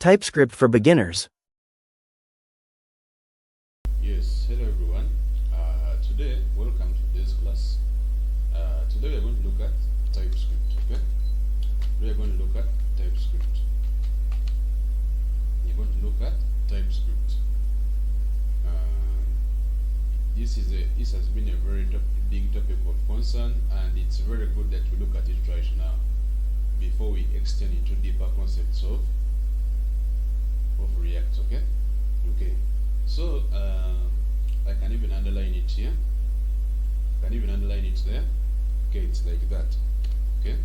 Typescript for beginners. Yes, hello everyone. Today, welcome to this class. Today we are going to look at TypeScript. Okay, we are going to look at TypeScript. We are going to look at TypeScript. This has been a very big topic of concern, and it's very good that we look at it right now before we extend into deeper concepts of React. Okay. So I can even underline it here. Can even underline it there. Okay, it's like that. Okay.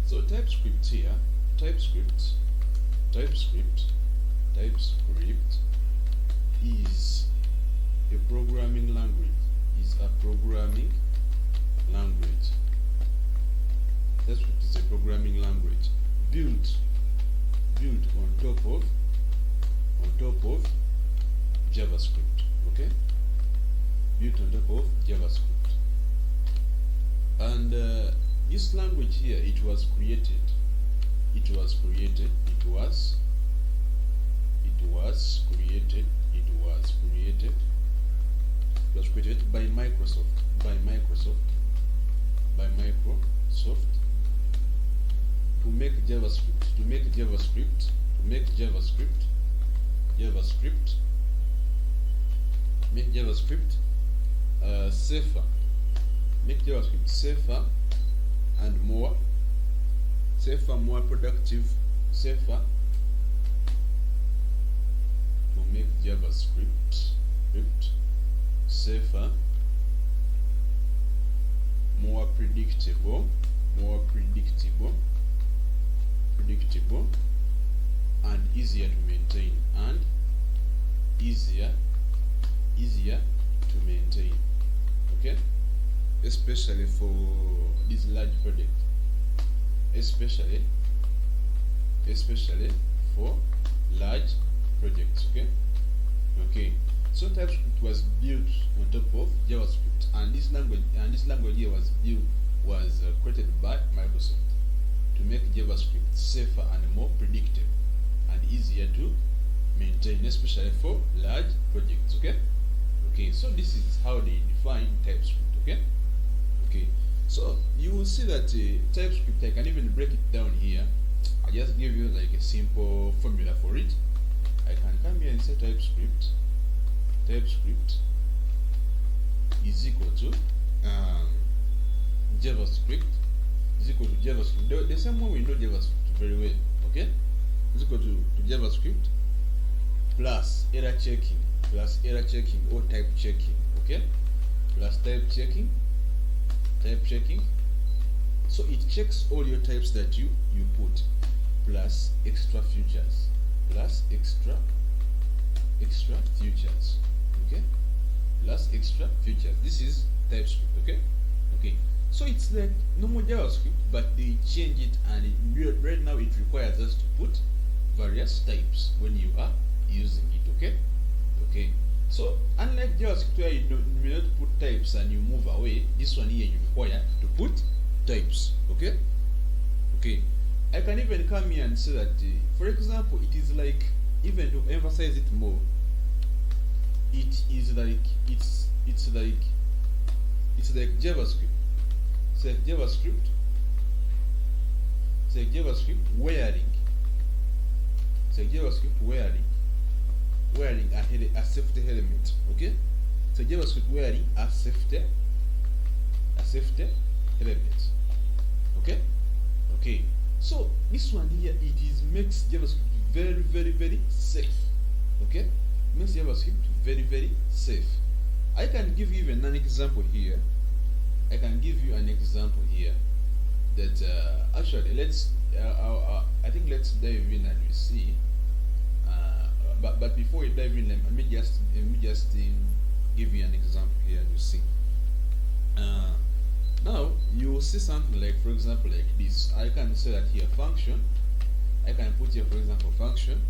So TypeScript here. TypeScript is a programming language. TypeScript is a programming language built on top of JavaScript. Okay, built on top of JavaScript. And this language here, it was created by Microsoft to make safer and more productive, to make JavaScript safer, more predictable, and easier to maintain, okay, especially for this large project, especially for large projects. Okay. So TypeScript was built on top of JavaScript, and this language here was created by Microsoft to make JavaScript safer and more predictable and easier to maintain, especially for large projects. Okay. So this is how they define TypeScript. Okay. So you will see that TypeScript, I can even break it down here. I just give you like a simple formula for it. I can come here and say TypeScript is equal to JavaScript the same way we know JavaScript very well. Okay, is equal to JavaScript plus error checking or type checking. Okay, plus type checking. So it checks all your types that you put, plus extra features. Okay, plus extra features. This is TypeScript. Okay. So it's like normal JavaScript, but they change it, and right now it requires us to put various types when you are using it. Okay. So unlike JavaScript where you may not put types and you move away, this one here you require to put types. Okay. I can even come here and say that, for example, it is like, even to emphasize it more, it's like JavaScript. It's like JavaScript wearing a safety helmet. Okay, so JavaScript wearing a safety helmet. Okay. So this one here, makes JavaScript very safe. Okay, makes JavaScript very safe. I can give you even an example here. That actually I think let's dive in and we see. But before we dive in, let me just give you an example here and you see. Now you will see something like, for example, like this. I can say that here function. I can put here, for example, function.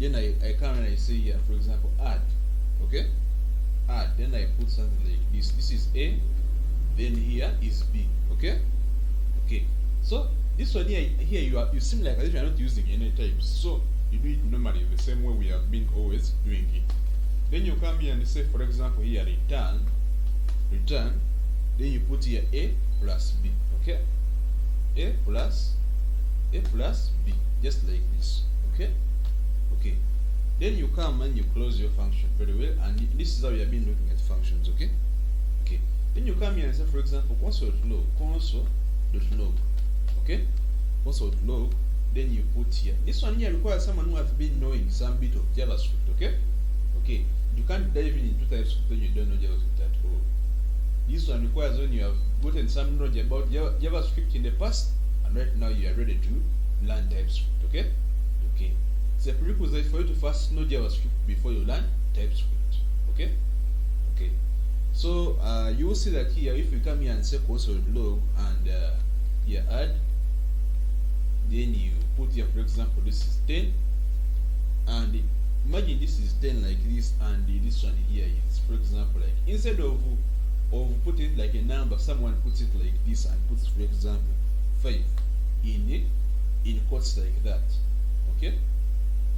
Then I come and I say here, for example, add. Okay, add. Then I put something like this. This is A. Then here is B. Okay. So this one here you seem like as if you are not using any types, so you do it normally the same way we have been always doing it. Then you come here and say, for example, here return, then you put here a plus b, okay? A plus b, just like this, okay? Okay. Then you come and you close your function very well, and this is how you have been looking at functions, okay? Okay. Then you come here and say, for example, console.log, okay? Console.log, then you put here. This one here requires someone who has been knowing some bit of JavaScript, okay? Okay. You can't dive into TypeScript when you don't know JavaScript at all. This one requires when you have gotten some knowledge about JavaScript in the past, and right now you are ready to learn TypeScript, okay? Okay. It's a prerequisite for you to first know JavaScript before you learn TypeScript, okay? Okay. So you will see that here, if we come here and say console.log and here add, then you put here, for example, this is 10, and imagine this is 10 like this, and this one here is, for example, like instead of putting like a number, someone puts it like this and puts, for example, 5 in quotes like that, okay?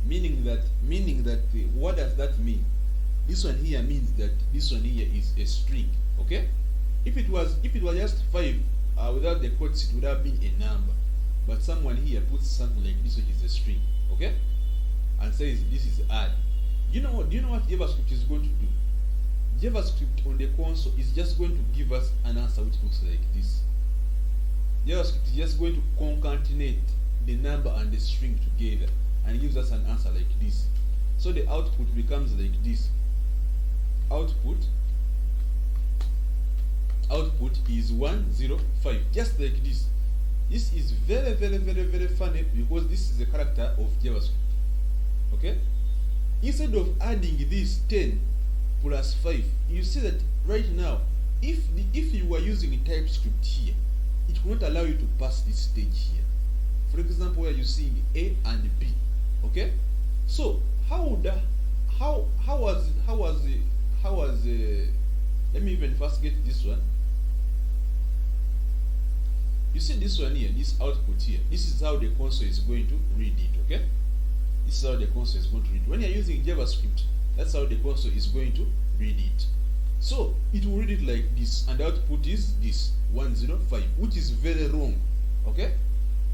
Meaning that what does that mean? This one here means that this one here is a string, okay? If it was just 5 without the quotes, it would have been a number. But someone here puts something like this, which is a string, okay? And says this is add. Do you know what JavaScript is going to do? JavaScript on the console is just going to give us an answer which looks like this. JavaScript is just going to concatenate the number and the string together and gives us an answer like this. So the output becomes like this. Output is 105, just like this. This is very, very, very, very funny because this is the character of JavaScript. Okay? Instead of adding this 10 plus 5, you see that right now, if you were using TypeScript here, it will not allow you to pass this stage here. For example, where you see A and B. Okay? So let me even first get this one. You see this one here, this output here. This is how the console is going to read it, okay? This is how the console is going to read it. When you're using JavaScript, that's how the console is going to read it. So it will read it like this, and the output is this 105, which is very wrong. Okay?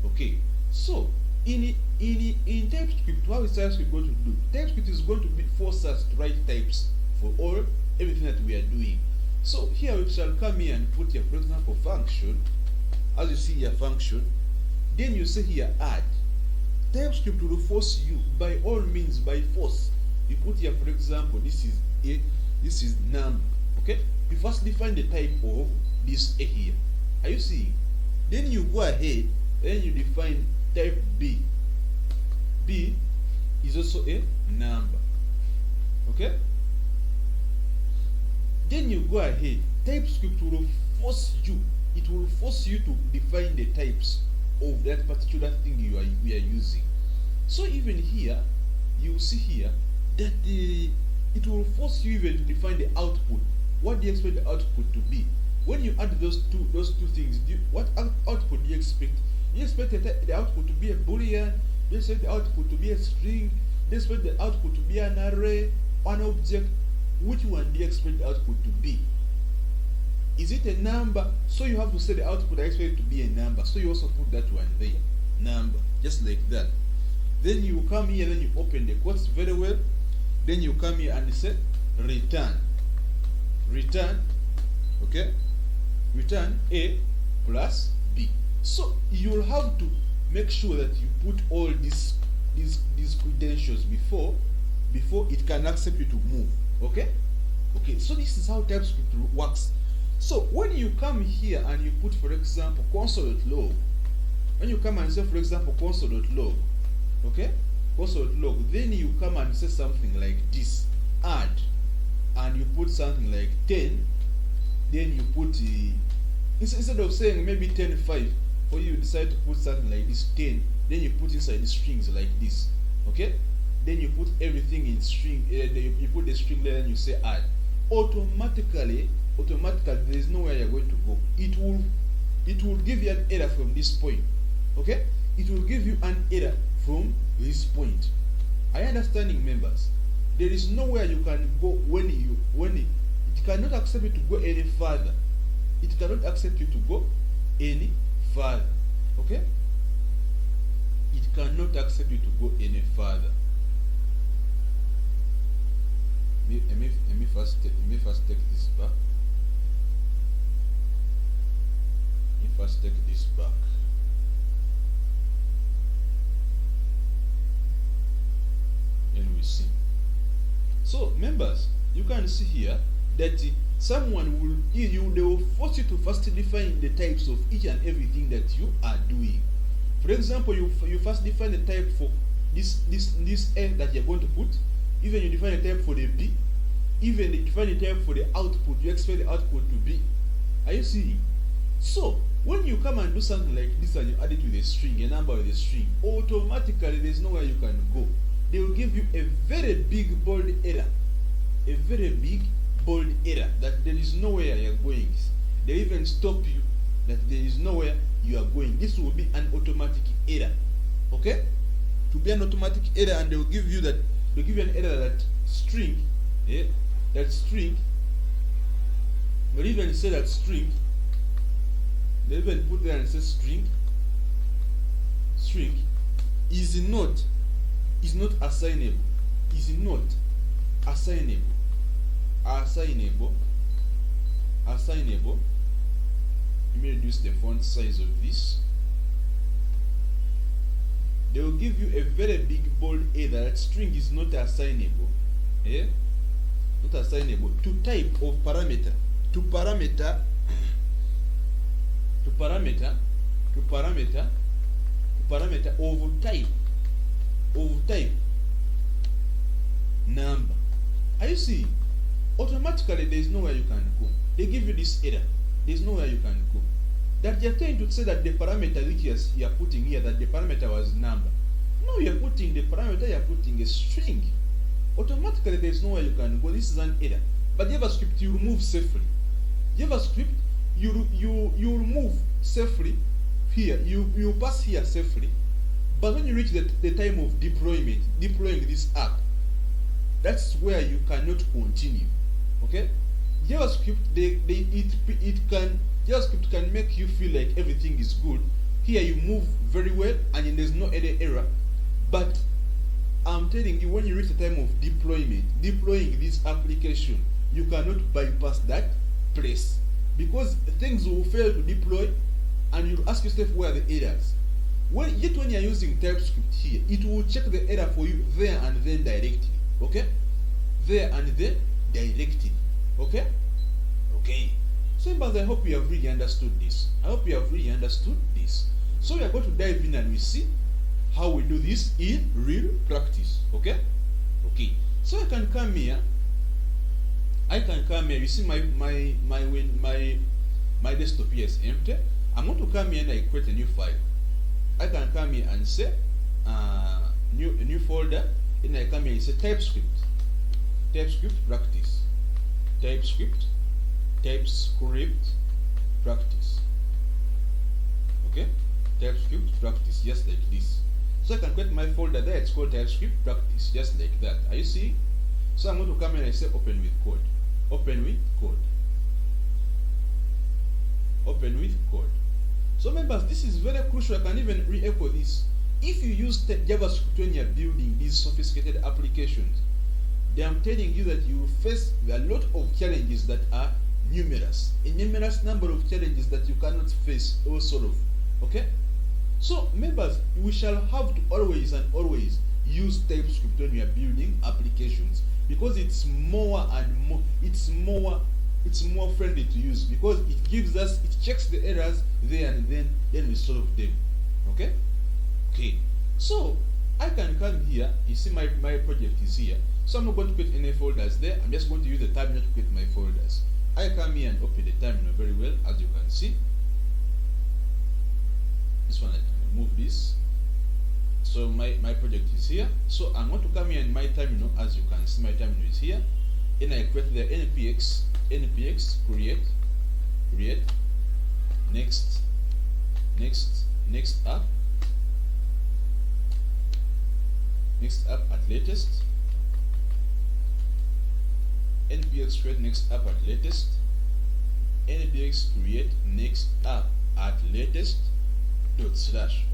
Okay. So in TypeScript, how is TypeScript going to do? TypeScript is going to force us to write types for everything that we are doing. So here we shall come here and put here, for example, function. As you see here, function. Then you say here add. TypeScript will force you by all means, by force. You put here, for example, this is a, this is num. Okay? You first define the type of this A here. Are you seeing? Then you go ahead and you define type B. B is also a number. Okay? Then you go ahead. TypeScript will force you. It will force you to define the types of that particular thing we are using. So even here, you see here that it will force you even to define the output. What do you expect the output to be? When you add those two things, what output do you expect? Do you expect the output to be a boolean? Do you expect the output to be a string? Do you expect the output to be an array, an object? Which one do you expect the output to be? Is it a number? So you have to say the output I expect it to be a number. So you also put that one there, number, just like that. Then you come here, then you open the quotes very well. Then you come here and you say return. Return, okay? Return A plus B. So you'll have to make sure that you put all these credentials before it can accept you to move. Okay? Okay, so this is how TypeScript works. So when you come here and you put, for example, console.log, when you come and say, for example, console.log, okay, console.log, then you come and say something like this, add, and you put something like 10, then you put instead of saying maybe 10.5, for you decide to put something like this 10, then you put inside the strings like this, okay? Then you put everything in string, you put the string there and you say add. Automatically there is nowhere you're going to go. It will give you an error from this point. Okay, it will give you an error from this point. Are you understanding, members? There is nowhere you can go it cannot accept you to go any further. It cannot accept you to go any further. Okay, it cannot accept you to go any further. Let me first take this back. Let me first take this back. And we see. So members, you can see here that someone they will force you to first define the types of each and everything that you are doing. For example, you first define the type for this A that you're going to put. Even you define a type for the B, even you define a type for the output, you expect the output to be. Are you seeing? So when you come and do something like this and you add it with a string, a number with a string, automatically there's nowhere you can go. They will give you a very big bold error. A very big bold error that there is nowhere you are going. They even stop you that there is nowhere you are going. This will be an automatic error. Okay? To be an automatic error, and they will give you that. They give you an error that string, that string, they'll even say that string, they even put there and say string is not assignable, assignable. Let me reduce the font size of this. They will give you a very big bold error that string is not assignable, not assignable to type of parameter, to parameter of type number. Are you seeing? Automatically there is nowhere you can go. They give you this error. There is nowhere you can go. That you're trying to say that the parameter which you are putting here, that the parameter was number. No, you're putting the parameter, you're putting a string. Automatically there is nowhere you can go. This is an error. But JavaScript, you remove safely. JavaScript, you remove safely here. You pass here safely. But when you reach the time of deploying this app, that's where you cannot continue. Okay? JavaScript, JavaScript can make you feel like everything is good. Here you move very well and there's no any error. But I'm telling you, when you reach the time of deploying this application, you cannot bypass that place, because things will fail to deploy and you'll ask yourself where the errors. When you're using TypeScript here, it will check the error for you there and then directly. Okay? There and then directly. Okay? Okay. So, but I hope you have really understood this. So we are going to dive in and we see how we do this in real practice. Okay? Okay. So I can come here. You see my desktop here is empty. I'm going to come here and I create a new file. I can come here and say new folder, and I come here and say TypeScript practice. TypeScript practice. Okay? TypeScript practice, just like this. So I can create my folder there, it's called TypeScript practice, just like that. Are you seeing? So I'm going to come in and say open with code. So members, this is very crucial. I can even re-echo this. If you use JavaScript when you're building these sophisticated applications, then I'm telling you that you will face a lot of challenges that are numerous. A numerous number of challenges that you cannot face or solve. Okay? So members, we shall have to always use TypeScript when we are building applications, because it's more friendly to use, because it checks the errors there and then we solve them. Okay? Okay. So I can come here. You see my project is here. So I'm not going to create any folders there. I'm just going to use the terminal to create my folders. I come here and open the terminal very well, as you can see. This one I can remove this. So my project is here. So I'm going to come here in my terminal. As you can see, my terminal is here. And I create the npx create next app, next app at latest, npx create next app at latest, npx create next app at latest dot slash.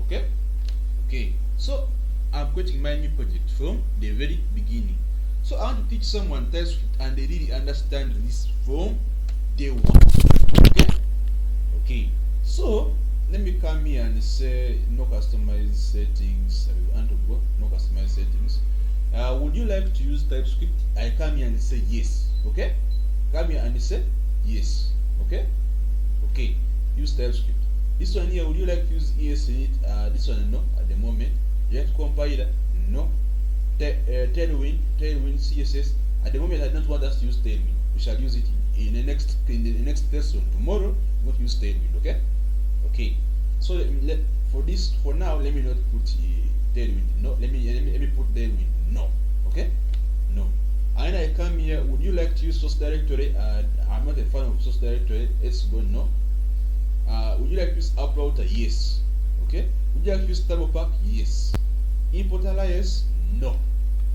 Okay, so I'm creating my new project from the very beginning. So I want to teach someone TypeScript and they really understand this from day one. Okay, so let me come here and say no customized settings. No customized settings. Would you like to use TypeScript? I come here and say yes. Okay, come here and say yes. Okay, use TypeScript. This one here, would you like to use ES in it? This one, no, at the moment. You like to compile? No. Tailwind, CSS. At the moment, I don't want us to use Tailwind. We shall use it in the next lesson. Tomorrow, we won't use Tailwind. Okay. So for now, let me not put Tailwind. No. Let me put Tailwind. No. Okay. No. And I come here. Would you like to use source directory? I'm not a fan of source directory. Let's go no. Would you like to use app router? Yes. Okay. Would you like to use table pack? Yes. Import alias? No.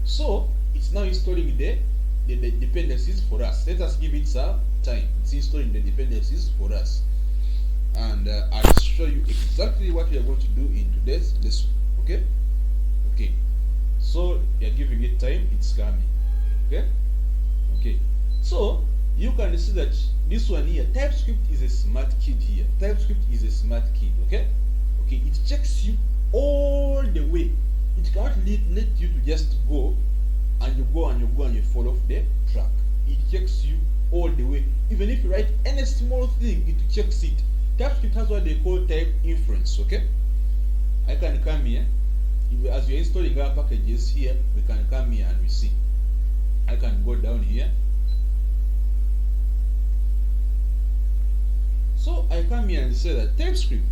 So it's now installing the dependencies for us. Let us give it some time. It's installing the dependencies for us, and I'll show you exactly what we are going to do in today's lesson. Okay. So we are giving it time. It's coming. Okay. So you can see that this one here, TypeScript is a smart kid here. TypeScript is a smart kid. Okay. It checks you all the way. It cannot let you to just go and you fall off the track. It checks you all the way. Even if you write any small thing, it checks it. TypeScript has what they call type inference. Okay, I can come here. As we are installing our packages here, we can come here and we see. I can go down here. So I come here and say that TypeScript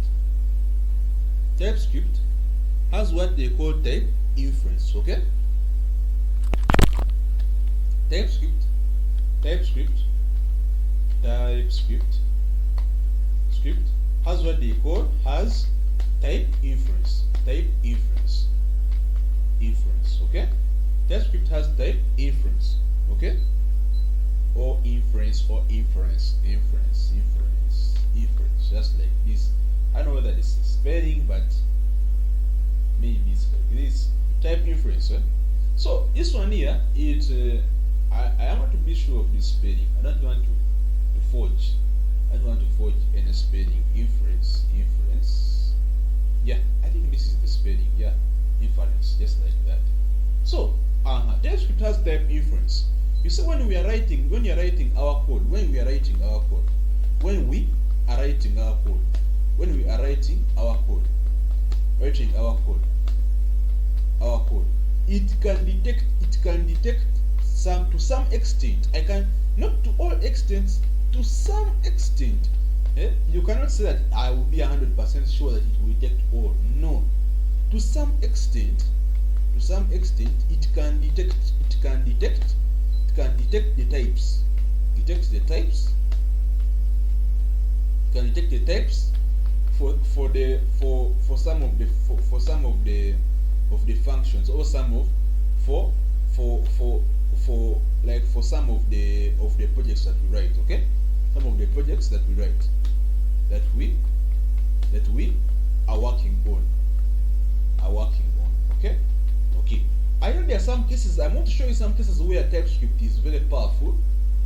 has what they call type inference. Okay, TypeScript has what they call type inference. Okay, TypeScript has type inference. Okay, or inference, just like this. I don't know whether it's spelling, but maybe it's like this. Type inference. So this one here is I want to be sure of this spelling. I don't want to forge. I don't want to forge any spelling. Inference. Yeah, I think this is the spelling. Yeah, inference, just like that. So TypeScript has type inference. You see, when we are writing our code, it can detect to some extent. I can, not to all extents, to some extent. You cannot say that I will be 100% sure that it will detect all. No, to some extent, it can detect the types. Can detect the types for some of the functions, or some of for some of the projects that we write. Okay, some of the projects that we write, that we are working on. Okay. I know there are some cases. I want to show you some cases where TypeScript is very powerful,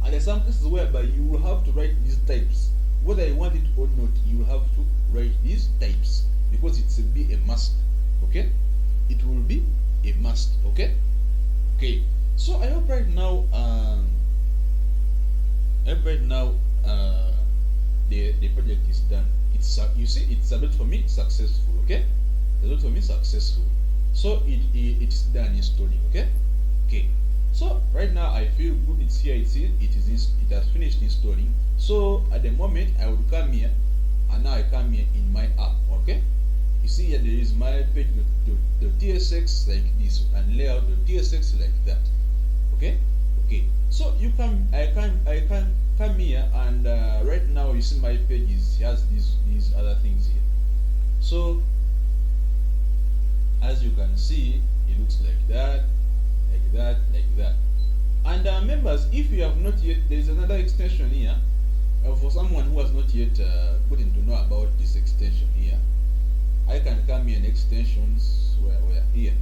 and there are some cases whereby you will have to write these types. Whether you want it or not, you will have to write these types, because it will be a must. Okay, it will be a must. Okay. So I hope right now, the project is done. You see, it's a bit for me successful. Okay, it's a bit for me successful. So it's done installing. Okay. So right now I feel good. It's here. It has finished installing. So at the moment I will come here, and now I come here in my app. Okay. You see here there is my page the TSX like this, and layout the TSX like that. Okay. So I can come here, and right now you see my page has these other things here. So As you can see, it looks like that, like that, like that. And members, if you have not yet, there is another extension here for someone who has not yet gotten to know about this extension here. I can come here in extensions where here.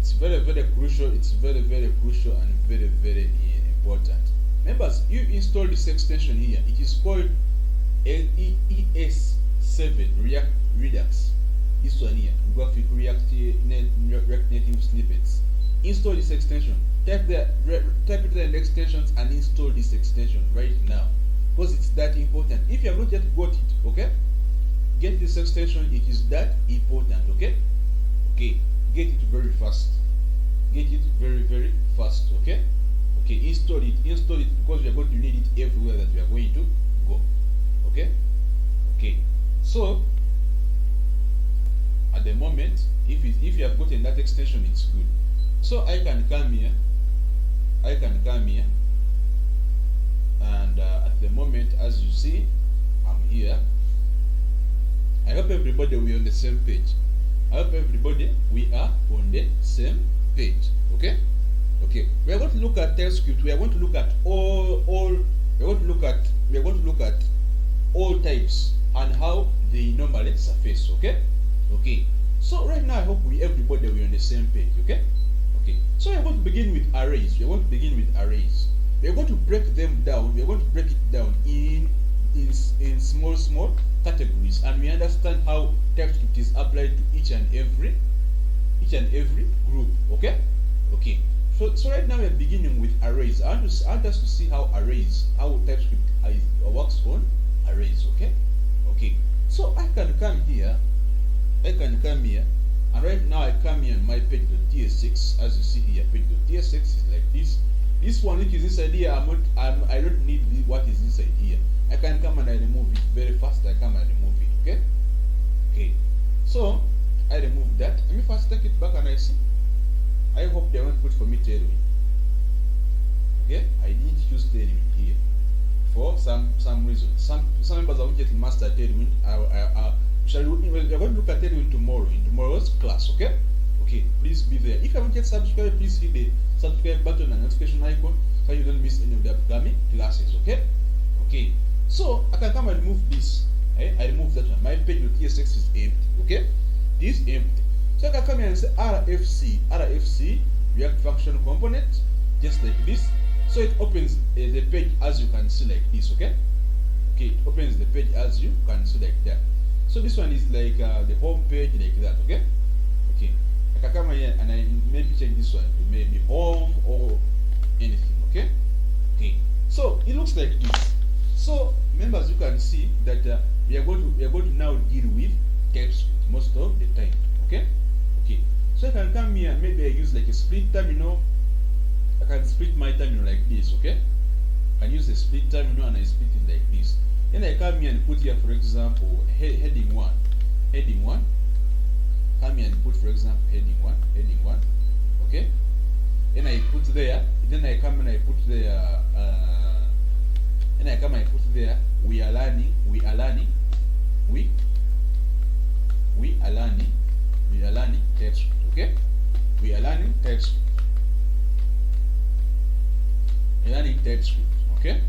It's very crucial. It's very crucial and very important. Members, you install this extension here. It is called ES7 React Redux. This one here, graphic React Native snippets. Install this extension. Type it there in the extensions and install this extension right now, because it's that important. If you have not yet got it, okay, get this extension. It is that important. Okay, get it very fast. Get it very fast. Okay, install it because we are going to need it everywhere that we are going to go. Okay, so at the moment, if you have gotten that extension, it's good. So I can come here, and at the moment, as you see, I'm here. I hope everybody we are on the same page. We are on the same page. Okay. We are going to look at Typescript. We are going to look at we are going to look at all types and how they normally surface. Okay. So right now, I hope everybody we are on the same page. Okay. So we are going to begin with arrays. We are going to break them down. We are going to break it down in small categories, and we understand how Typescript is applied to each and every group. Okay. So right now we are beginning with arrays. I want us to see how Typescript works on arrays. Okay. So I can come here, and right now I come here on my page.tsx. As you see here, page.tsx is like this. This one which is inside here, I don't need what is inside here. I can come and I remove it very fast. I come and remove it. Okay. So I remove that. Let me first take it back and I see. I hope they won't put for me tailwind. Okay, I didn't use tailwind here for some reason. Some members are going to master tailwind. We are going to look at tailwind tomorrow in tomorrow's class. Okay. Please be there. If you haven't yet subscribed, please hit the subscribe button and notification icon so you don't miss any of the upcoming classes. Okay. So I can come and remove this. I remove that one. My page.tsx is empty. Okay, this is empty. So I can come here and say RFC React Function Component, just like this. So it opens the page as you can see like this. Okay, it opens the page as you can see like that. So this one is like the home page like that. Okay. I can come here and I maybe change this one to maybe home or anything. Okay. So it looks like this. So members, you can see that we are going to now deal with Typescript most of the time. Okay. So I can come here, maybe I use like a split terminal. I can split my terminal like this. Okay. I can use a split terminal and I split it like this. Then I come here and put here, for example, heading one. Come here and put, for example, heading one. Okay. Then I put there. Then I come and I put there. And I come and put there, we are learning Typescript. Okay, we are learning Typescript. Okay,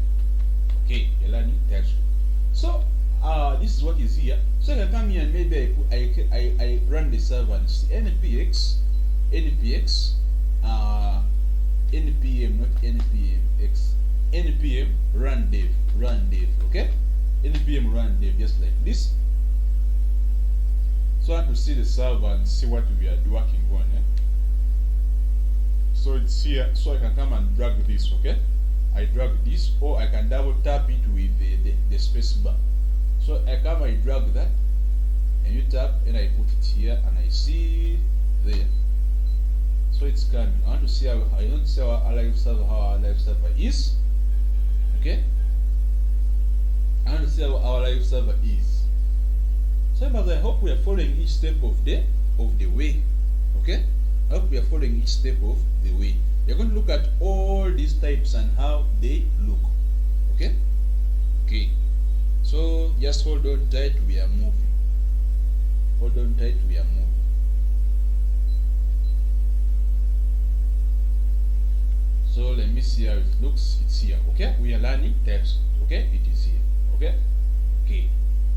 we're learning Typescript. So this is what is here. So I can come here and maybe I run the server and see npx npm run dev. Okay, npm run dev, just like this. So I want to see the server and see what we are working on. So it's here. So I can come and drag this. Okay, I drag this, or I can double tap it with the space bar. So I come, I drag that, and you tap, and I put it here, and I see there. So it's coming. I want to see how our live server is. Okay, I want to see how our live server is. So I hope we are following each step of the way. Okay, I hope we are following each step of the way. We are going to look at all these types and how they look. Okay. So just hold on tight. We are moving. hold on tight, we are moving. So let me see how it looks. It's here. Okay, we are learning Typescript. Okay, it is here. Okay, okay.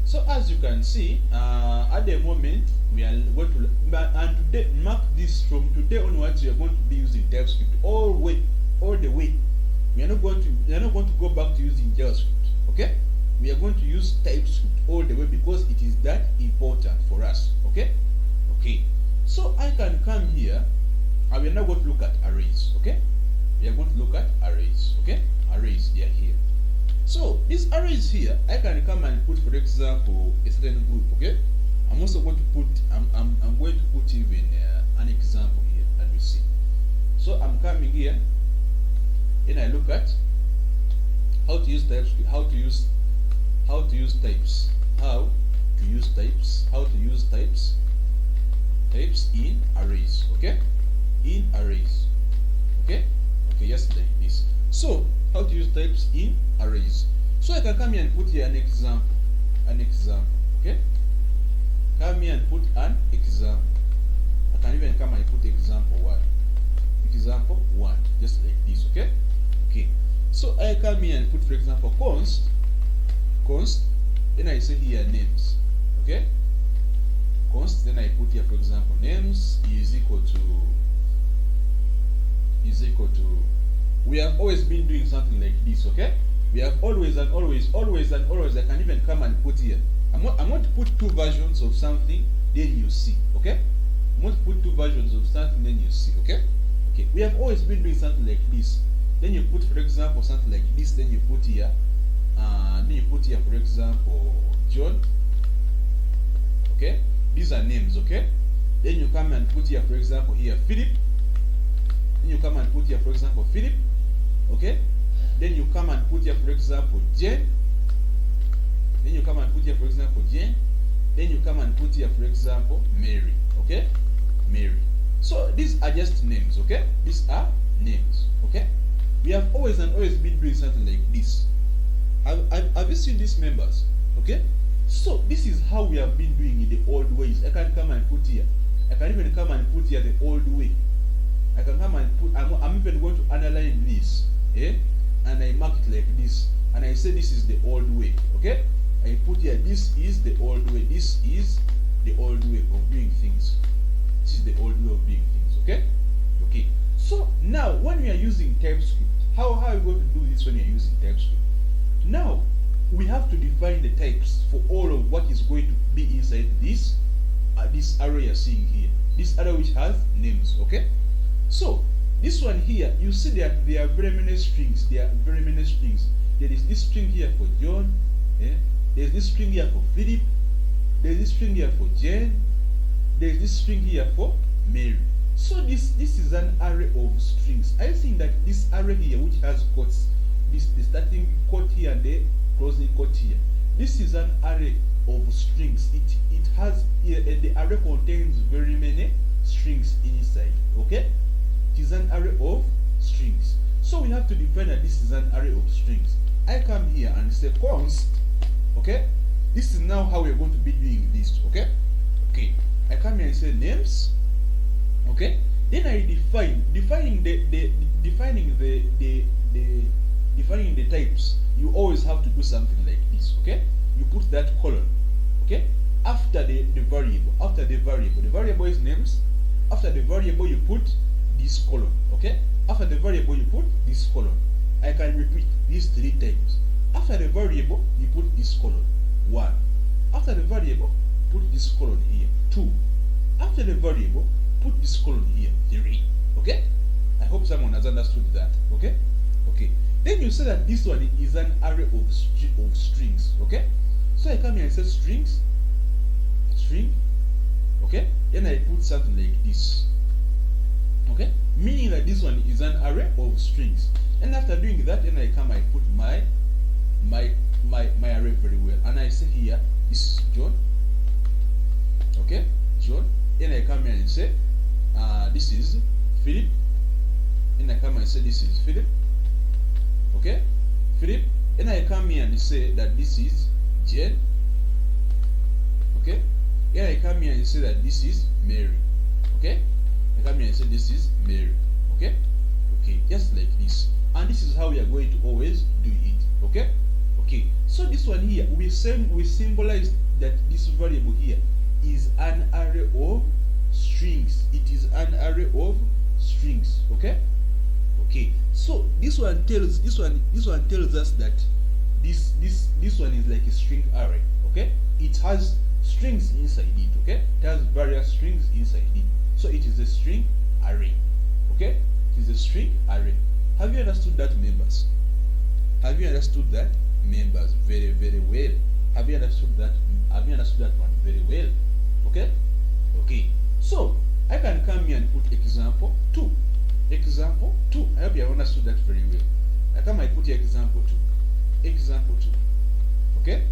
So as you can see, at the moment we are going to and today, mark this, from today onwards we are going to be using Typescript all the way. We are not going to go back to using JavaScript. Okay, we are going to use Typescript all the way because it is that important for us. Okay, okay. So I can come here and we are now going to look at arrays. Okay, we are going to look at arrays. Okay, arrays, they are here. So these arrays here, I can come and put, for example, a certain group. Okay, I'm also going to put I'm going to put even an example here, and we see. So I'm coming here and I look at how to use types, how to use types, types in arrays. Okay, in arrays. Okay, okay, just like this. So how to use types in arrays. So I can come here and put here an example. Okay, come here and put an example. I can even come and put example 1, just like this. Okay, okay. So I come here and put, for example, const, then I say here names. Okay, const, then I put here, for example, names is equal to, we have always been doing something like this. Okay, we have always and always. I can even come and put here, I'm going to put 2 versions of something, then you see. Okay, I'm going to put 2 versions of something, then you see. Okay, okay. We have always been doing something like this. Then you put, for example, something like this. Then you put here, for example, John. Okay, these are names. Okay, then you come and put here, for example, here Philip. Then you come and put here, for example, Philip. Okay, then you come and put here, for example, Jane. Then you come and put here, for example, Jane. Then you come and put here, for example, Mary. Okay, Mary. So these are just names. Okay, these are names. Okay, we have always been doing something like this. Have you seen these members? Okay, so this is how we have been doing in the old ways. I can come and put here, I can even come and put here the old way. I can come and put, I'm even going to underline this, and I mark it like this, and I say this is the old way. Okay, I put here, this is the old way, this is the old way of doing things, this is the old way of doing things. Okay, okay. So now when we are using Typescript, how are we going to do this when we are using Typescript? Now we have to define the types for all of what is going to be inside this this array you're seeing here, this array which has names. Okay, so this one here, you see that there are very many strings. There is this string here for John. There's this string here for Philip. There's this string here for Jane. There's this string here for Mary. So this is an array of strings. I think that this array here, which has quotes, the starting quote here and the closing quote here, this is an array of strings. It has the array contains very many strings inside. Okay, it is an array of strings. So we have to define that this is an array of strings. I come here and say const. Okay, this is now how we're going to be doing this. Okay, okay. I come here and say names. Okay, then I defining the types. You always have to do something like this. Okay, you put that colon. Okay, after the variable. The variable is names. After the variable you put this colon. Okay, after the variable you put this colon. I can repeat these 3 times. After the variable you put this colon 1. After the variable put this colon here 2. After the variable put this colon here 3. Okay, I hope someone has understood that. Okay, okay. Then you say that this one is an array of strings. Okay, so I come here and say strings, string. Okay, then I put something like this. Okay, meaning that this one is an array of strings. And after doing that, then I come, I put my array very well, and I say here this is John. Okay, John. Then I come here and say this is Philip. Then I come and say this is Philip. Okay, Philip. Then I come here and say that this is Jane. Okay, Here I come here and say that this is Mary. Okay? I come here and say this is Mary. Okay? Okay, just like this. And this is how we are going to always do it. Okay? Okay. So this one here, we symbolize that this variable here is an array of strings. It is an array of strings. Okay? Okay. So this one tells us that this one is like a string array. Okay? It has strings inside it. Okay? It has various strings inside it. So it is a string array. Okay? It is a string array. Have you understood that, members? Have you understood that, members? Very, very well. Have you understood that? Have you understood that one very well? Okay? Okay. So I can come here and put example 2. Example 2. I hope you have understood that very well. I put here example 2. Example 2. Okay?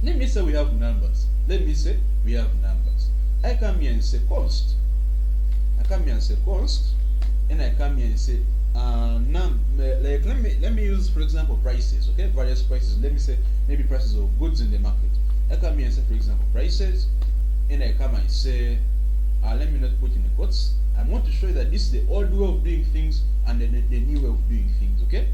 Let me say we have numbers. Let me say we have numbers. I come here and say const. I come here and say const, and I come here and say like let me use, for example, prices. Okay, various prices. Let me say maybe prices of goods in the market. I come here and say, for example, prices, and I come and say let me not put in the quotes. I want to show you that this is the old way of doing things and the new way of doing things. Okay,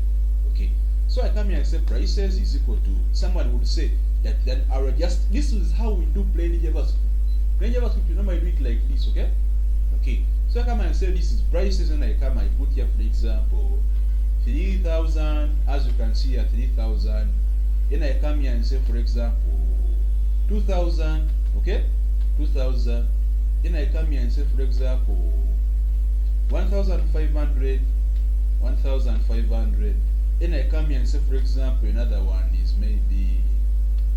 okay. So I come here and say prices is equal to, someone would say that then our just, this is how we do plain JavaScript. Plain JavaScript, you normally do it like this. Okay, okay. So I come and say this is prices, and I come and put here, for example, 3,000. As you can see here, 3,000. And I come here and say, for example, 2,000. Okay, 2,000. And I come here and say, for example, 1,500. 1,500. And I come here and say, for example, another one is maybe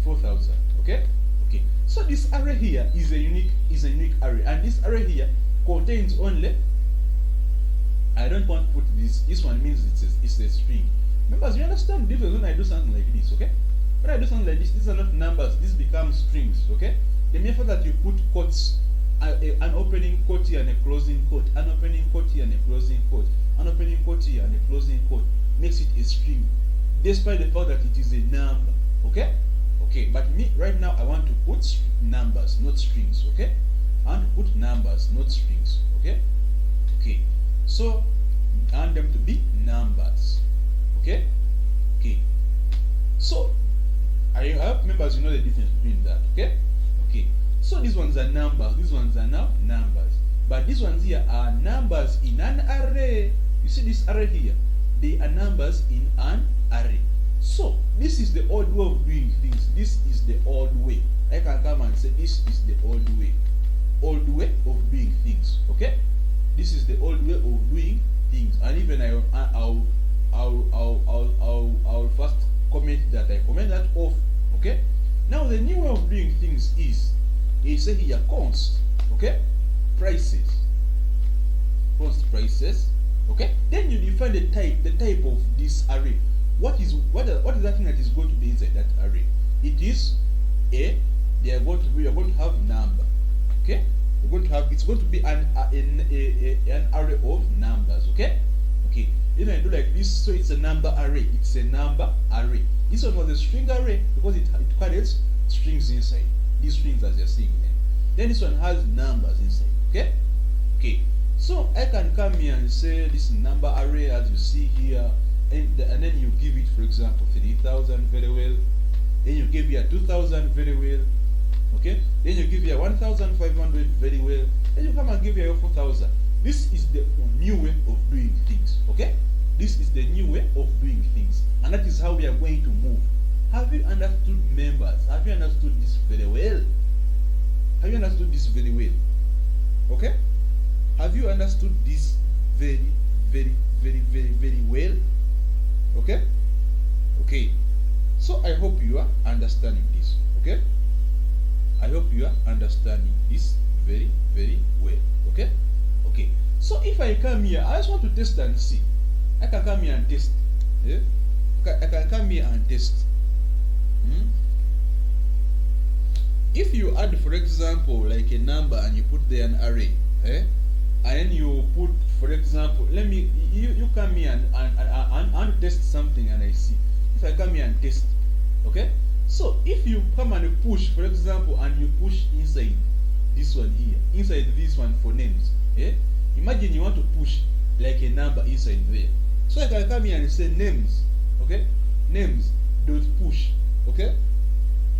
4,000. Okay, okay. So this array here is a unique array, and this array here contains only, I don't want to put this one means it's a string. Members, you understand the difference when I do something like this. Okay, when I do something like this, these are not numbers, this becomes strings. Okay, the mere fact that you put quotes, an opening quote here and a closing quote, an opening quote here and a closing quote, an opening quote here and a closing quote, makes it a string, despite the fact that it is a number. Okay, okay. But me right now, I want to put numbers, not strings. Okay, I want to put numbers, not strings. Okay, okay. So I want them to be numbers. Okay, okay. So I hope members you know the difference between that. Okay, okay. So these ones are numbers. These ones are now numbers. But these ones here are numbers in an array. You see this array here? They are numbers in an array. So this is the old way of doing things. This is the old way. I can come and say this is the old way. Old way of doing things. Okay? This is the old way of doing things. And even I'll first comment that. I comment that off. Okay? Now the new way of doing things is say here const. Okay? Prices. Const prices. Okay? Then you define the type of this array. What is that thing that is going to be inside that array? It is we are going to have number. Okay? It's going to be an array of numbers. Okay? Okay. Then I do like this, so it's a number array. It's a number array. This one was a string array because it carries strings inside. These strings as you're seeing them. Then this one has numbers inside. Okay? Okay. So I can come here and say this number array as you see here, and then you give it, for example, 3,000 very well. Then you give here 2,000 very well. Okay? Then you give here 1,500 very well. Then you come and give here 4,000. This is the new way of doing things. Okay? This is the new way of doing things. And that is how we are going to move. Have you understood, members? Have you understood this very well? Have you understood this very well? Okay? Have you understood this very, very, very, very, very well? Okay? Okay. So I hope you are understanding this. Okay? I hope you are understanding this very, very well. Okay? Okay. So if I come here, I just want to test and see. I can come here and test. Yeah? I can come here and test. If you add, for example, like a number and you put there an array, and then you put, for example, you come here and test something, and I see. If I come here and test, okay, So if you come and push, for example, and you push inside this one here, inside this one for names, imagine you want to push like a number inside there. So I can come here and say names, okay, names dot push, okay.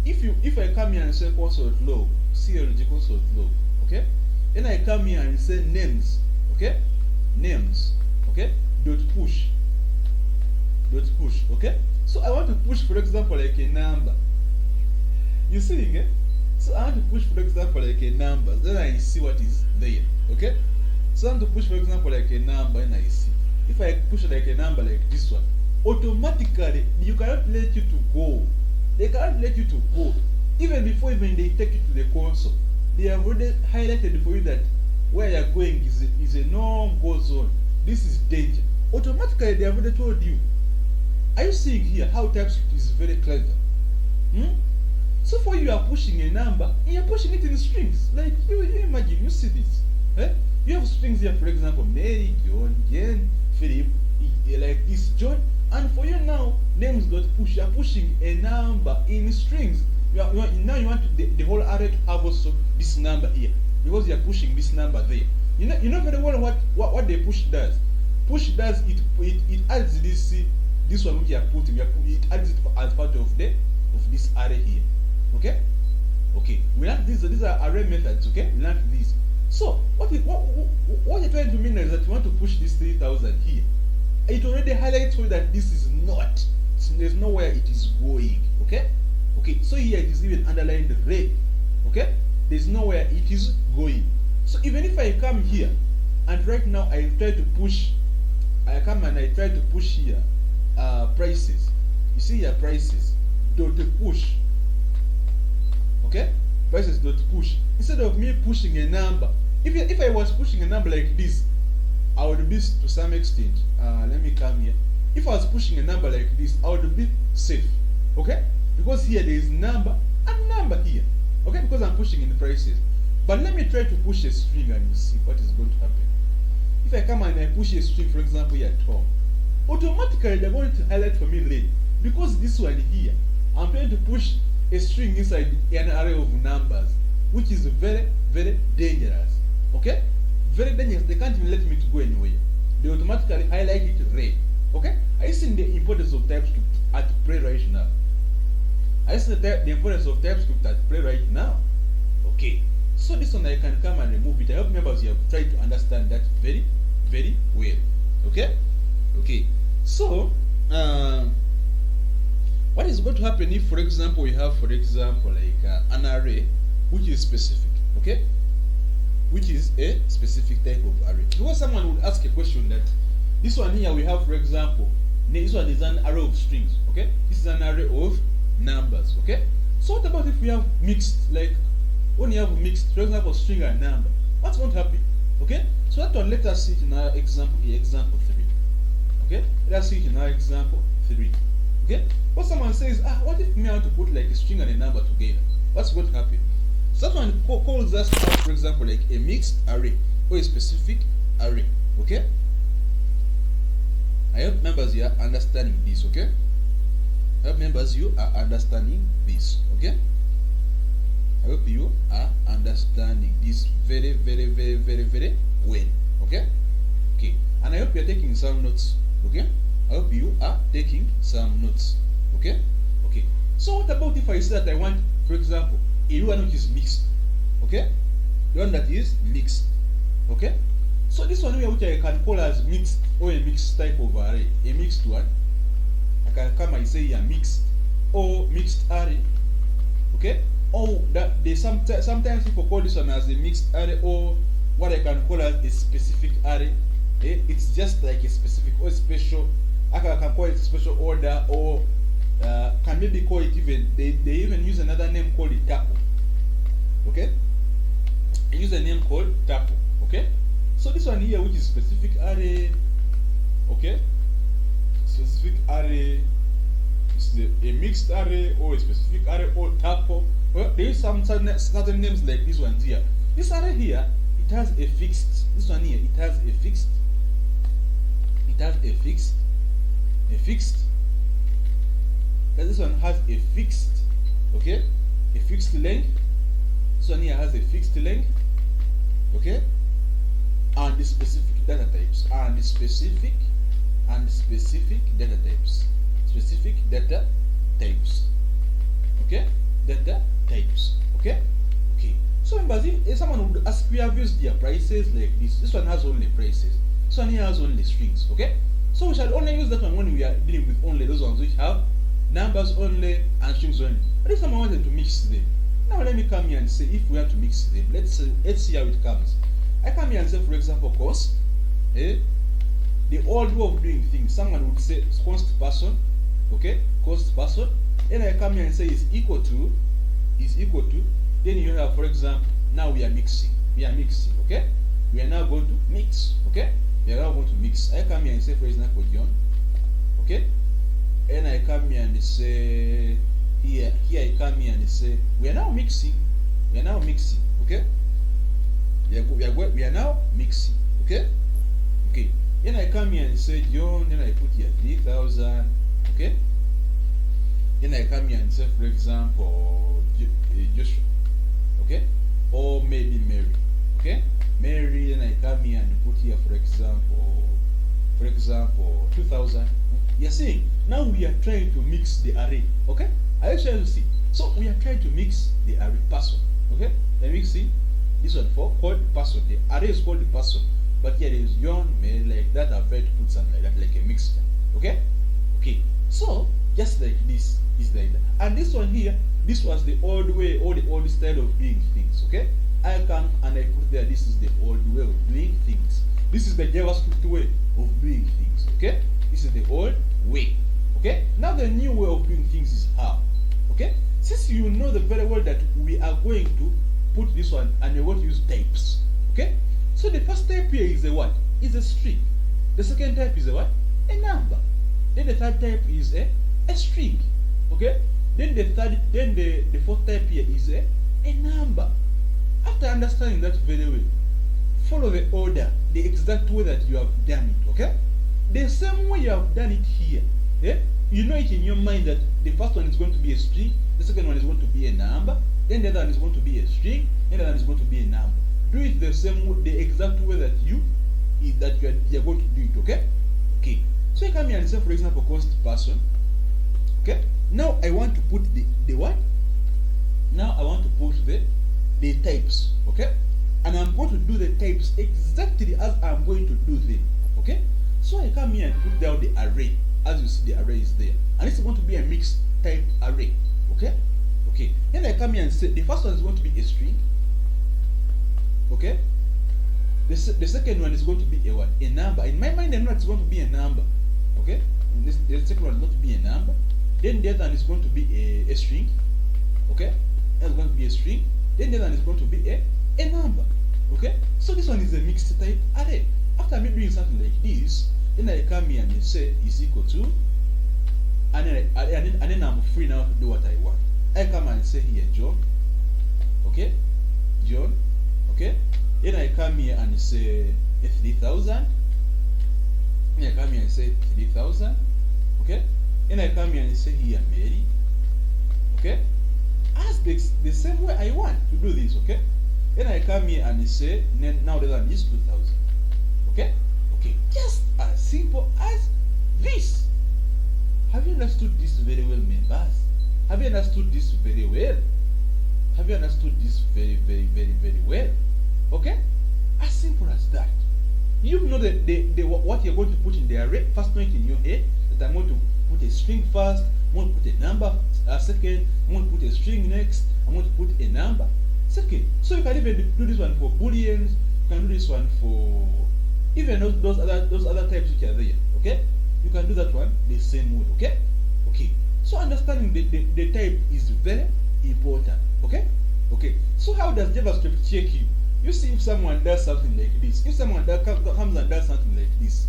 If I come here and say console log, CLG console log, okay, then I come here and say names, okay, names, okay, dot push, okay. So I want to push, for example, like a number. You see, so I want to push, for example, like a number. Then I see what is there, okay. So I want to push, for example, like a number, and I see. If I push like a number like this one, automatically you cannot let you to go. They cannot let you to go. Even before they take you to the console, they have already highlighted for you that where you are going is a no-go zone. This is danger. Automatically they have already told you. Are you seeing here how TypeScript is very clever? So for you are pushing a number, and you're pushing it in strings. Like you imagine, you see this. You have strings here, for example, Mary, John, Jane, Philip, like this, John. And for you now, names.push, you are pushing a number in strings. Now you want the whole array to have also this number here, because you are pushing this number there. You know very well what the push does. Push does it adds this one which you are putting, it adds it as part of this array here. Okay? Okay. We learned these are array methods, okay? We learned these. So what you're trying to mean is that you want to push this 3000 here. It already highlights for you that this is not. There's nowhere it is going. Okay? Okay, so here it is even underlined red. Okay? There's nowhere it is going. So even if I come here and right now I try to push, I come and I try to push here prices. You see here prices dot push. Okay? Prices dot push. Instead of me pushing a number, if I was pushing a number like this, I would be to some extent. Let me come here. If I was pushing a number like this, I would be safe. Okay? Because here there is number and number here. Okay? Because I'm pushing in the prices. But let me try to push a string and you see what is going to happen. If I come and I push a string, for example, here Tom, automatically they're going to highlight for me red. Because this one here, I'm trying to push a string inside an array of numbers, which is very, very dangerous. Okay? Very dangerous. They can't even let me to go anywhere. They automatically highlight it red. Okay? Are you seeing the importance of TypeScript at play right now? Are you seeing the importance of TypeScript at play right now? Okay. So this one I can come and remove it. I hope members you have tried to understand that very, very well. Okay? Okay. So what is going to happen if, for example, we have, for example, like an array which is specific, okay? Which is a specific type of array. Because someone would ask a question that this one here we have, for example, this one is an array of strings, okay? This is an array of numbers, okay? So what about if we have mixed, like when you have mixed, for example, string and number? What's going to happen? Okay? So that one, let us see it in our example here, example 3. Okay? Let us see it in our example 3. Okay? What someone says, what if me want to put like a string and a number together? What's going to happen? So that one calls us out, for example, like a mixed array or a specific array. Okay? I hope members you are understanding this, okay? I hope members you are understanding this, okay? I hope you are understanding this very, very, very, very, very well, okay? Okay, and I hope you are taking some notes, okay? I hope you are taking some notes, okay? Okay, so what about if I say that I want, for example, a one which is mixed, okay? The one that is mixed, okay? So this one here which I can call as mixed or a mixed type of array, a mixed one, I can come and say a mixed or mixed array, okay? Or that they sometimes people call this one as a mixed array, or what I can call as a specific array. It's just like a specific or special. I can call it special order, or can maybe call it even they even use another name called it tuple. Okay, I use a name called tuple. Okay, so this one here which is specific array. Okay, specific array is a mixed array or a specific array or tuple. Well, there is some certain names like these ones here. This array here, it has a fixed. This one here, it has a fixed. It has a fixed. A fixed. This one has a fixed okay, a fixed length. This one here has a fixed length, okay, and the specific data types, and the specific data types, specific data types, okay, data types, okay. So remember, if someone would ask, we have used their prices like this. This one has only prices. This one here has only strings, okay. So we shall only use that one when we are dealing with only those ones which have numbers only and strings only. But if someone wanted to mix them, now let me come here and say, if we have to mix them, let's see how it comes. I come here and say, for example, cost, the old way of doing things, someone would say cost person, okay, cost person. Then I come here and say is equal to, then you have, for example, now we are mixing, okay. We are now going to mix, okay. We are now going to mix. I come here and say, for example, John, okay. And I come here and say, here I come here and say, we are now mixing, okay. We are now mixing, okay. Then I come here and say John, then I put here 3,000, okay. Then I come here and say, for example, Joshua, okay, or maybe Mary, okay. Mary, then I come here and put here, for example, 2,000. You're seeing, now we are trying to mix the array, okay. Are you trying to see? So we are trying to mix the array person, okay. Let me see. This one for called person. The array is called the person, but here there is John, Mary, like that. I've tried to put something like that, like a mixture, okay. So just like this is like that, and this one here, this was the old way or the old style of doing things, okay. I come and I put there, this is the old way of doing things. This is the JavaScript way of doing things, okay. This is the old way, okay. Now the new way of doing things is how, okay. Since you know the very well that we are going to put this one and we're going to use types, okay. So the first type here is a what? Is a string. The second type is a what? A number. Then the third type is a string, okay. Then the fourth type here is a number. After understanding that very well, follow the order, the exact way that you have done it, okay. The same way you have done it here, you know it in your mind that the first one is going to be a string, the second one is going to be a number, then the other one is going to be a string, and the other one is going to be a number. Do it the same way, the exact way that you are going to do it, okay. So you come here and say, for example, const person, okay. Now I want to put the what? Now I want to put the types, okay. And I'm going to do the types exactly as I'm going to do them, okay. So I come here and put down the array. As you see, the array is there, and it's going to be a mixed type array, okay. Then I come here and say the first one is going to be a string, okay. The second one is going to be a what? A number. In my mind, I know it's going to be a number, okay. The second one is going to be a number. Then the other one is going to be a string, okay. That's going to be a string. Then the other one is going to be a number, okay. So this one is a mixed type array. After me doing something like this, then I come here and say is equal to, and then I'm free now to do what I want. I come and say here John, okay, John, okay. Then I come here and say 3,000. Then I come here and say 3,000, okay. Then I come here and say here Mary, okay. As the same way I want to do this, okay. Then I come here and say now the one is 2,000, okay. Just as simple as this. Have you understood this very well, members? Have you understood this very well? Have you understood this very well? Okay? As simple as that. You know what you're going to put in the array. First, know it in your head that I'm going to put a string first, I'm going to put a number second, I'm going to put a string next, I'm going to put a number second. So you can even do this one for booleans, you can do this one for even those other types which are there, okay? You can do that one the same way, okay? So understanding the type is very important, okay? So how does JavaScript check you? You see if someone does something like this. If someone comes and does something like this,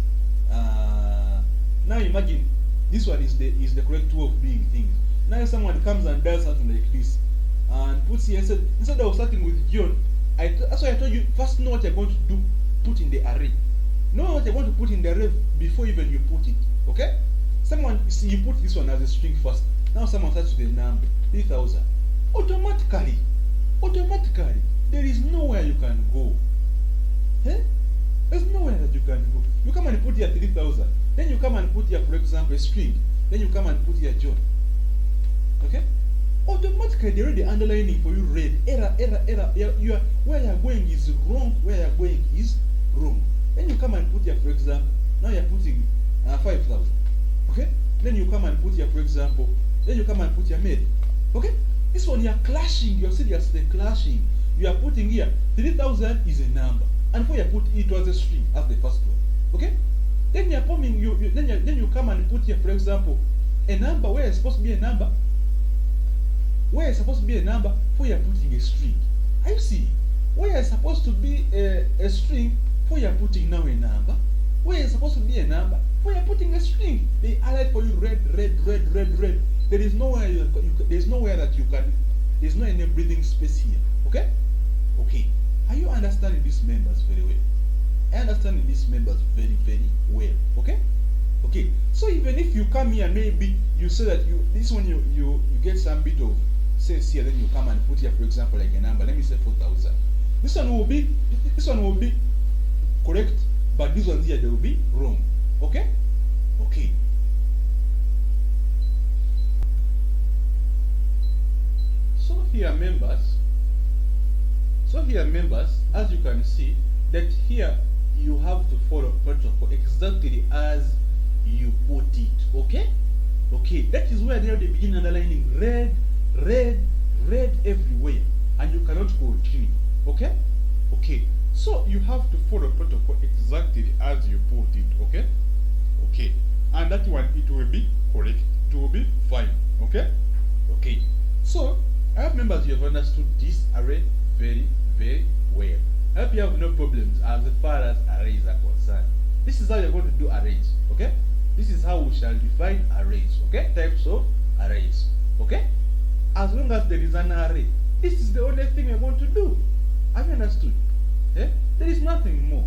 now imagine this one is the correct way of doing things. Now if someone comes and does something like this and puts here, instead of starting with John, that's why I told you first know what you're going to do, put in the array. Know what you're going to put in the array before even you put it, okay? You put this one as a string first. Now someone starts with a number, 3,000. automatically, there is nowhere you can go. Eh? There's nowhere that you can go. You come and put here 3,000. Then you come and put here, for example, a string. Then you come and put here John. Okay? Automatically, they're already underlining for you red. Error. You are, where you are going is wrong. Where you are going is wrong. Then you come and put here, for example, now you are putting 5,000. Okay? Then you come and put here, for example, then you come and put here made. Okay? This one you are clashing. You are seriously clashing. You are putting here 3,000 is a number, and before you put it was a string as the first one. Okay? Then you are coming. Then you come and put here, for example, a number where it's supposed to be a number. Where it's supposed to be a number, before you are putting a string. I see. Where it's supposed to be a string, before you are putting now a number. Where it's supposed to be a number, before you are putting a string. They highlight for you red. There is nowhere there's nowhere that you can. There's no any breathing space here. Okay? Okay. Are you understanding these members very well? I understand these members very well. Okay? Okay. So even if you come here, maybe you say that this one you get some bit of sense here, then you come and put here, for example, like a number. Let me say 4,000. This one will be correct, but this one here they will be wrong. Okay? Okay. So here members, as you can see, that here you have to follow protocol exactly as you put it. Okay? Okay, that is where they begin underlining red everywhere, and you cannot continue. Okay? Okay. So you have to follow protocol exactly as you put it. Okay? Okay. And that one, it will be correct. It will be fine. Okay? Okay. So I hope members you have understood this array very well. I hope you have no problems as far as arrays are concerned. This is how you're going to do arrays. Okay? This is how we shall define arrays. Okay? Types of arrays. Okay? As long as there is an array, this is the only thing you're going to do. Have you understood? Eh? There is nothing more.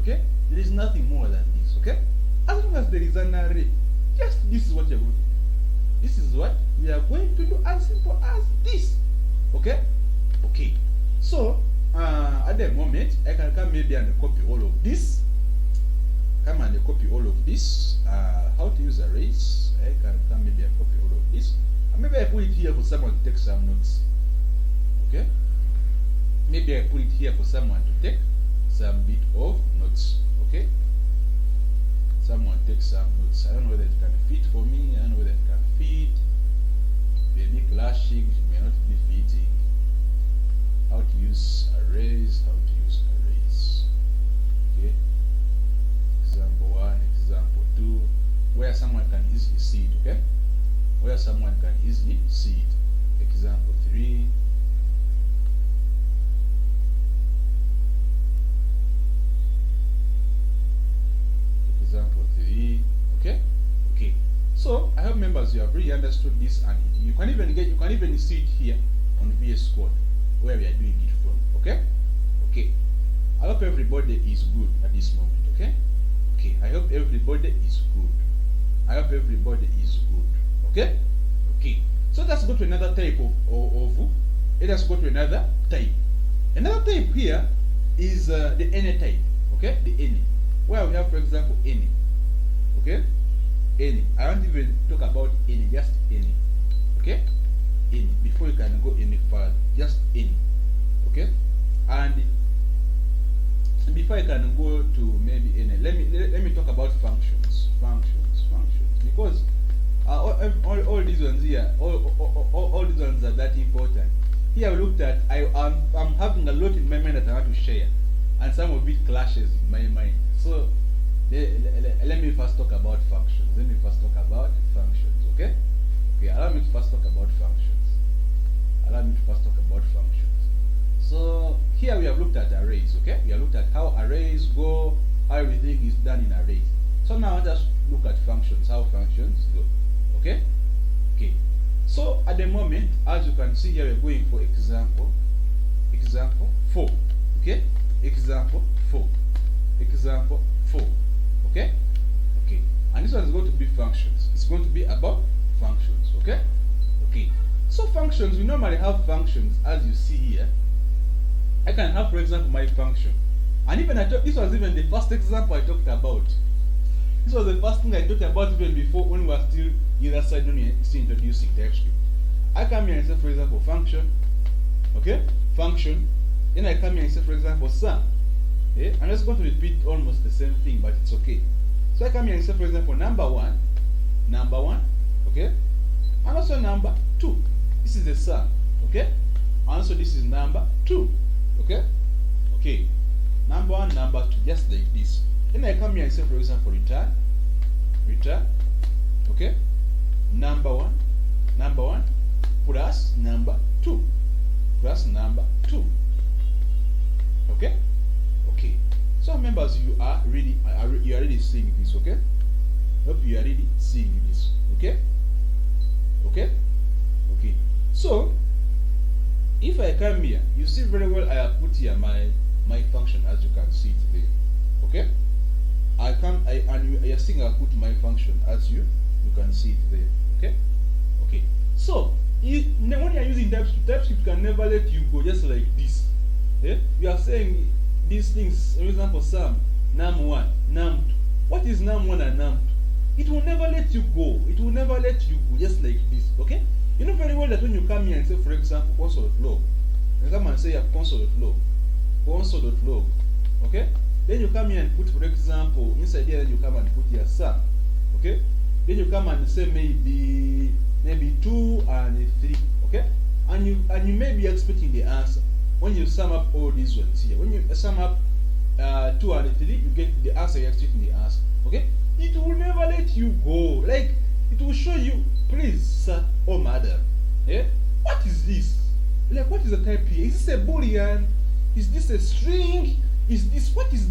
Okay? There is nothing more than this. Okay? As long as there is an array, just this is what you're going to do. This is what we are going to do, as simple as this. Okay? Okay. So, at the moment, I can come maybe and copy all of this. Come and copy all of this. How to use arrays. I can come maybe and copy all of this. And maybe I put it here for someone to take some notes. Okay? Maybe I put it here for someone to take some bit of notes. Okay? Someone take some notes. I don't know whether it can fit for me. I don't know whether it can fit. Maybe clashing, it may not be fitting. How to use arrays, Okay? Example 1, example 2, where someone can easily see it, okay? Where someone can easily see it. Example 3. Example 3. Okay? Okay. So I hope members you have really understood this, and you can even see it here on VS Code where we are doing it from. Okay? Okay. I hope everybody is good at this moment. Okay? Okay. I hope everybody is good. Okay? Okay. So let's go to another type let us go to another type. Another type here is the any type. Okay? The any. Where we have, for example, any. Okay? Any. I won't even talk about any, just any. Okay? Any. Before you can go any further, just any. Okay? And before I can go to maybe any, let me talk about functions. Because all these ones here, all these ones are that important. Here we looked at, I'm having a lot in my mind that I want to share, and some of it clashes in my mind. So let me first talk about functions. Okay? Okay, allow me to first talk about functions. So here we have looked at arrays, okay? We have looked at how arrays go, how everything is done in arrays. So now let us look at functions, how functions go. Okay? Okay. So at the moment, as you can see here, we're going for example 4. Okay? Example 4. Okay? Okay. And this one is going to be functions. It's going to be about functions. Okay? Okay. So functions, we normally have functions as you see here. I can have, for example, my function. And even this was even the first example I talked about. This was the first thing I talked about even before when we were still either side when we were still introducing TypeScript. I come here and say, for example, function. Okay? Function. Then I come here and say, for example, sum. Okay? I'm just going to repeat almost the same thing, but it's okay. So I come here and say, for example, number one, okay? And also number 2. This is the sum, okay? And also this is number 2, okay? Okay. Number 1, number 2, just like this. Then I come here and say, for example, return, okay? Number 1, plus number 2, okay? Okay. So members, you are already seeing this, okay? Hope you are already seeing this, okay? Okay? Okay. So if I come here, you see very well I have put here my function as you can see it there. Okay? And you are seeing I put my function as you can see it there. Okay? Okay. So when you are using TypeScript can never let you go just like this. Yeah? You are saying these things, for example, sum, num1, num2. What is num1 and num2? It will never let you go. It will never let you go just like this. Okay? You know very well that when you come here and say, for example, console.log, you come and say console.log, okay? Then you come here and put, for example, inside here, then you come and put your sum, okay? Then you come and say maybe 2 and 3, okay? And you may be expecting the answer when you sum up all these ones here. When you sum up 2 and 3, you get the answer. You're expecting the answer, okay? It will never let you go. Like it will show you, please, sir or madam, yeah? What is this? Like, what is the type here? Is this a boolean? Is this a string? Is this what is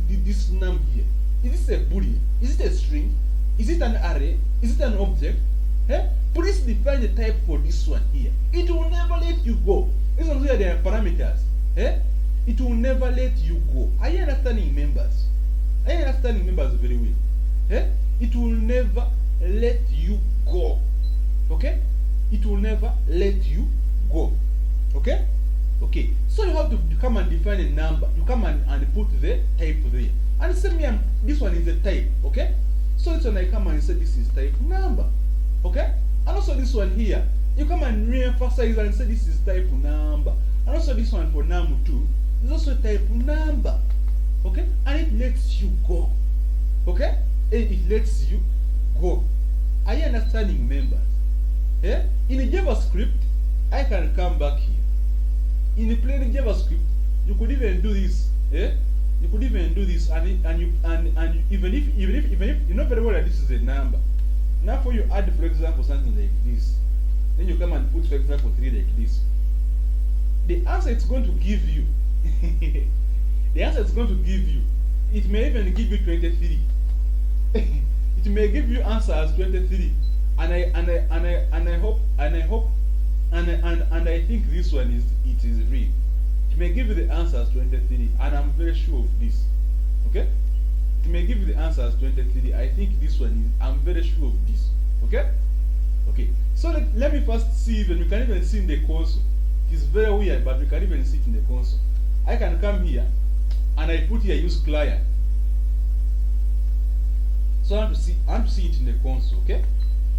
this num here? Is this a boolean? Is it a string? Is it an array? Is it an object? Eh? Please define the type for this one here. It will never let you go. This one here, there are parameters. Eh? It will never let you go. Are you understanding, members? Are you understanding, members, very well? Eh? It will never let you go. Okay? It will never let you go. Okay? Okay. So you have to come and define a number. You come and put the type there. And say me, this one is a type. Okay? So this one I come and say this is type number. Okay? And also this one here, you come and re-emphasize and say this is type number. And also this one for num2 is also type number. Okay? And it lets you go. Okay? It lets you go. Are you understanding, members? Yeah? In JavaScript, I can come back here. In plain JavaScript, you could even do this. Yeah? You could even do this, and even if you know very well that this is a number. Now, for you add, for example, something like this, then you come and put, for example, 3 like this. The answer it's going to give you, the answer it's going to give you, it may even give you 23. It may give you answer as 23, and I think this one is real. It may give you the answer as 23, and I'm very sure of this. Okay? It may give you the answer as 23. I think this one is. I'm very sure of this. Okay? Okay. So let me first see even you can even see in the console. It is very weird, but we can even see it in the console. I can come here, and I put here use client. So I want to see it in the console, okay?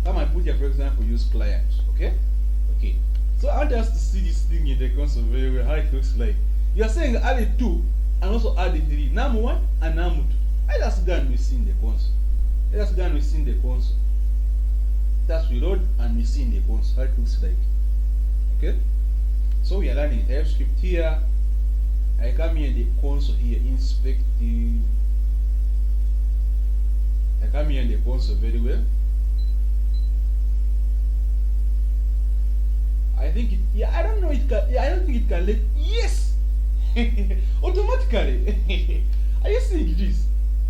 Come and put here, for example, use client, okay? Okay. So I want us to see this thing in the console very well, how it looks like. You are saying add 2 and also add 3, num1 and num2. Let us go and we see in the console. Let us go and we see in the console. That's reload and we see in the console how it looks like. Okay? So we are learning TypeScript here. I come here in the console here, inspect the. I come here in the console very well. I think it, I don't know it can, I don't think it can let, yes! Automatically. Are you seeing this?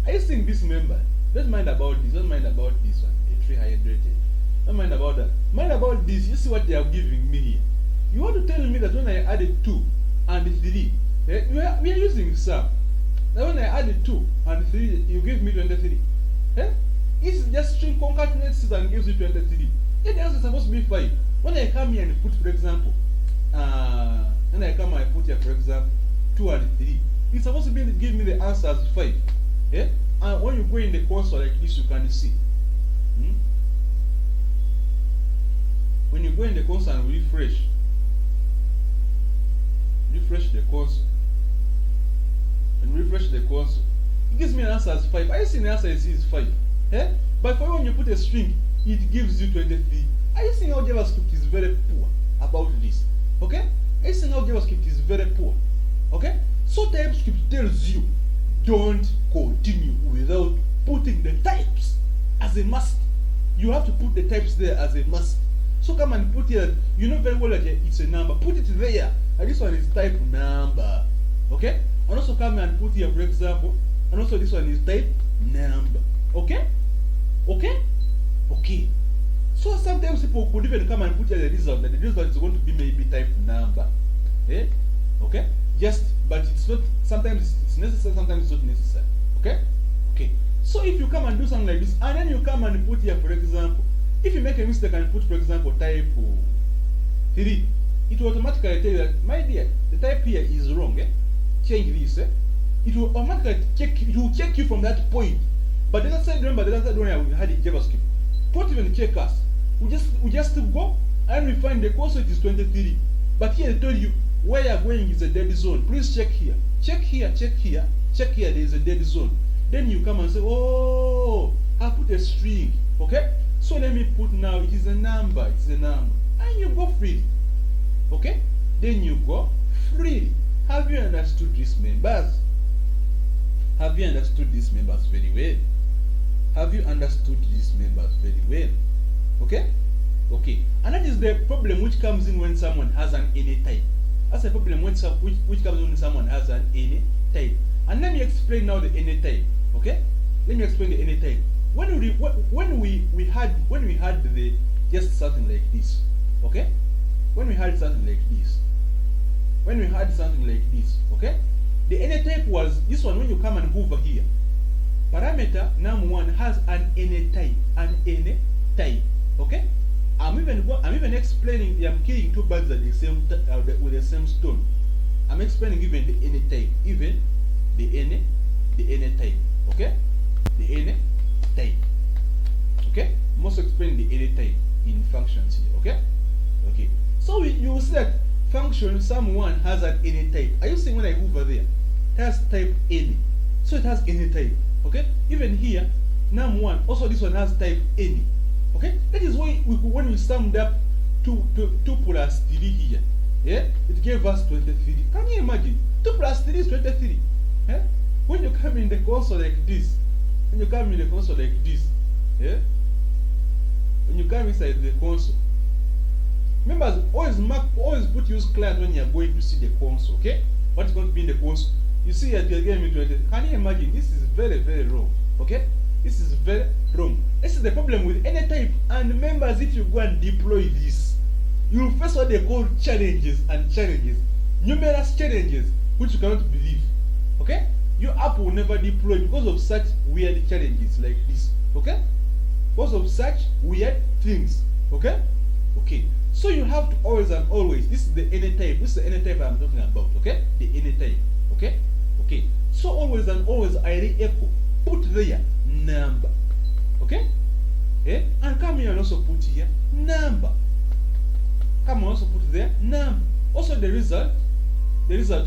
Are you seeing this member? Don't mind about this, don't mind about this one, a tree hydrated. Don't mind about that. Mind about this, you see what they are giving me here. You want to tell me that when I added 2 and 3, we are using sum. Now when I added 2 and 3, you give me 23. It's just string concatenates and gives you 23. Yeah, the answer is supposed to be 5. When I come here and put, for example, when I come and put here, for example, 2 and 3, it's supposed to be give me the answer as 5. Yeah? And when you go in the console like this, you can see. When you go in the console and refresh the console, and refresh the console, it gives me an answer as 5. I see the answer is 5. Yeah? But for when you put a string, it gives you 23. I see how JavaScript is very poor about this. Okay? I see how JavaScript is very poor. Okay? So TypeScript tells you don't continue without putting the types as a must. You have to put the types there as a must. So come and put here, you know very well that it's a number. Put it there. And this one is type number. Okay? And also come and put here, for example, and also this one is type number. Okay? Okay? Okay. So sometimes people could even come and put here the result, that the result is going to be maybe type number. Eh? Okay? But it's not, sometimes it's necessary, sometimes it's not necessary. Okay? Okay. So if you come and do something like this, and then you come and put here, for example, if you make a mistake and put, for example, type 3, it will automatically tell you that, my dear, the type here is wrong. Eh? Change this. Eh? It will automatically check you from that point. But the other side, remember, the other side when we had in JavaScript, don't even check us. We just go and we find the console it is 23. But here they told you where you are going is a dead zone. Please check here. Check here, check here, check here, there is a dead zone. Then you come and say, oh, I put a string. Okay? So let me put now, it is a number, it's a number. And you go freely. Okay? Then you go freely. Have you understood these members? Have you understood these members very well? Have you understood these members very well? Okay? Okay. And that is the problem which comes in when someone has an any type. That's a problem which comes in when someone has an any type. And let me explain now the any type. Okay? Let me explain the any type. When we had the just something like this. Okay? When we had something like this. When we had something like this. Okay? The any type was this one. When you come and hover here, parameter num1 has an any type. Okay? I'm even explaining. I'm killing two birds at the same with the same stone. I'm explaining even the any type, even the any type. Okay? The any type. Okay? I'm also explaining the any type in functions here. Okay? Okay. So you will see that function sum1 has an any type. Are you seeing when I hover there? It has type any. So it has any type. Okay? Even here, num1, also this one has type any. Okay? That is why when we summed up 2 plus 3 here, yeah, it gave us 23. Can you imagine? 2 plus 3 is 23. Yeah? When you come in the console like this, yeah, when you come inside the console, remember, always put use client when you are going to see the console. Okay? What's going to be in the console? You see that you are getting me 23. Can you imagine? This is very, very wrong. Okay? This is very wrong. This is the problem with any type. And members, if you go and deploy this, you will face what they call challenges and challenges. Numerous challenges which you cannot believe. Okay? Your app will never deploy because of such weird challenges like this. Okay? Because of such weird things. Okay? Okay. So you have to always and always, this is the any type. This is the any type I'm talking about. Okay? The any type. Okay? Okay. So always and always I re-echo. Put there number. Okay? Eh? And come here and also put here number. Come and also put there number. Also the result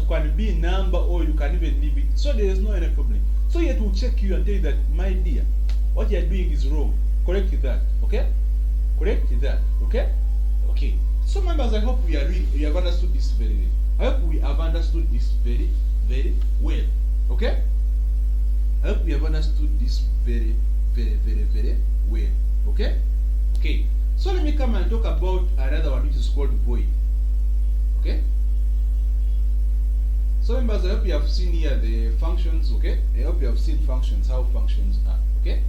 can be number or you can even leave it. So there is no any problem. So it will check you and tell you that, my dear, what you are doing is wrong. Correct that. Okay? Correct that. Okay? Okay. So members, I hope we have understood this very well. I hope we have understood this very, very well. Okay? I hope we have understood this very, very, very, very well. Okay? Okay. So let me come and talk about another one which is called void. Okay? So members, I hope you have seen here the functions. Okay? I hope you have seen functions, how functions are. Okay?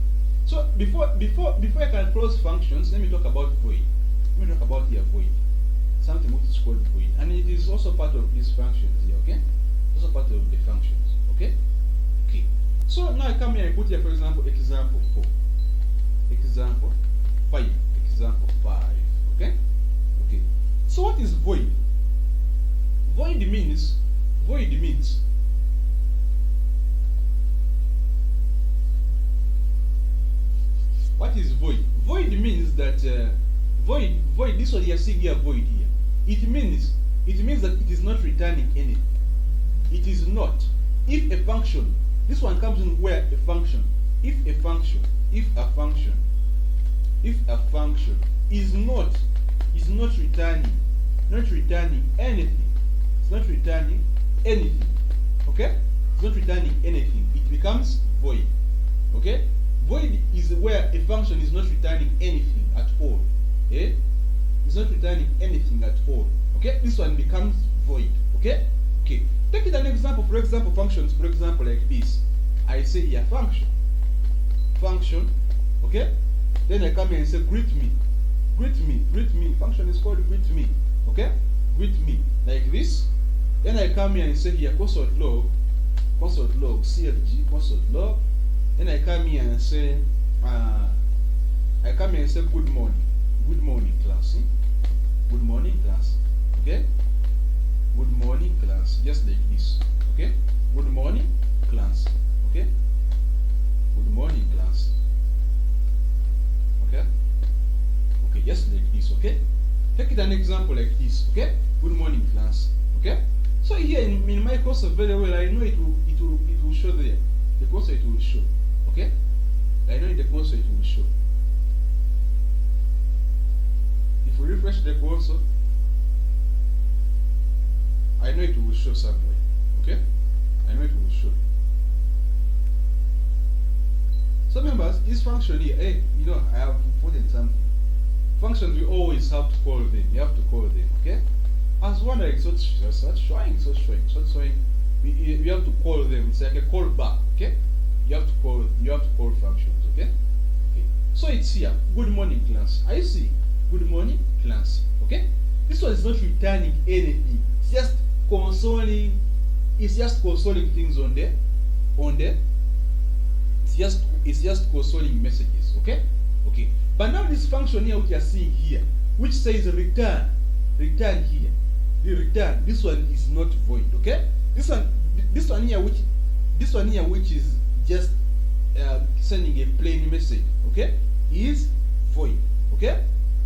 So before I can close functions, let me talk about void. Let me talk about here void. Something which is called void. And it is also part of these functions here. Okay? Also part of the functions. Okay? Okay. So now I come here and put here, for example, example 4. Example 5. Example 5. Okay? So what is void? Void means what is void? Void means that void, this one you are seeing here, void here. It means that it is not returning anything. It is not. If a function, this one comes in where a function, if a function is not returning anything. It's not returning anything. Okay? It's not returning anything. It becomes void. Okay? Void is where a function is not returning anything at all. Eh? It's not returning anything at all. Okay? This one becomes void. Okay? Okay. Take it an example. For example, functions. For example, like this. I say here function. Okay? Then I come here and say greet me. Function is called greet me. Okay? Greet me. Like this. Then I come here and say here console log, CLG, console log. Then I come here and say good morning class. Good morning class. Okay? Good morning class. Just like this. Okay? Good morning class. Okay? Good morning class. Okay? Okay, just like this. Okay? Take it an example like this. Okay? Good morning class. Okay? So here in my console very well, I know it will show there. The console it will show. Okay? I know in the console it will show. If we refresh the console, I know it will show somewhere. Okay? I know it will show. So members, this function here, hey, I have put in something. Functions we always have to call them. You have to call them. Okay? I was wondering, so showing. We have to call them. It's like a call back. Okay? You have to call functions. Okay? Okay. So it's here. Good morning class. I see. Good morning class. Okay? This one is not returning anything. It's just consoling. It's just consoling things on there. It's just consoling messages. Okay? Okay. But now this function here, which you are seeing here, which says return here. The return. This one is not void. Okay? This one here, which is just sending a plain message. Okay? Is void. Okay?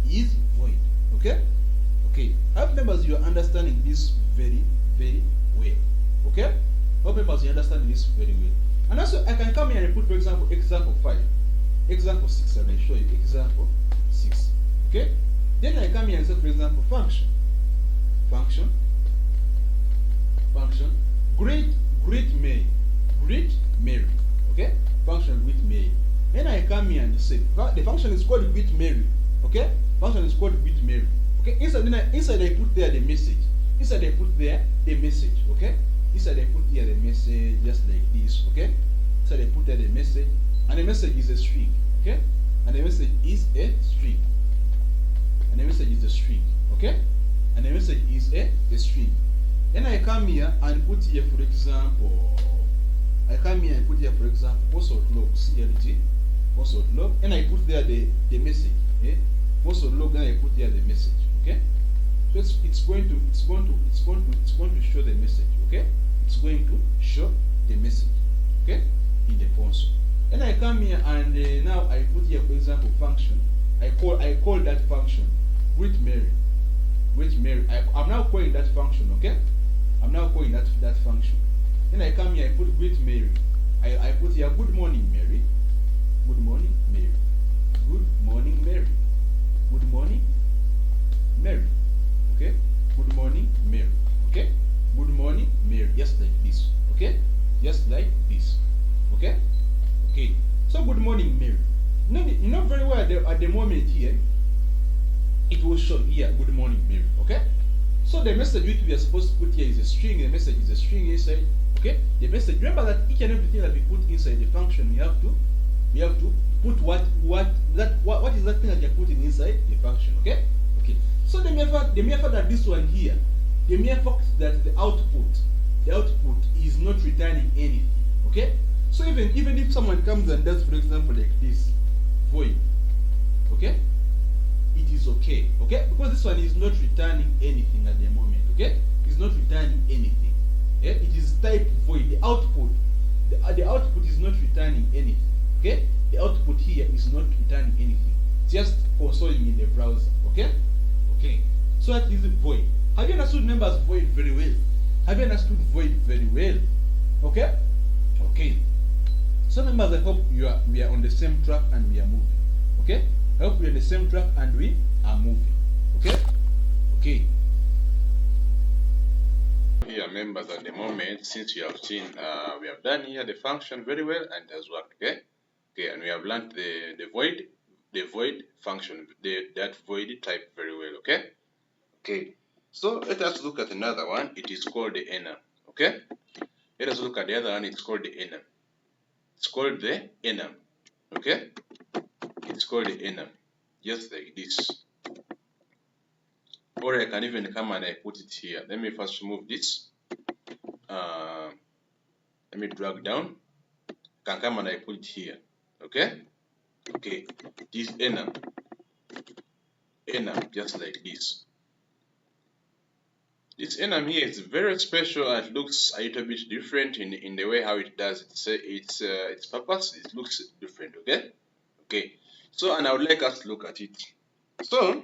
Is void. Okay? Okay. I hope members you are understanding this very, very well. Okay? I hope members you understand this very well. And also I can come here and put, for example, example 5, example 6, and I show you example 6. Okay? Then I come here and say, for example, function. Greet Mary. Okay? Function greet Mary. Then I come here and say the function is called greet Mary. Okay? Function is called greet Mary. Okay? Inside I put there the message. Inside I put there the message. Okay? Inside I put here the message just like this. Okay? Inside I put there the message, and the message is a string. Okay? And the message is a string. And the message is a string. Okay? And the message is a string. Then I come here and put here, for example, console log, CLG, console log, and I put there the message. Okay? Console log, then I put there the message. Okay? So it's going to show the message. Okay? It's going to show the message. Okay? In the console. Then I come here and now I put here, for example, function. I call that function greet Mary. I'm now calling that function. Okay? I'm now calling that function. Then I come here, I put greet Mary. I put here good morning Mary. Good morning Mary. Good morning Mary. Good morning Mary. Okay? Good morning Mary. Okay? Good morning Mary. Just like this. Okay? Just like this. Okay? Okay. So good morning Mary. You know very well at the moment here, it will show here good morning Mary. Okay? So the message which we are supposed to put here is a string. The message is a string inside. Okay? The message. Remember that each and everything that we put inside the function, we have to put what is that thing that you're putting inside the function. Okay? Okay. So the mere fact that this one here, the mere fact that the output is not returning anything. Okay? So even if someone comes and does, for example, like this, void. Okay? it is okay. Okay, because this one is not returning anything at the moment. Okay, it's not returning anything. Yeah? It is type void. The output, the output is not returning anything. Okay, the output here is not returning anything. It's just consoling in the browser. Okay, okay. So that is void. Have you understood members void very well? Have you understood void very well? Okay, okay. So members, I hope we are on the same track and we are moving. Okay, I hope we are on the same track and we are moving. Okay, okay. Here members, at the moment, since you have seen, we have done here the function very well and it has worked. Okay, okay, and we have learned the void function, that void type very well. Okay, okay. So let us look at another one. It is called the enum. Okay, let us look at the other one. It's called the enum. It's called the enum. Okay, it's called the enum, just like this. Or I can even come and I put it here. Let me first remove this. Let me drag down. I can come and I put it here. Okay, okay. This enum, just like this. This enum here is very special and it looks a little bit different in the way how it does its purpose. It looks different. Okay, okay. So, and I would like us to look at it. So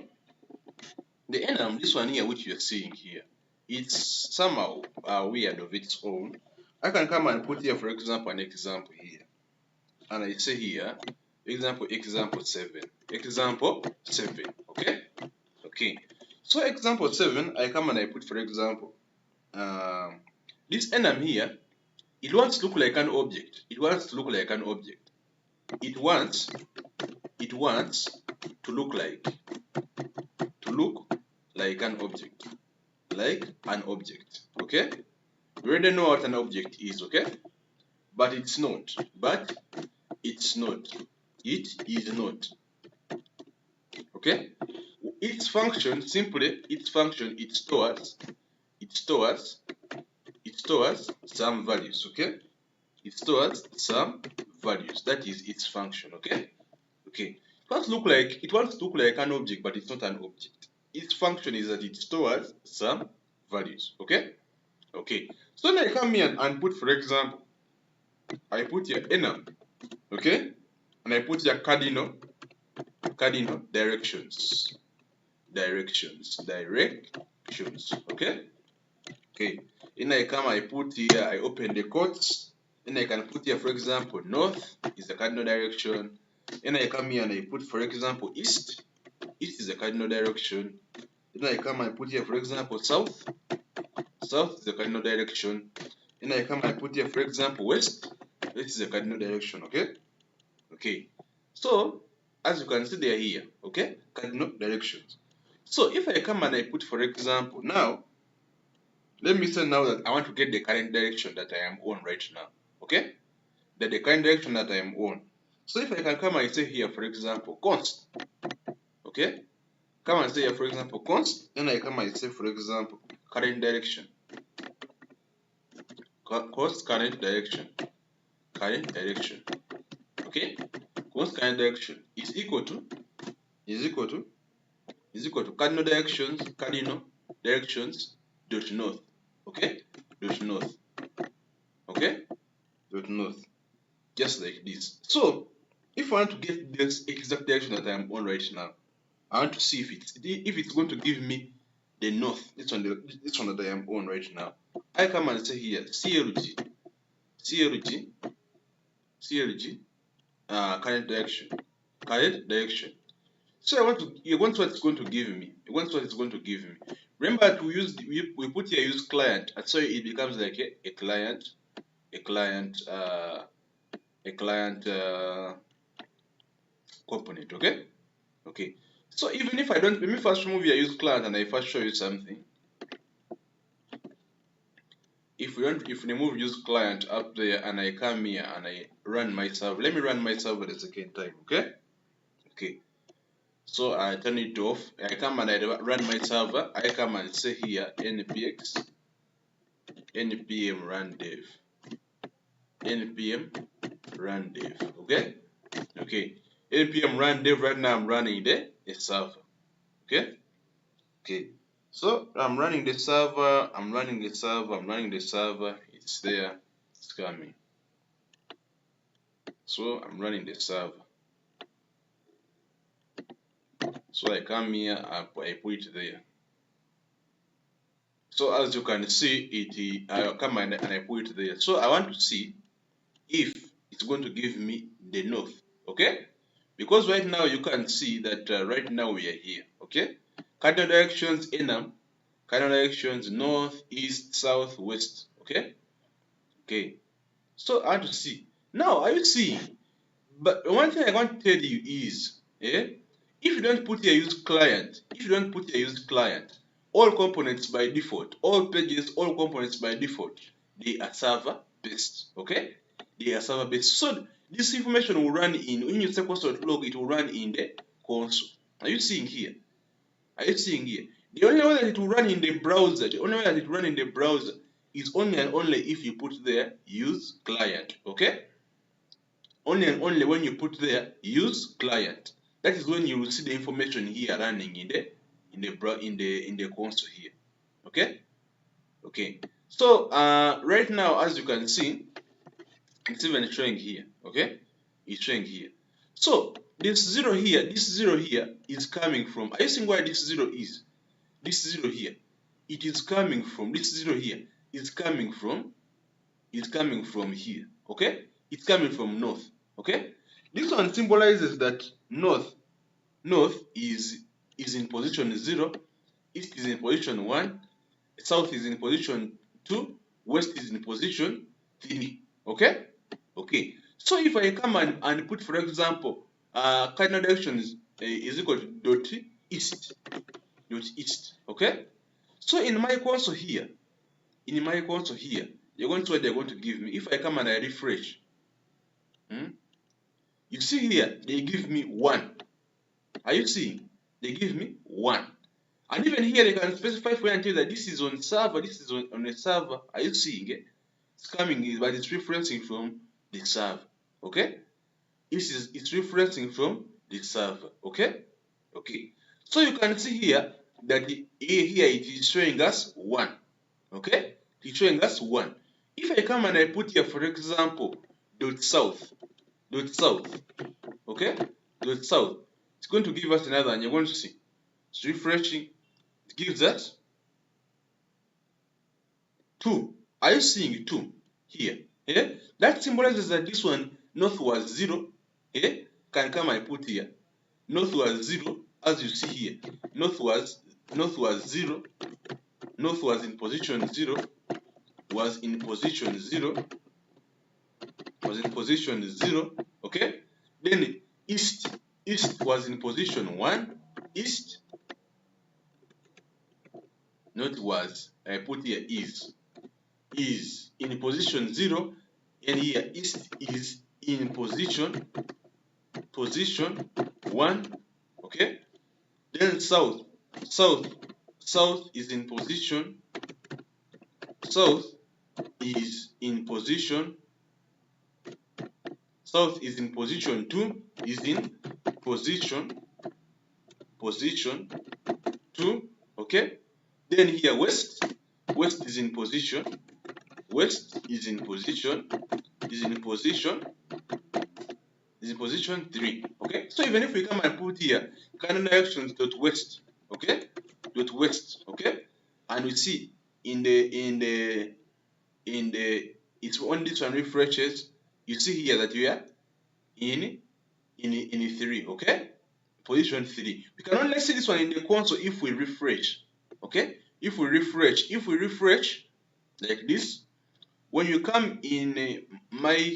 the enum, this one here which you're seeing here, it's somehow weird of its own. I can come and put here, for example, an example here, and I say here example 7, example 7. Okay, okay. So example 7, I come and I put, for example, this enum here, it wants to look like an object. It wants to look like an object. It wants to look like an object. Like an object. Okay? We already know what an object is, okay? But it's not. But it's not. It is not. Okay? Its function, simply, it stores some values, okay? It stores some values. That is its function, okay? Okay. It wants to look like an object, but it's not an object. Its function is that it stores some values, okay? Okay. So now I come here and put, for example, I put here enum, okay? And I put here cardinal directions, okay? Okay. Then I come, I put here, I open the quotes. Then I can put here, for example, north is the cardinal direction. Then I come here and I put, for example, east. East is the cardinal direction. Then I come and put here, for example, south. South is the cardinal direction. Then I come and put here, for example, west. West is the cardinal direction, okay? Okay. So, as you can see, they are here, okay? Cardinal directions. So, if I come and I put, for example, now, let me say now that I want to get the current direction that I am on right now, okay? That the current direction that I am on. So, if I can come and say here, for example, const, okay? Come and say here, for example, const, then I come and say, for example, current direction. Const current direction. Okay? Const current direction is equal to cardinal directions dot north. Okay? Dot north. Okay? Dot north. Just like this. So if I want to get this exact direction that I am on right now, I want to see if it's going to give me the north, this one that I am on right now. I come and say here CLG current direction. So you want what it's going to give me. Remember we put here use client, and so it becomes like a client component. Okay. Okay. So even if I don't, let me first remove your use client and I first show you something. If we remove use client up there and I come here and I run my server, let me run my server the second time, okay? Okay. So I turn it off. I come and I run my server. I come and say here npm run dev. npm run dev. Okay? Okay. npm run dev. Right now I'm running the server. Okay. So I'm running the server, I'm running the server, it's there, it's coming. So I'm running the server. So I come here, I put it there. So as you can see, I come and I put it there. So I want to see if it's going to give me the north, okay? Because right now you can see that right now we are here, okay? Cardinal directions enum, cardinal directions north, east, south, west, okay? So I want to see. Now, are you seeing? But one thing I want to tell you is, if you don't put here use client, all components by default, all pages, all components by default, they are server based, okay? They are server based. So this information will run in, when you say console.log, it will run in the console. Are you seeing here? The only way that it will run in the browser, is only and only if you put there use client, okay? Only and only when you put there use client. That is when you will see the information here running in the console here. Okay. So right now, as you can see, it's even showing here. Okay, it's showing here. So this zero here is coming from. Are you seeing where this zero is? This zero here, it is coming from. This zero here is coming from. Here. Okay, it's coming from north. Okay, this one symbolizes that north is in position 0, east is in position 1, south is in position 2, west is in position 3. Okay. So if I come and put, for example, cardinal direction is equal to dot east. Okay. So in my console here, you're going to see what they're going to give me. If I come and I refresh, you see here they give me 1. Are you seeing? They give me 1. And even here they can specify for you and tell that this is on server, this is on a server. Are you seeing it? It's coming, but it's referencing from the server. Okay? It's referencing from the server. Okay? So you can see here that here it is showing us 1. Okay? It's showing us 1. If I come and I put here, for example, dot south, okay? Dot south, it's going to give us another, and you're going to see. It's refreshing. It gives us 2. Are you seeing 2 here? That symbolizes that this one, north was 0. Can come and put here. North was 0, as you see here. North was 0. North was in position 0. Was in position 0. Okay. Then east was in position 1. East, not was. I put here is in position 0, and here east is in position 1. Okay. Then south is in position. South is in position 2. Is in position 2. Okay. Then here west is in position. Is in position 3. Okay. So even if we come and put here cardinal directions dot west, okay, okay, and we see in the it's when this one refreshes, you see here that we are in 3. Okay, position 3. We can only see this one in the console if we refresh. Okay, if we refresh like this, when you come in my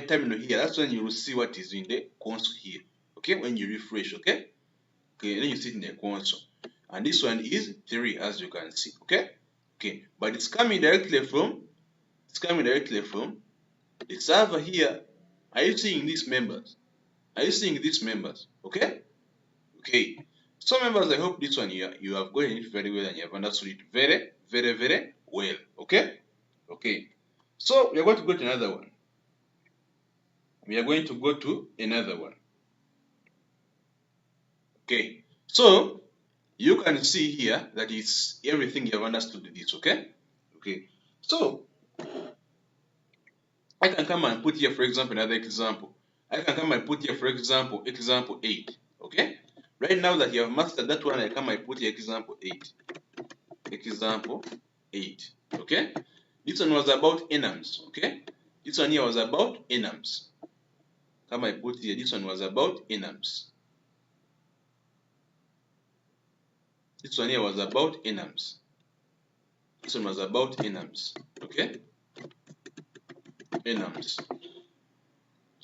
terminal here, that's when you will see what is in the console here. Okay, when you refresh. Okay, then you see it in the console, and this one is 3, as you can see. Okay, but it's coming directly from the server here. Are you seeing these members? Okay. So members, I hope this one you have gotten it very well and you have understood it very, very, very well. Okay. So we are going to go to another one. Okay. So you can see here that it's everything you have understood this, okay? Okay. So I can come and put here, for example, another example. I can come and put here, for example, example 8, okay? Right now that you have mastered that one, I come and put here example 8. Example 8, okay? This one was about enums, okay? This one here was about enums. Come I put here, this one was about enums. This one here was about enums. This one was about enums, okay? Enums.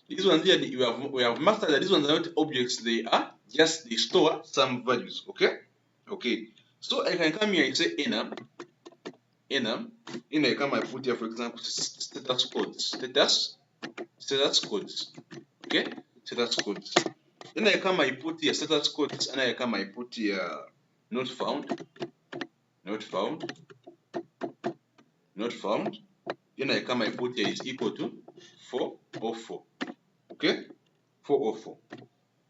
These ones here, we have mastered that these ones are not objects, they are just, they store some values, okay? Okay, so I can come here and say enum, I come and put here, for example, status codes, status codes, okay? Status codes. Then I come, I put here status codes, and I come, I put here not found, not found, not found. Then I come, I put here is equal to 404, okay? 404.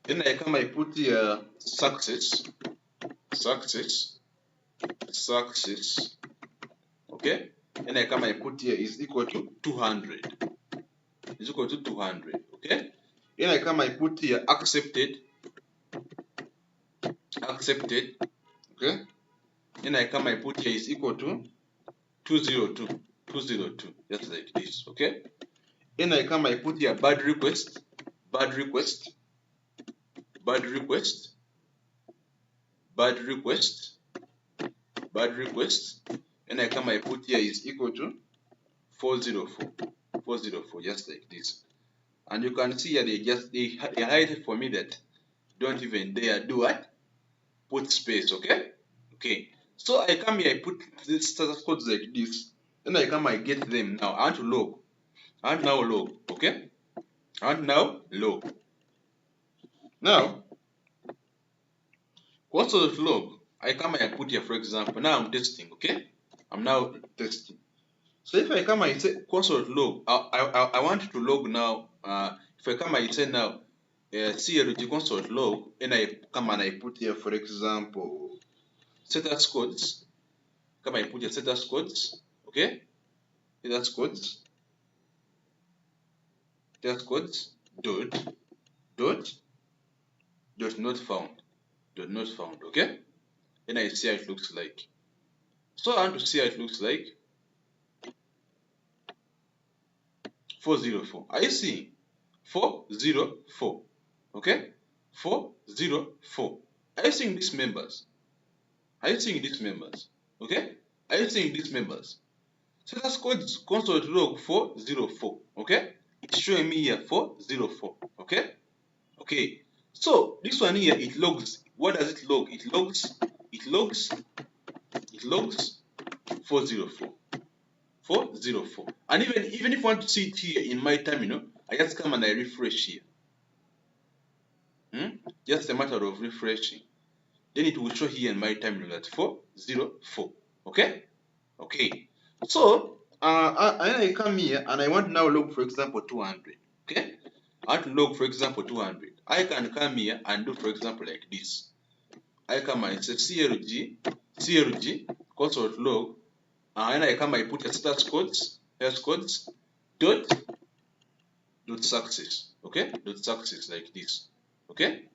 Then I come, I put here success, okay? Then I come, I put here is equal to 200, is equal to 200, okay? Then I come, I put here accepted, okay? Then I come, I put here is equal to 202, just like this, okay? Then I come, I put here bad request, and I come, I put here is equal to 404, just like this. And you can see here they hide it for me that don't even dare do what? Put space, okay? Okay. So I come here, I put this status codes like this. Then I come, I get them now. I want to log. I want now log, okay? I want now log. Now, console.log, I come and I put here, for example, now I'm testing, okay? I'm now testing. So if I come and say console.log, I want to log now. If I come and say now CLG console.log, and I come and I put here, for example, status codes. Come and put your status codes, okay? Status codes, dot not found, okay? Then I see how it looks like. So I want to see how it looks like. 404. Are you seeing? 404. Okay? 404. Are you seeing these members? Okay? Are you seeing these members? So that's called console.log 404. Okay? It's showing me here 404. Okay? Okay. So this one here, it logs. What does it log? It logs 404. 404. And even if I want to see it here in my terminal, I just come and I refresh here. Just a matter of refreshing. Then it will show here in my terminal that 404. Okay? Okay. So I come here and I want now log, for example, 200. Okay? I want to log, for example, 200. I can come here and do, for example, like this. I come and say CLG console.log, and I come, I put a status codes, dot success, okay? Dot success like this, okay?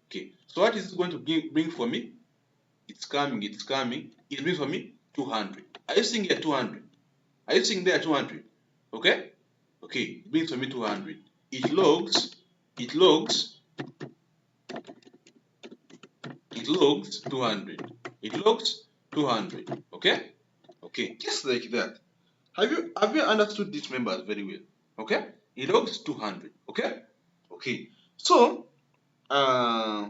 Okay. So what is it going to bring for me? It's coming. It brings for me 200. Are you seeing here 200? Are you seeing there 200? Okay? Okay. It brings for me 200. It logs 200. It logs 200. Okay? Okay. Just like that. Have you understood these members very well? Okay? It logs 200. Okay? Okay. So I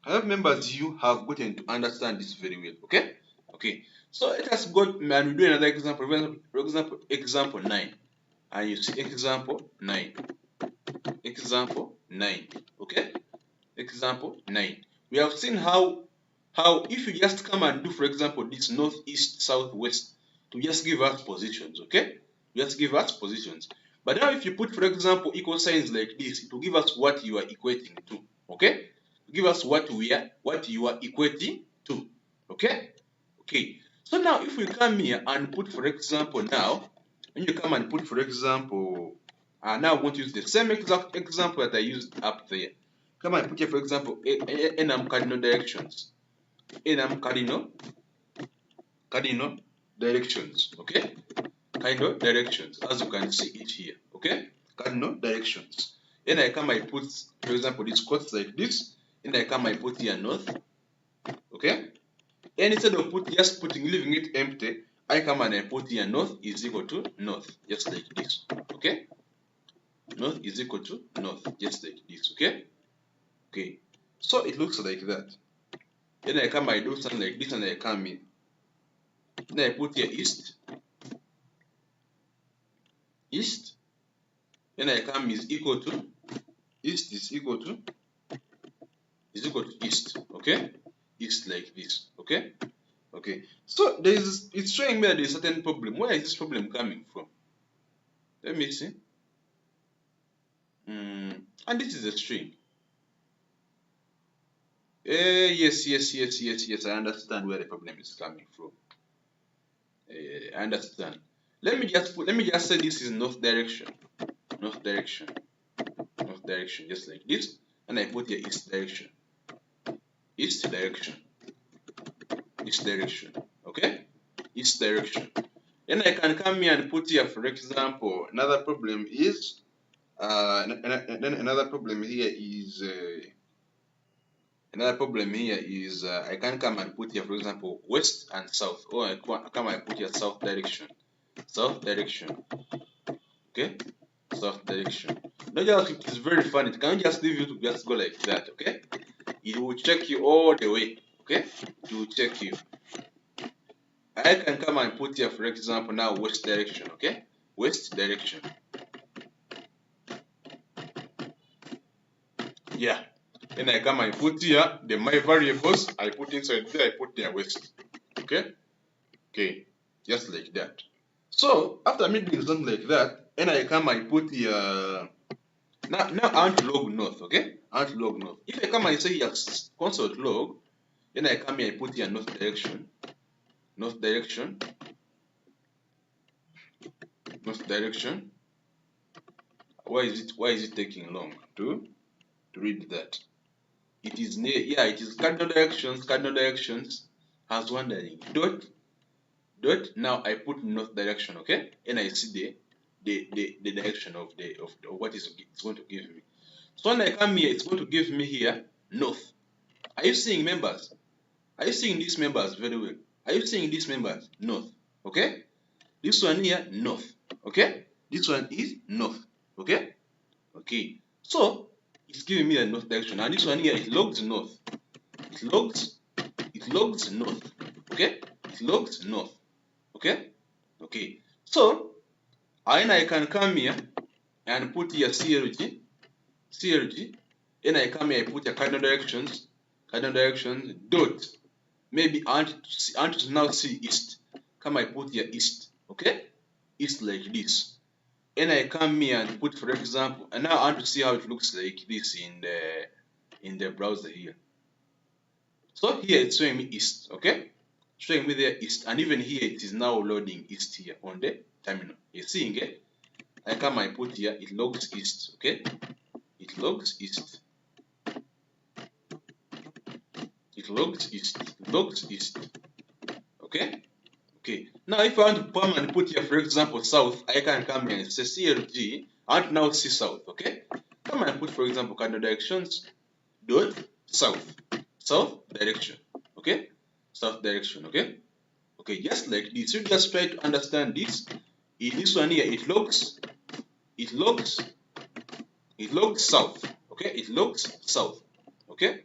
hope members you have gotten to understand this very well. Okay? Okay. So let us go and we do another example. For example, example 9. And you see example 9. Okay? Example 9. We have seen how if you just come and do, for example, this north, east, south, west, to just give us positions, okay? Just give us positions. But now if you put, for example, equal signs like this, it will give us what you are equating to, okay? give us what you are equating to. Okay? Okay. So now if we come here and put, for example, now, when you come and put, for example, now I'm going to use the same exact example that I used up there. Come and put here, for example, enum cardinal directions. Enum cardinal directions. Okay? Cardinal directions, as you can see it here. Okay? Cardinal directions. Then I come, I put, for example, this quotes like this. Then I come, I put here north. Okay? And instead of just leaving it empty, I come and I put here north is equal to north, just like this. Okay? North is equal to north, just like this. Okay? Okay. So it looks like that. Then I come, I do something like this, and I come in. Then I put here east. East. Then I come is equal to east is equal to east. Okay? East like this. Okay? Okay. So it's showing me that there's a certain problem. Where is this problem coming from? Let me see. And this is a string. Yes. I understand where the problem is coming from. I understand. Let me just say this is north direction, just like this, and I put here east direction. Okay, east direction. Then I can come here and put here, for example, another problem is another problem here is I can come and put here, for example, west and south, or I come and put here south direction. Okay, south direction. Not just it is very funny. It can't just leave you to just go like that. Okay, it will check you all the way. Okay, it will check you. I can come and put here, for example, now west direction. Okay, west direction. Yeah. Then I come and put here my variables. I put inside there. I put their west. Okay. Okay. Just like that. So after me doing something like that, then I come and put here. Now I want to log north. Okay. I want to log north. If I come and say here console log, then I come here and put here north direction. North direction. Why is it taking long to read that? It is near, yeah, it is cardinal directions has wandering. Dot. Now I put north direction, okay? And I see the direction of what it's going to give me. So when I come here, it's going to give me here north. Are you seeing members? Are you seeing these members very well? Are you seeing these members? North. Okay? This one here, north. Okay? This one is north. Okay? Okay. So it's giving me a north direction. And this one here, it logs north. It logs north. Okay? It logs north. Okay? Okay. So I can come here and put here CLG. Then I come here, I put here cardinal directions, dot. Maybe I want to now see east. Come, I put here east. Okay? East like this. Then I come here and put, for example, and now I want to see how it looks like this in the browser here. So here it's showing me east, okay? Showing me there east, and even here it is now loading east here on the terminal. You're seeing it? I come, I put here, it logs east, okay? It logs east. Okay? Okay. Now if I want to come and put here, for example, south, I can come here and say CLG. I want to now see south, okay? Come and put, for example, cardinal directions dot south direction, okay? South direction, okay? Okay, just like this. You just try to understand this. In this one here, it logs south, okay? It logs south, okay?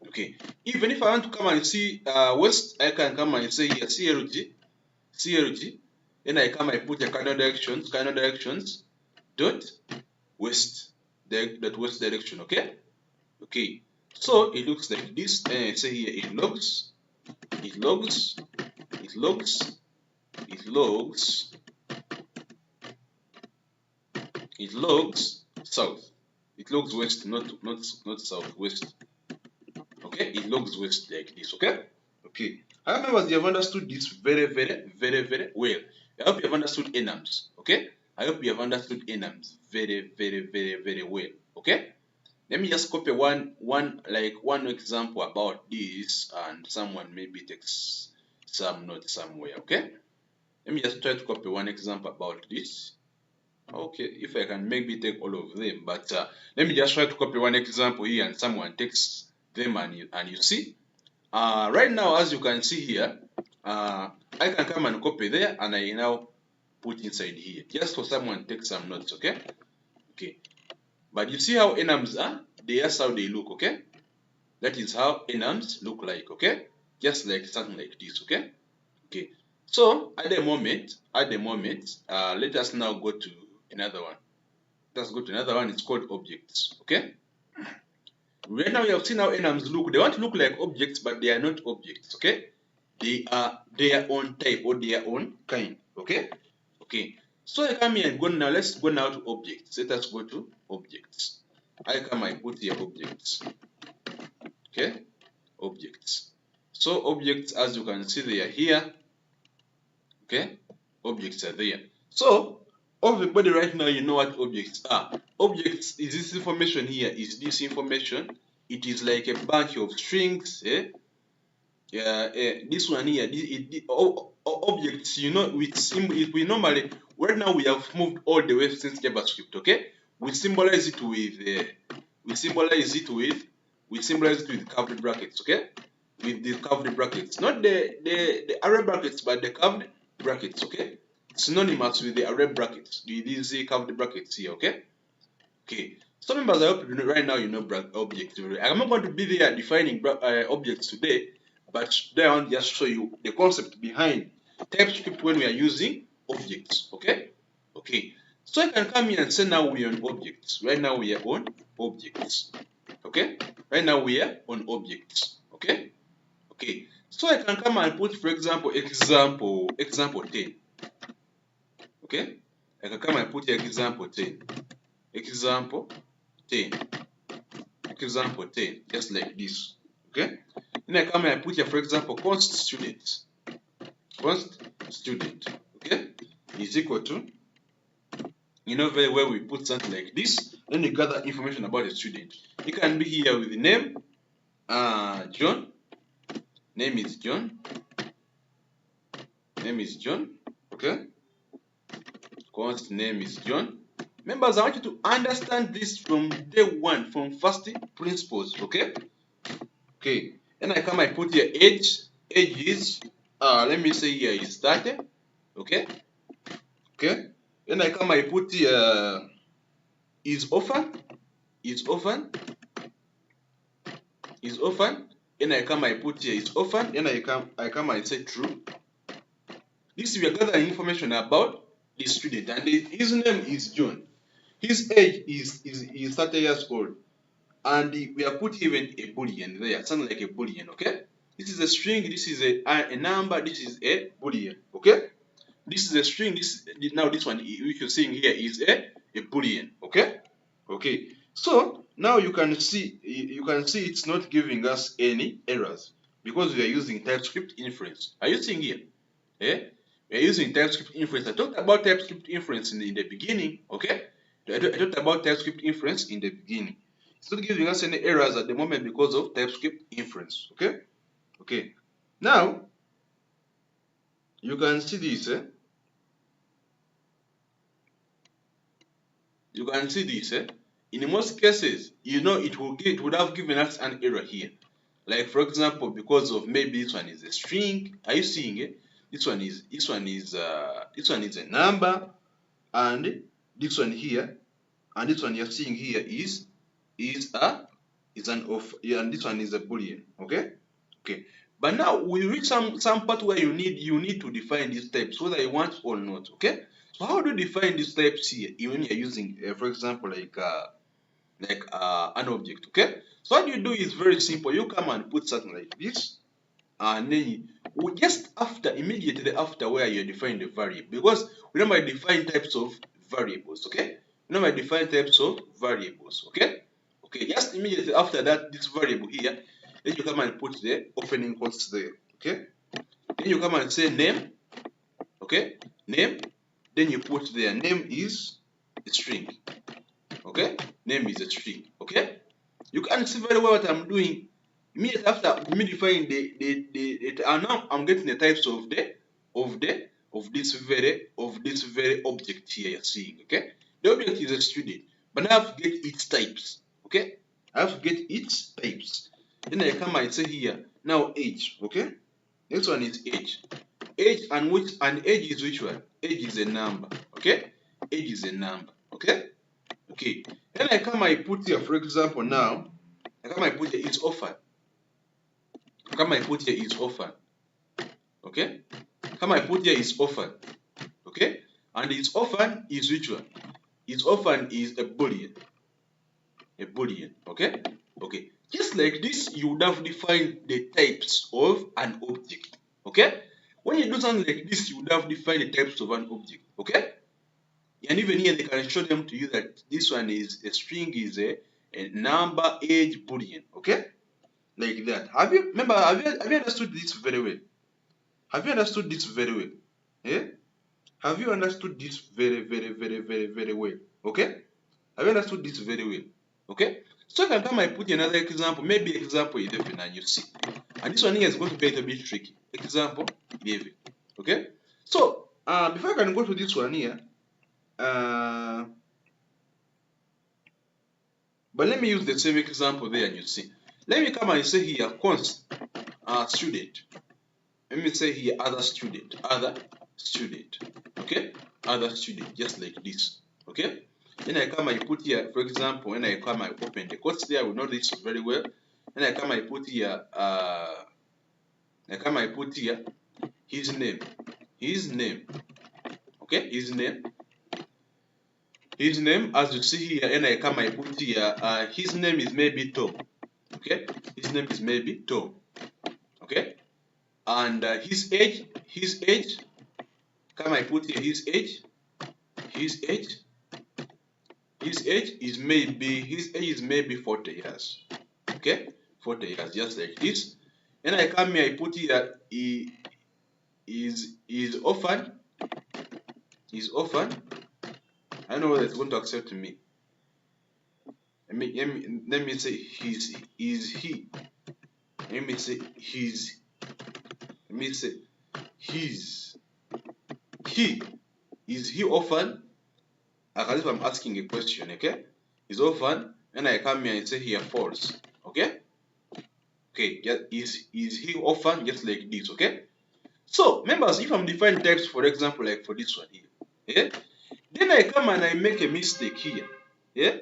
Okay. Even if I want to come and see west, I can come and say here CLG. Then I come, I put a cardinal directions dot west direction, okay? Okay. So it looks like this, and I say here it logs south. It logs west, not south, west. Okay, it logs waste like this. Okay. Okay. I hope members you have understood this very well. I hope you have understood enums. Okay. I hope you have understood enums very well. Okay. Let me just copy one example about this, and someone maybe takes some notes somewhere. Okay. Let me just try to copy one example about this. Okay, if I can maybe take all of them, but let me just try to copy one example here, and someone takes them, and you see. Right now, as you can see here, I can come and copy there, and I now put inside here, just for someone to take some notes. Okay. Okay. But you see how enums are? That's how they look. Okay. That is how enums look like. Okay. Just like something like this. Okay. Okay. So at the moment, let us now go to another one. Let's go to another one. It's called objects. Okay. Right now you have seen how enums look. They want to look like objects, but they are not objects. Okay. They are their own type or their own kind. Okay. Okay. So I come here and go now. Let's go now to objects. Let us go to objects. I put here objects. Okay. Objects. So objects, as you can see, they are here. Okay. Objects are there. So everybody right now, you know what objects are. Objects is this information here, is this information. It is like a bunch of strings. This one here, objects, you know, we normally, right now we have moved all the way since JavaScript. Okay, we symbolize it with curved brackets. Okay, with the curved brackets, not the array brackets, but the curved brackets. Okay, synonymous with the array brackets, these curved brackets here. Okay. Okay, so members, I hope you know right now you know objects. I'm not going to be there defining objects today, but today I want to just show you the concept behind TypeScript when we are using objects. Okay, okay. So I can come here and say now we are on objects. Right now we are on objects. Okay, right now we are on objects. Okay, okay. So I can come and put, for example, example 10. Okay, I can come and put example 10. Example 10. Example 10, just like this. Okay. Then I come here and put here, for example, const student. Const student. Okay. Is equal to, you know very well, we put something like this. Then you gather information about the student. You can be here with the name, John. Name is John. Name is John. Okay. Const name is John. Members, I want you to understand this from day one, from first principles. Okay. Okay. Then I come, I put here age. Age is, let me say here is 30. Okay. Okay. Then I come, I put here is orphan. Is orphan. Is orphan. Then I come, I put here is orphan. Then I come, I say true. This we are gathering information about the student, and his name is John. His age is 30 years old, and we have put even a boolean there, something like a boolean. Okay, this is a string, this is a number, this is a boolean. Okay, this is a string, this one which you're seeing here is a boolean. Okay, okay. So now you can see it's not giving us any errors because we are using TypeScript inference. Are you seeing here? We are using TypeScript inference. I talked about TypeScript inference in the beginning. Okay, I talked about TypeScript inference in the beginning. It's not giving us any errors at the moment because of TypeScript inference. Okay, okay. Now you can see this. You can see this. In most cases, you know, it would have given us an error here. Like for example, because of maybe this one is a string. Are you seeing it? This one is a number, and this one here, and this one you're seeing here is an of, and this one is a boolean. Okay, okay. But now we reach some part where you need to define these types whether you want or not. Okay. So how do you define these types here when you're using, for example, like an object? Okay. So what you do is very simple. You come and put something like this, and then just immediately after where you define the variable, because we normally define types of variables. Okay. We normally define types of variables. Okay. Okay. Just immediately after that, this variable here, then you come and put the opening quotes there. Okay, then you come and say name. Okay, name, then you put there name is a string. Okay, name is a string. Okay, you can see very well what I'm doing. Immediately after me defining and now I'm getting the types of this very object here you're seeing. Okay, the object is a student, but I have to get its types. Okay, I have to get its types. Then I come and say here now age. Okay, next one is age. Age and age is which one? Age is a number. Okay, age is a number. Okay. Okay, then I come I put here, for example, now I come I put here is orphan. Come I put here is orphan. Okay, come I put here is orphan. Okay, and its orphan is which one? Its orphan is a boolean. A boolean. Okay, okay. Just like this, you would have defined the types of an object. Okay, when you do something like this, you would have defined the types of an object. Okay. And even here, they can show them to you that this one is a string, is a number, age, boolean. Okay, like that. Have you understood this very well? Have you understood this very well? Yeah. Have you understood this very well? Okay. Have you understood this very well? Okay. So I can come and put another example, maybe example 11, and you see. And this one here is going to be a little bit tricky. Example 11. Okay. So before I can go to this one here. But let me use the same example there and you see. Let me come and say here const student. Let me say here other student. Okay, other student, just like this. Okay, then I come I put here, for example, when I come I open the quotes there, I will know this very well. Then I come I put here his name. Okay, his name, as you see here, and I come I put here his name is maybe Tom. Okay, his name is maybe Tom. Okay, and his age, come I put here his age is maybe 40 years. Okay, 40 years, just like this. And I come here, I put here he is orphan. I don't know whether it's going to accept me. Let me say he. Let me say his. Let me say his. He. Is he orphan? As if I'm asking a question, okay? Is orphan, and I come here and say here false. Okay? Okay, is he orphan? Just like this, okay? So members, if I'm defining types, for example, like for this one here, yeah, then I come and I make a mistake here, yeah,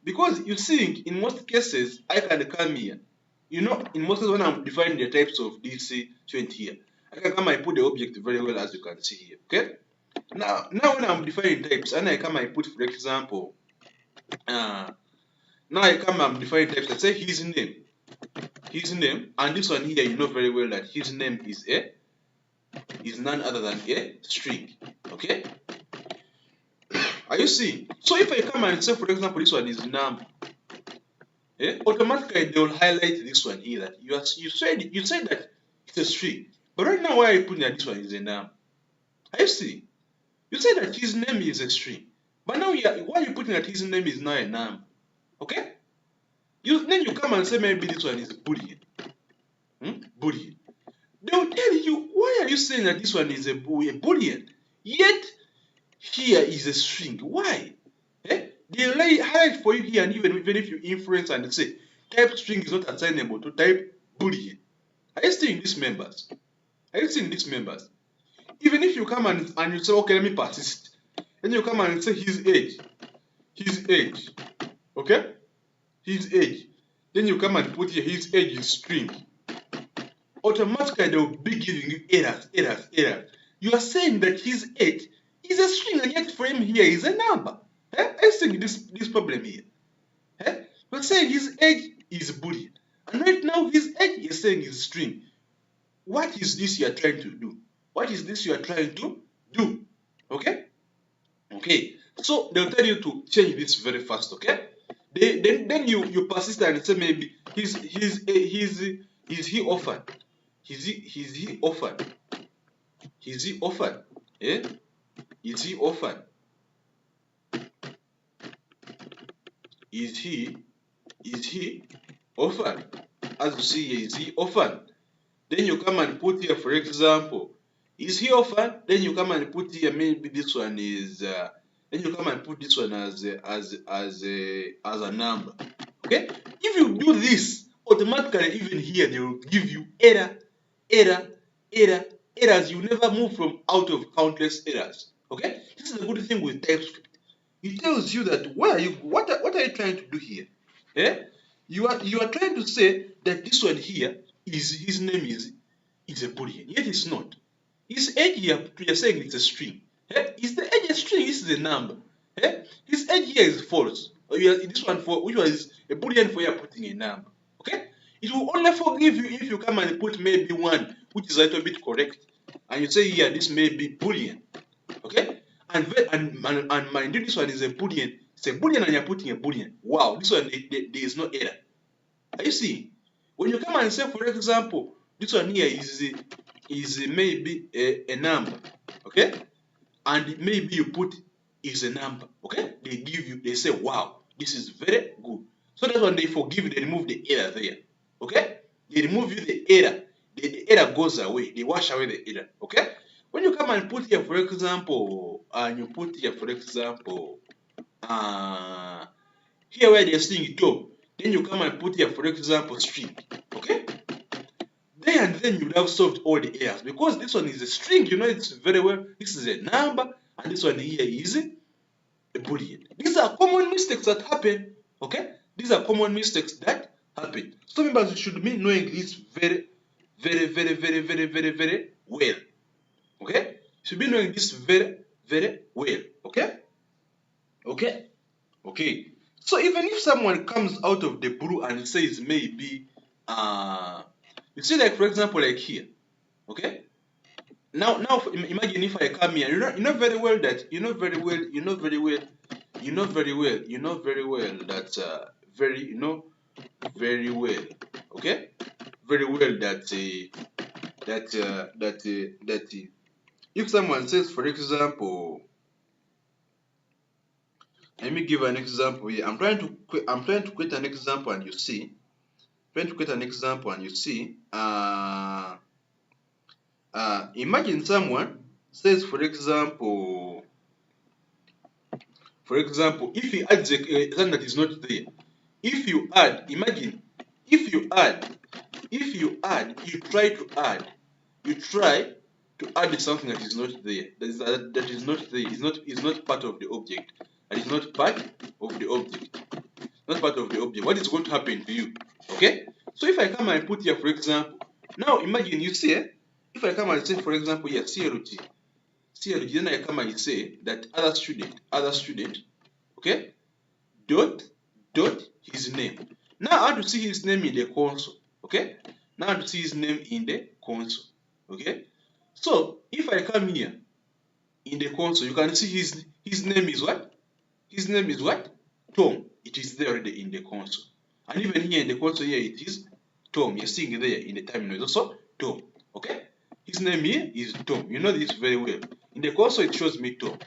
because you see, in most cases, I can come here, you know, in most cases when I'm defining the types of this 20 here, I can come and put the object very well, as you can see here, okay. Now when I'm defining types, and I come and put, for example, now I come and define types. I say his name, and this one here, you know very well that his name is none other than a string. Okay, are you seeing? So if I come and say, for example, this one is number, automatically they will highlight this one here that you said that it's a string, but right now why I put that this one is a number? Are you seeing? You said that his name is a string, but now why are you putting that his name is now a number? Okay, then you come and say maybe this one is boolean. Boolean. They will tell you, why are you saying that this one is a boolean, yet here is a string? Why? They highlight for you here, and even if you inference and say type string is not assignable to type boolean. Are you seeing these members? Even if you come and you say, okay, let me persist, and you come and say his age, okay, his age, then you come and put here his age is string, automatically they will be giving you errors. You are saying that his age is a string, and yet for him here is a number. I think this problem here. We're saying his age is boolean, and right now his age is saying is string. What is this you are trying to do? Okay? Okay. So they'll tell you to change this very fast, okay? Then you persist and say maybe Is he orphan? Is he orphan? Is he orphan? Eh? Is he orphan? Is he orphan? As you see here, is he orphan? Then you come and put here, for example, is he orphan? Then you come and put here, maybe this one is. Then you come and put this one as a number. Okay? If you do this, automatically even here they will give you errors. You never move from out of countless errors. Okay? This is a good thing with TypeScript. It tells you that what are you trying to do here? Eh? You are trying to say that this one here is his name is a boolean, yet it's not. His age here you are saying it's a string. Eh? Is the age a string? This is a number. Eh? His age here is false. This one for which one is a boolean for you are putting a number. Okay? It will only forgive you if you come and put maybe one which is a little bit correct, and you say here this may be boolean. Okay? And mind you, this one is a boolean. It's a boolean and you're putting a boolean. Wow, this one there is no error. Are you see? When you come and say, for example, this one here is maybe a number, okay? And maybe you put is a number, okay? They say, wow, this is very good. So that's when they forgive you, they remove the error there, okay? They remove you the error. The error goes away. They wash away the error, okay? When you come and put here, for example, here where they're saying top, then you come and put here, for example, string, okay? There and then you would have solved all the errors because this one is a string, you know it's very well. This is a number, and this one here is a boolean. These are common mistakes that happen, okay? These are common mistakes that happen. So members, you should be knowing this very well. Okay? You should be knowing this very well. Okay? Okay. So even if someone comes out of the blue and says maybe you see, like for example, like here, okay? Now imagine if I come here, you know very well that okay? Very well that if someone says, for example, let me give an example here. I'm trying to create an example, and you see. Imagine someone says, for example, if he adds something that is not there. If you add, imagine, you try to add something that is not there. That is not there. Is not part of the object. That is not part of the object. Not part of the object. What is going to happen to you? Okay? So if I come and put here, for example, now imagine you see, if I come and say, for example, here, CLG, then I come and say that other student, okay, dot his name. Now I want to see his name in the console, okay? Now I want to see his name in the console, okay? So if I come here in the console, you can see his name is what? His name is what? Tom. It is there already in the console. And even here in the console here, it is Tom. You're seeing it there in the terminal. It's also Tom, okay? His name here is Tom. You know this very well. In the console, it shows me Tom.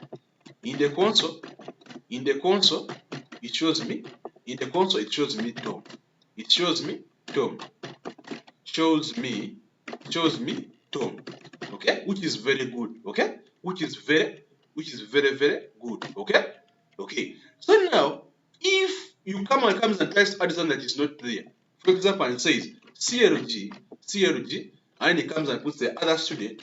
In the console, it shows me. In the console, it shows me Tom. It shows me Tom. Shows me Tom. Okay, which is very good. Okay, which is very good. Okay. Okay. So now, if you come and try to add something that is not there, for example, and it says CLG, and it comes and puts the other student,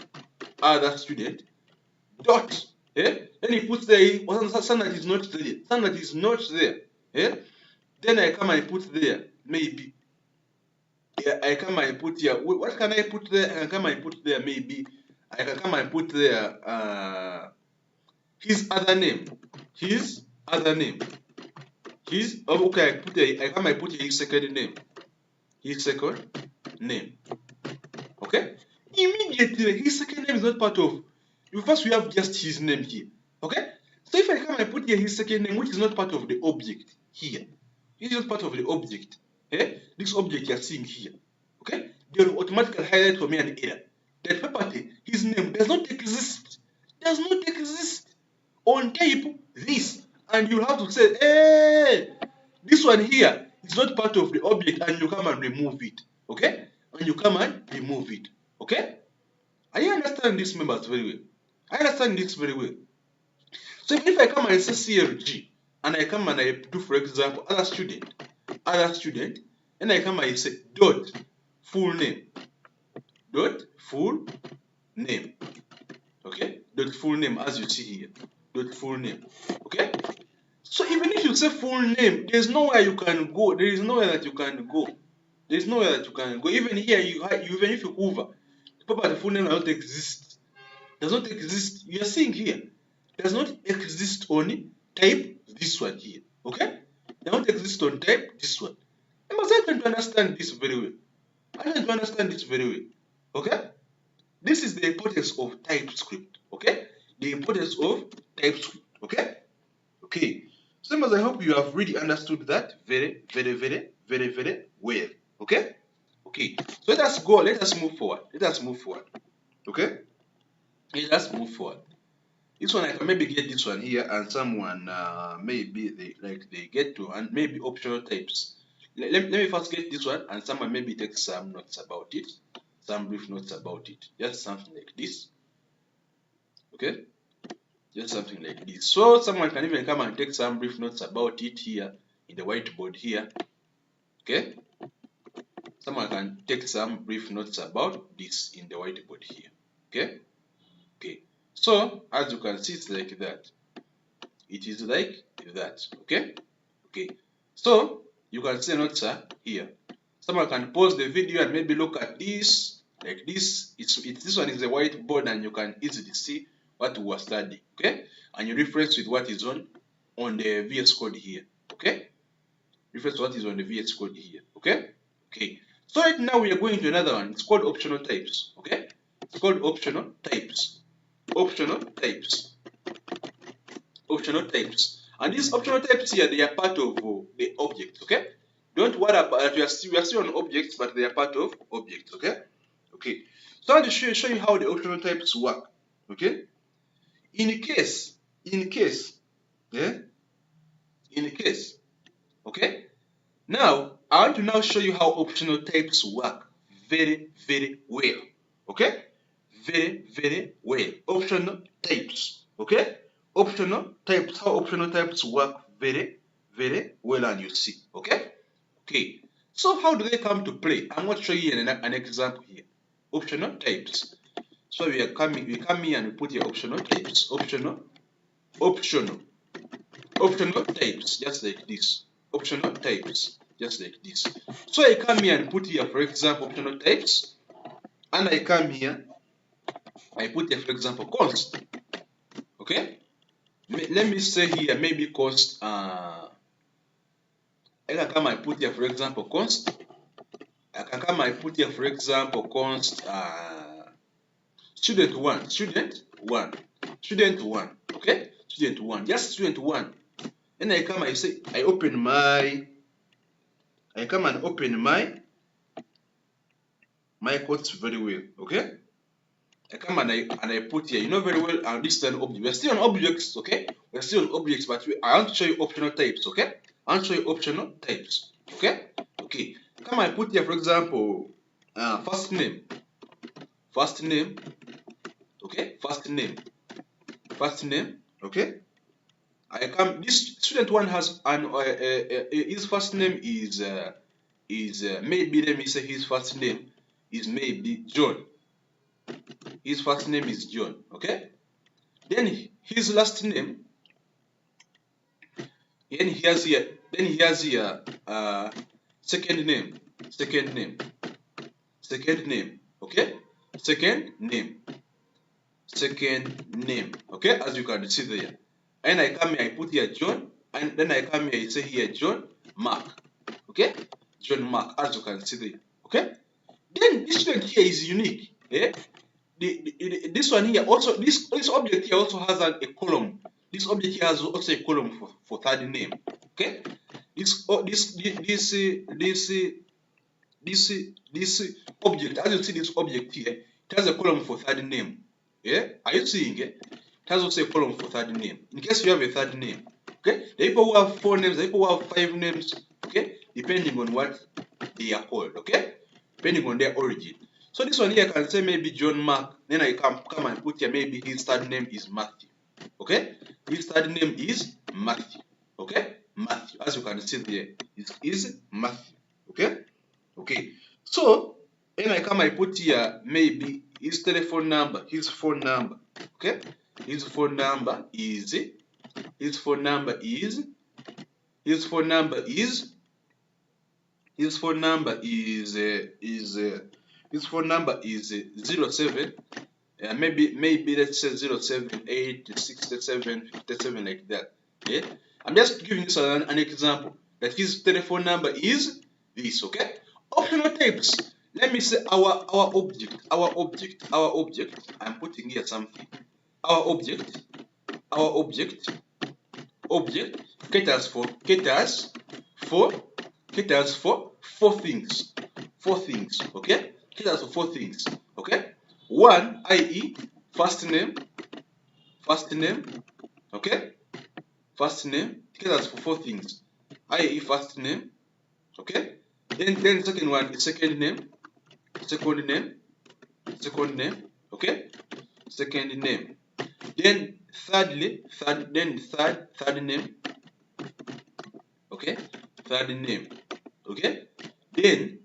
dot. Then he puts there something that is not there. Then I come and put there maybe. I come and put here. What can I put there? I can come and put there maybe. I can come and put there his other name. Okay. I come and put his second name. Okay. Immediately, his second name is not part of. First, we have just his name here. Okay. So if I come and put here his second name, which is not part of the object here, it's not part of the object. this object you are seeing here, okay, they will automatically highlight for me an error that property, his name does not exist, on type this, and you have to say, hey, this one here is not part of the object, and you come and remove it, okay, and you come and remove it, okay. I understand this, members, very well. I understand this very well. So if I come and say CLG, and I come and I do, for example, other student, and I come and I say dot full name, okay, dot full name, as you see here, dot full name, okay. So even if you say full name, there's nowhere you can go. There is nowhere that you can go. There's nowhere that you can go. Even here, even if you hover, the property full name does not exist. Does not exist. You are seeing here, does not exist on type this one here. Okay? Does not exist on type this one. I must try to understand this very well. Okay? This is the importance of TypeScript. Okay? The importance of TypeScript. Okay? Okay. So I hope you have really understood that very well. Okay? Okay. So let us go. Let us move forward. Okay? Let us move forward. This one I can maybe get this one here, and someone maybe they get to, and maybe optional types. Let me first get this one, and someone maybe take some notes about it, some brief notes about it. Just something like this. Okay? Just something like this. So someone can even come and take some brief notes about it here in the whiteboard here. Okay? Someone can take some brief notes about this in the whiteboard here. Okay? Okay. So as you can see, it's like that. It is like that. Okay? Okay. So you can see notes here. Someone can pause the video and maybe look at this like this. This one is a whiteboard, and you can easily see what we are studying. Okay? And you reference with what is on the VS Code here. Okay? Reference what is on the VS Code here. Okay? Okay. So right now we are going to another one. It's called optional types. Okay? It's called optional types. Optional types. And these optional types here, they are part of the object. Okay? Don't worry about, we are still on objects, but they are part of objects. Okay? Okay. So I want to show you how the optional types work. Okay? In case, okay? Now, I want to now show you how optional types work very well. Okay? Very well. Optional types. Okay? Optional types, how optional types work very well, and you see. Okay? Okay. So how do they come to play? I'm going to show you an example here. Optional types. So we come here and we put here optional types. Optional types, just like this. Optional types, just like this. So I come here and put here, for example, optional types, and I come here, I put here, for example, const. Okay? Let me say here, maybe const, I can come and put here, for example, const. I can come and put here, for example, const student 1, okay? Student 1, just student 1. Then I come, I say, I come and open my quotes very well, okay? I come and I put here, you know very well, this is an object. We're still on objects, okay? We're still on objects, but I want to show you optional types, okay? I want to show you optional types, okay? Okay. Come and put here, for example, first name, okay? First name, okay? I come. This student 1 has an his first name is maybe, let me say his first name is maybe John. His first name is John. Okay. Then his last name. Then he has here. Second name. Okay. Second name. Okay. As you can see there. And I come here, I put here John, and then I come here, I say here John Mark. Okay? John Mark, as you can see there. Okay? Then this student here is unique. Yeah? This one here also, this object here also has a column. This object here has also a column for third name. Okay? this object, as you see this object here, it has a column for third name. Yeah, are you seeing it? It has also a column for third name. In case you have a third name, okay, the people who have 4 names, the people who have 5 names, okay, depending on what they are called, okay, depending on their origin. So this one here I can say maybe John Mark, then I come and put here maybe his third name is Matthew, okay, his third name is Matthew, okay, Matthew, as you can see there, it is Matthew, okay, okay. So then I come, I put here maybe his telephone number, his phone number, okay, his phone number is 07, maybe let's say 0786757 like that. Yeah, I'm just giving this an example that his telephone number is this. Okay, optional types. Let me say our object. I'm putting here something. Our object caters for 4 things. Okay, caters for 4 things. Okay, 1, i.e., first name. Okay, first name caters for 4 things, i.e., first name. Okay, then second one is second name. Okay, second name. Then third name. Okay, third name. Okay, then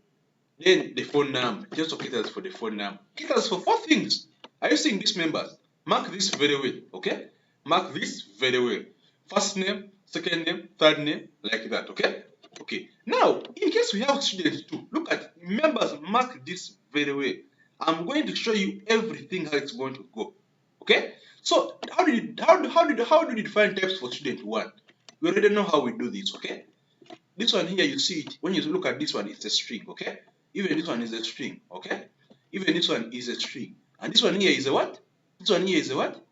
the phone number. It also caters for the phone number. Caters for 4 things. Are you seeing these members? Mark this very well. Okay, mark this very well. First name, second name, third name, like that. Okay. Okay. Now, in case we have students too, look at members. Mark this very well. I'm going to show you everything how it's going to go. Okay. So how do you define types for student 1? We already know how we do this. Okay. This one here, you see it. When you look at this one, it's a string. Okay. Even this one is a string. Okay. Even this one is a string. And this one here is a what? This one here is a what?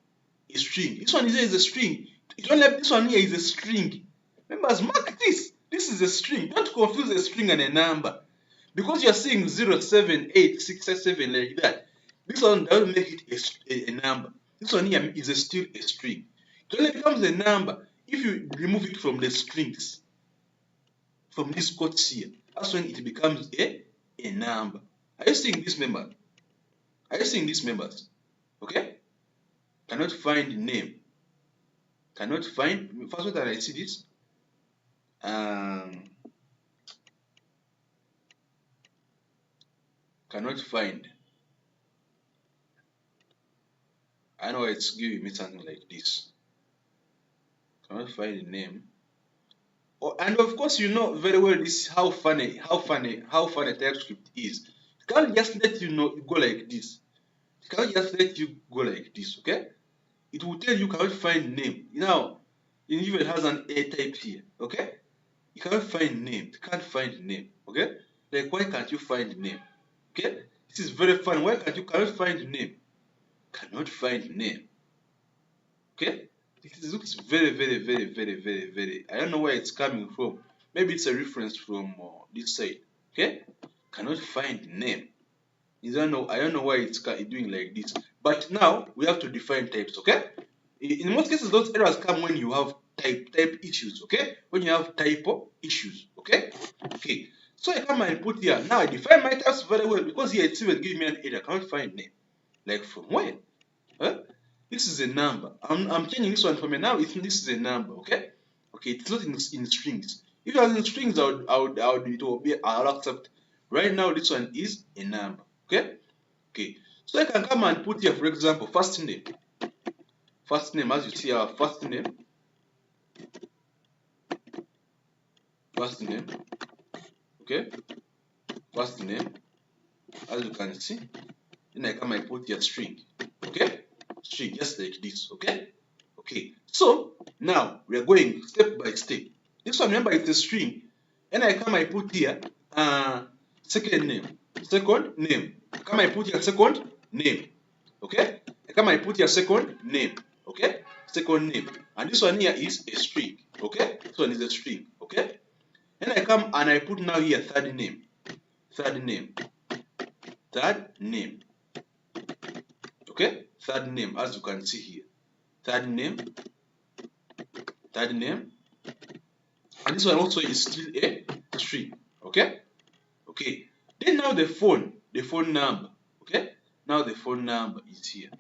A string. This one here is a string. It only this one here is a string. Members, mark this. This is a string. Don't confuse a string and a number. Because you're seeing 0, 7, 8, 6, 7 like that. This one doesn't make it a number. This one here is still a string. It only becomes a number if you remove it from the strings. From these quotes here. That's when it becomes a number. Are you seeing this member? Are you seeing these members? Okay? Cannot find name. Cannot find. First one that I see this. Cannot find. I know it's giving me something like this. Cannot find the name. Oh, and of course, you know very well this how funny TypeScript is. It can't just let you know go like this. It can't just let you go like this. Okay? It will tell you cannot find name. Now, it even has an A type here. Okay? You can't find name. You can't find name. Okay? Like, why can't you find name? Okay? This is very fun. Why can't you find name? Cannot find name. Okay? This looks very. I don't know where it's coming from. Maybe it's a reference from this side. Okay? Cannot find name. I don't know why it's doing like this. But now we have to define types. Okay? In most cases, those errors come when you have type issues. Okay? When you have typo issues. Okay? Okay. So I come and put here. Now I define my types very well because here it's even giving me an error. I can't find name. Like from where? Huh? This is a number. I'm changing this one from a now. This is a number. Okay. Okay. It's not in strings. If it was in strings, I'll accept. Right now, this one is a number. Okay. Okay. So I can come and put here, for example, first name. First name, as you see, our first name. First name. Okay. First name. As you can see. Then I come and put here string. Okay. String, just like this. Okay. Okay. So now we are going step by step. This one, remember, it's a string. And I come, I put here second name. Second name. I come, I put here second name. Okay. I come, I put here second name. Okay. Second name. And this one here is a string. Okay. This one is a string. Okay. Then I come and I put now here third name. Okay, third name, as you can see here. Third name, and this one also is still a string. Okay. Then now the phone number. Okay, now the phone number is here.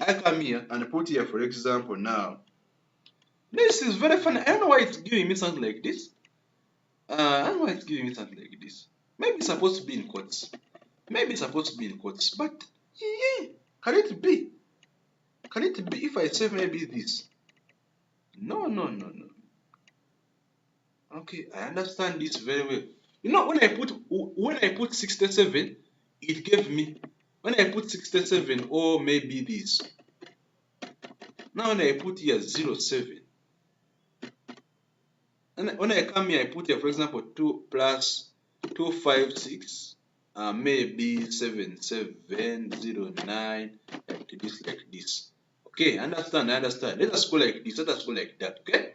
I come here and put here, for example, now. This is very funny. I don't know why it's giving me something like this. I don't know why it's giving me something like this. Maybe it's supposed to be in quotes. But yeah, can it be? If I say maybe this? No. Okay, I understand this very well. You know, when I put 67, it gave me, when I put 67 or maybe this. Now when I put here 07, and when I come here, I put here, for example, 2 plus 256, maybe 7709, like this. Okay, understand. Let us go like this. Let us go like that. Okay.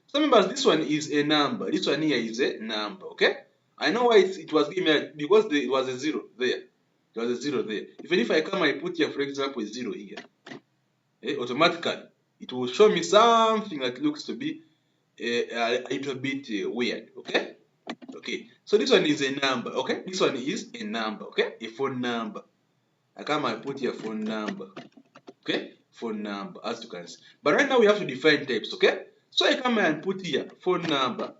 So remember, this one is a number. This one here is a number. Okay. I know why it was given me, because it was a 0 there. Even if I come, I put here, for example, a 0 here. Automatically, it will show me something that looks to be a little bit weird. Okay. So this one is a number. Okay. This one is a number. Okay. A phone number. I come, I put here phone number. Okay. Phone number, as you can see. But right now we have to define types. Okay. So I come and put here phone number.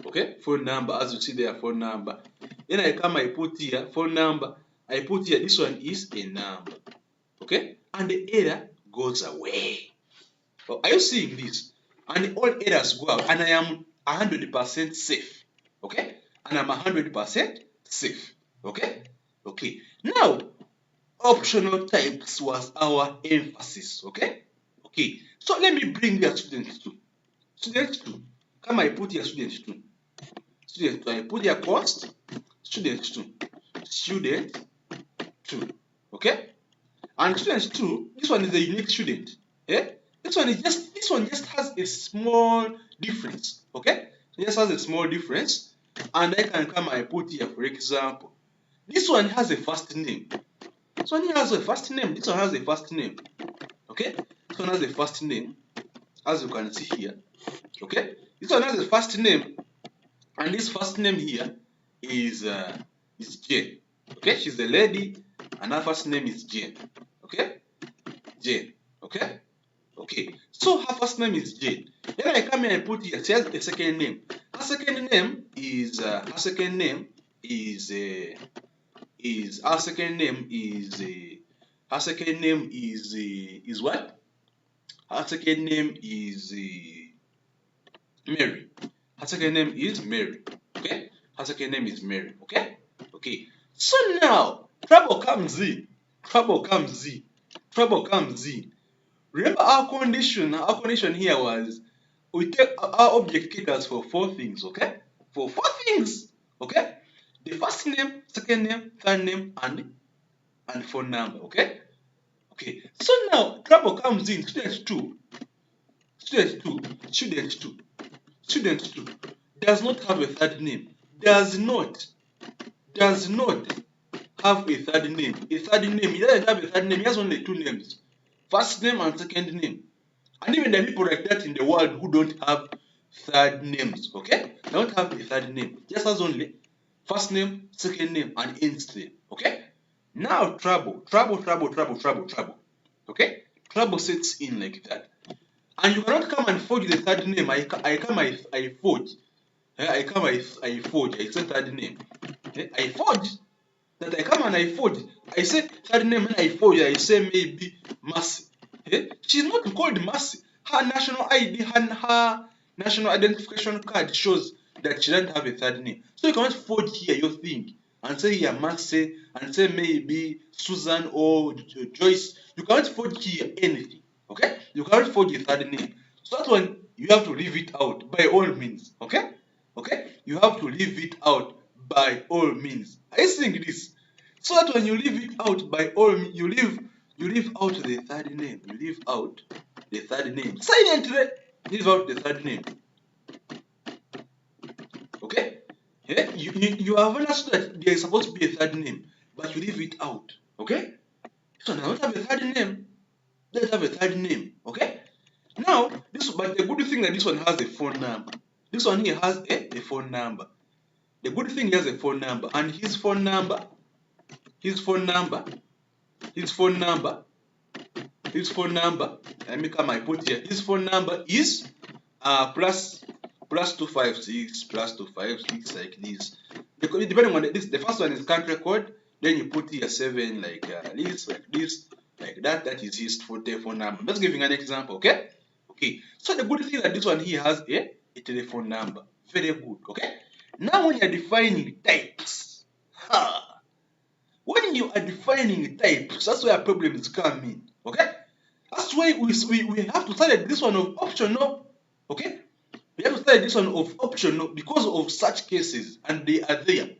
Okay, phone number, as you see there, phone number. Then I come, I put here phone number. I put here, this one is a number. Okay, and the error goes away. Oh, are you seeing this? And all errors go out, and I am 100% safe. Okay, and I'm 100% safe. Okay. Now, optional types was our emphasis. Okay. So let me bring here students 2. Come, I put here students 2. I put here const students 2. Okay. And students 2, this one is a unique student. This one just has a small difference. Okay. It just has a small difference. And I can come and put here, for example, this one has a first name. This one has a first name. Okay. This one has a first name, as you can see here. Okay. This one has a first name, and this first name here is Jane. Okay. She's a lady, and her first name is Jane. Okay. So her first name is Jane. Then I come here and put here, she has a second name. Her second name is what? Her second name is Mary. Her second name is Mary. Okay. Her second name is Mary. Okay. So now trouble comes in. Remember our condition here was, we take our object caters for 4 things. Okay. Okay. The first name, second name, third name, and phone number. Okay. So now trouble comes in. Student 2 does not have a third name. Does not have a third name. He doesn't have a third name. He has only 2 names, first name and second name. And even the people like that in the world who don't have third names, okay, they don't have a third name. Just has only first name, second name, and nth name. Okay. Now trouble. Okay. Trouble sets in like that, and you cannot come and forge the third name. I forge. I say third name. I forge. That I come and I forge. I say third name, and I forge. I say maybe Mercy. She's not called Mercy. Her national ID, her national identification card shows that she doesn't have a third name. So you cannot forge here your thing and say here Mercy and say maybe Susan or Joyce. You cannot forge here anything. Okay? You cannot forge a third name. So that one you have to leave it out by all means. Okay? You have to leave it out by all means. Are you seeing this? So that when you leave it out by all means, you leave You leave out the third name. You leave out the third name. Silently leave out the third name. Okay? Yeah? You have understood that there is supposed to be a third name, but you leave it out. Okay? So now don't have a third name. Let's have a third name. Okay? Now, but the good thing that this one has a phone number. This one here has a phone number. The good thing he has a phone number, and his phone number, let me come, I put here, his phone number is plus 256 like this. Depending on the first one is country code, then you put here 7 like this, like that. That is his telephone number. I'm just giving an example, okay? Okay. So the good thing that this one here has a telephone number. Very good, okay? Now when you're defining types, when you are defining types, that's where problems come in, okay? That's why we have to select this one of optional, okay? We have to select this one of optional because of such cases, and they are there,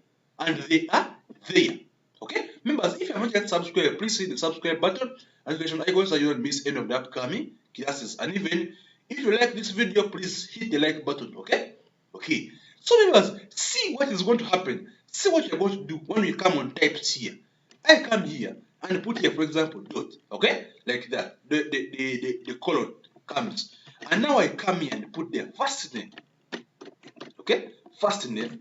okay? Members, if you have not yet subscribed, please hit the subscribe button and notification icon so you don't miss any of the upcoming classes. And even if you like this video, please hit the like button, okay? Okay. So members, see what is going to happen. See what you're going to do when you come on types here. I come here and put here, for example, dot, okay? Like that. The colon comes. And now I come here and put the first name. Okay? First name.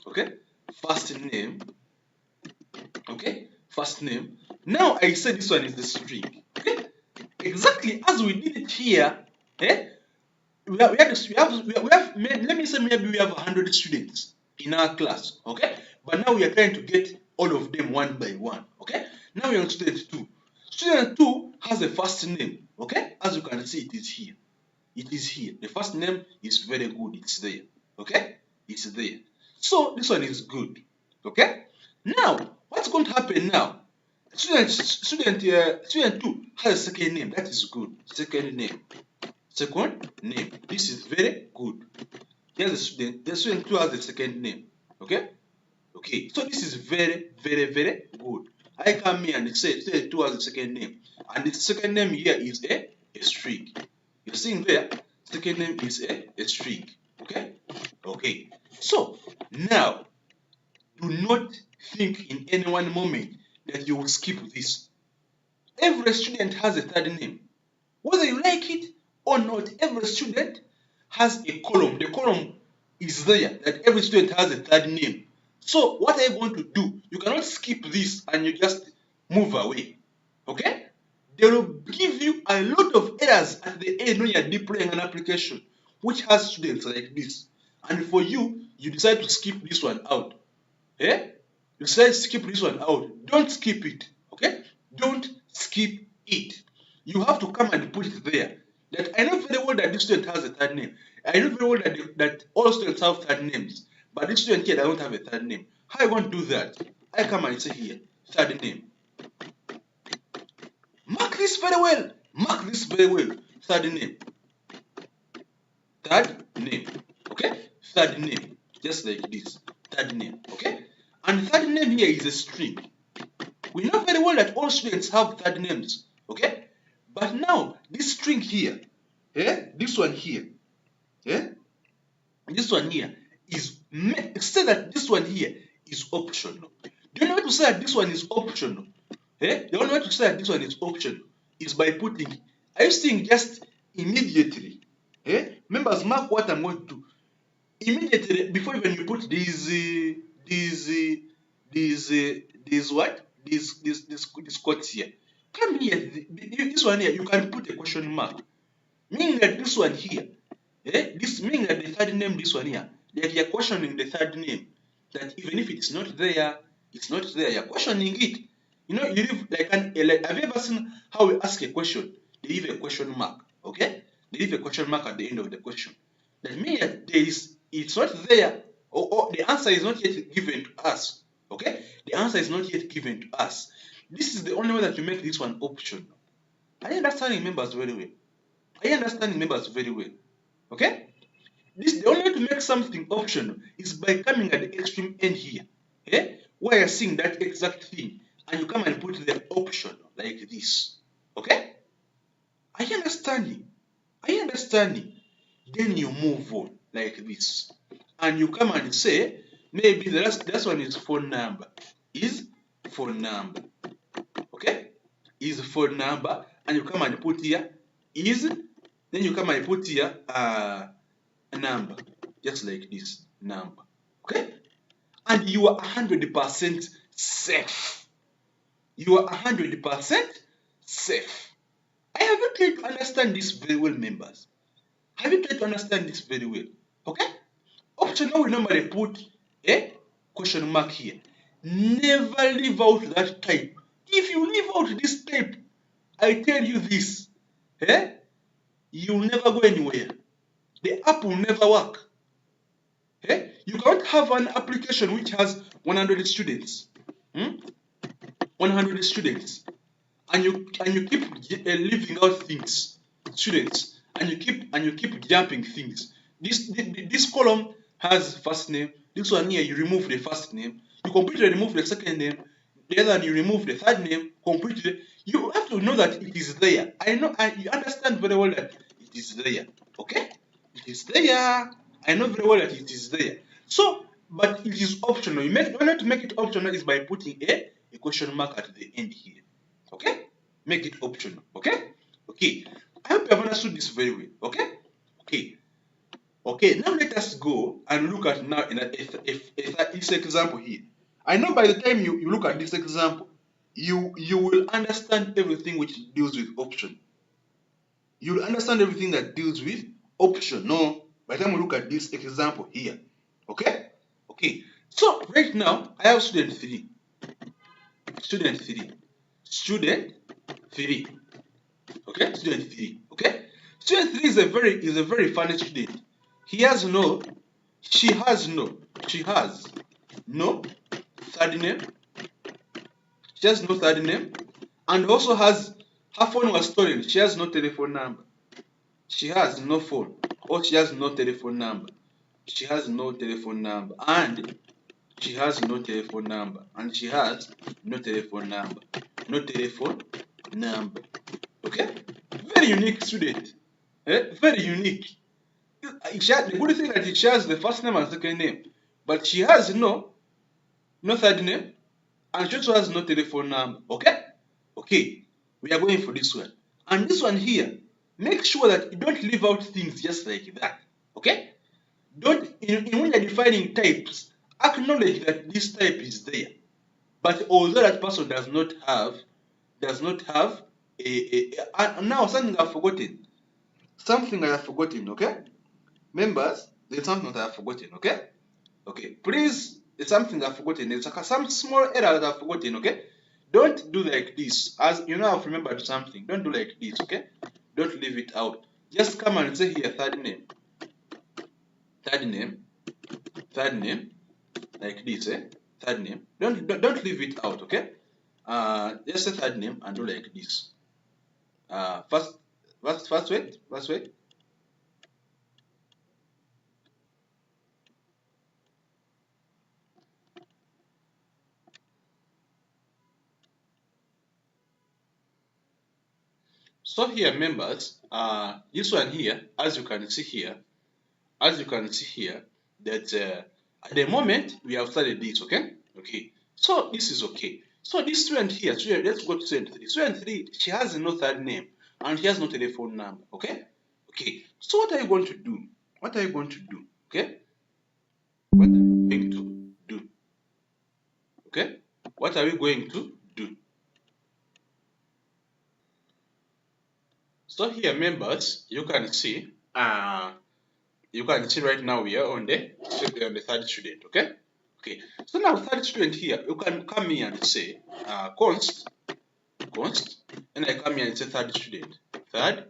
Okay? First name. Okay? First name. Now I say this one is the string. Okay? Exactly as we did it here. Eh? Let me say maybe we have 100 students in our class, okay? But now we are trying to get all of them one by one, okay? Now we are on student 2. Student 2 has a first name, okay? As you can see, it is here. It is here. The first name is very good. It's there, okay? It's there. So this one is good, okay? Now, what's going to happen now? Student 2 has a second name. That is good. Second name. This is very good. Here's the student. The student 2 has a second name. Okay? Okay. So this is very, very, very good. I come here and say student 2 has a second name. And the second name here is a string. You're seeing there? Second name is a string. Okay? Okay. So now, do not think in any one moment that you will skip this. Every student has a third name. Whether you like it or not, every student has a column. The column is there that every student has a third name. So what are you going to do? You cannot skip this and you just move away. Okay? They will give you a lot of errors at the end when you are deploying an application which has students like this. And for you, you decide to skip this one out. Eh? You decide to skip this one out. Don't skip it. Okay? Don't skip it. You have to come and put it there. That I know very well that this student has a third name. I know very well that all students have third names. But this student here doesn't have a third name. How are you going to do that? I come and say here, third name. Mark this very well. Mark this very well. Third name. Third name. Okay? Third name. Just like this. Third name. Okay? And third name here is a string. We know very well that all students have third names. Okay? But now, this string here, this one here, this one here is, say that this one here is optional. Do you know how to say that this one is optional? The only way to say that this one is optional is by putting, are you seeing just immediately? Members, mark what I'm going to do. Immediately, before even you put these quotes here, come here, this one here, you can put a question mark. Meaning that this one here, meaning that the third name, this one here, that you're questioning the third name. That even if it's not there, you're questioning it. You know, you leave like have you ever seen how we ask a question? They leave a question mark, okay? They leave a question mark at the end of the question. That means that it's not there, or the answer is not yet given to us, okay? The answer is not yet given to us. This is the only way that you make this one optional. Are you understanding, members, very well? Are you understanding, members, very well? Okay? The only way to make something optional is by coming at the extreme end here. Where you're seeing that exact thing and you come and put the option like this. Okay? Are you understanding? Are you understanding? Then you move on like this. And you come and say, maybe the last one is phone number. Is phone number. Okay? Is phone number. And you come and put here is, then you come and put here a number. Just like this number. Okay? And you are 100% safe. You are 100% safe. I have you tried to understand this very well, members? Have you tried to understand this very well? Okay? Optional, we normally put a question mark here. Never leave out that type. If you leave out this type, I tell you this, you'll never go anywhere. The app will never work. You can't have an application which has 100 students. 100 students. And you keep leaving out things, students, and you keep jumping things. This column has first name. This one here, you remove the first name. You completely remove the second name. The other one, you remove the third name completely. You have to know that it is there. I know, and you understand very well that it is there. Okay, it is there. I know very well that it is there. So, but it is optional. You want to make it optional is by putting a question mark at the end here. Okay, make it optional. Okay, okay. I hope you have understood this very well. Okay, okay. Okay, now let us go and look at now in this example here. I know by the time you look at this example, you will understand everything which deals with option. You will understand everything that deals with option. No, by the time we look at this example here. Okay? Okay. So right now I have student 3. Student 3. Student 3. Okay? Student 3. Okay? Student 3 is a very funny student. He has no, she has no third name. She has no third name. And also has, her phone was stolen. She has no telephone number. She has no phone. Or she has no telephone number. She has no telephone number. And she has no telephone number. And she has no telephone number. No telephone number. Okay? Very unique student. Very unique. The good thing that she has the first name and second name, but she has no third name, and she also has no telephone number. Okay? Okay. We are going for this one. And this one here, make sure that you don't leave out things just like that. Okay? Don't, when you're defining types, acknowledge that this type is there. But although that person does not have now something I've forgotten. Something I have forgotten, okay? Members, there's something that I've forgotten, okay? Okay, please, there's something I've forgotten. There's some small error that I've forgotten, okay? Don't do like this. As you know, I've remembered something. Don't do like this, okay? Don't leave it out. Just come and say here, third name. Third name. Third name. Like this, Third name. Don't leave it out, okay? Just say third name and do like this. First wait. So here, members, this one here, as you can see here, that at the moment we have started this, okay? Okay. So this is okay. So this student here, let's go to student 3. Student 3, she has no third name and she has no telephone number, okay? Okay. So what are you going to do? What are you going to do? Okay? What are you going to do? Okay? What are we going to do? So here, members, you can see right now we are on the third student, okay? Okay, so now third student here, you can come here and say const, and I come here and say third student, okay?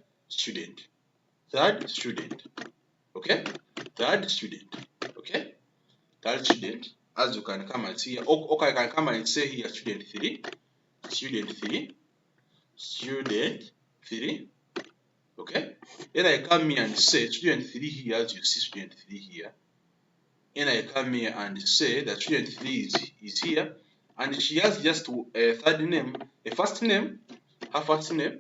Third student, okay? Third student, as you can come and see here, okay, I can come and say here student 3, okay? Then I come here and say student 3 here, as you see student 3 here. And I come here and say that student 3 is here, and she has just a third name, a first name, her first name,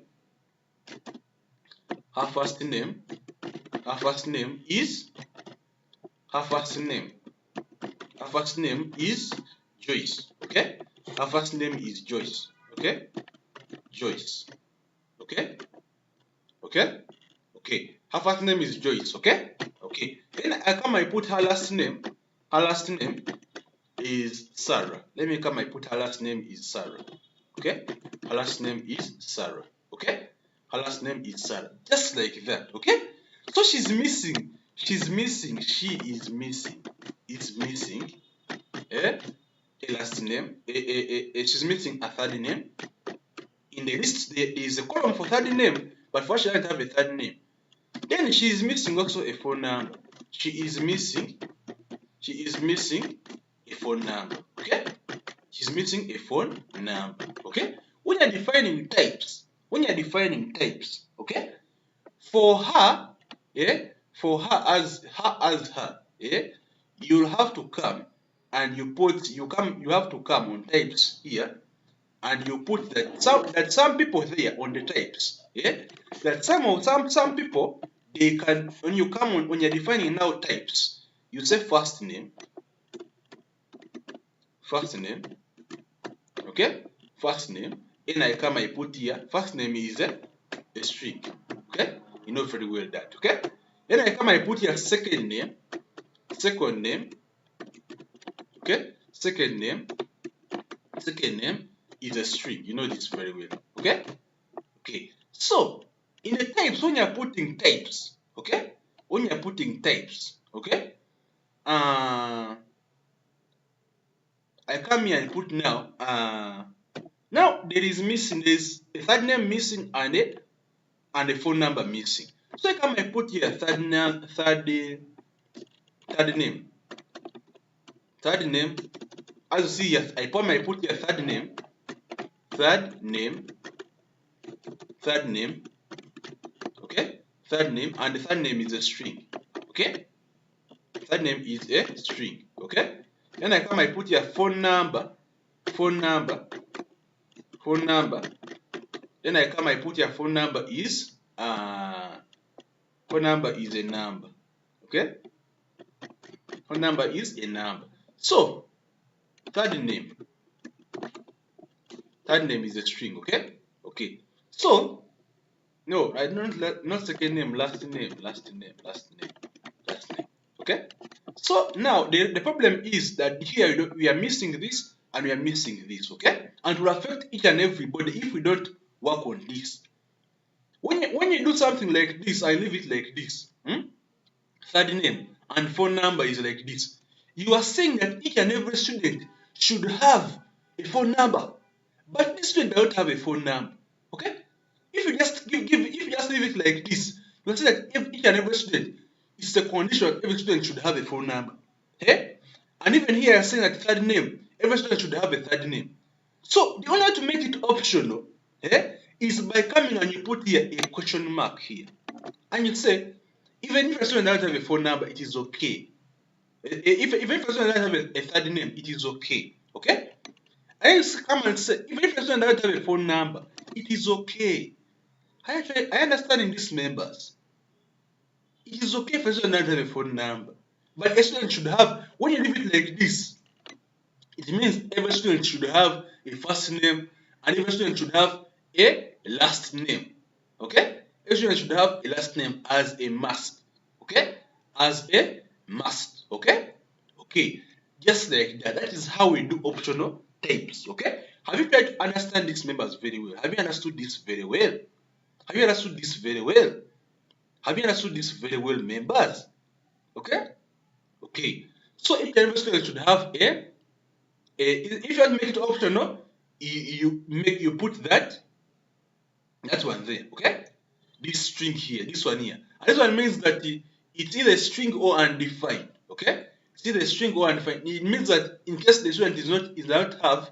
her first name, her first name is, her first name, her first name is Joyce, okay? Her first name is Joyce, okay? Joyce, okay? Okay? Okay. Her first name is Joyce, okay? Okay. Then I put her last name. Her last name is Sarah. Let me come, I put her last name is Sarah. Okay? Her last name is Sarah. Okay? Her last name is Sarah. Just like that. Okay? So she's missing. She's missing. She is missing. Is missing. A last name. She's missing a third name. In the list, there is a column for third name, but first she doesn't have a third name. Then she is missing also a phone number. She is missing a phone number. Okay? She's missing a phone number. Okay? When you're defining types, okay? For her, as her, you'll have to come and you have to come on types here, and you put that some people there on the types, that some people, they can, when you're defining now types, you say first name, okay, first name, and I put here first name is a string, okay, you know very well that, okay. Then I put here second name, okay, second name is a string, you know this very well, okay. Okay, so in the types, when you're putting types, okay, okay, I come here and put now, now there's a third name missing and a phone number missing. So I put here third name. As you see here, I put here third name, okay, and the third name is a string, okay, third name is a string, okay. Then I put here phone number. Then I put here phone number is a number, okay. Phone number is a number. So third name is a string, okay. Okay. So no, I don't, not second name, last name. Okay. So now the problem is that here we are missing this and we are missing this, okay? And it will affect each and everybody if we don't work on this. When you do something like this, I leave it like this. Third name and phone number is like this. You are saying that each and every student should have a phone number, but this student doesn't have a phone number, okay? If you just leave it like this, you will see that each and every student, it's a condition every student should have a phone number. Okay? And even here, I'm saying that third name, every student should have a third name. So the only way to make it optional is by coming and you put here a question mark here. And you say, even if a student doesn't have a phone number, it is okay. If a student doesn't have a third name, it is okay. Okay? And you come and say, even if a student doesn't have a phone number, it is okay. I understand in these members. It is okay for a student not to have a phone number. But a student should have, when you leave it like this, it means every student should have a first name and every student should have a last name. Okay? Every student should have a last name as a must. Okay? As a must. Okay? Okay. Just like that. That is how we do optional types. Okay? Have you tried to understand these members very well? Have you understood this very well? Have you understood this very well? Have you understood this very well, members? Okay? Okay. So if every student should have if you want to make it optional, you put that one there, okay? This string here, this one here. And this one means that it's either string or undefined, okay? It's either string or undefined. It means that in case the student is not have,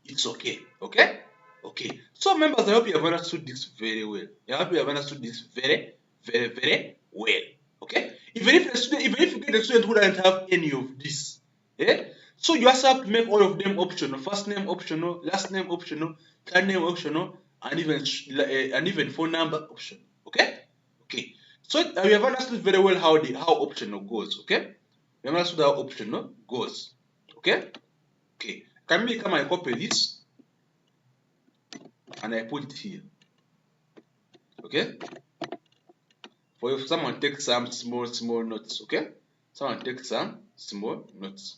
it's okay, okay? Okay. So members, I hope you have understood this very well. I hope you have understood this very, very, very well. Okay? Even if you get a student who doesn't have any of this, So you also have to make all of them optional. First name optional, last name optional, third name optional, and even phone number optional. Okay? Okay. So we have understood very well how optional goes. Okay? We have understood how optional goes. Okay? Okay. Can we come and copy this and I put it here? Okay? For if someone takes some small notes, okay? Someone takes some small notes.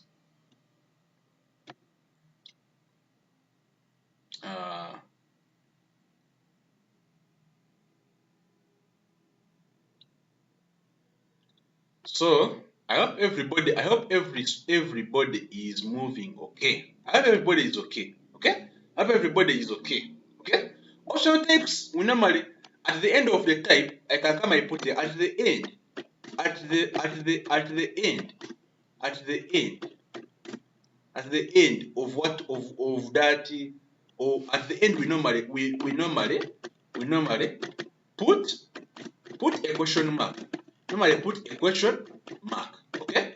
So I hope everybody is moving okay. I hope everybody is okay. Okay? I hope everybody is okay. Okay? Optional types we normally at the end of the type, I can come and put it at the end. At the end. At the end of what of that, or at the end we normally put a question mark. Normally put a question mark. Okay?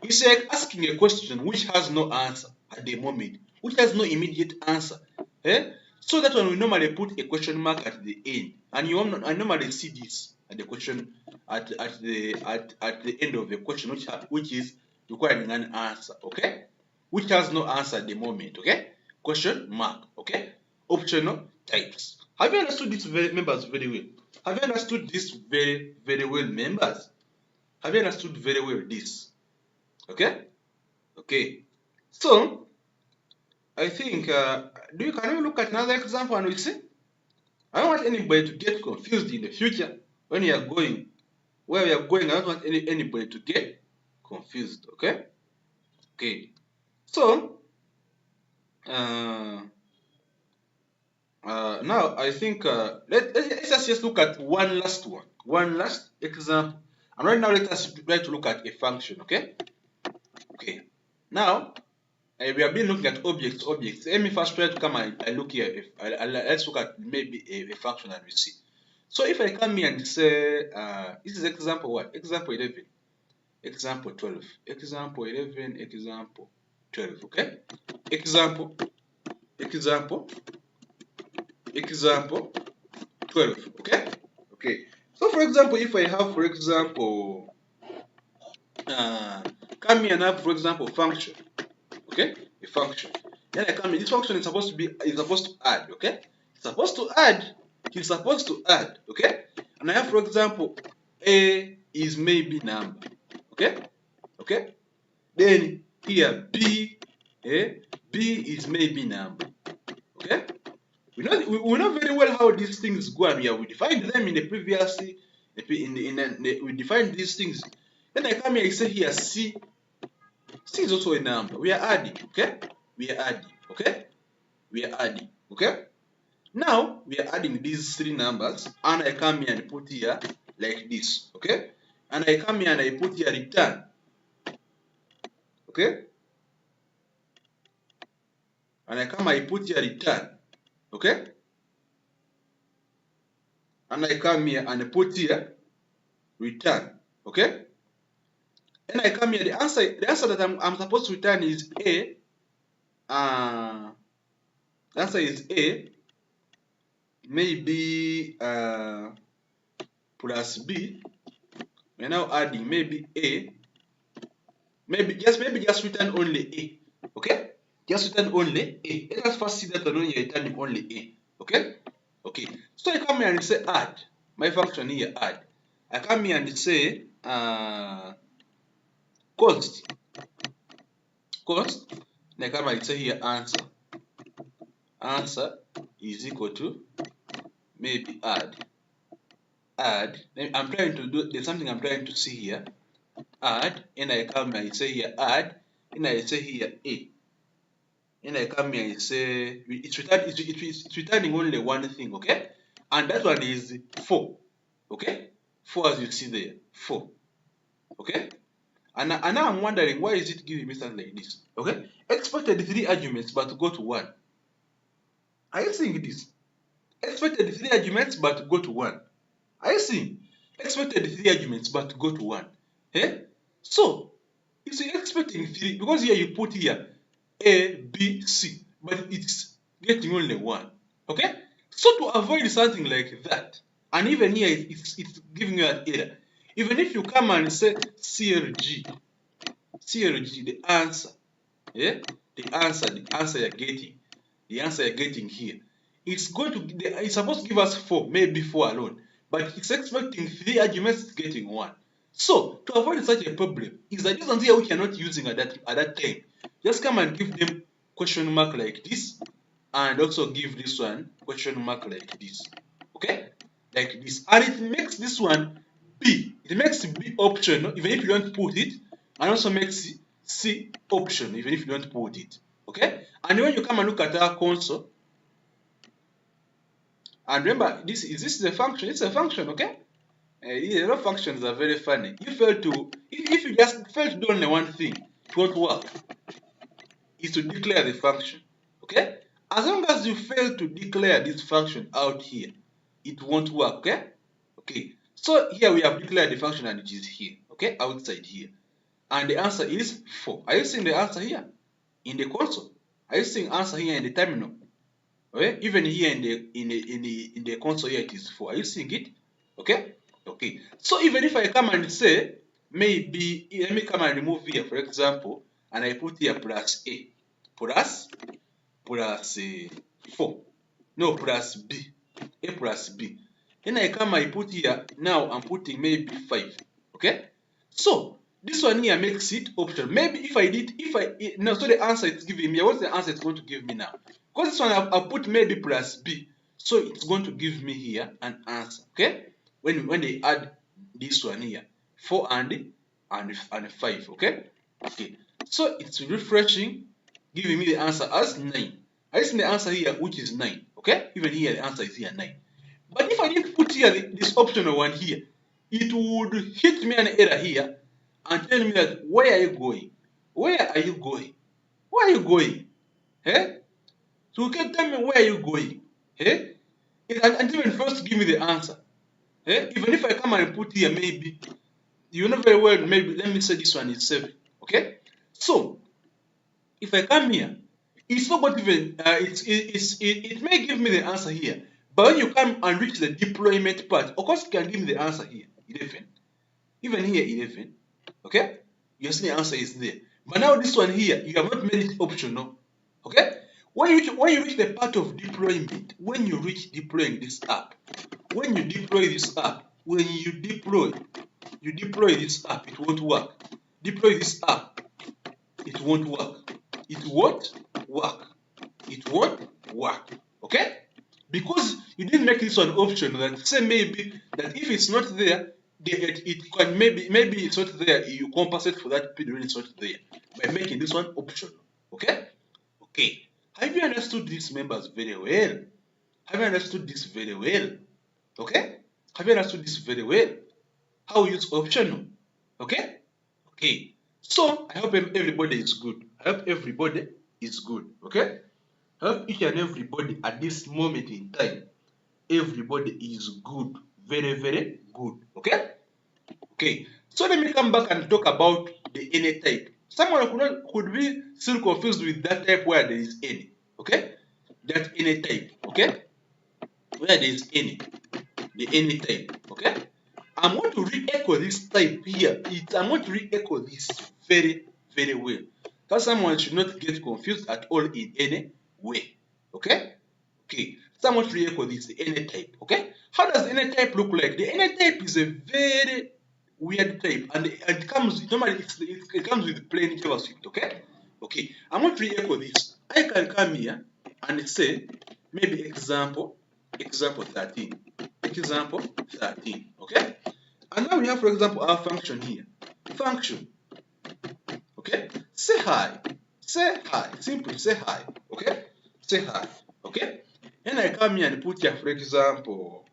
It's like asking a question which has no answer at the moment, which has no immediate answer. Eh? So that one we normally put a question mark at the end, and I normally see this at the question at the end of the question, which is requiring an answer. Okay, which has no answer at the moment. Okay, question mark. Okay, optional types. Have you understood this members very well? Have you understood this very well, members? Have you understood very well this? Okay? Okay. So, I think, can we look at another example and we see? I don't want anybody to get confused in the future when you are going, where we are going. I don't want anybody to get confused. Okay? Okay. So, now I think, let's just look at one last example. And right now, let us try to look at a function. Okay? Okay. Now, we have been looking at objects. Let me first try to come and look here. Let's look at maybe a function and we see. So if I come here and say, this is example what? Example 11, example 12, example 11, example 12, okay? Example 12, okay? Okay. So for example, if I have, for example, come here and have, for example, function. Okay, a function. Then I come in. This function is supposed to add. Okay, it's supposed to add. Okay, and I have, for example, a is maybe number. Okay, okay. Then here b, b is maybe number. Okay, we know very well how these things go, and we defined them in the previous. We defined these things. Then I come here. I say here c. C is also a number. We are adding, okay? We are adding, okay? We are adding, okay? Now, we are adding these three numbers, and I come here and put here like this, okay? And I come here and I put here return, okay? And I put here return, okay? And I come here and I put here return, okay? And I come here, the answer that I'm supposed to return is A. The answer is A, maybe plus B. We're now adding maybe A, maybe just return only A. Okay? Just return only A. Let us first see that when you're returning only A. Okay? Okay. So I come here and say add. My function here add. I come here and say cost. Cost. And I come and say here answer. Answer is equal to maybe add. Add. I'm trying to do, there's something I'm trying to see here. Add, and I come here and say here add, and I say here A. And I come here and say it's returning only one thing, okay? And that one is 4. Okay? 4 as you see there. 4. Okay? And now I'm wondering why is it giving me something like this? Okay? Expected 3 arguments but go to 1. Are you seeing this? Expected 3 arguments but go to 1. Are you seeing? Expected 3 arguments but go to 1. Okay? So it's expecting 3 because here you put here A, B, C, but it's getting only 1. Okay? So to avoid something like that, and even here it's giving you an error. Even if you come and say CLG, the answer, yeah, the answer you're getting here, it's supposed to give us 4, maybe 4 alone, but it's expecting 3 arguments, it's getting 1. So to avoid such a problem, is that these ones here which you're not using at that time, just come and give them question mark like this, and also give this one question mark like this. Okay, like this, and it makes this one B. It makes B optional even if you don't put it, and also makes C optional even if you don't put it. Okay, and when you come and look at our console, and remember this is a function. It's a function. Okay. A lot of functions are very funny. If you just fail to do only one thing, it won't work. Is to declare the function. Okay? As long as you fail to declare this function out here, it won't work. Okay? Okay. So here we have declared the function and it is here. Okay? Outside here. And the answer is 4. Are you seeing the answer here? In the console? Are you seeing answer here in the terminal? Okay? Even here in the console here it is 4. Are you seeing it? Okay? Okay. So even if I come and say, maybe, let me come and remove here, for example, and I put here plus A, plus 4, no, plus B, A plus B. Then I come, I put here, now I'm putting maybe 5, okay? So, this one here makes it optional. Maybe no, so the answer it's giving me, what's the answer it's going to give me now? Because this one I've put maybe plus B, so it's going to give me here an answer, okay? When they add this one here, 4 and 5, okay? Okay, so it's refreshing, giving me the answer as 9. I see the answer here, which is 9, okay? Even here, the answer is here 9. But if I didn't put here this optional one here, it would hit me an error here and tell me that where are you going? Where are you going? Where are you going? Eh? So you can tell me where are you going? Eh? And even first give me the answer. Eh? Even if I come and put here maybe, you know very well, maybe let me say this one is 7. Okay? So if I come here, it's not going to even it may give me the answer here, but when you come and reach the deployment part, of course it can give me the answer here, 11. Even here 11. Okay? You see the answer is there. But now this one here, you have not made it optional. Okay? When you reach the part of deployment, when you reach deploying this app, when you deploy this app, when you deploy this app, it won't work. Deploy this app, it won't work. It won't work. It won't work. Okay? Because you didn't make this one optional, that say maybe that if it's not there, it can maybe it's not there, you compensate for that period it's not there by making this one optional. Okay? Okay. Have you understood this, members, very well? Have you understood this very well? Okay? Have you understood this very well? How we use optional? Okay? Okay. So I hope everybody is good. I hope everybody is good. Okay? I hope each and everybody at this moment in time, everybody is good. Very, very good. Okay? Okay. So let me come back and talk about the any type. Someone could be still confused with that type where there is any. Okay? That any type. Okay? Where there is any. The any type. Okay? I'm going to re-echo this type here. I'm going to re-echo this very, very well. That someone should not get confused at all in any way. Okay? Okay. Someone should re-echo this, the any type. Okay? How does the any type look like? The any type is a very weird type, and it comes normally it comes with plain JavaScript. Okay? Okay. I'm going to re-echo this. I can come here and say maybe example 13. Example 13. Okay? And now we have, for example, our function here. Function. Okay? Say hi. Say hi. Simply say hi. Okay? Say hi. Okay? And I come here and put here, for example,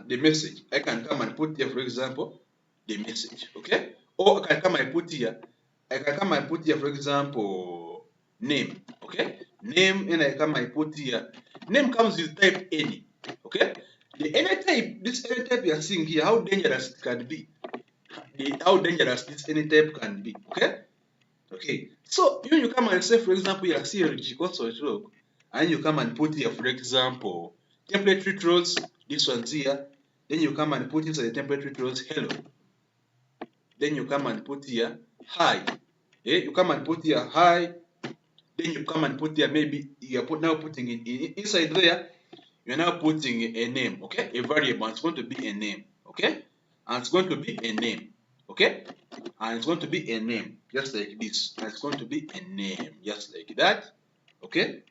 the message. I can come and put here, for example, the message. Okay? Or I can come and put here, for example, name. Okay? Name, and I come and put here. Name comes with type any. Okay? The any type, this any type you are seeing here, how dangerous it can be. How dangerous this any type can be. Okay? Okay. So when you come and say, for example, here CLG console log, and you come and put here, for example, template roles, this one's here, then you come and put inside the template roles hello. Then you come and put here hi. You come and put here hi. Then you come and put here, maybe you are now putting it inside there. You are now putting a name, okay? A variable. It's going to be a name, okay? And it's going to be a name, okay? And it's going to be a name, just like this. And it's going to be a name, just like that, okay?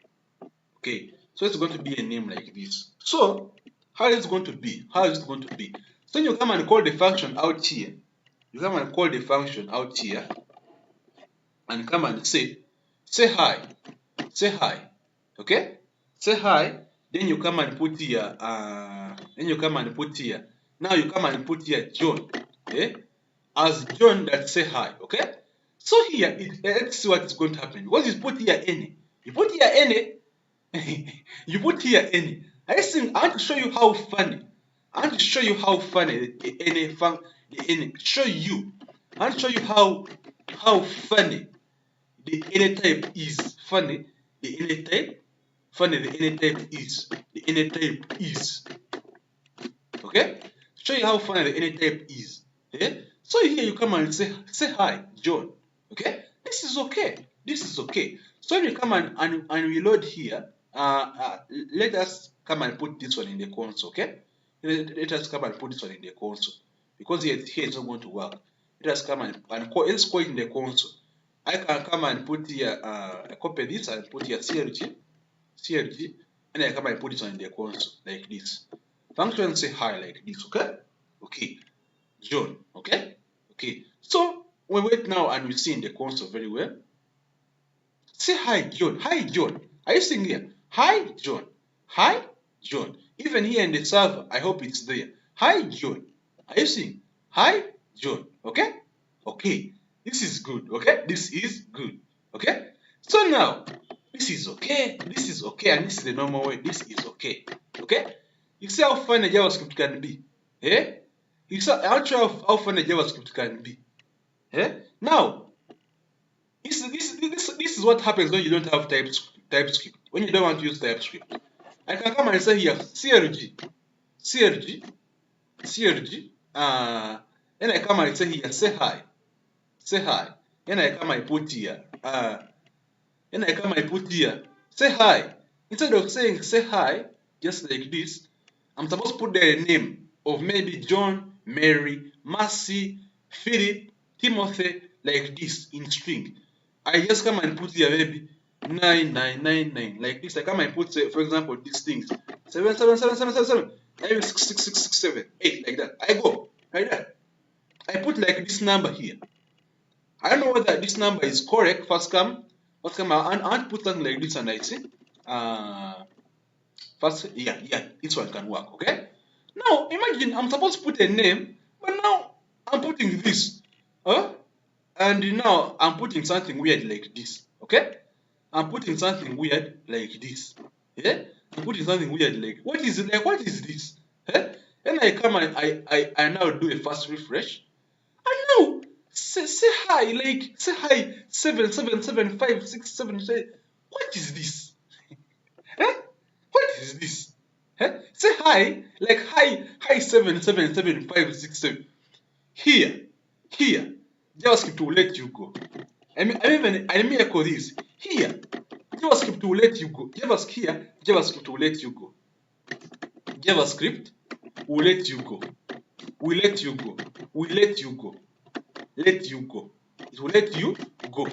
Okay. So it's going to be a name like this. So how is it going to be? How is it going to be? So you come and call the function out here. You come and call the function out here, and come and say hi, okay? Say hi, then you come and put here, now you come and put here John, as John that say hi, okay? So here, let's see what is going to happen. Because you put here any, you put here any, you put here any. I want to show you how funny. I want to show you how funny the any show you. I want to show you how funny the any type is. Funny the any type. Funny the any type is. The any type is. Okay? Show you how funny the any type is. Okay? So here you come and say hi, John. Okay? This is okay. This is okay. So when you come and reload here, let us come and put this one in the console, okay? Let us come and put this one in the console. Because here it's not going to work. Let us come and let's call it in the console. I can come and put here, copy this and put here CLG, and I come and put it on the console like this. Function say hi like this, okay? Okay, John, okay? Okay, so we wait now and we see in the console very well. Say hi, John. Hi, John. Are you seeing here? Hi, John. Hi, John. Even here in the server, I hope it's there. Hi, John. Are you seeing? Hi, John. Okay? Okay. This is good. Okay? This is good. Okay? So now, this is okay. This is okay. And this is the normal way. This is okay. Okay? You see how fun a JavaScript can be. Eh? You see how fun a JavaScript can be. Eh? Now, this is what happens when you don't have TypeScript. When you don't want to use TypeScript. I can come and say here CLG, then I come and say here, say hi. Then I come and put here, say hi. Instead of saying say hi, just like this, I'm supposed to put the name of maybe John, Mary, Mercy, Philip, Timothy, like this in string. I just come and put here maybe 9999 like this. I come and put, for example, these things 77777, maybe 66667, 8 like that. I go like that. I put like this number here. I don't know whether this number is correct. First come, and put something like this, and I say, first, yeah, this one can work. Okay. Now imagine I'm supposed to put a name, but now I'm putting this, and now I'm putting something weird like this. Okay. I'm putting something weird like this. Yeah? I'm putting something weird like, what is it? Like, what is this? Eh? Then I come and I now do a fast refresh. And now say hi, like say hi 77756 say, what is this? Eh? What is this? Eh? Say hi, like hi 777567. Here, JavaScript will let you go. I mean echo this. Here, JavaScript will let you go. JavaScript will let you go. JavaScript will let you go. Will let you go. Will let you go. Let you go. It will let you go.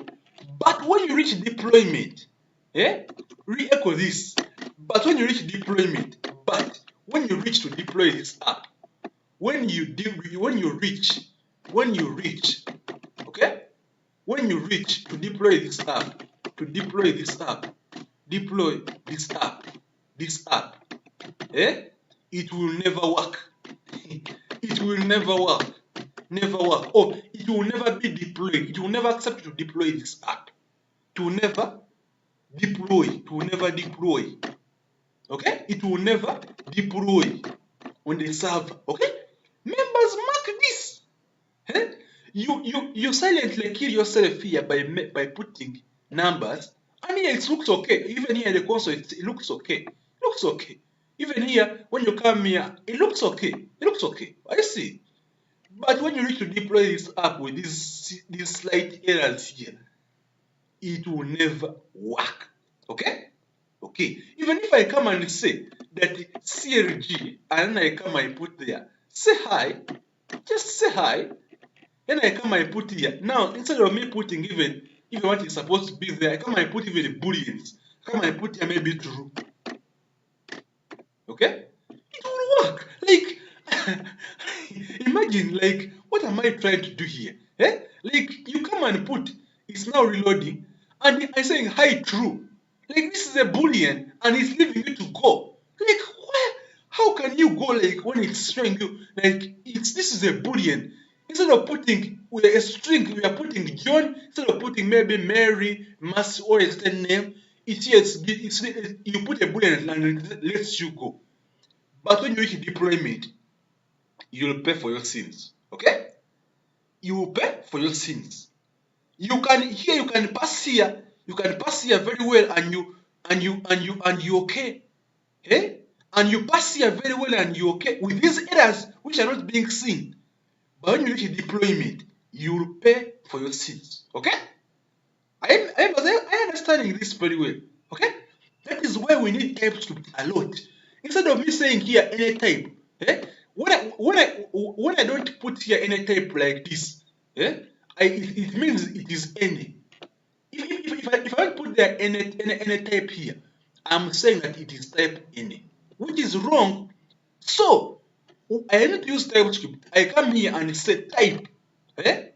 But when you reach deployment, re-echo this. But when you reach deployment, when you reach to deploy this app, when you reach, okay? When you reach to deploy this app, it will never work. It will never work. Never work. Oh, it will never be deployed. It will never accept to deploy this app. It will never deploy. Okay? It will never deploy. on the server. Okay, members mark this. Eh? You silently kill yourself here by putting numbers, and here it looks okay. Even here in the console, it looks okay. It looks okay. Even here, when you come here, it looks okay. It looks okay. I see. But when you need to deploy this app with these slight errors here, it will never work. Okay? Okay. Even if I come and say that CLG, and I come and put there, say hi, just say hi. Then I come and put here. Now, instead of me putting even what is supposed to be there, I come and put even booleans. Come and put here maybe true. Okay? It will work. Like, imagine, like, what am I trying to do here? Eh? Like, you come and put, it's now reloading, and I'm saying hi true. Like, this is a boolean, and it's leaving you to go. Like, where? How can you go, like, when it's showing you, like, this is a boolean. Instead of putting with a string, we are putting John. Instead of putting maybe Mary, Mass, or a certain name, it's you put a boolean and it lets you go. But when you reach deployment, you'll pay for your sins. Okay? You will pay for your sins. You can pass here. You can pass here very well, and you okay. Eh? And you pass here very well, and you okay with these errors which are not being seen. But when you reach deployment, you will pay for your sins. Okay? I understanding this very well. Okay? That is why we need TypeScript a lot. Instead of me saying here any type, eh? When I don't put here any type like this, eh? It means it is any. If I put there any type here, I'm saying that it is type any, which is wrong. So I need to use TypeScript. I come here and say type. Eh?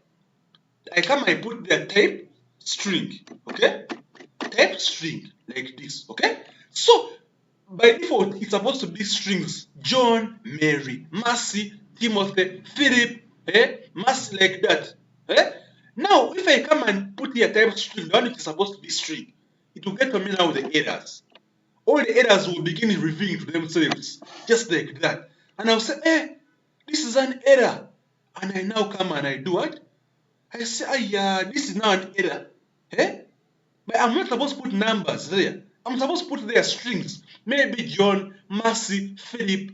I come and put the type string. Okay? Type string like this. Okay? So by default, it's supposed to be strings. John, Mary, Mercy, Timothy, Philip, Mercy like that. Now, if I come and put here type string, the one which is supposed to be string, it will get to me now the errors. All the errors will begin revealing to themselves, just like that. And I'll say, this is an error. And I now come and I do what? I say, this is now an error. But I'm not supposed to put numbers there. I'm supposed to put there strings. Maybe John, Mercy, Philip,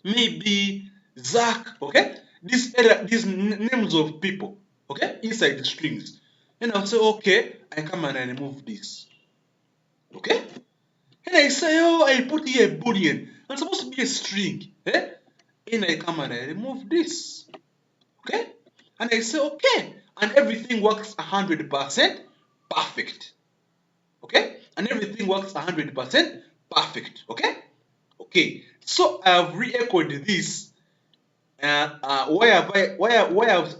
maybe Zach, okay? These names of people, okay? Inside the strings. And I'll say, okay, I come and I remove this. Okay? And I say, I put here a boolean. It's supposed to be a string. And I come and I remove this. Okay? And I say, okay. And everything works 100% perfect. Okay? And everything works 100% perfect. Okay? Okay. So I've re-echoed this. Why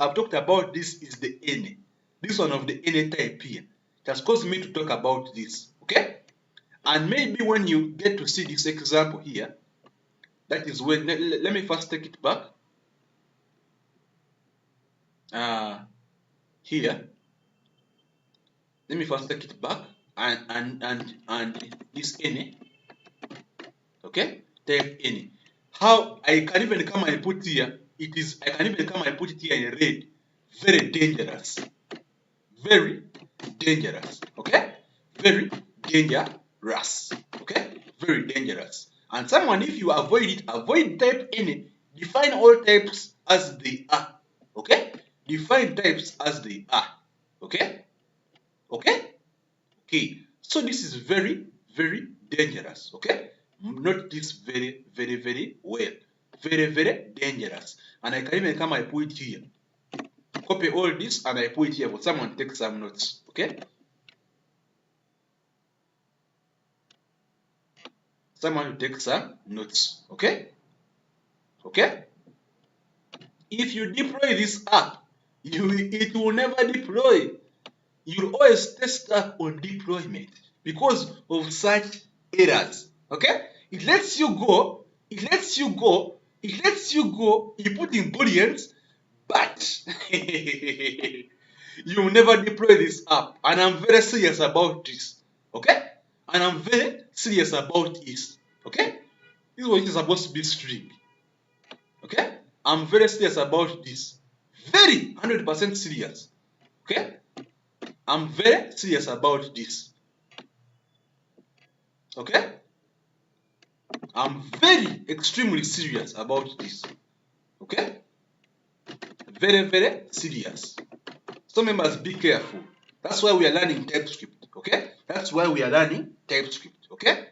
I've talked about this is the any. This one of the any type here. It has caused me to talk about this. Okay? And maybe when you get to see this example here, that is when, let me first take it back. Here, let me first take it back and this any, okay, type any. How I can even come and put here, I can even come and put it here in red. Very dangerous. Very dangerous. Okay? Very dangerous. Okay? Very dangerous. And someone, if you avoid it, avoid type any. Define all types as they are. Okay? Define types as they are. Okay? Okay? Okay. So this is very, very dangerous. Okay? Note this very, very, very well. Very, very dangerous. And I can even come and put it here. Copy all this and I put it here for someone to take some notes. Okay? Someone to take some notes. Okay? Okay? If you deploy this app, it will never deploy. You'll always stay stuck on deployment because of such errors. Okay? It lets you go, you put in booleans, but you'll never deploy this app. And I'm very serious about this. Okay? And I'm very serious about this. Okay? This is what is supposed to be string. Okay? I'm very serious about this. Very 100% serious. Okay? I'm very serious about this. Okay? I'm very extremely serious about this. Okay? Very, very serious. So members, be careful. That's why we are learning TypeScript. Okay? That's why we are learning TypeScript. Okay?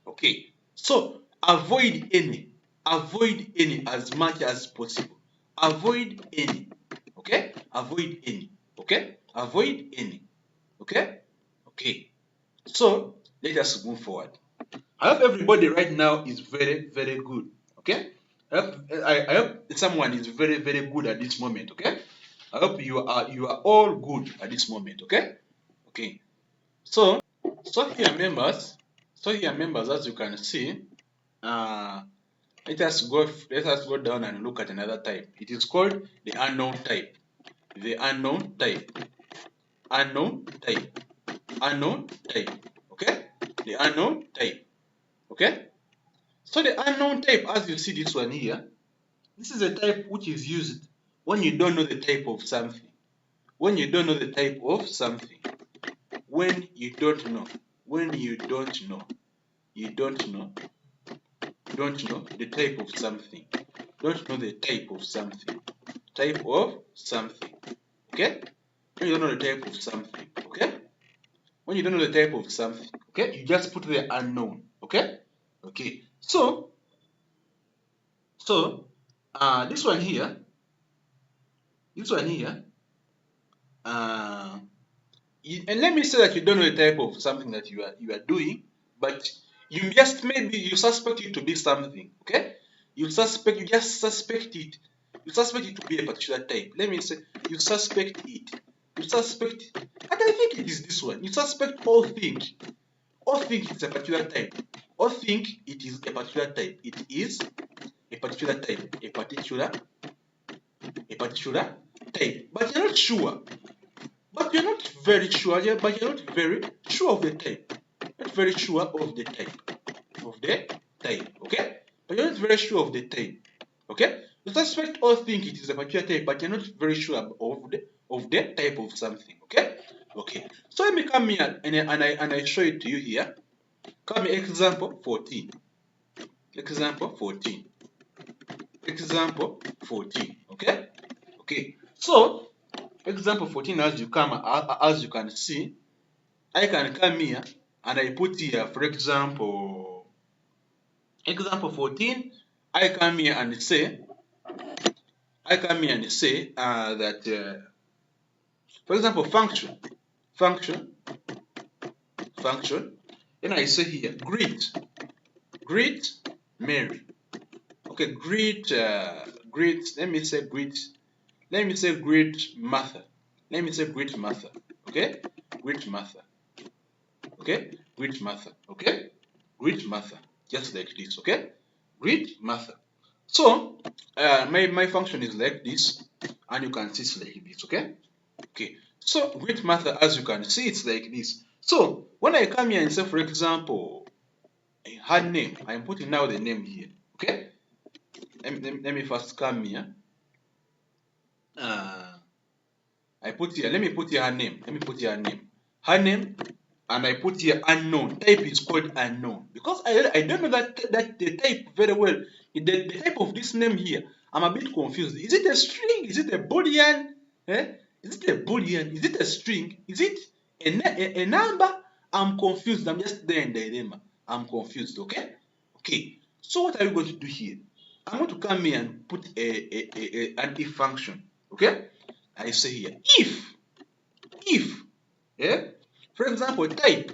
Okay. So avoid any as much as possible. Avoid any. Okay? Avoid any. Okay? Avoid any. Okay? Okay. So let us move forward. I hope everybody right now is very, very good. Okay? I hope someone is very, very good at this moment. Okay? I hope you are all good at this moment. Okay? Okay. So here members, as you can see, let us go down and look at another type. It is called the unknown type. The unknown type. Unknown type. Unknown type. Okay? The unknown type. Okay? So the unknown type, as you see this one here, this is a type which is used when you don't know the type of something. When you don't know the type of something. When you don't know. When you don't know. You don't know the type of something. Don't know the type of something. Type of something. Okay? When you don't know the type of something. Okay? When you don't know the type of something. Okay? You just put the unknown. Okay? Okay. So this one here, and let me say that you don't know the type of something that you are doing, but you just maybe you suspect it to be something. Okay? You just suspect it. You suspect it to be a particular type. Let me say you suspect it. You suspect, and I think it is this one. You suspect or think it's a particular type. Or think it is a particular type. It is a particular type. A particular type. But you're not sure. But you're not very sure. But you're not very sure of the type. Not very sure of the type. Okay? But you're not very sure of the type. Okay? You suspect or think it is a particular type, but you're not very sure of the type of something. Okay? Okay. So let me come here and I show it to you here. Come here, example 14. Example 14. Example 14. Okay? Okay. So example 14, as you can see, I can come here and I put here, for example 14. I come here and say that for example function. Then I say here greet Mary. Okay, greet let me say greet Martha. Okay? Greet Martha. Okay? Greet Martha. Okay? Greet Martha. Just like this. Okay? Greet Martha. So my function is like this, and you can see it's like this. Okay? Okay. So greet Martha, as you can see, it's like this. So when I come here and say, for example, her name, I'm putting now the name here. Okay? Let me first come here. Let me put here her name. Her name, and I put here unknown. Type is called unknown. Because I don't know that the type very well. The type of this name here, I'm a bit confused. Is it a string? Is it a boolean? Is it a boolean? Is it a string? Is it a number? I'm confused. I'm just there in the dilemma. I'm confused. Okay? Okay. So what are we going to do here? I'm going to come here and put an if function. Okay? I say here if, for example, type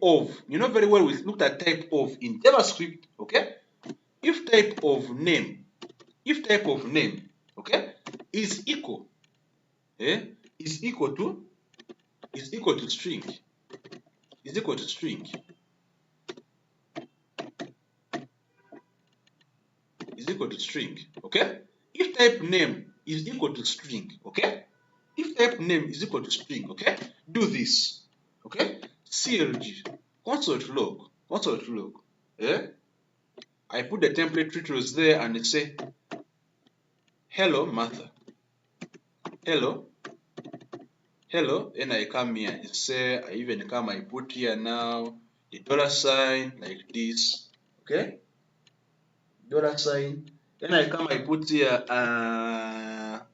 of, you know very well we looked at type of in JavaScript. Okay? If type of name, okay, is equal to string, okay? If type name is equal to string, okay? If type name is equal to string, okay? Do this, okay? CLG, console log, I put the template triggers there and say, hello Martha, hello, hello. Then I come here and say, I even come, I put here now the $sign like this, okay, $sign. Then I come, I put here,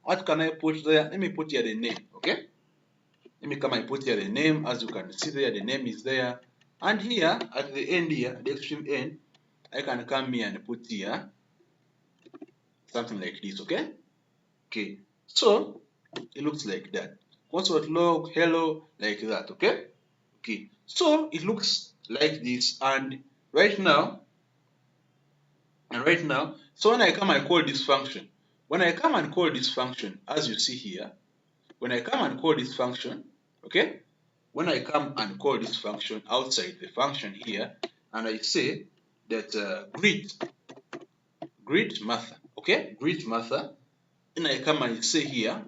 what can I put there? Let me put here the name, okay? Let me come, I put here the name. As you can see there, the name is there. And here, at the end here, the extreme end, I can come here and put here something like this, okay? Okay, so it looks like that. Console log, hello, like that, okay? Okay, so it looks like this, and right now, so when I come and call this function, as you see here, when I come and call this function, okay, when I come and call this function outside the function here, and I say that greet Martha, okay, greet Martha, then I come and say here,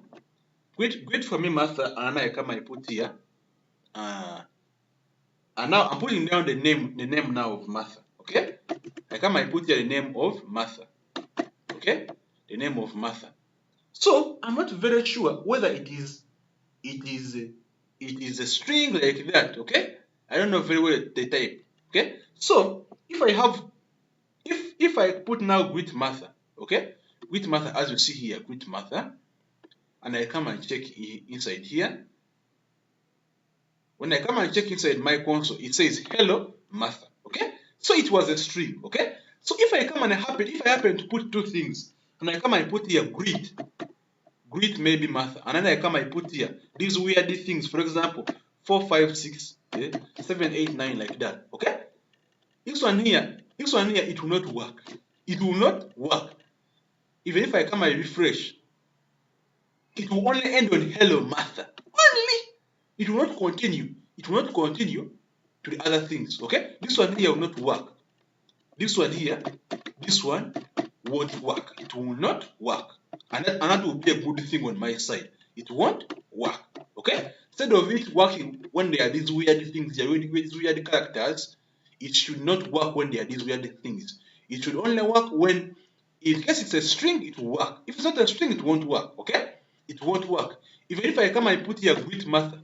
greet for me Martha, and I come and put here, and now I'm putting down the name now of Martha, okay. I come and put here the name of Martha, okay, the name of Martha. So I'm not very sure whether it is a string like that, okay? I don't know very well the type, okay? So if I put now greet Martha, okay? Greet Martha, as you see here, greet Martha, and I come and check inside here. When I come and check inside my console, it says hello Martha, okay? So it was a string, okay? So if I come and if I happen to put two things, and I come and put here greet maybe Martha, and then I come I put here these weird things, for example 4 5 6 7 8 9 like that, okay. This one here it will not work. Even if I come I refresh, it will only end on hello Martha only. It will not continue to the other things, okay. This one here will not work. This one here, this one won't work. It will not work. And that will be a good thing on my side. It won't work, okay? Instead of it working when there are these weird things, these weird characters, it should not work when there are these weird things. It should only work when, in case it's a string, it will work. If it's not a string, it won't work, okay? It won't work. Even if I come and put here greet Martha,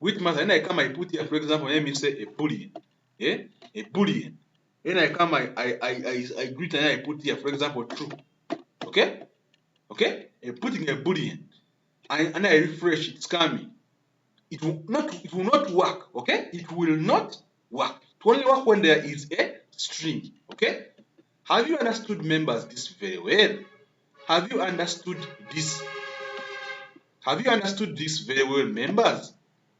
and I come and put here, for example, let me say a boolean, yeah? A boolean. Then I come, I greet and I put here, for example, true. Okay? Okay? I'm putting a boolean and I refresh, it's coming. It will not work. Okay? It will not work. It will only work when there is a string. Okay? Have you understood, members, this very well? Have you understood this? Have you understood this very well, members?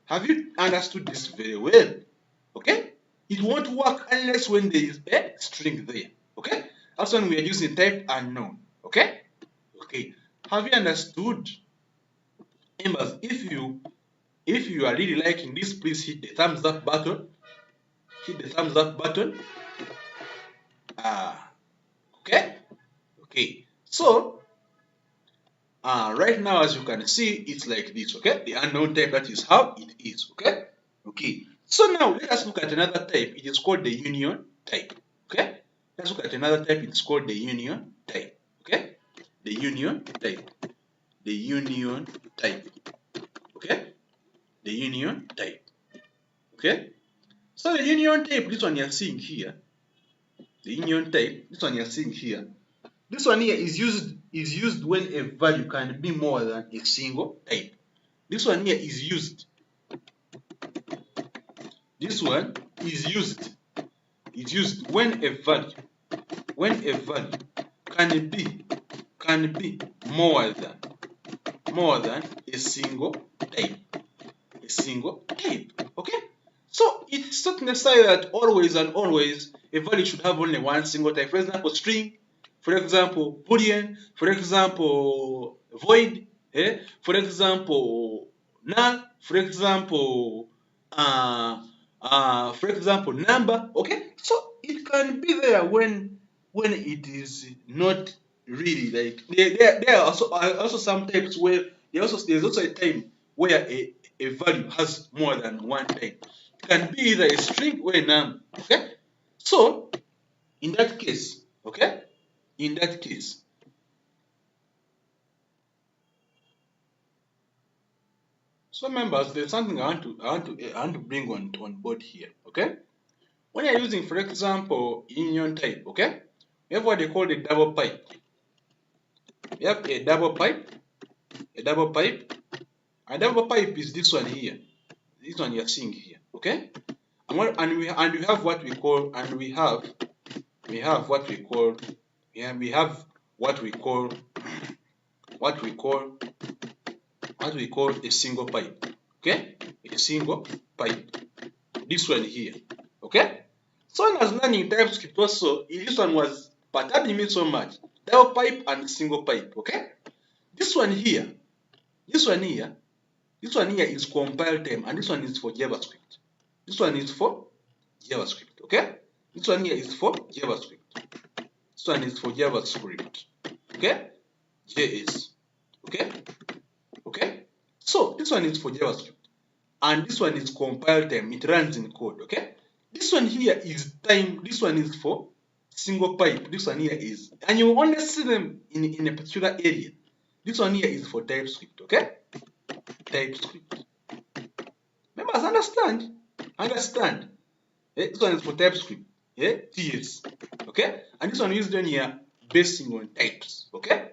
Have you understood this very well? Okay? It won't work unless when there is a string there. Okay? That's when we are using type unknown. Okay? Okay. Have you understood? Members, if you are really liking this, please hit the thumbs up button. Hit the thumbs up button. Okay? Okay. So right now, as you can see, it's like this, okay? The unknown type, that is how it is, okay? Okay. So now let us look at another type. It is called the union type, okay? Let's look at another type. It's called the union type, okay? The union type. The union type, okay? The union type, okay? So the union type, this one you're seeing here, the union type, this one you're seeing here, this one here is used when a value can be more than a single type. This one here is used. This one is used when a value can be more than a single type. A single type. Okay? So it's not necessary that always and always a value should have only one single type. For example, string, for example, boolean, for example, void, for example, null, for example, number. Okay, so it can be there when it is not really like there are also some types where there's also a time where a value has more than one type. It can be either a string or a number. Okay, so In that case, okay? In that case, so members, there's something I want to bring on board here, okay? When you're using, for example, union type, okay? We have what they call the double pipe. We have a double pipe, a double pipe. A double pipe is this one here. This one you're seeing here, okay? And we have what we call what we call what we call a single pipe, okay? A single pipe. This one here, okay? So when I was learning TypeScript also, this one was perturbing me so much. Double pipe and single pipe, okay? This one here is compile time, and this one is for JavaScript. This one is for JavaScript, okay? This one here is for JavaScript. This one is for JavaScript, okay? JS, okay? Okay? So this one is for JavaScript, and this one is compile time. It runs in code, okay? This one here is time. This one is for single pipe. This one here is, and you only see them in a particular area. This one here is for TypeScript, okay? TypeScript. Members, understand? Understand? This one is for TypeScript, yeah? TS, okay? And this one is done here basing on types, okay?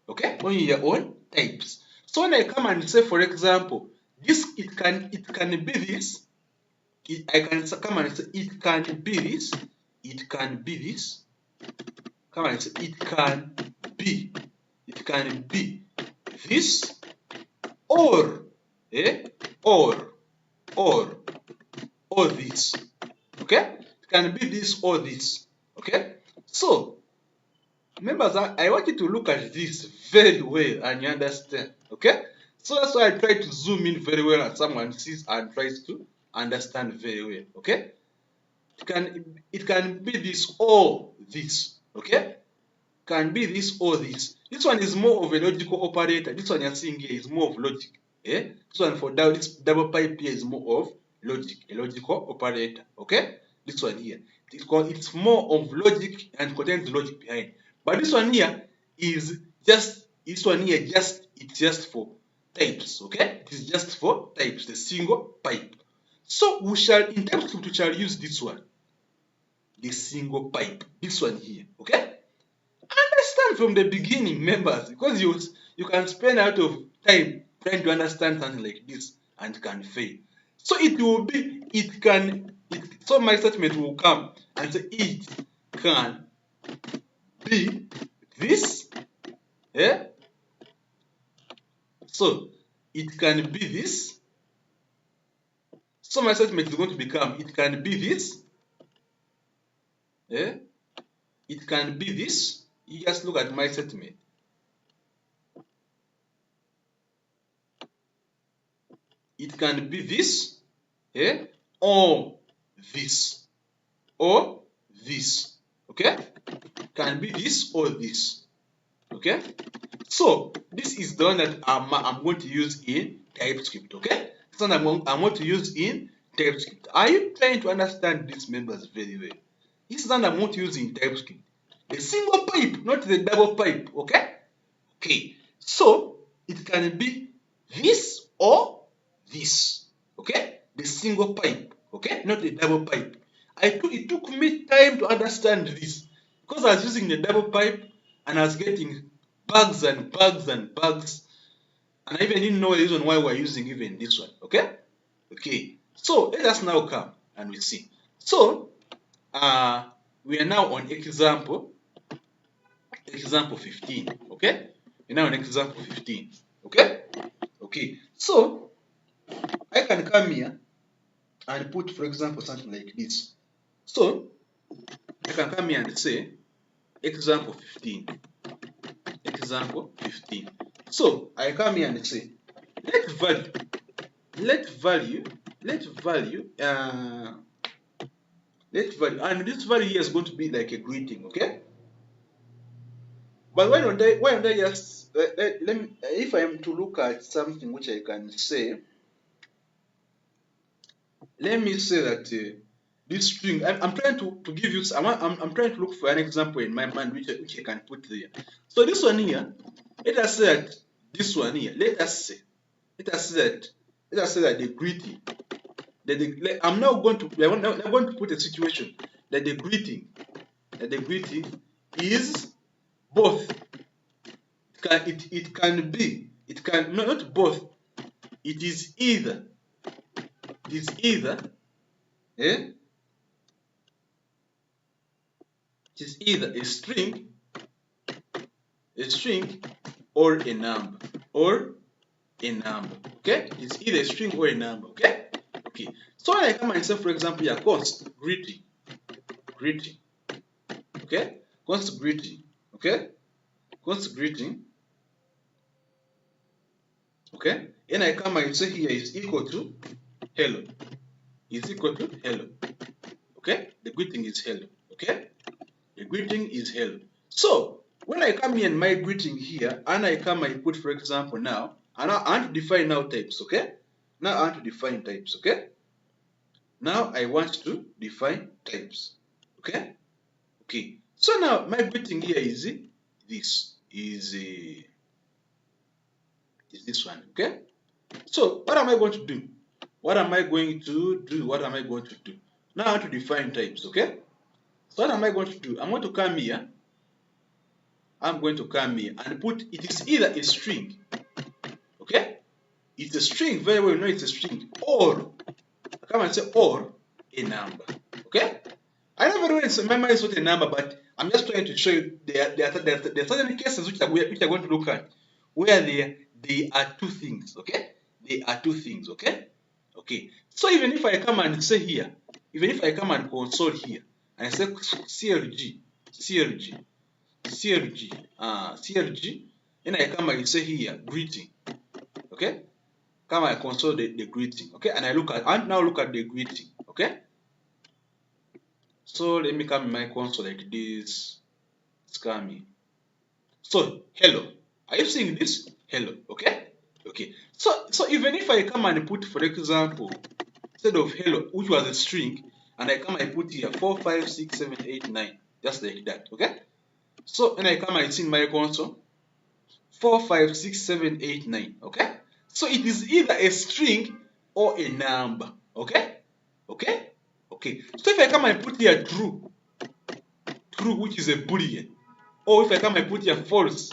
Okay? On your own types. So when I come and say, for example, this it can be this. I can come and say it can be this. It can be this. Come and say it can be this, or or this. Okay? It can be this or this. Okay? So members, I want you to look at this very well and you understand. Okay? So that's why I try to zoom in very well and someone sees and tries to understand very well. Okay? It can be this or this. Okay? Can be this or this. This one is more of a logical operator. This one you're seeing here is more of logic. Yeah? This one for this double pipe here is more of logic, a logical operator. Okay? This one here. It's more of logic and contains logic behind. But this one here is just it's just for types. Okay? It is just for types, the single pipe. So we shall in TypeScript we shall use this one. The single pipe. This one here. Okay? Understand from the beginning, members, because you can spend a lot of time trying to understand something like this and can fail. So it will be so my statement will come and say it can be this. Yeah? So it can be this. So my statement is going to become it can be this. Yeah? It can be this. You just look at my statement. It can be this, yeah, or this, or this, okay? Can be this or this, okay? So this is the one that I'm going to use in TypeScript, okay? This one I'm going to use in TypeScript. Are you trying to understand these members very well? This is one I'm going to use in TypeScript. The single pipe, not the double pipe, okay? Okay, so it can be this or this, okay? The single pipe, okay? Not the double pipe. It took me time to understand this because I was using the double pipe and I was getting bugs and bugs and bugs, and I even didn't know the reason why we're using even this one, okay? Okay, so let us now come and we see. So we are now on example 15, okay? We're now on example 15, okay? Okay, so I can come here and put, for example, something like this. So I can come here and say example 15. Example 15. So I come here and say let value, and this value here is going to be like a greeting, okay? But why don't I just let me, if I am to look at something which I can say, let me say that this string. I'm trying to give you. I'm trying to look for an example in my mind which I can put there. So this one here, let us say that this one here. Let us say that the greeting. I'm now going to. I'm going to put a situation that the greeting is both. It can be. It can no, not both. It is either. It is either. Eh? It is either a string or a number, okay? It's either a string or a number, okay? Okay, so when I come and say, for example, here, const greeting, okay? Const greeting, okay? Const greeting, okay? And I come and say here is equal to hello, okay? The greeting is hello, okay? The greeting is hello. So when I come here in my greeting here, and I come and put, for example, now, and I want to define now types, okay? Now I want to define types, okay? Now I want to define types, okay? Okay. So now my greeting here is this, is this one, okay? So what am I going to do? What am I going to do? Now I want to define types, okay? So what am I going to do? I'm going to come here. I'm going to come here and put, it is either a string, okay? It's a string, very well, no, it's a string, or, come and say, or a number, okay? I know very well in my mind it's not a number, but I'm just trying to show you there are certain cases which we are going to look at where they are two things, okay? They are two things, okay? Okay. So even if I come and say here, even if I come and console here, and I say CLG, and I come and say here, greeting, okay? Come and console the greeting, okay? And I now look at the greeting, okay? So let me come in my console like this. It's coming. So hello. Are you seeing this? Hello. Okay? Okay. So even if I come and put, for example, instead of hello, which was a string, and I come and put here 4, 5, 6, 7, 8, 9, just like that. Okay? So when I come and see in my console, 4, 5, 6, 7, 8, 9. Okay? So it is either a string or a number. Okay? Okay? Okay. So if I come and put here true, which is a boolean, or if I come and put here false,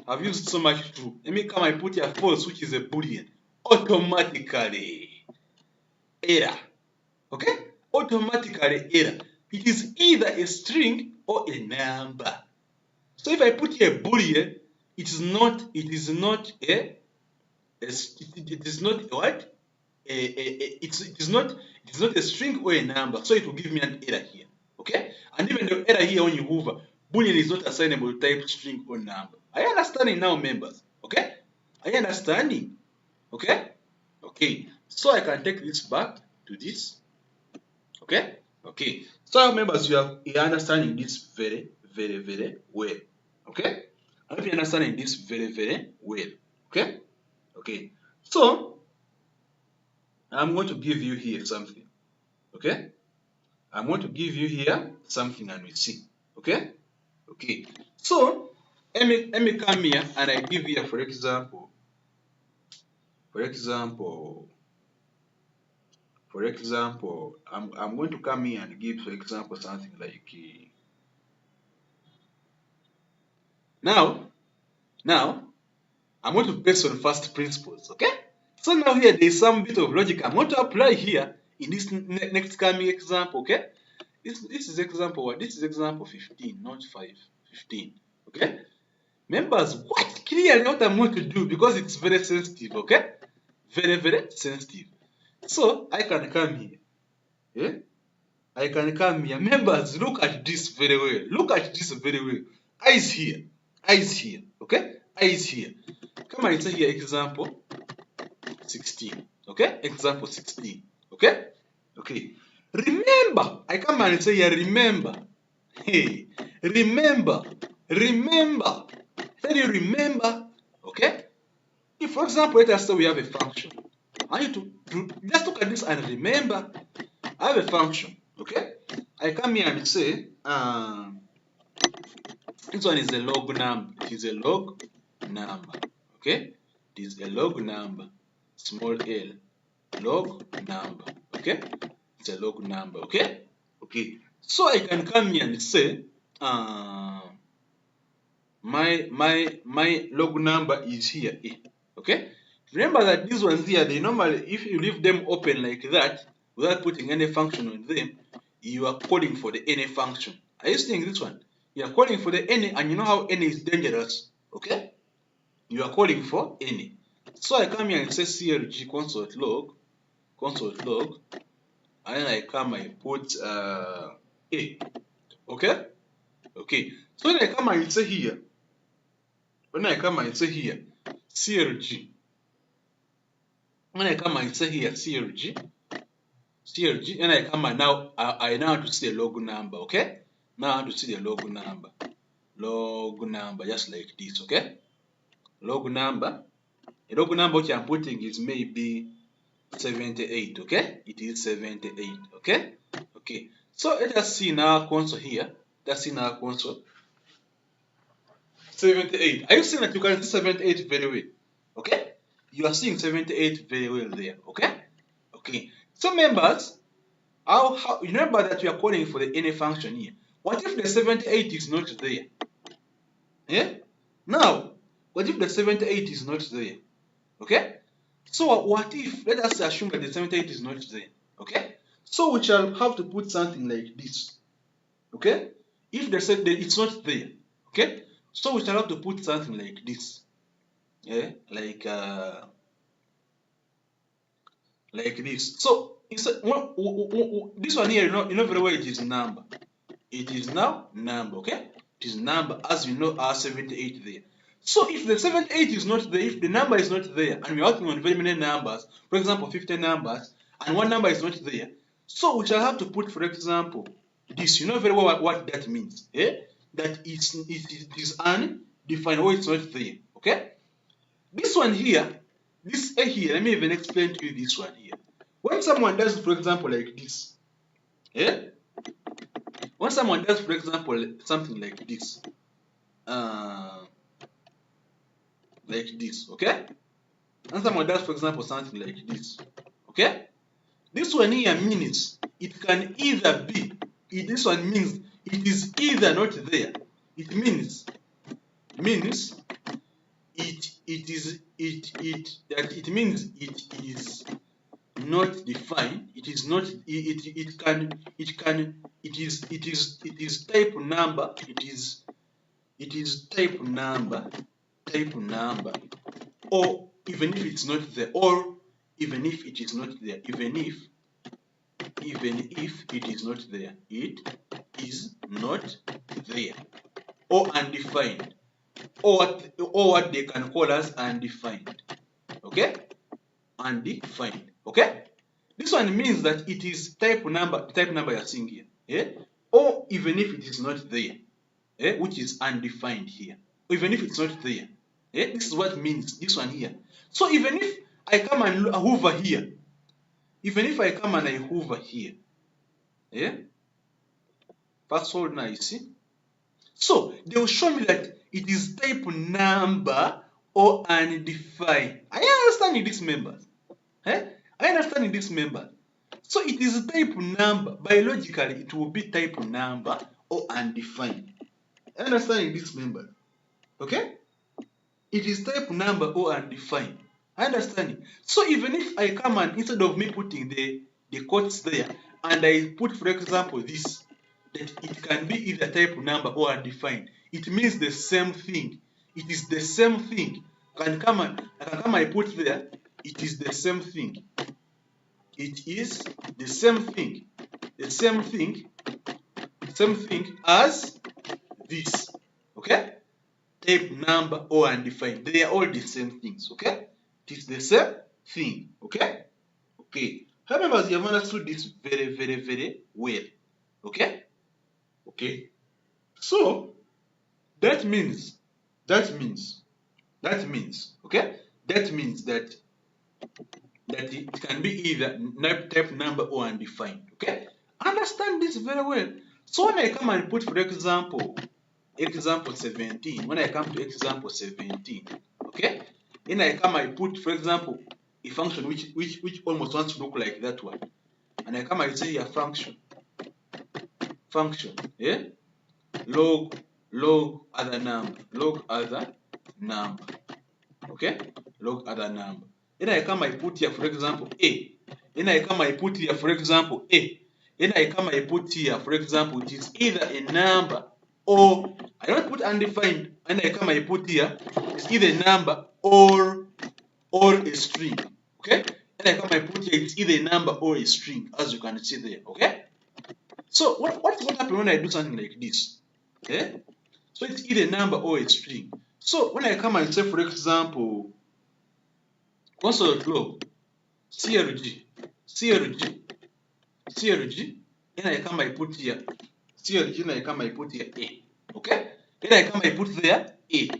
I've used so much true. Let me come and put here false, which is a boolean, automatically error. Okay? Automatically error. It is either a string or a number. So if I put here boolean, it is not a string or a number, so it will give me an error here. Okay? And even the error here when you hover, boolean is not assignable to type string or number. Are you understanding now, members? Okay? Are you understanding? Okay? Okay. So I can take this back to this. Okay? Okay. So members, you are understanding this very, very, very well. Okay? I hope you're understanding this very, very well. Okay? Okay. So I'm going to give you here something. Okay? I'm going to give you here something and we see. Okay? Okay. So let me come here and I give here, for example, I'm going to come here and give, for example, something like now I'm going to base on first principles, okay? So now here there is some bit of logic I'm going to apply here in this next coming example, okay? This is example what? This is example 15, not 5, 15, okay? Members, what clearly what I'm going to do, because it's very sensitive, okay? Very, very sensitive. So I can come here, yeah? I can come here. Members, look at this very well. Look at this very well. Eyes here, okay? Eyes here. Come and say here example 16, okay? Example 16, okay? Okay. Remember, I come and say here, remember. Hey, remember. Tell you remember, okay? If, for example, let us say we have a function. I need to just look at this and remember, I have a function, I come here and say, this one is a log number. It is a log number. Okay? It is a log number. Small l. Log number. Okay? It's a log number. Okay? Okay. So I can come here and say, my log number is here. Okay? Remember that these ones here, they normally, if you leave them open like that, without putting any function on them, you are calling for the any function. Are you seeing this one? You are calling for the any, and you know how any is dangerous. Okay? You are calling for any. So I come here and say clg console.log, and then I come, I put a. Okay? Okay. So when I come and say here, clg, when I come and say here clg, and I come and now I now have to see the log number. Okay? Now I have to see the log number just like this. Okay? Log number. The log number which I'm putting is maybe 78. Okay? It is 78. Okay? Okay. So let us see in our console here. Let's see in our console. 78. Are you seeing that you can see 78 very well? Okay? You are seeing 78 very well there. Okay? Okay. So members, how you remember that we are calling for the any function here. What if the 78 is not there? Yeah? Now, what if the 78 is not there? Okay? So what if, let us assume that the 78 is not there. Okay? So we shall have to put something like this. Okay? If they said that it's not there. Okay? So we shall have to put something like this. Yeah? Like this. So it's this one here, you know very well it is number. It is now number, okay? It is number, as you know, our 78 there. So if the 78 is not there, if the number is not there, and we're working on very many numbers, for example, 50 numbers, and one number is not there, so we shall have to put, for example, this. You know very well what that means, eh? That it is undefined, or it's not there, okay? This one here, this A here, let me even explain to you this one here. When someone does, for example, like this, eh? When someone does, for example, something like this, okay? When someone does, for example, something like this, okay? This one here means it can either be, this one means it is either not there. It means it means it is not defined. It is not. It is type number. It is type number. Or even if it's not there, or even if it is not there, even if it is not there, it is not there, or undefined, or what they can call as undefined. Okay, undefined. Okay, this one means that it is type number you're seeing here, or even if it is not there, which is undefined here, even if it's not there, this is what means this one here. So even if I come and hover here, fast forward now, you see. So they will show me that it is type number or undefined. Are you understanding this, members? Are you understanding this, members? So it is type number. Biologically, it will be type number or undefined. Are you understanding this, members? Okay? It is type number or undefined. I understand. So even if I come and instead of me putting the quotes there, and I put, for example, this, that it can be either type number or undefined, it means the same thing. It is the same thing. I can come and put there, it is the same thing. It is the same thing. The same thing as this. Okay? Type number or undefined. They are all the same things. Okay? It is the same thing. Okay? Okay. However, you have understood this very, very, very well. Okay? Okay. So that means, okay? That means that it can be either type number or undefined. Okay? And understand this very well. So when I come and put, for example, example 17, when I come to example 17, okay, then I come, I put, for example, a function which almost wants to look like that one, and I come, I say here function, yeah, log other number, okay, log other number. Then I come, I put here, for example, a. Then I come, I put here, for example, a. Then I come, I put here, for example, it is either a number or I don't put undefined. And I come, I put here, it's either a number or a string. Okay? And I come, I put here, it's either a number or a string, as you can see there. Okay? So what happens when I do something like this? Okay? So it's either a number or a string. So when I come and say, for example, console.log crg, then I come, I put here crg, then I come, I put here a. Okay? Then I come, I put there a.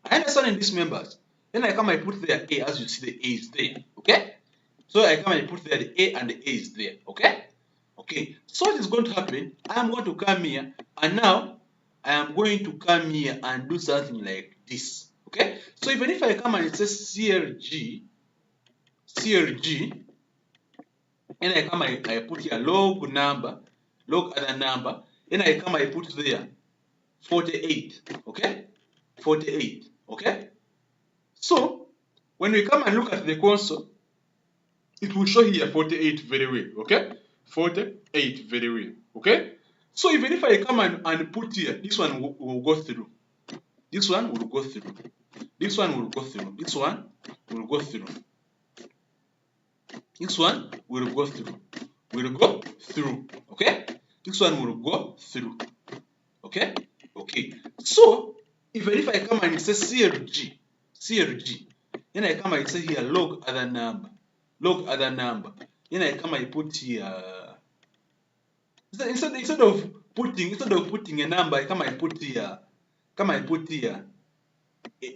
I understand in these members. Then I come, I put there a, as you see the a is there. Okay? So I come, I put there the a, and the a is there. Okay? Okay. So what is going to happen? I am going to come here, and now I am going to come here and do something like this. Okay? So even if I come and it says crg, and I come, I put here log other number, then I come, I put there 48, okay? 48, okay? So, when we come and look at the console, it will show here 48 very well, okay? 48 very well, okay? So, even if I come and put here, this one will go through. This one will go through. This one will go through. This one will go through. This one will go through. Okay? This one will go through. Okay? Okay. So, even if I come and say crg, then I come and say here log other number. Then I come, I put here, instead of putting a number, I come, I put here,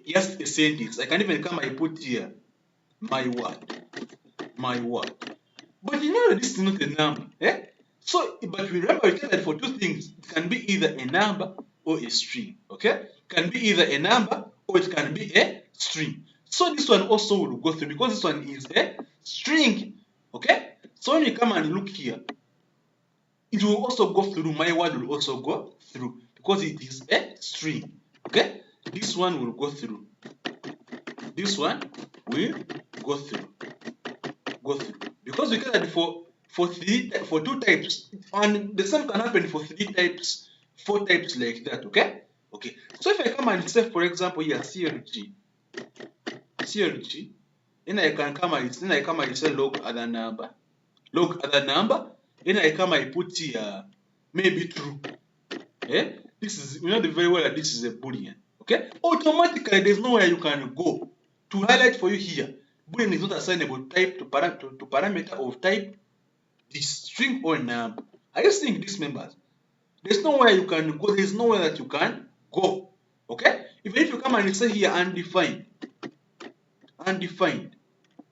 just a sentence. I can even come, I put here my word. But you know that this is not a number, eh? So, but remember, we said that for two things, it can be either a number or a string, okay? It can be either a number or it can be a string. So this one also will go through because this one is a string, okay? So when you come and look here, it will also go through. My word will also go through because it is a string, okay? This one will go through. This one will go through. Because we can add for two types, and the same can happen for 3 types, 4 types like that. Okay. So if I come and say, for example, here crg, then I come and say log other number. Then I come, I put here maybe true. Yeah, this is, you know very well that this is a boolean. Okay, automatically there's nowhere you can go to highlight for you here. Boolean is not assignable type to parameter of type this string or number. Are you seeing these members? There's nowhere you can go. There's nowhere that you can go. Okay? Even if you come and say here undefined,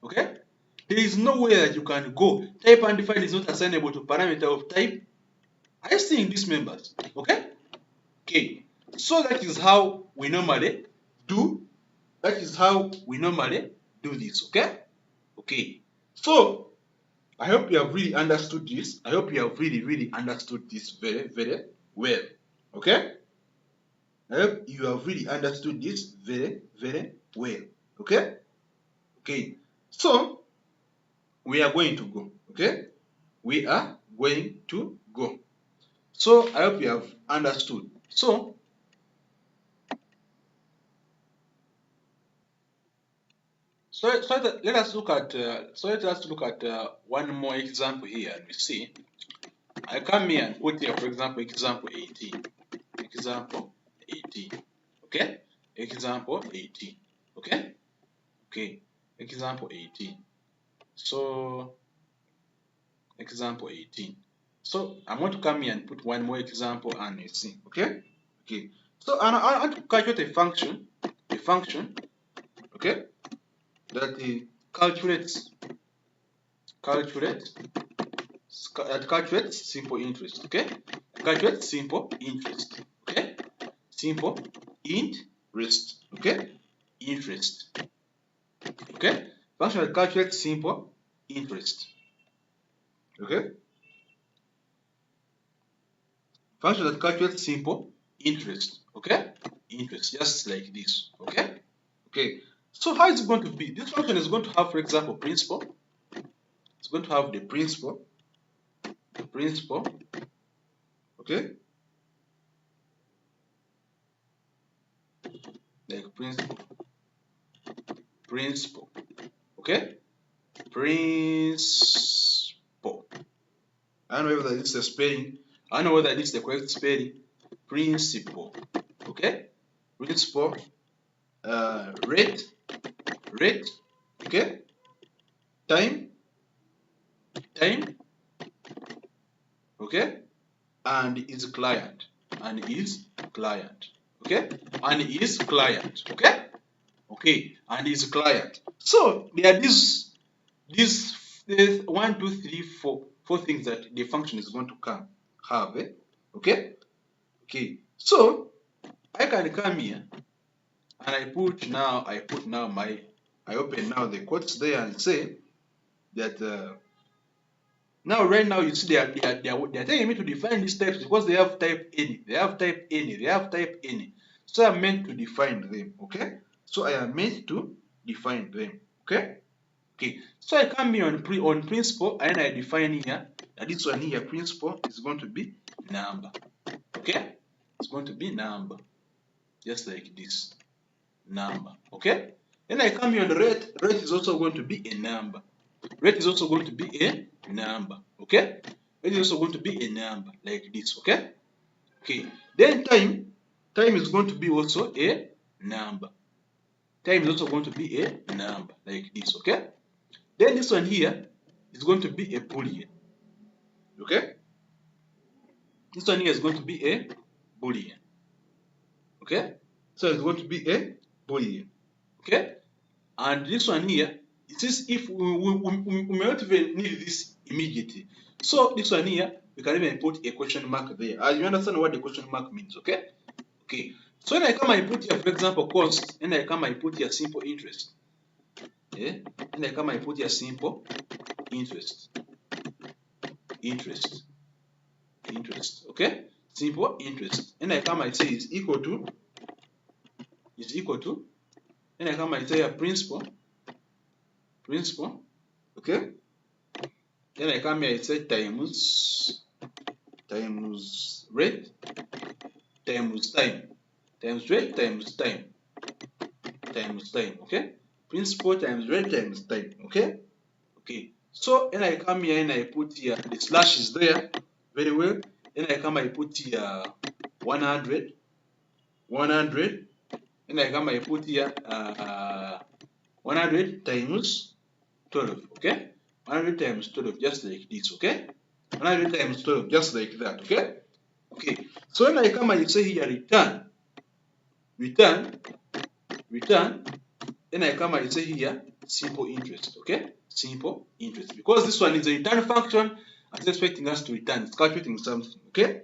okay? There is nowhere that you can go. Type undefined is not assignable to parameter of type. Are you seeing these members? Okay? Okay. So that is how we normally do. This. Okay? Okay. So I hope you have really understood this. I hope you have really understood this very, very well. Okay? I hope you have really understood this very, very well. Okay? Okay. So, we are going to go. Okay? We are going to go. So, I hope you have understood. So, let us look at one more example here, and we see. I come here and put here, for example, example 18. Okay? Example 18. Okay? Okay. Example 18. So, example 18. So, I'm going to come here and put one more example and you see. Okay? Okay. So, I want to calculate a function, okay, that calculates that calculates simple interest. Okay, calculate simple interest. Okay, simple interest. Okay, interest. Okay, function that calculates simple interest. Okay, function that calculates simple interest. Okay, interest, just like this. Okay, okay. So how is it going to be? This function is going to have, for example, principal. It's going to have the principal. Okay, like principal. Okay, principal. I don't know whether this is the spelling. I don't know whether this is the correct spelling. Principal. Okay, principal. Rate. Okay, time. Okay, and is client. Okay, and is client. Okay, and is client. So there are these 1, 2, 3, 4 things that the function is going to have. Okay, so I can come here and I open now the quotes there and say that right now you see they are telling me to define these types because they have type any, so I'm meant to define them. Okay, so I am meant to define them. Okay, so I come here on principal and I define here that this one here, principal, is going to be number. Okay, it's going to be number, just like this, number. Okay, then I come here on rate is also going to be a number. Rate is also going to be a number. Okay, rate is also going to be a number like this. Okay, then time is going to be also a number. Time is also going to be a number like this. Okay, then this one here is going to be a boolean. Okay, this one here is going to be a boolean. Okay, so it's going to be a boolean. Okay, and this one here, it says if we may not even need this immediately. So this one here, we can even put a question mark there. As you understand what the question mark means. Okay, so when I come and put here, for example, cost, and I come and put here simple interest. Yeah, and I come and put here simple interest. Okay, simple interest. And I come and say is equal to, and I come and say a principal. Okay, then I come here and say times rate times time, rate times time. Okay, principal times rate times time. Okay, so and I come here and I put here the slash is there very well. Then I come and put here 100, and I come and put here 100 times 12. Okay, 100 times 12, just like this. Okay, 100 times 12, just like that. Okay, so when I come and say here return, then I come and say here simple interest. Okay, simple interest, because this one is a return function and it's expecting us to return. It's calculating something. Okay,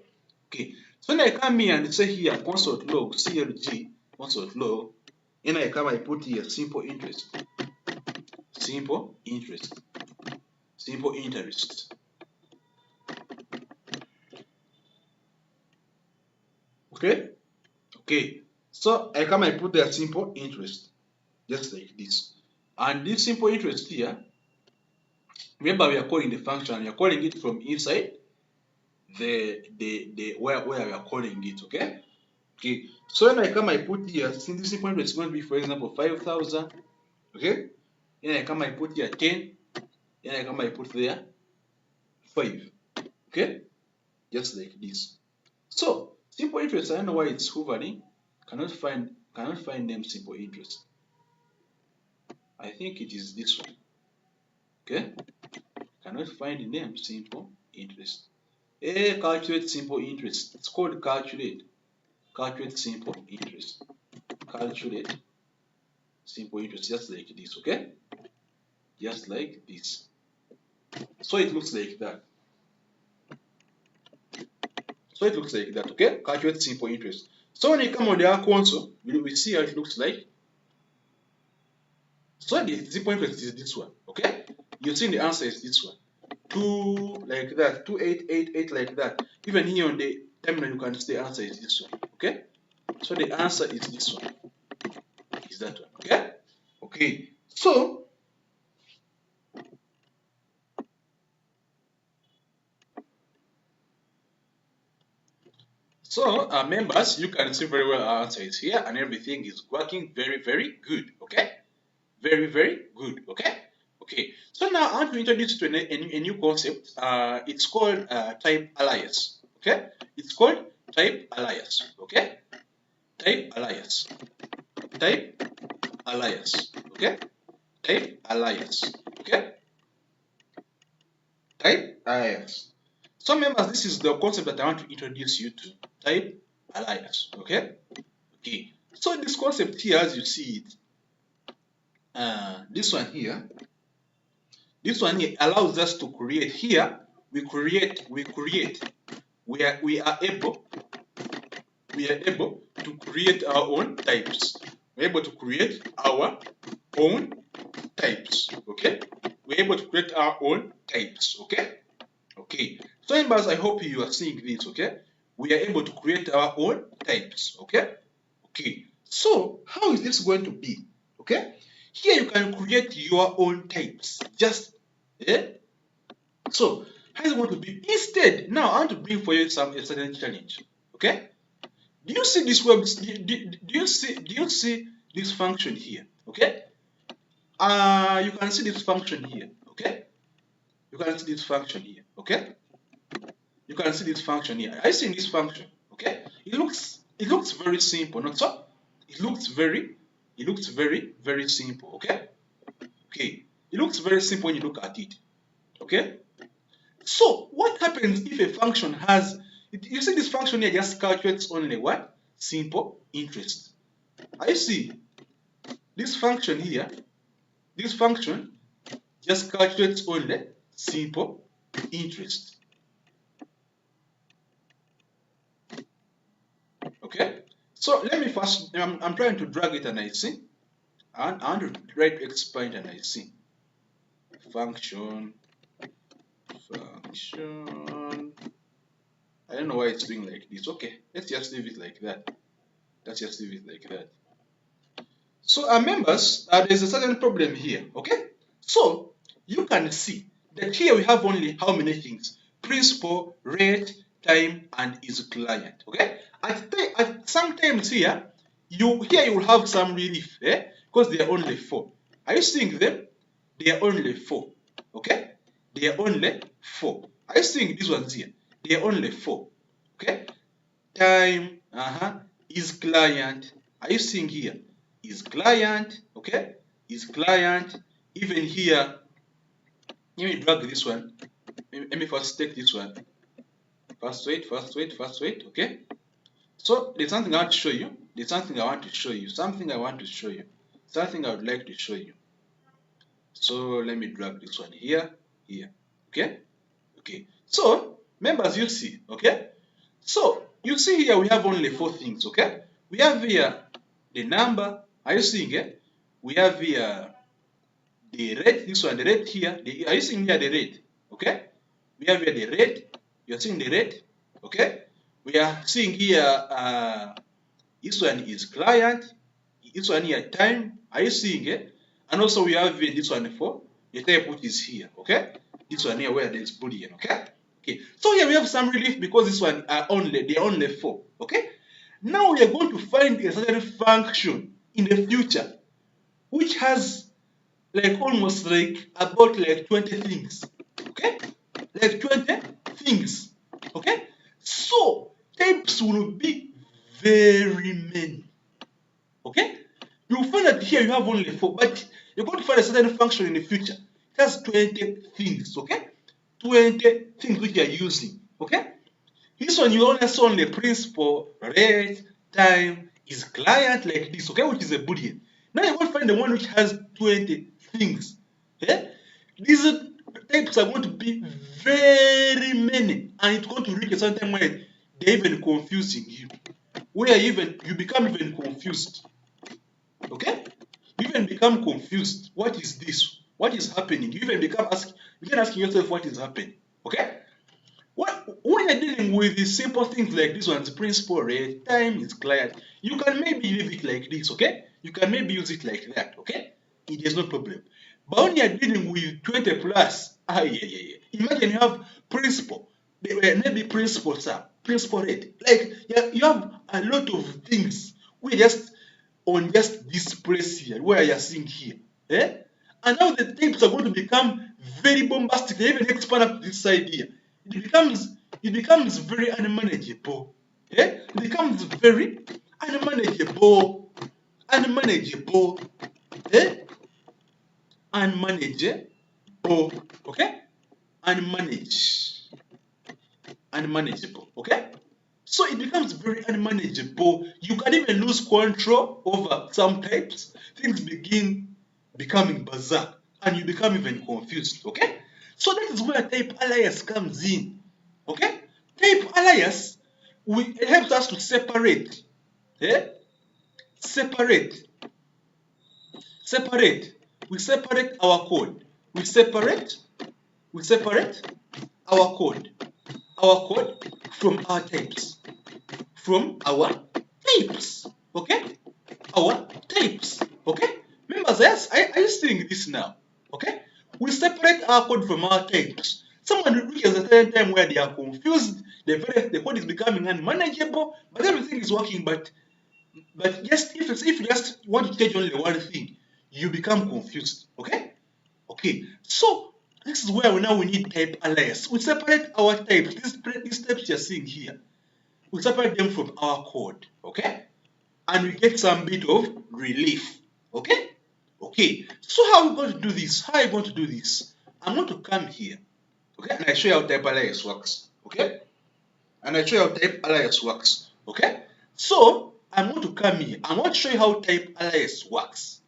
so when I come here and say here console log CLG console log, and I come and put here simple interest. Okay, so I come and put there simple interest, just like this. And this simple interest here, remember we are calling the function, we are calling it from inside the where we are calling it. Okay, so when I come I put here, since this simple interest is going to be, for example, 5,000. Okay, then I come I put here 10, then I come I put there 5. Okay, just like this. So simple interest, I don't know why it's hovering. Cannot find name simple interest. I think it is this one. Okay, cannot find the name simple interest. Calculate simple interest. It's called calculate simple interest. Calculate simple interest, just like this. Okay, just like this. So it looks like that. So it looks like that, okay? Calculate simple interest. So when you come on the console, we see how it looks like. So the simple interest is this one, okay? You see the answer is this one. 2 like that, 2888 like that. Even here on the terminal, you can see the answer is this one, okay? So the answer is this one, is that one, okay? Okay, so members, you can see very well our answer is here and everything is working very, very good, okay? Very, very good, okay? Okay, so now I want to introduce you to a new concept. It's called type alias, okay? It's called type alias, okay? Type alias, type alias, okay? Type alias, okay? Type alias. So members, this is the concept that I want to introduce you to, type alias, okay? Okay, so this concept here, as you see it, this one here allows us to create. Here we are able to create our own types. We're able to create our own types, okay? We're able to create our own types, okay? Okay, so members, I hope you are seeing this, okay? We are able to create our own types, okay? Okay, so how is this going to be, okay? Here you can create your own types, just, So, how is it going to be? Instead, now I want to bring for you a certain challenge, okay? Do you see this web? Do you see this function here? Okay. You can see this function here. Okay. You can see this function here. Okay. You can see this function here. I see this function. Okay. It looks very simple, not so? It looks very simple. Okay. Okay. It looks very simple when you look at it. Okay. So what happens if a function has, you see this function here just calculates only what? Simple interest. I see this function here, this function just calculates only simple interest. Okay, so let me first, I'm trying to drag it and I see, and I want to try to expand and I see. Function. I don't know why it's doing like this. Okay, let's just leave it like that. Let's just leave it like that. So members, there's a certain problem here, okay? So you can see that here we have only how many things? Principal, rate, time, and is client, okay? At sometimes here, you will have some relief, because they are only 4. Are you seeing them? They are only 4, okay? They are only 4. Are you seeing these ones here? They are only 4, okay? Time, is client. Are you seeing here? Is client, okay? Is client. Even here, let me drag this one. Let me first take this one. First wait, okay? So there's something I want to show you. Something I want to show you. Something I would like to show you. So let me drag this one here, okay? Okay. So members, you see, okay? So you see here we have only 4 things, okay? We have here the number. Are you seeing it? We have here the rate. This one, the rate here. Are you seeing here the rate? Okay. We have here the rate. You're seeing the rate. Okay. We are seeing here. This one is client. This one here time. Are you seeing it? And also we have here this one for the type which is here. Okay. This one here where there is boolean. Okay. Okay. So here we have some relief because this one are they're only 4. Okay. Now we are going to find a certain function in the future which has like almost like about like 20 things. Okay? Like 20 things. Okay? So types will be very many. Okay? You'll find that here you have only 4, but you're going to find a certain function in the future. It has 20 things. Okay? 20 things which you are using. Okay? This one you only see only principal, rate, time, is client like this, okay, which is a boolean. Now you're going to find the one which has 20 things. Okay? These types are going to be very many, and it's going to reach a certain time where they're even confusing you, where you become even confused. Okay? You even become confused. What is this? What is happening? You even asking yourself what is happening. Okay? When you're dealing with the simple things like this one's principal rate, time is client, you can maybe leave it like this, okay? You can maybe use it like that, okay? It is no problem. But when you're dealing with 20 plus, yeah. Imagine you have principal, maybe principal sir, principal rate. Like you have a lot of things. We just on just this place here, where you're seeing here. Eh? And now the tapes are going to become very bombastic. They even expand up this side here. It becomes very unmanageable. Eh? It becomes very unmanageable. Unmanageable. Eh? Unmanageable. Okay? Unmanageable. Okay? So it becomes very unmanageable. You can even lose control over some types. Things begin becoming bizarre and you become even confused. Okay? So that is where type alias comes in. Okay? Type alias it helps us to separate. Eh? Separate. We separate our code. We separate our code. Our code from our types. From our types. Okay? Our types. Okay? Members, yes, are you seeing this now? Okay? We separate our code from our types. Someone reaches a certain time where they are confused, the code is becoming unmanageable, but everything is working, but just if you just want to change only one thing, you become confused. Okay? Okay. So this is where we need type alias. We separate our types. These types you're seeing here. We separate them from our code, okay? And we get some bit of relief, okay? Okay, so how are we going to do this? How are you going to do this? I'm going to come here, okay? And I show you how type alias works, okay? And I show you how type alias works, okay? So, I'm going to come here. I want to show you how type alias works,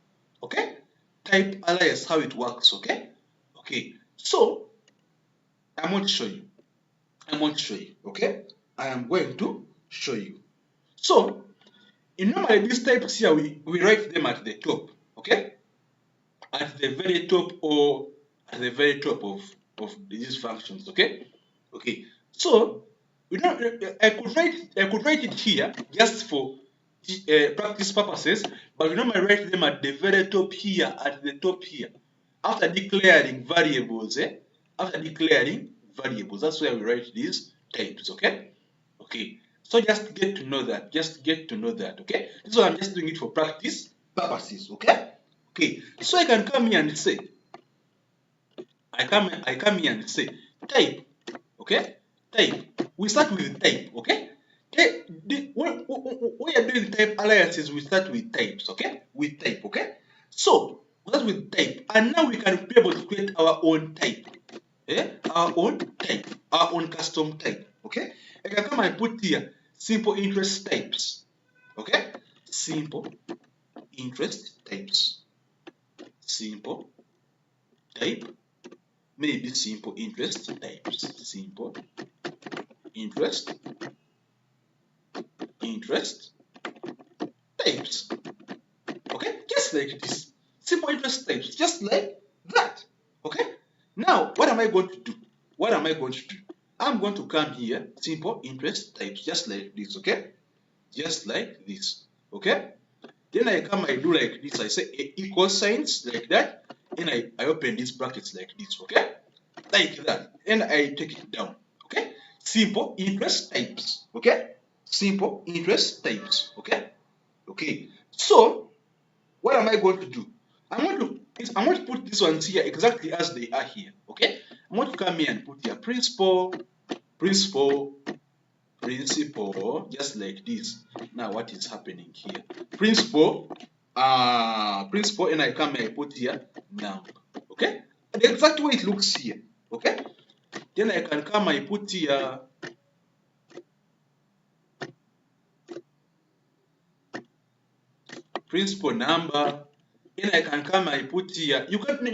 okay? Type alias, how it works, okay? Okay, so, I'm going to show you. Okay? I am going to show you. So, normally these types here, we write them at the top, okay? At the very top or at the very top of these functions, okay? Okay. So, I could write it here just for practice purposes, but we normally write them at the very top here, after declaring variables, that's where we write these types, okay? Okay, so just get to know that. Okay? This one I'm just doing it for practice purposes, okay? Okay, so I can come here and say, type, okay? Type. We start with type, okay? When you're doing type aliases, we start with types, okay? With type, okay? So, we start with type, and now we can be able to create our own type. Our own custom type, okay? I can come and put here simple interest types, okay? Simple interest types. Simple type, maybe simple interest types. Simple interest types, okay? Just like this. Simple interest types, just like that, okay? Now, what am I going to do? I'm going to come here, simple interest types, just like this, okay? Just like this, okay? Then I come, I do like this, I say equal signs like that, and I open these brackets like this, okay? Like that, and I take it down, okay? Simple interest types, okay? Simple interest types, okay? Okay, so what am I going to do? I'm going to put these ones here exactly as they are here, okay? I'm going to come here and put here principal, just like this. Now what is happening here? Principal, and I come here, I put here num, okay? The exact way it looks here, okay? Then I can come, I put here principal number. Then I can come, I put here. You can put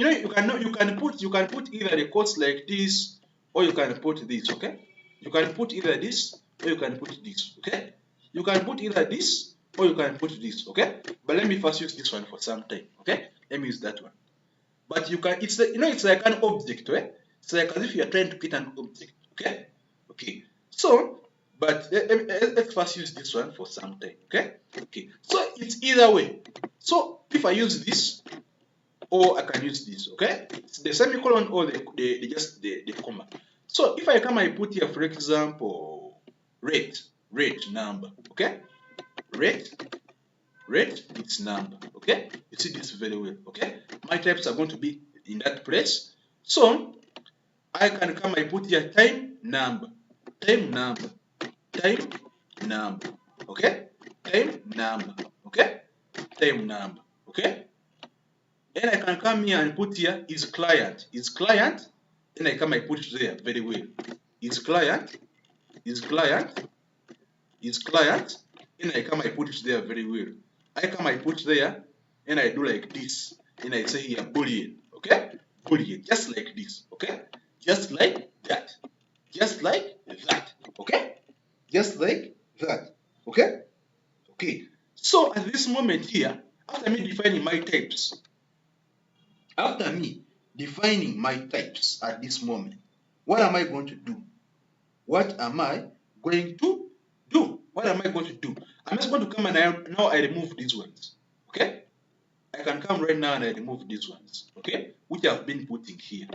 either the quotes like this, or you can put this, okay? You can put either this or you can put this. Okay, you can put either this or you can put this. Okay, but let me first use this one for some time. Okay, let me use that one. But you can, it's like, it's like an object, right? It's like as if you are trying to create an object. Okay, okay. So, but let's first use this one for some time. Okay, okay. So it's either way. So if I use this, or I can use this, okay? It's the semicolon or the comma. So if I come, I put here, for example, rate number, okay? Rate, it's number, okay? You see this very well, okay? My types are going to be in that place. So I can come, I put here time number, okay? Time number, okay? Time number, okay? Then I can come here and put here is client. Then I come, I put it there very well. Is client. Then I come, I put it there very well. I come, I put there, and I do like this. Then I say here boolean, okay? Boolean, just like this, okay? Just like that. Okay? Just like that, okay? Okay. So at this moment here, after me defining my types, at this moment, what am I going to do? I'm just going to come and now I remove these ones. Okay? I can come right now and I remove these ones. Okay? Which I've been putting here.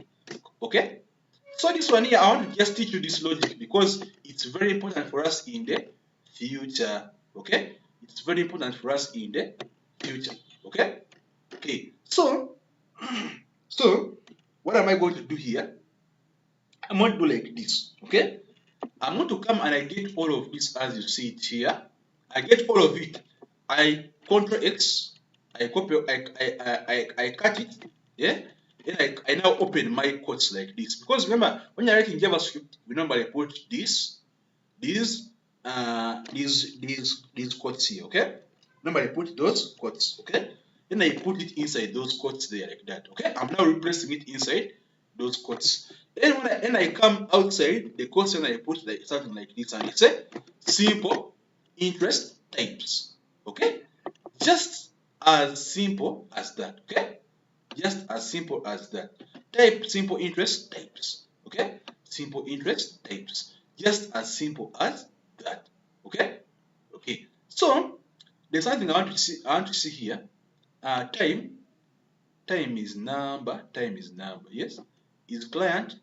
Okay? So this one here, I want to just teach you this logic because it's very important for us in the future. Okay? It's very important for us in the future. Okay? Okay. So what am I going to do here? I'm going to do like this. Okay? I'm going to come and I get all of this as you see it here. I get all of it. I Ctrl X, I copy, I cut it, yeah. Then I now open my quotes like this because remember when you're writing JavaScript, remember I put these quotes here, okay? Remember I put those quotes, okay? Then I put it inside those quotes there like that, okay? I'm now replacing it inside those quotes. Then when I come outside the quotes and I put like something like this and it says simple interest types, okay? Just as simple as that, okay? Just as simple as that. Type simple interest types, okay? Simple interest types. Just as simple as that, okay? Okay. So there's something I want to see here. Time is number. Yes. Is client,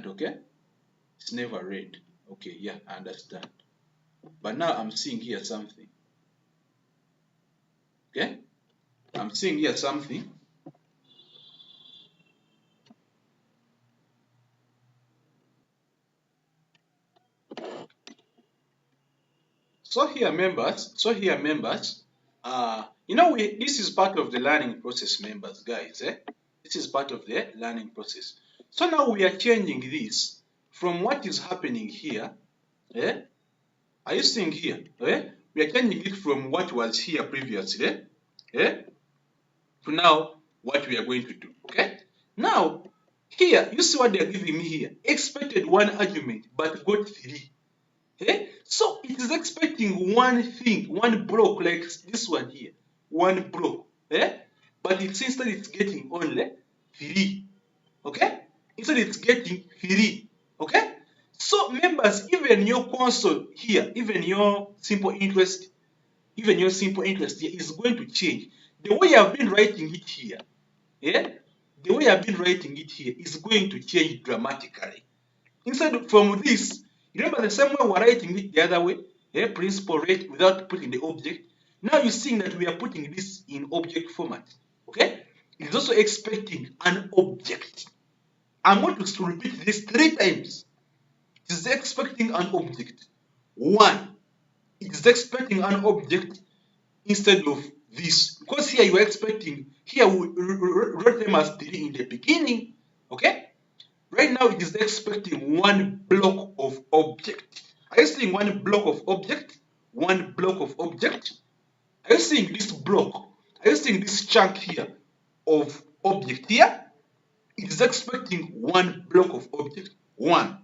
okay? It's never read. Okay, yeah, I understand. But now I'm seeing here something. Okay? I'm seeing here something. So here members, this is part of the learning process, members, guys. This is part of the learning process. So now we are changing this from what is happening here. Are you seeing here? We are changing it from what was here previously to now what we are going to do. Okay? Now, here, you see what they are giving me here. Expected one argument, but got 3. So it is expecting one thing, one block like this one here, one block, but instead it's getting only 3, okay? Instead it's getting 3, okay? So members, even your console here, even your simple interest here is going to change. The way I've been writing it here, is going to change dramatically. Instead from this, remember the same way we're writing it the other way, principal rate without putting the object. Now you're seeing that we are putting this in object format, okay? It's also expecting an object. I'm going to repeat this 3 times. It is expecting an object. 1, it is expecting an object instead of this. Because here you are expecting, here we wrote them as 3 in the beginning, okay? Right now it is expecting one block of object. Are you seeing one block of object? One block of object? Are you seeing this block? Are you seeing this chunk here of object here? It is expecting one block of object. 1.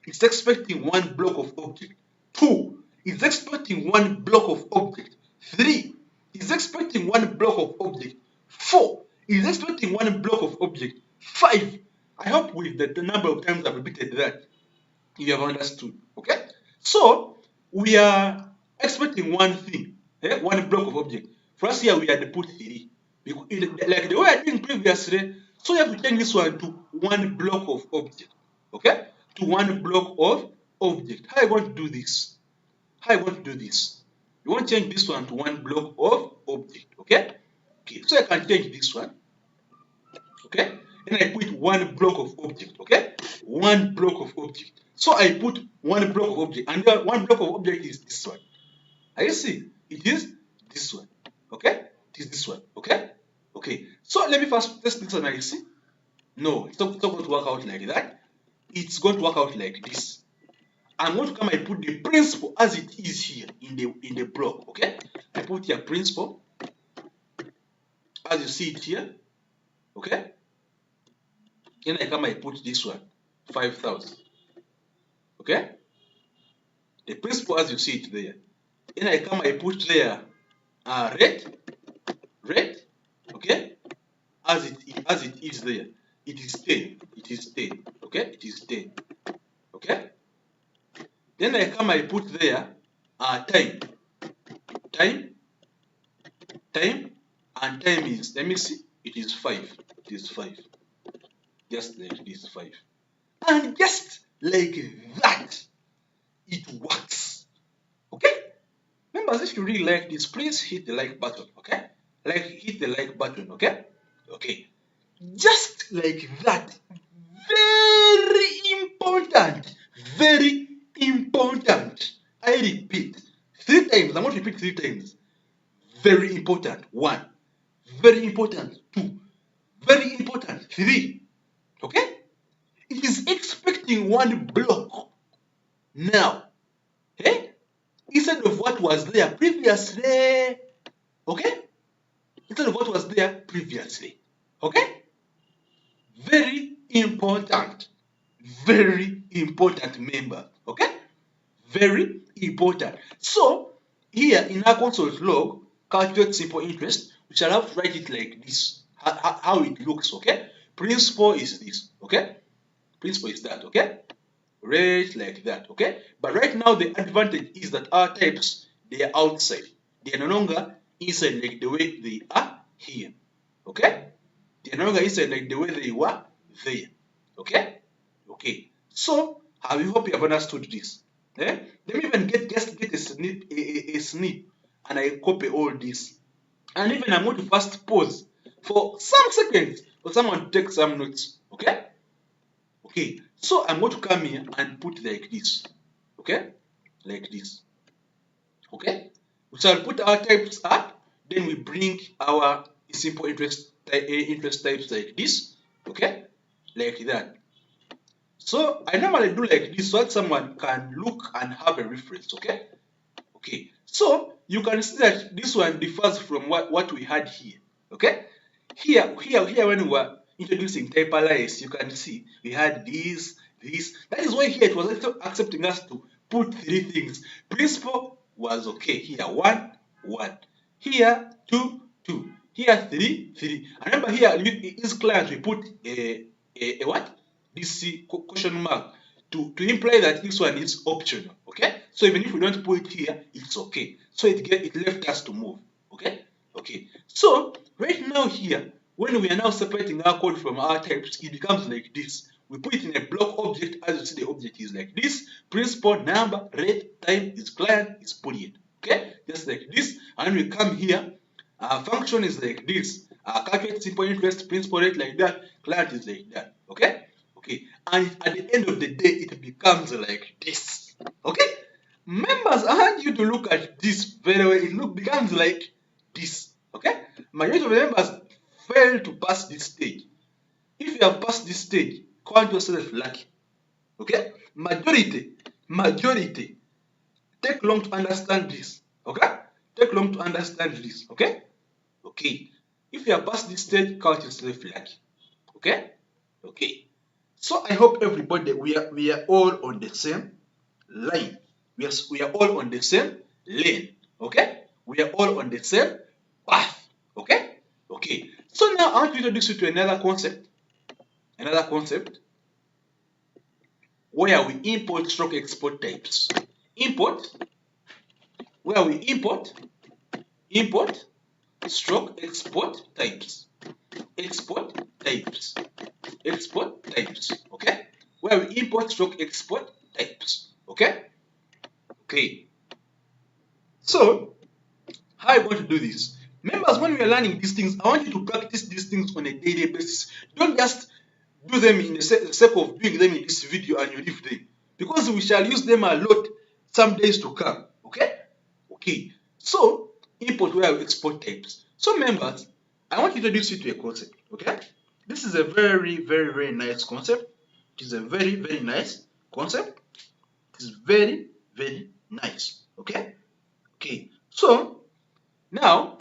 It's expecting one block of object. 2 is expecting one block of object. 3 is expecting one block of object. 4 is expecting one block of object. 5. I hope with the number of times I've repeated that, you have understood. Okay? So we are expecting one thing, one block of object. For us here, we had to put 3. Like the way I did previously, so you have to change this one to one block of object. Okay? To one block of object. How are you going to do this? How are you going to do this? You want to change this one to one block of object. Okay? Okay, so I can change this one. Okay? Then I put one block of object. Okay? One block of object. So I put one block of object, and the one block of object is this one. Are you see? It is this one. Okay? It is this one. Okay? Okay. So let me first test this one. I see. No, it's not going to work out like that. It's going to work out like this. I'm going to come and put the principle as it is here in the block. Okay? I put here principle as you see it here. Okay? Then I come and put this one, 5,000. Okay? The principle as you see it there. Then I come and put there rate. Okay? As it is there. It is 10. It is 10. Okay? It is 10. Okay? Then I come and put there time. And time is, let me see, it is 5. It is 5. Just like this 5. And just like that, it works. Okay? Members, if you really like this, please hit the like button. Okay? Hit the like button. Okay? Okay. Just like that. Very important. Very important. I repeat 3 times. I'm going to repeat 3 times. Very important. 1. Very important. 2. Very important. 3. Okay? It is expecting one block. Now, instead of what was there previously. Okay? Instead of what was there previously. Okay? Very important. Very important, member. Okay? Very important. So, here in our console log, calculate simple interest, we shall have to write it like this. How it looks, okay? Principle is this, okay? Principle is that, okay? Rate like that, okay? But right now the advantage is that our types, they are outside. They are no longer inside like the way they are here, okay? They are no longer inside like the way they were there, okay? Okay. So, I hope you have understood this. Let me even get a snip, and I copy all this. And even I'm going to first pause for some seconds for someone to take some notes. Okay? Okay. So I'm going to come here and put like this. Okay? Like this. Okay? We shall put our types up, then we bring our simple interest types like this. Okay? Like that. So I normally do like this so that someone can look and have a reference. Okay? Okay. So you can see that this one differs from what we had here. Okay? Here when we were introducing typalize, you can see we had this. That is why here it was accepting us to put 3 things. Principle was okay. Here 1. Here 2. Here 3. And remember here is client we put a what? This question mark to imply that this one is optional. Okay? So even if we don't put it here, it's okay. So it left us to move. Okay? Okay. So right now here, when we are now separating our code from our types, it becomes like this. We put it in a block object. As you see, the object is like this. Principal, number, rate, time is client, is boolean. Okay? Just like this. And we come here. Our function is like this. Calculate simple interest, principal rate like that. Client is like that. Okay? Okay. And at the end of the day, it becomes like this. Okay? Members, I want you to look at this very well. It becomes like this. Okay? Majority of the members fail to pass this stage. If you have passed this stage, count yourself lucky. Okay? Majority. Take long to understand this. Okay? Take long to understand this. Okay? Okay. If you have passed this stage, count yourself lucky. Okay? Okay. So I hope everybody we are all on the same line. We are all on the same lane. Okay? We are all on the same path. Okay? Okay. So now I want to introduce you to another concept. Another concept where we import stroke export types. Import, where we import stroke export types. Export types. Export types. Okay? Where we import stroke export types. Okay? Okay. So, how are you going to do this? Members, when we are learning these things, I want you to practice these things on a daily basis. Don't just do them in the sake of doing them in this video and you leave them. Because we shall use them a lot some days to come. Okay? Okay. So, import where we export types. So, members, I want to introduce you to a concept. Okay? This is a very, very, very nice concept. It is a very, very nice concept. It is very, very nice. Okay? Okay. So, now,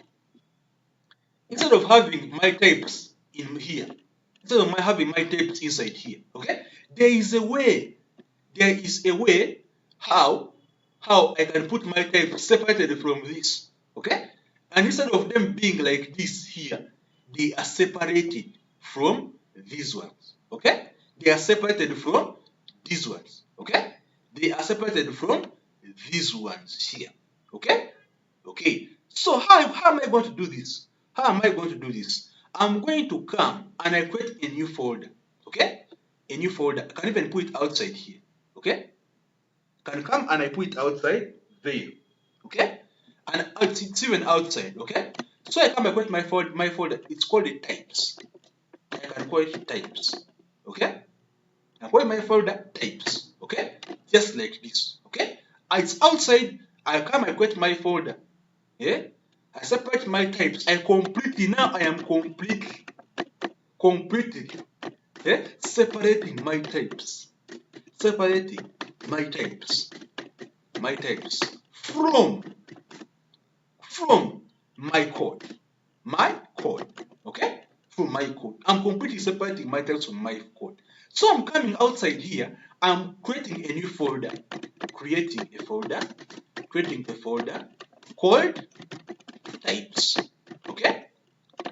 instead of having my types in here, instead of having my types inside here, okay, there is a way how I can put my types separated from this, okay, and instead of them being like this here, they are separated from these ones, okay, they are separated from these ones, okay, they are separated from these ones here, okay. Okay, so how am I going to do this? How am I going to do this? I'm going to come and I create a new folder. Okay, a new folder. I can even put it outside here. Okay, can come and I put it outside there. Okay, and it's even outside. Okay, so I come and create my folder. It's called the types. I can call it types. Okay, I call my folder types. Okay, just like this. Okay, it's outside. I come and create my folder. Yeah, I separate my types. I am completely, yeah, separating my types, my types from my code, okay, from my code. I'm completely separating my types from my code. So I'm coming outside here. I'm creating a new folder, creating a folder called types, okay,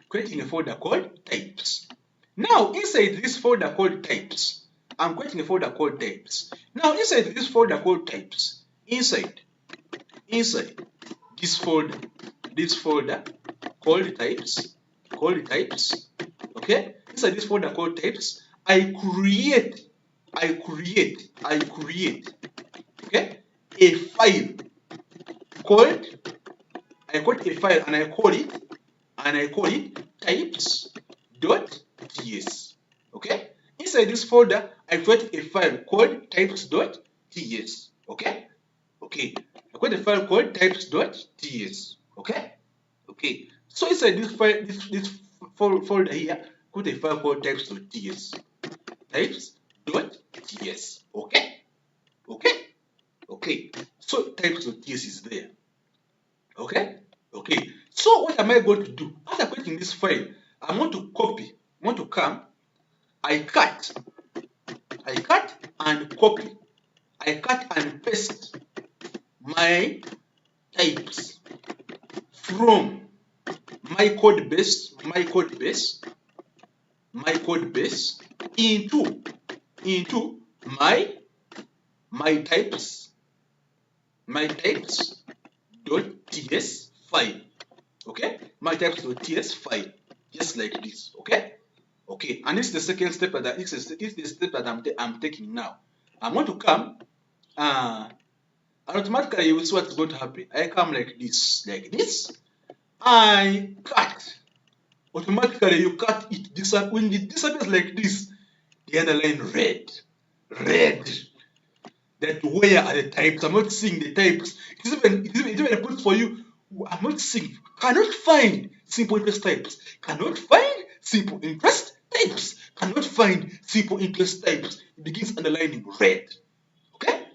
creating a folder called types. Now inside this folder called types, I'm creating a folder called types. Now inside this folder called types, inside this folder called types, okay, inside this folder called types, I create, okay, a file called, I create a file and I call it types.ts. Okay? Inside this folder, I create a file called types.ts. Okay? Okay. I create a file called types.ts. Okay? Okay. So inside this file, this folder here, put a file called types.ts. Types.ts. Okay? Okay? Okay. So types.ts is there. Okay? Okay. So what am I going to do? After creating this file, I want to copy, I want to come, I cut and copy, I cut and paste my types from my code base into my types.ts file. Okay, my types.ts file, just like this. Okay, okay, and this is the second step that this is the step that I'm taking now. I'm going to come, and automatically you will see what's going to happen. I come like this, I cut. Automatically you cut it. When it disappears like this, the underline red. That where are the types? I'm not seeing the types. It even puts for you. I'm not seeing. Cannot find simple interest types. Cannot find simple interest types. Cannot find simple interest types. It begins underlining red. Okay?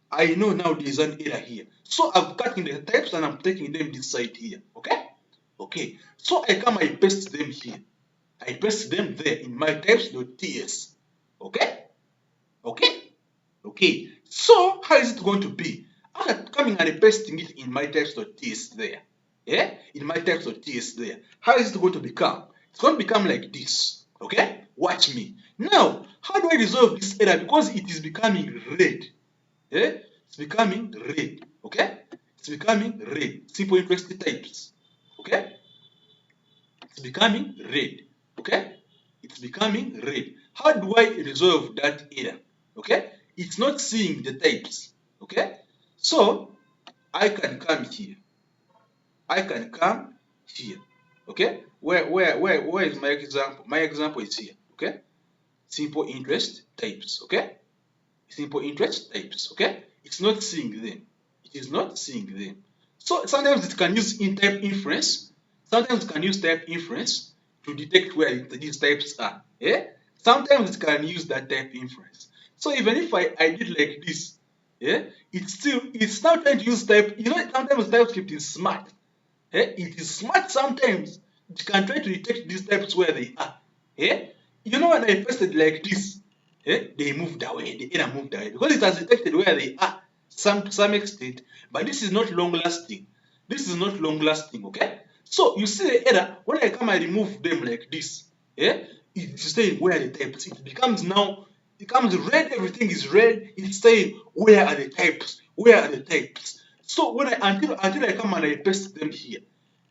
I know now there is an error here. So I'm cutting the types and I'm taking them this side here. Okay? Okay. So I come, I paste them here. I paste them there in my types.ts. Okay? Okay? Okay. So how is it going to be? After coming and pasting it in my text.ts there, yeah, in my text.ts there, how is it going to become? It's going to become like this, okay? Watch me. Now, how do I resolve this error? Because it is becoming red, yeah? It's becoming red, okay? It's becoming red. Simple interest types, okay? It's becoming red, okay? It's becoming red. How do I resolve that error? Okay? It's not seeing the types, okay? So, I can come here. I can come here, okay? Where is my example? My example is here, okay? Simple interest types, okay? Simple interest types, okay? It's not seeing them. It is not seeing them. So sometimes it can use in type inference. Sometimes it can use type inference to detect where these types are. Yeah? Sometimes it can use that type inference. So even if I did like this, yeah, it's now trying to use type. You know, sometimes TypeScript is smart. Yeah? It is smart sometimes. It can try to detect these types where they are. Yeah? You know when I pasted like this, they moved away, the error moved away because it has detected where they are to some extent, but this is not long lasting. This is not long lasting, okay? So you see the error when I come and remove them like this, it's saying where are the types. It becomes now, it becomes red, everything is red, it's saying where are the types, where are the types. So when until I come and I paste them here,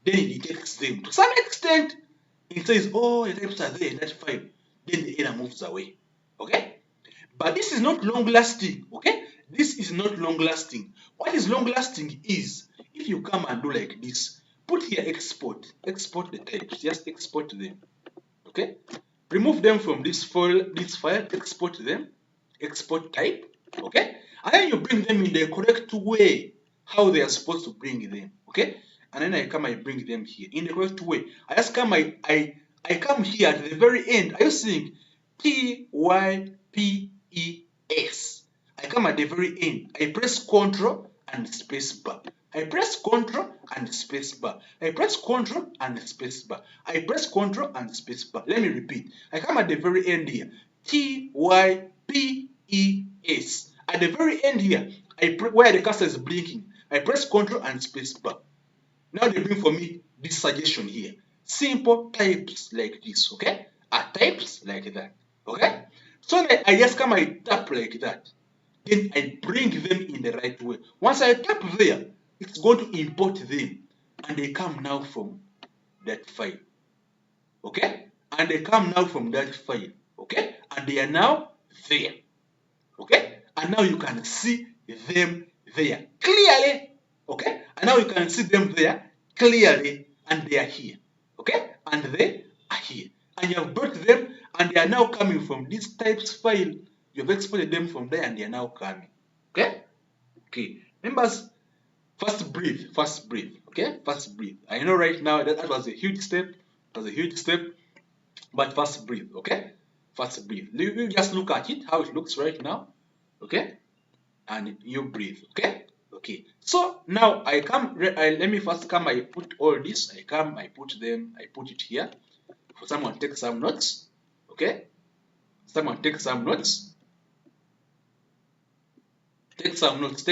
then it detects them. To some extent, it says, oh, the types are there in that file. Then the error moves away. Okay? But this is not long lasting. Okay? This is not long lasting. What is long lasting is if you come and do like this, put here export, export the types, just export them. Okay? Remove them from this file, export them, export type. Okay? And then you bring them in the correct way, how they are supposed to bring them. Okay? And then I come, I bring them here in the correct way. I just come, I come here at the very end. Are you seeing TYPES? I come at the very end. I press Ctrl and space bar. I press Ctrl and space bar. I press Ctrl and space bar. I press Ctrl and space bar. Let me repeat. I come at the very end here. TYPES. At the very end here, where the cursor is blinking, I press Ctrl and space bar. Now they bring for me this suggestion here. Simple types like this, okay? Types like that, okay? So I just come, I tap like that. Then I bring them in the right way. Once I tap there, it's going to import them. And they come now from that file, okay? And they come now from that file, okay? And they are now there, okay? And now you can see them there clearly, okay? And now you can see them there clearly, and they are here, okay? And they are here. And you have brought them, and they are now coming from this types file. You have exported them from there, and they are now coming, okay? Okay, members, first breathe, okay? First breathe. I know right now that was a huge step, but first breathe, okay? First breathe. You just look at it, how it looks right now, okay? And you breathe, okay? Okay. So now I come, let me first come, I put all this, I come, I put it here. For someone take some notes, okay? Someone take some notes. Take some notes.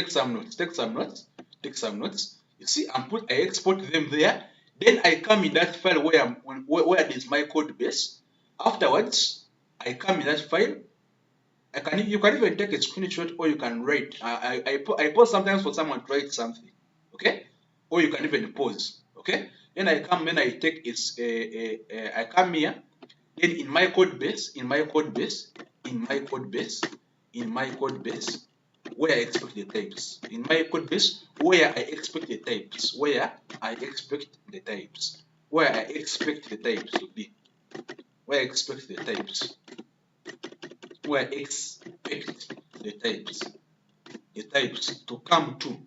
You see, I export them there. Then I come in that file where there's my code base. Afterwards, I come in that file. You can even take a screenshot, or you can write. I pause sometimes for someone to write something, okay? Or you can even pause, okay? Then I come, then I take I come here. Then in my code base, where I expect the types. In my code base, where I expect the types. Where I expect the types to be. Where I expect the types. The types to come to.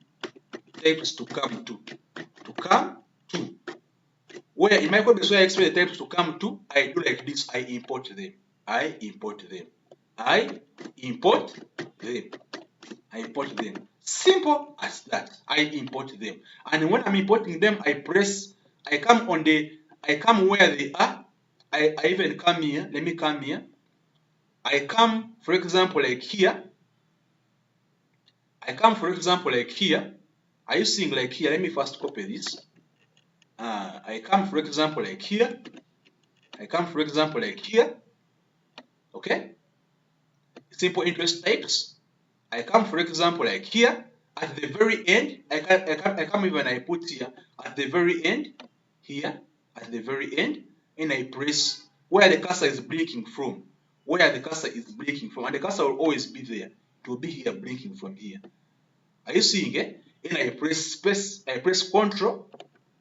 Where in my code base, where I expect the types to come to, I do like this. I import them. Simple as that. I import them. And when I'm importing them, I come where they are. I even come here. Let me come here. I come, for example, like here. I come, for example, like here. Are you seeing like here? Let me first copy this. I come, for example, like here. I come, for example, like here. Okay? Simple interest types. I come, for example, like here. At the very end, I come even, I put here at the very end, here, at the very end, and I press where the cursor is blinking from. Where the cursor is blinking from. And the cursor will always be there. It will be here blinking from here. Are you seeing it? And I press space, I press Ctrl,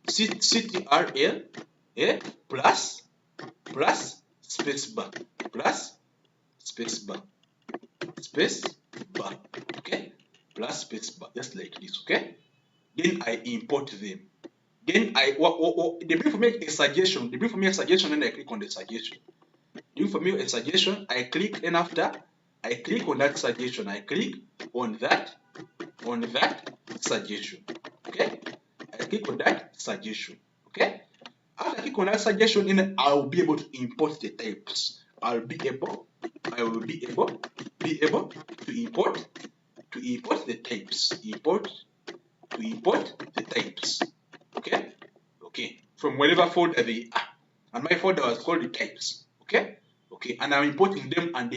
CTRL, plus space bar, plus space bar, space bar, okay? Plus space bar, just like this, okay? Then I import them. Then they bring for me a suggestion. They bring for me a suggestion, and I click on the suggestion. They bring for me a suggestion, I click, and after I click on that suggestion, I click on that suggestion. Okay? I click on that suggestion. Okay? After I click on that suggestion, then I'll be able to import the types. I will be able to import the types. Import the types. Okay? Okay. From whatever folder they are. And my folder was called the types. Okay? Okay. And I'm importing them, and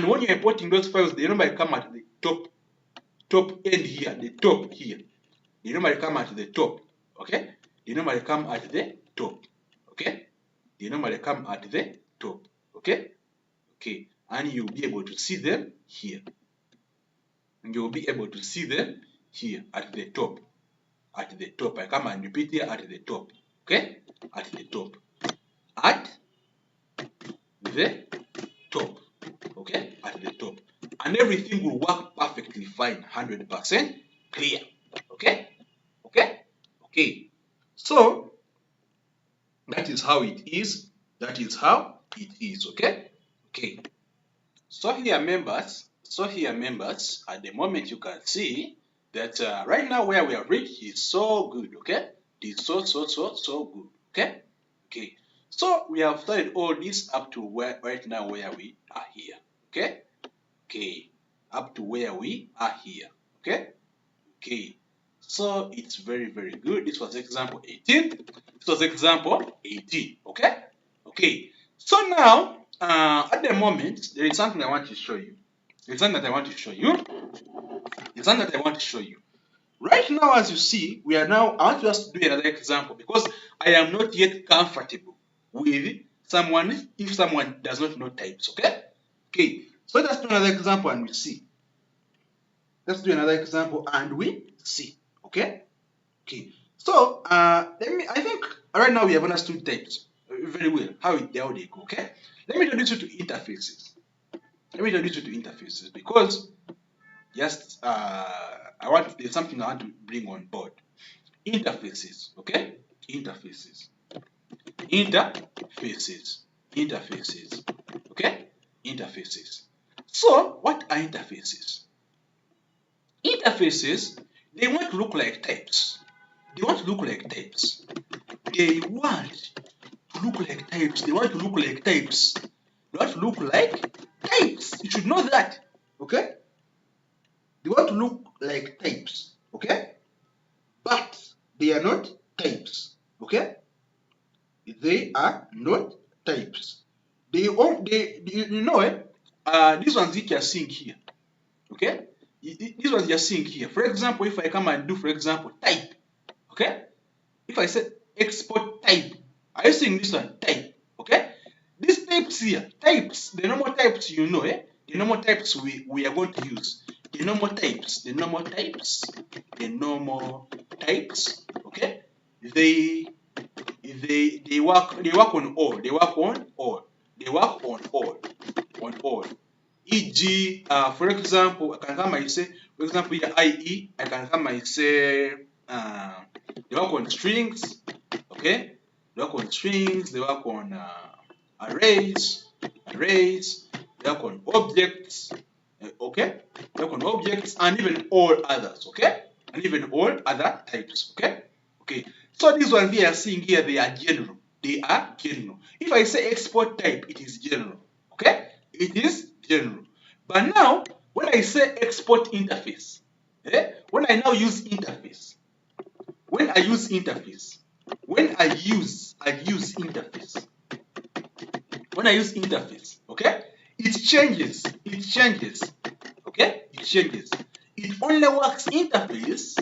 when you're importing those files, they normally come at the top end here, the top here. They normally come at the top. Okay? They normally come at the top. Okay? They normally come at the top. Okay? Okay. And you'll be able to see them here. And you'll be able to see them here at the top. At the top. I come and repeat here at the top. Okay? At the top. At the top. Okay? At the top. And everything will work perfectly fine. 100% clear. Okay? Okay? Okay. So, that is how it is. That is how it is. Okay? Okay. So here, members, at the moment you can see that right now where we have reached is so good. Okay? It is so good. Okay? Okay. So we have started all this up to where right now where we are here. Okay? Okay. Up to where we are here. Okay? Okay. So it's very good. This was example 18. This was example 18. Okay? Okay. So now, at the moment, there is something I want to show you. There's something that I want to show you. There's something that I want to show you. Right now, as you see, we are now, I want to just do another example because I am not yet comfortable with someone, if someone does not know types. Okay? Okay. So let's do another example and we see. Let's do another example and we see. Okay? Okay. So, I think right now we have understood types very well, how they go. Okay? Let me introduce you to interfaces. Because just, there's something I want to bring on board. Interfaces. Okay? Interfaces. Okay? Interfaces. So, what are interfaces? Interfaces, they want to look like types. They want to look like types. They want to look like types. You should know that. Okay? They want to look like types. Okay? But they are not types. Okay? They are not types. These ones which you are seeing here. Okay? These ones you are seeing here. For example, if I come and do, for example, type. Okay? If I say export type, are you seeing this one? Type. Okay? These types here, types, the normal types you know, the normal types we are going to use. The normal types, okay? They work on all. E.g., for example, I can come and say, for example, here IE, I can come and say, they work on strings, okay? They work on strings, they work on arrays, they work on objects, okay? They work on objects and even all others, okay? And even all other types, okay? Okay. So these ones we are seeing here, they are general. If I say export type, it is general, okay? It is general. But now, when I say export interface, When I now use interface, when I use interface, when I use interface, when I use interface, okay, it changes, okay, it changes. It only works interface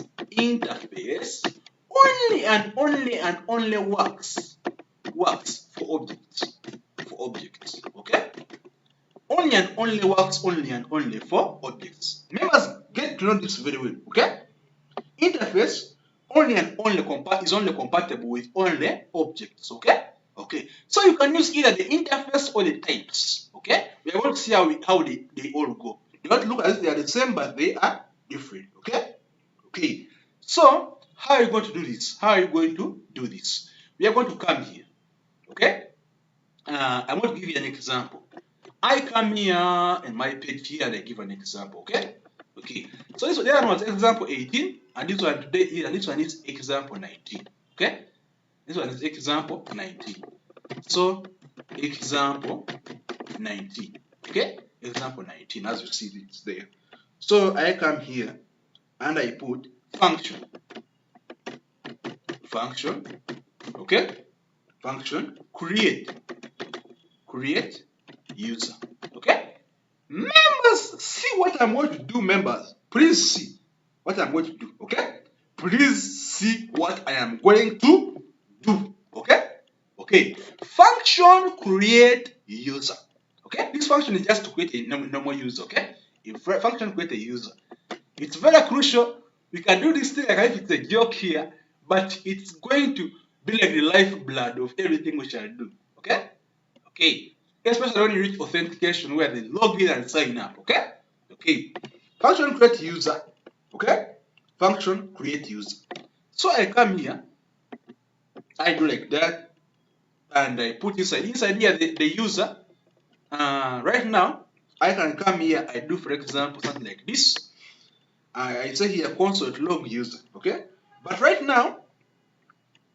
only and only works for objects, okay? Only and only works only and only for objects. Members get to know this very well, okay? Interface only and only is only compatible with only objects, okay? Okay, so you can use either the interface or the types, okay? We are going to see how they all go. Don't look as if they are the same, but they are different, okay? Okay, so how are you going to do this? How are you going to do this? We are going to come here, okay? I'm going to give you an example. I come here in my page here and I give an example, okay? Okay, so this one was example 18, and this one today here, and this one is example 19, okay? This one is example 19. So example 19, okay? Example 19, as you see it's there. So I come here and I put function, okay? Function create user, okay? Members, see what I'm going to do, members. Please see what I'm going to do, okay? Please see what I am going to do, okay? Okay, function create user, okay? This function is just to create a normal user, okay? If function create a user, it's very crucial. We can do this thing like if it's a joke here, but it's going to be like the lifeblood of everything we shall do, okay? Okay, especially when you reach authentication where they log in and sign up, okay? Okay, function create user, okay? Function create user. So I come here, I do like that, and I put inside here the user. Right now, I can come here, I do, for example, something like this. I say here console log user, okay? But right now,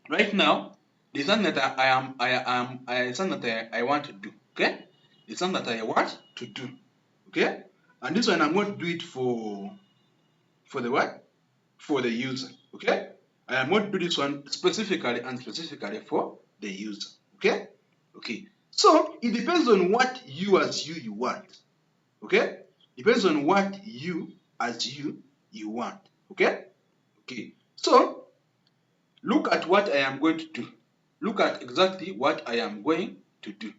there's something that something that I want to do, okay? It's something that I want to do, okay? And this one I'm going to do it for the what? For the user, okay? I am going to do this one specifically for the user, okay? Okay. So it depends on what you want, okay? Depends on what you want, okay? Okay. So look at what I am going to do. Look at exactly what I am going to do,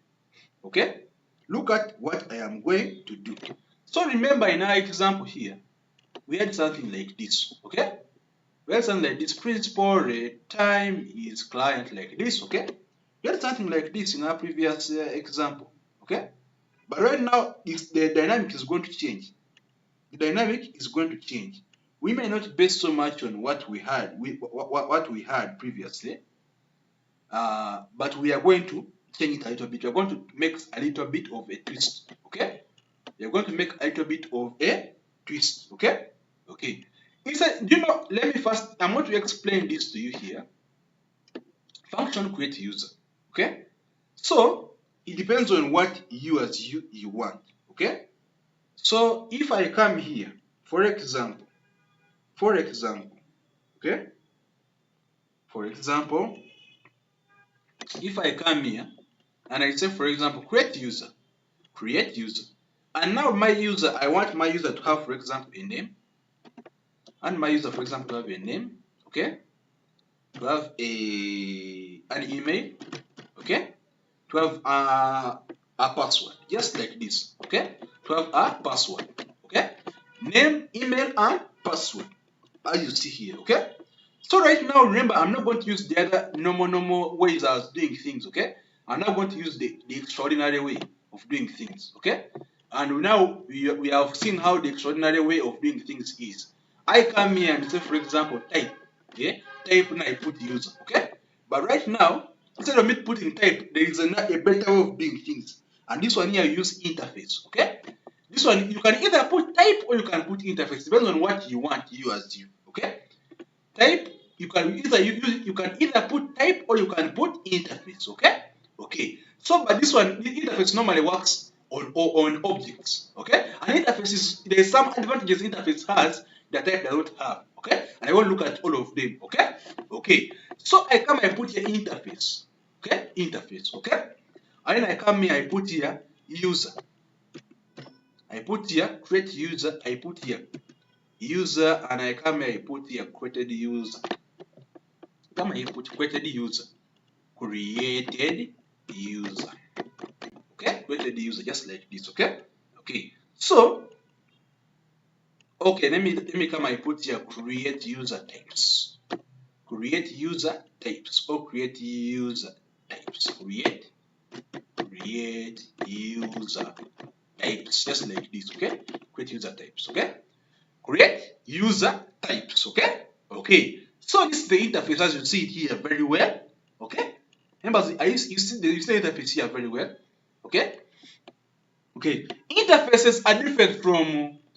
okay? Look at what I am going to do. So remember in our example here, we had something like this, okay? We had something like this, principal rate time is client like this, okay? We had something like this in our previous example, okay? But right now, the dynamic is going to change. The dynamic is going to change. We may not base so much on what we had, what we had previously, but we are going to change it a little bit. We are going to make a little bit of a twist, okay? We are going to make a little bit of a twist, okay? Okay. Inside, let me first, I'm going to explain this to you here. Function create user, okay? So it depends on what you want, okay? So if I come here, for example, okay? For example, if I come here and I say, for example, create user, and now my user, I want my user to have, for example, a name, and my user, for example, to have a name, okay? To have an email, okay? To have a password, just like this, okay? To have a password, okay? Name, email, and password, as you see here, okay? So right now, remember, I'm not going to use the other normal ways I was doing things, okay? I'm not going to use the extraordinary way of doing things, okay? And now we have seen how the extraordinary way of doing things is. I come here and say, for example, type, okay? Type and I put user, okay? But right now, instead of me putting type, there is a better way of doing things. And this one here, I use interface, okay? This one, you can either put type or you can put interface, depends on what you want, okay? Type, you can either put type or you can put interface, okay? Okay. So, but this one, the interface normally works on objects, okay? And interface there's some advantages interface has the type does not have. Okay, and I won't look at all of them. Okay, okay. So I put here interface. Okay, interface. Okay, and then I come here, I put here user. I put here create user. I put here user, and I come here, I put here created user. Come here, I put created user. Created user. Okay, created user, just like this. Okay, okay. So okay, let me come. I put here create user types. Create user types or create user types. Create user types, just like this. Okay, create user types. Okay, create user types. Okay, okay. So this is the interface as you see it here very well. Okay, remember you see the interface here very well. Okay, okay. Interfaces are different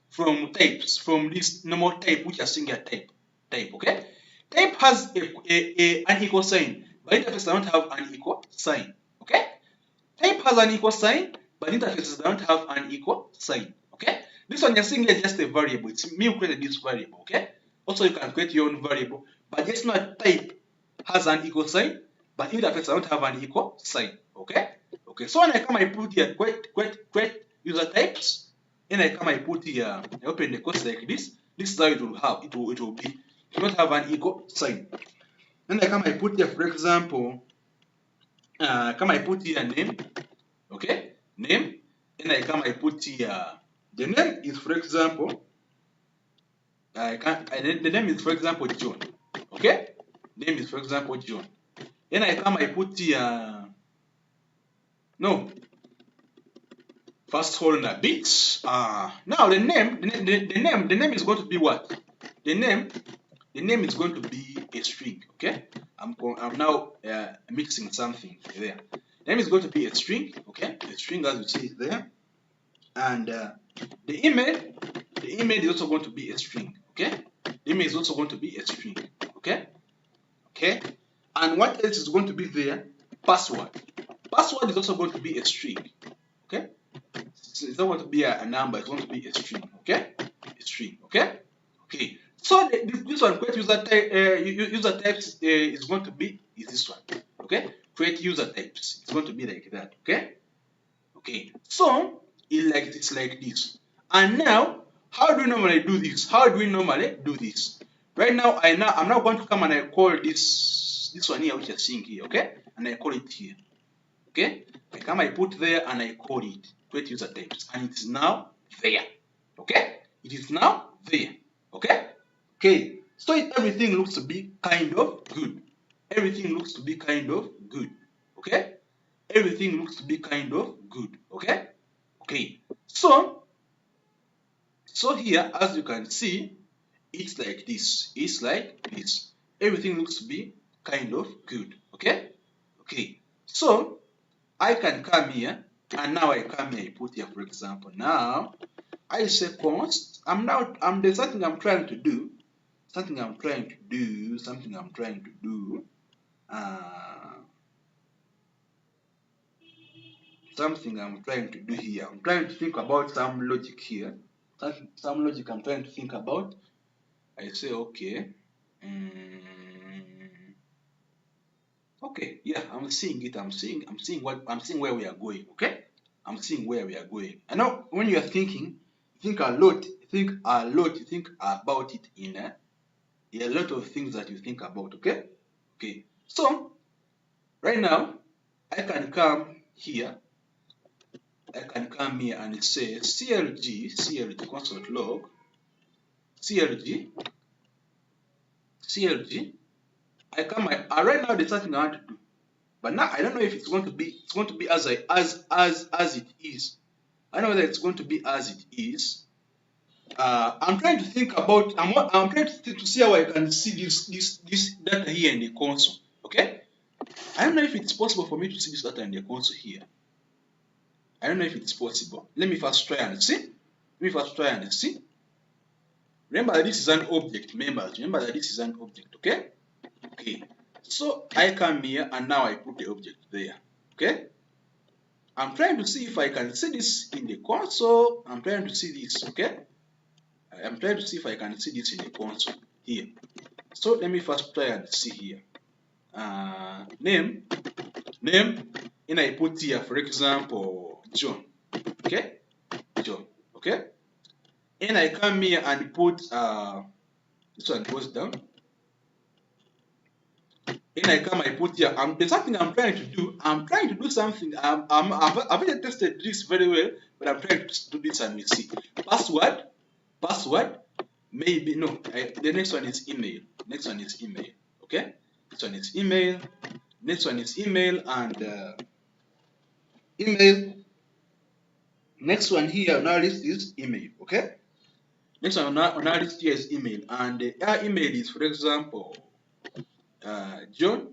from types, from this normal type which are singular type. Okay, type has an equal sign, but interface does not have an equal sign. Okay, type has an equal sign, but interfaces don't have an equal sign. Okay, this one you're seeing is just a variable. It's me who created this variable. Okay, also you can create your own variable, but just not type has an equal sign, but interface don't have an equal sign. Okay, okay. So when I come, I put here create user types. Then I come, I put here, I open the quotes like this. This is how it will have. It will be. It will not have an equal sign. Then I come, I put here, for example, I put here name. Okay, name. Then I put here the name is, for example, the name is, for example, John. Okay, name is, for example, John. Then I put here no. Fast hold a bit. Now the name is going to be what? The name is going to be a string. Okay, I'm now mixing something there. Name is going to be a string. Okay, a string as you see it there, and the email is also going to be a string. Okay, the email is also going to be a string. Okay, okay, and what else is going to be there? Password. Password is also going to be a string. Okay. It's not going to be a number, it's going to be a string. Okay, a string. Okay, okay. So this one, create user types is going to be this one. Okay, create user types. It's going to be like that. Okay, okay. So it's like this. And now, how do we normally do this? How do we normally do this? Right now, I'm now going to come and I call this one here, which you're seeing here. Okay, and I call it here. Okay, I put there and I call it create user types, and it's now there. Okay, it is now there. Okay, okay. So everything looks to be kind of good. Everything looks to be kind of good. Okay, everything looks to be kind of good. Okay, okay. So here, as you can see, it's like this. It's like this. Everything looks to be kind of good. Okay, okay. So I can come here, and now I come here, I put here, for example, now I say const. There's something I'm trying to do. Something I'm trying to do here. I'm trying to think about some logic here. Some logic I'm trying to think about. I say, okay. Okay, yeah, I'm seeing it. I'm seeing where we are going. Okay, I'm seeing where we are going. I know when you are thinking, think a lot. You think about it in a lot of things that you think about. Okay, okay. So right now, I can come here. And say clg console log clg. Right now there's something I want to do. But now I don't know if it's going to be as it is. I don't know whether it's going to be as it is. I'm trying to think about. I'm trying to see how I can see this data here in the console. Okay. I don't know if it's possible for me to see this data in the console here. I don't know if it's possible. Let me first try and see. Remember that this is an object, members. Remember that this is an object. Okay. Okay. So I come here and now I put the object there. Okay. I'm trying to see if I can see this in the console. I'm trying to see this. Okay. I'm trying to see if I can see this in the console here. So let me first try and see here. Name, and I put here, for example, John. Okay, John. Okay, and I come here and put this one goes down. And I put here. There's something I'm trying to do. I'm trying to do something. I've already tested this very well, but I'm trying to do this and we see. Password. Maybe no. The next one is email. Next one is email. Okay. This one is email. Next one is email and email. Next one here on our list is email. Okay. Next one on our list here is email, and our email is, for example, John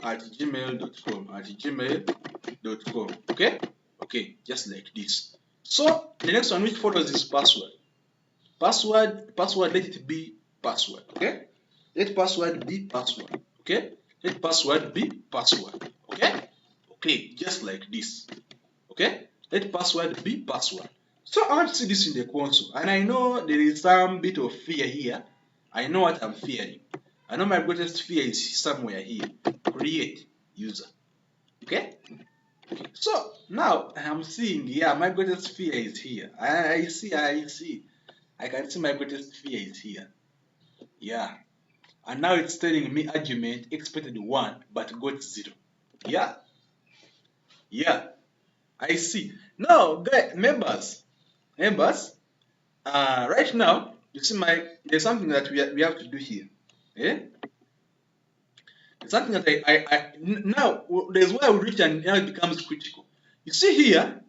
at gmail.com. Okay, just like this. So the next one which follows is password. Password, let it be password. Okay, let password be password. Okay, let password be password. Okay, just like this. Okay, let password be password. So I want to see this in the console, and I know there is some bit of fear here. I know what I'm fearing. I know my greatest fear is somewhere here. Create user. Okay? So now I'm seeing, yeah, my greatest fear is here. I see. I can see my greatest fear is here. Yeah. And now it's telling me argument expected 1 but got 0. Yeah. I see. Now, guys, members, right now, you see there's something that we have to do here. Yeah? It's something that now there's where we reach and now it becomes critical. You see here,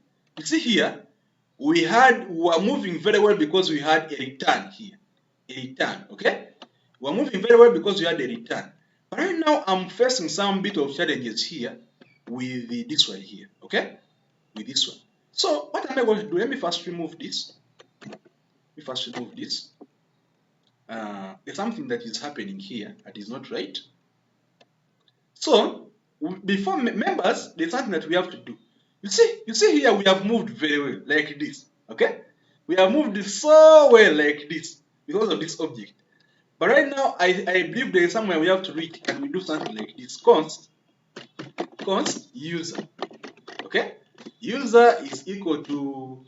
we were moving very well because we had a return here. Okay? We're moving very well because we had a return. But right now I'm facing some bit of challenges here with this one here, okay? With this one. So what am I going to do? Let me first remove this. There's something that is happening here that is not right. So before members, there's something that we have to do. You see here we have moved very well like this. Okay, we have moved so well like this because of this object. But right now, I believe there is somewhere we have to reach and we do something like this. Const user. Okay, user is equal to,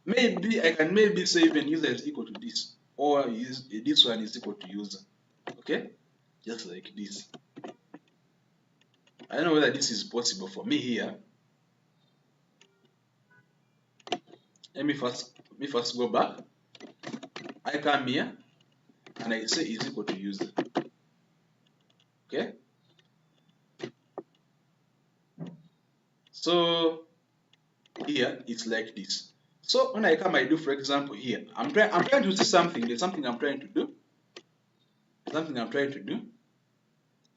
maybe I can say even user is equal to this, or this one is equal to user. Okay, just like this. I don't know whether this is possible for me here. Let me first go back. I come here and I say is equal to user. Okay. So here it's like this. So when I come, I do, for example, here I'm trying to see something. There's something I'm trying to do.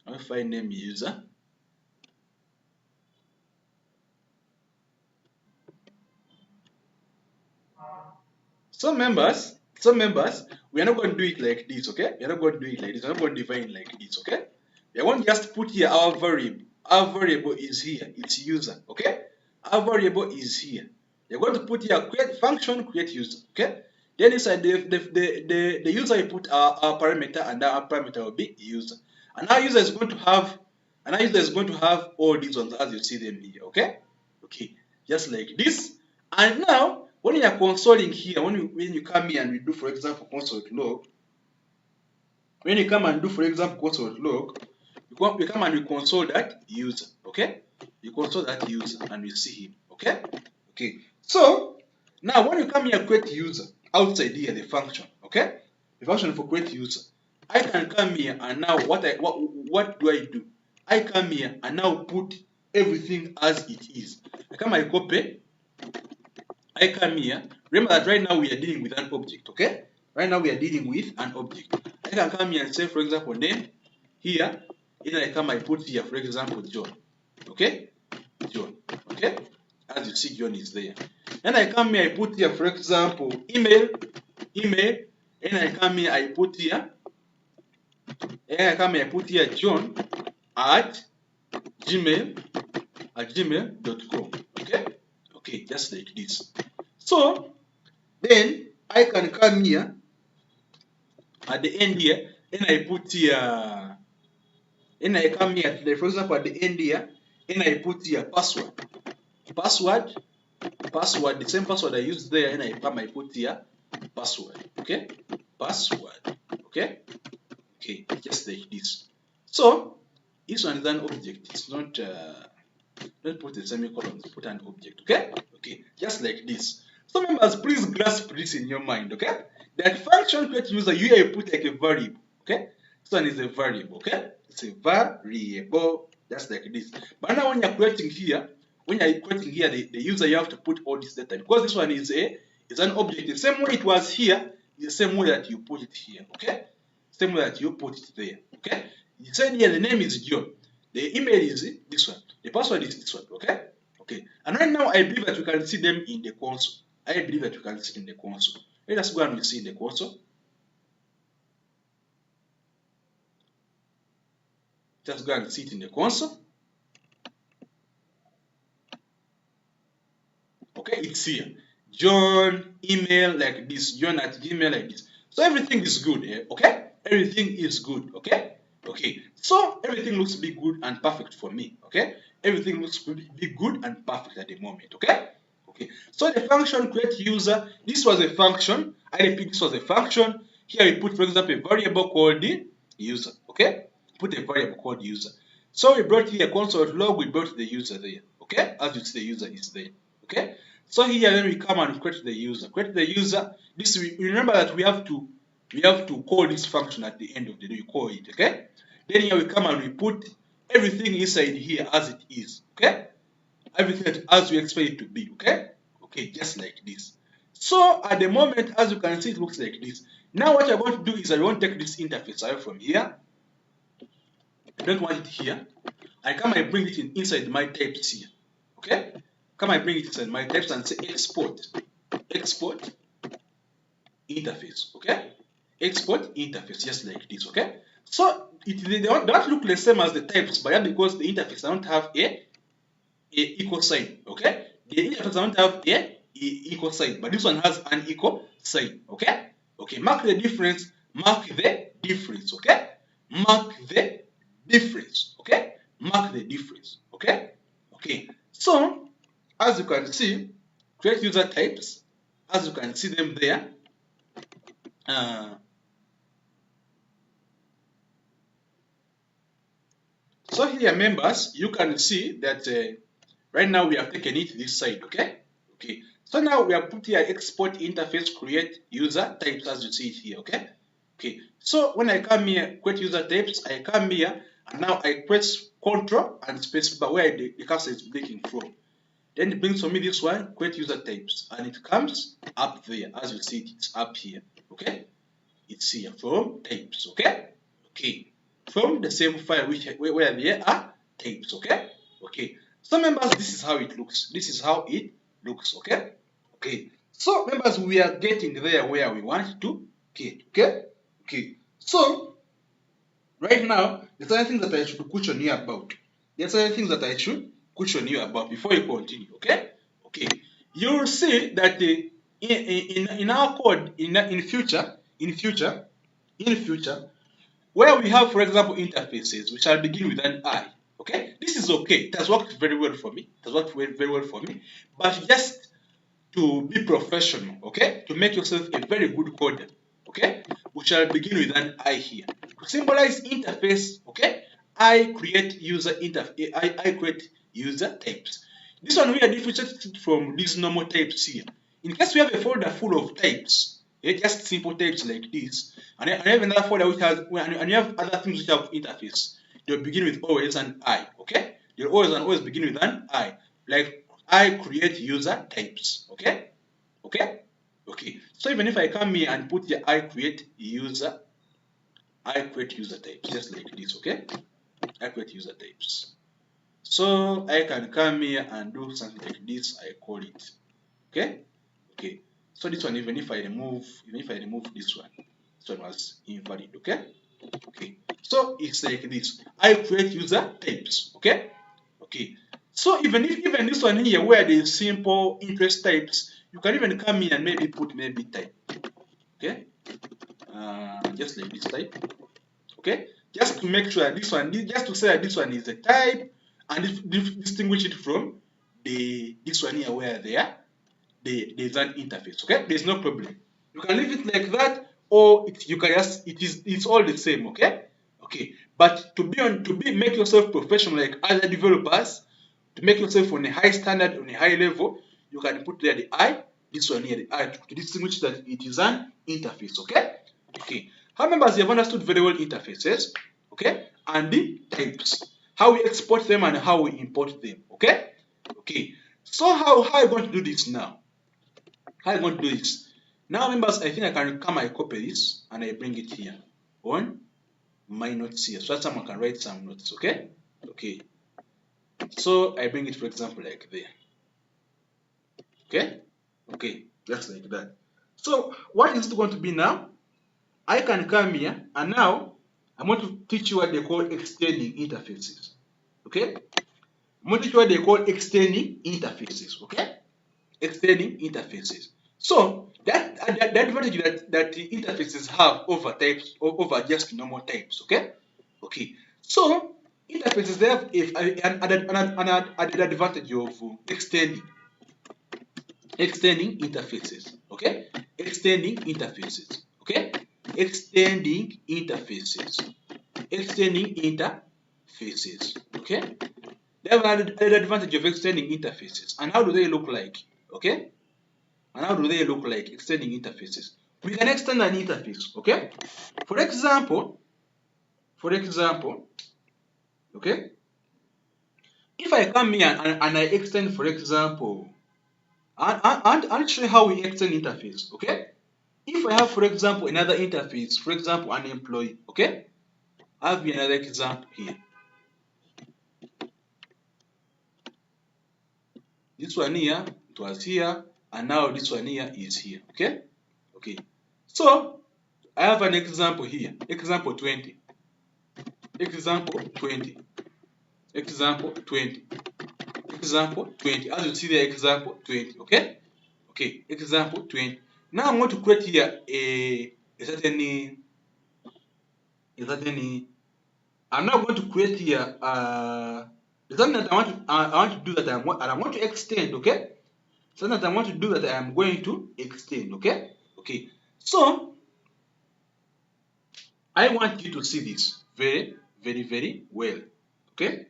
I'll find name user. So members, we are not going to do it like this, okay? We are not going to do it like this. We are not going to define it like this, okay? We are going to just put here our variable. Our variable is here. It's user, okay? Our variable is here. We are going to put here create function, create user, okay? Then inside the user, you put our parameter, and our parameter will be user. And our user is going to have, all these ones as you see them here, okay? Okay, just like this. And now, when you are consoling here, when you come here and we do, for example, console.log, when you come and do, for example, console.log, we come and we console that user, okay? You console that user and we see him, okay? Okay. So now when you come here create user outside here the function, okay? The function for create user, I can come here and now what do I do? I come here and now put everything as it is. I copy. I come here. Remember that right now we are dealing with an object, okay? Right now we are dealing with an object. I can come here and say, for example, name here. Then I put here, for example, John. Okay? John. Okay? As you see, John is there. Then I come here, I put here, for example, email. Then I come here, I put here. Then I come here, I put here John at gmail.com. Okay? Okay, just like this. So then I can come here at the end here, and I put here, and I come here, for example, at the end here, and I put here password, the same password I used there, and I put here password, okay, password, okay, just like this. So this one is an object. It's not. Don't put a semicolon. Put an object, okay, just like this. So members, please grasp this in your mind, okay? That function create user, you put like a variable, okay? This one is a variable, okay? It's a variable, just like this. But now when you're creating here, the user, you have to put all this data because this one is an object. The same way it was here is the same way that you put it here, okay? Same way that you put it there, okay? You said here the name is John. The email is this one. The password is this one, okay? Okay. And right now, I believe that you can see them in the console. I believe that you can see in the console. Let us go and see in the console. Just go and see it in the console. Okay, it's here. John email like this. John at Gmail like this. So everything is good, okay? Everything is good, okay? Okay. So everything looks to be good and perfect for me, okay? Everything looks to be good and perfect at the moment, okay? Okay. So the function create user. This was a function. I repeat, this was a function. Here we put, for example, a variable called the user, okay? Put a variable called user. So we brought here console.log. We brought the user there, okay? As you see, the user is there, okay? So here then we come and create the user. Create the user. This we remember that we have to call this function at the end of the day. We call it, okay? Then here we come and we put everything inside here as it is, okay? Everything as we expect it to be, okay? Okay, just like this. So at the moment, as you can see, it looks like this. Now what I'm going to do is I want to take this interface away from here. I don't want it here. I come and bring it inside my types here, okay? Come and bring it inside my types and say export interface, okay? Export interface, just like this, okay? So they don't look the same as the types, but yeah, because the interface don't have a equal sign, okay? The interface don't have a equal sign, but this one has an equal sign, okay? Okay, mark the difference, okay? Mark the difference, okay? Mark the difference, okay? Okay, so as you can see, create user types, as you can see them there. So here, members, you can see that right now we have taken it this side, okay? Okay. So now we have put here export interface create user types as you see it here, okay? Okay. So when I come here, create user types, I come here and now I press Control and spacebar where the cursor is blinking from. Then it brings for me this one, create user types, and it comes up there as you see it, it's up here, okay? It's here from types, okay? Okay. From the same file where there are types, okay? Okay. So members, this is how it looks. This is how it looks, okay? Okay. So members, we are getting there where we want to get, okay? Okay. So right now, there's other things that I should question you about. There's other things that I should question you about before you continue, okay? Okay. You'll see that in our code in future, where we have, for example, interfaces, we shall begin with an I. Okay, this is okay. It has worked very well for me. It has worked very well for me. But just to be professional, okay, to make yourself a very good coder, okay, we shall begin with an I here. To symbolize interface, okay, I create user interface. I create user types. This one we are differentiated from these normal types here. In case we have a folder full of types, just simple types like this, and I have another folder which has, and you have other things which have interface. They'll begin with always an I, okay? They'll always begin with an I. Like I create user types, okay? Okay? Okay. So even if I come here and put here I create user types, just like this, okay? I create user types. So I can come here and do something like this, I call it, okay? Okay. So this one, even if I remove this one was invalid, okay? Okay. So it's like this. I create user types, okay? Okay. So even this one here where there is simple interest types, you can even come in and maybe put maybe type. Okay, just like this type. Okay, just to make sure this one, just to say that this one is a type, and distinguish it from this one here where there's an interface. Okay, there's no problem. You can leave it like that, or you can just it's all the same. Okay, okay. But make yourself professional like other developers, to make yourself on a high standard, on a high level, you can put there the I, this one here, the I, to distinguish that it is an interface. Okay, okay. How members you have understood very well interfaces, okay, and the types, how we export them and how we import them. Okay, okay. So how are you going to do this now? How are you going to do this? Now, members, I think I can come, I copy this and I bring it here on my notes here, so that someone can write some notes. Okay, okay. So I bring it, for example, like there. Okay, okay, just like that. So what is it going to be now? I can come here and now I'm going to teach you what they call extending interfaces. Okay, I'm going to teach you what they call extending interfaces. Okay, extending interfaces. So that advantage that the interfaces have over types over just normal types. Okay, okay. So interfaces, they have an added advantage of extending interfaces. Okay, extending interfaces. Okay, extending interfaces. Extending interfaces. Okay, they have an advantage of extending interfaces. And how do they look like? Okay, and how do they look like, extending interfaces? We can extend an interface. Okay, for example, okay, if I come here and I extend, for example, I'll show you how we extend interface. Okay, if I have, for example, another interface, for example, an employee. Okay, I have another example here. This one here, it was here, and now this one here is here. Okay, okay. So I have an example here, example 20, example 20, example 20, example 20. As you see there, example 20. Okay, okay, example 20. Now I'm going to create here a certain I'm now going to create here something that I want to do that I want to extend. Okay, something that I want to do that I am going to extend. Okay, okay. So I want you to see this very, very, very well. Okay.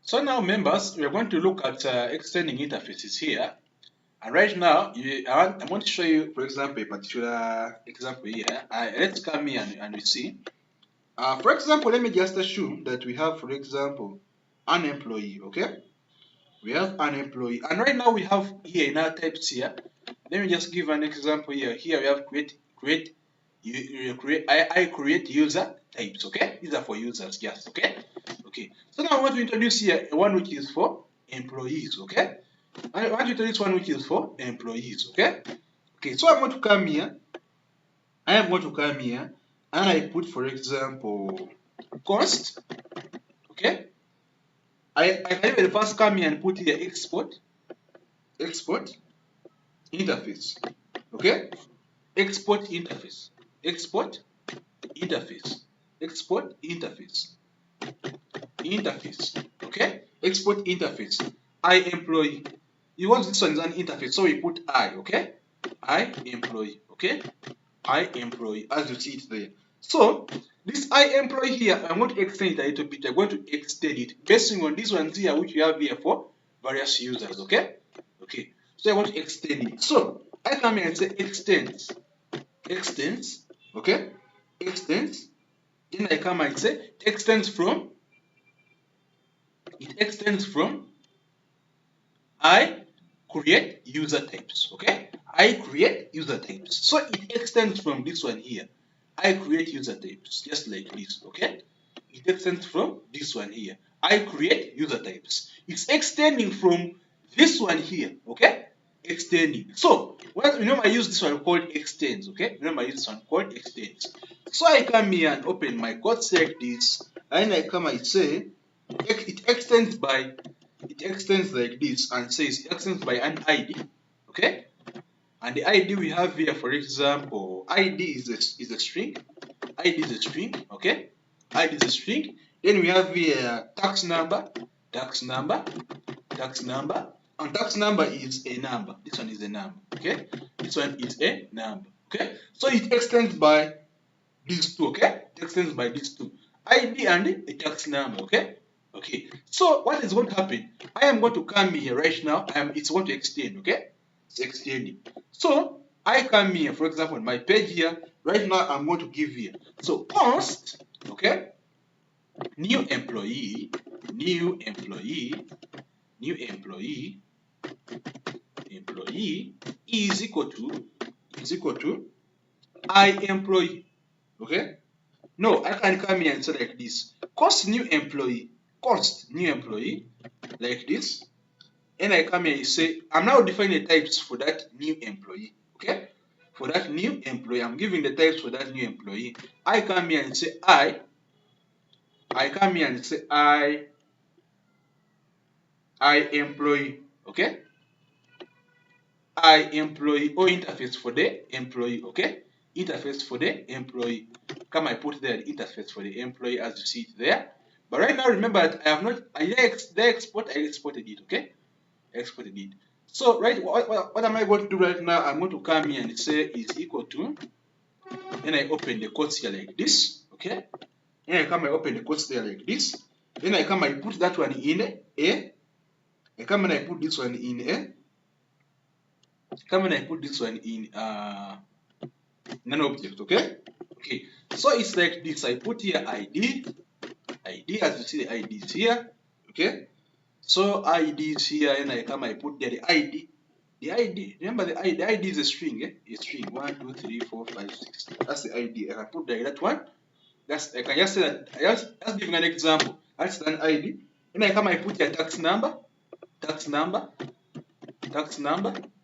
So now, members, we are going to look at extending interfaces here. And right now, I want to show you, for example, a particular example here. Let's come here and we see. For example, let me just assume that we have, for example, an employee. Okay, we have an employee, and right now we have here in our types here. Let me just give an example here. Here we have create. I create user types. Okay, these are for users. Yes. Okay. Okay. So now I want to introduce here one which is for employees. Okay. I want to introduce one which is for employees. Okay. Okay. So I'm going to come here. I am going to come here and I put, for example, cost. Okay. I can even first come here and put here export interface. Okay. Export interface. Export interface. Export interface. Interface. Okay. Export interface. I employee. You want this one is an interface, so we put I. Okay. I employee. Okay. I employee, as you see it there. So this I employee here, I'm going to extend it a little bit. I'm going to extend it based on this one here, which we have here for various users. Okay. Okay. So I want to extend it. So I come here and say extends. Extends. Okay. Extends. Then I come and say extends from. It extends from I create user types. Okay. I create user types. So it extends from this one here. I create user types, just like this. Okay. It extends from this one here. I create user types. It's extending from this one here. Okay. extending. So remember I use this one called extends, okay? Remember I use this one called extends. So I come here and open my code, select this, and I come, I say it extends like this, and says it extends by an ID, okay? And the ID we have here, for example, ID is a string, ID is a string, okay? ID is a string. Then we have here tax number, tax number, tax number, and tax number is a number. This one is a number, okay? This one is a number, okay? So it extends by these two, okay? It extends by these two, ID and a tax number, okay? Okay. So what is going to happen? I am going to come here right now. It's going to extend, okay? It's extending. So I come here, for example, on my page here. Right now, I'm going to give here. So const, okay? New employee, new employee, new employee, employee is equal to I employee, okay? No, I can come here and say like this. Const new employee, like this. And I come here and say, I'm now defining the types for that new employee, okay? For that new employee, I'm giving the types for that new employee. I come here and say I come here and say I employee, okay? I employee, or interface for the employee, okay? Interface for the employee. Come, I put there the interface for the employee as you see it there. But right now, remember that I have not, I exported it, okay? Exported it. So, right, what am I going to do right now? I'm going to come here and say is equal to, then I open the quotes here like this, okay? Then I come, I open the quotes there like this. Then I come, I put that one in A. I come and I put this one in A. Come and I put this one in non-object, okay? Okay, so it's like this. I put here ID, as you see the ID is here, okay? So ID is here, and I come, I put there the ID. The ID, remember the ID is a string, a string, 1, 2, 3, 4, 5, 6. That's the ID. I can put there that one. I can just say that, just giving an example. That's an ID. And I come, I put here tax number,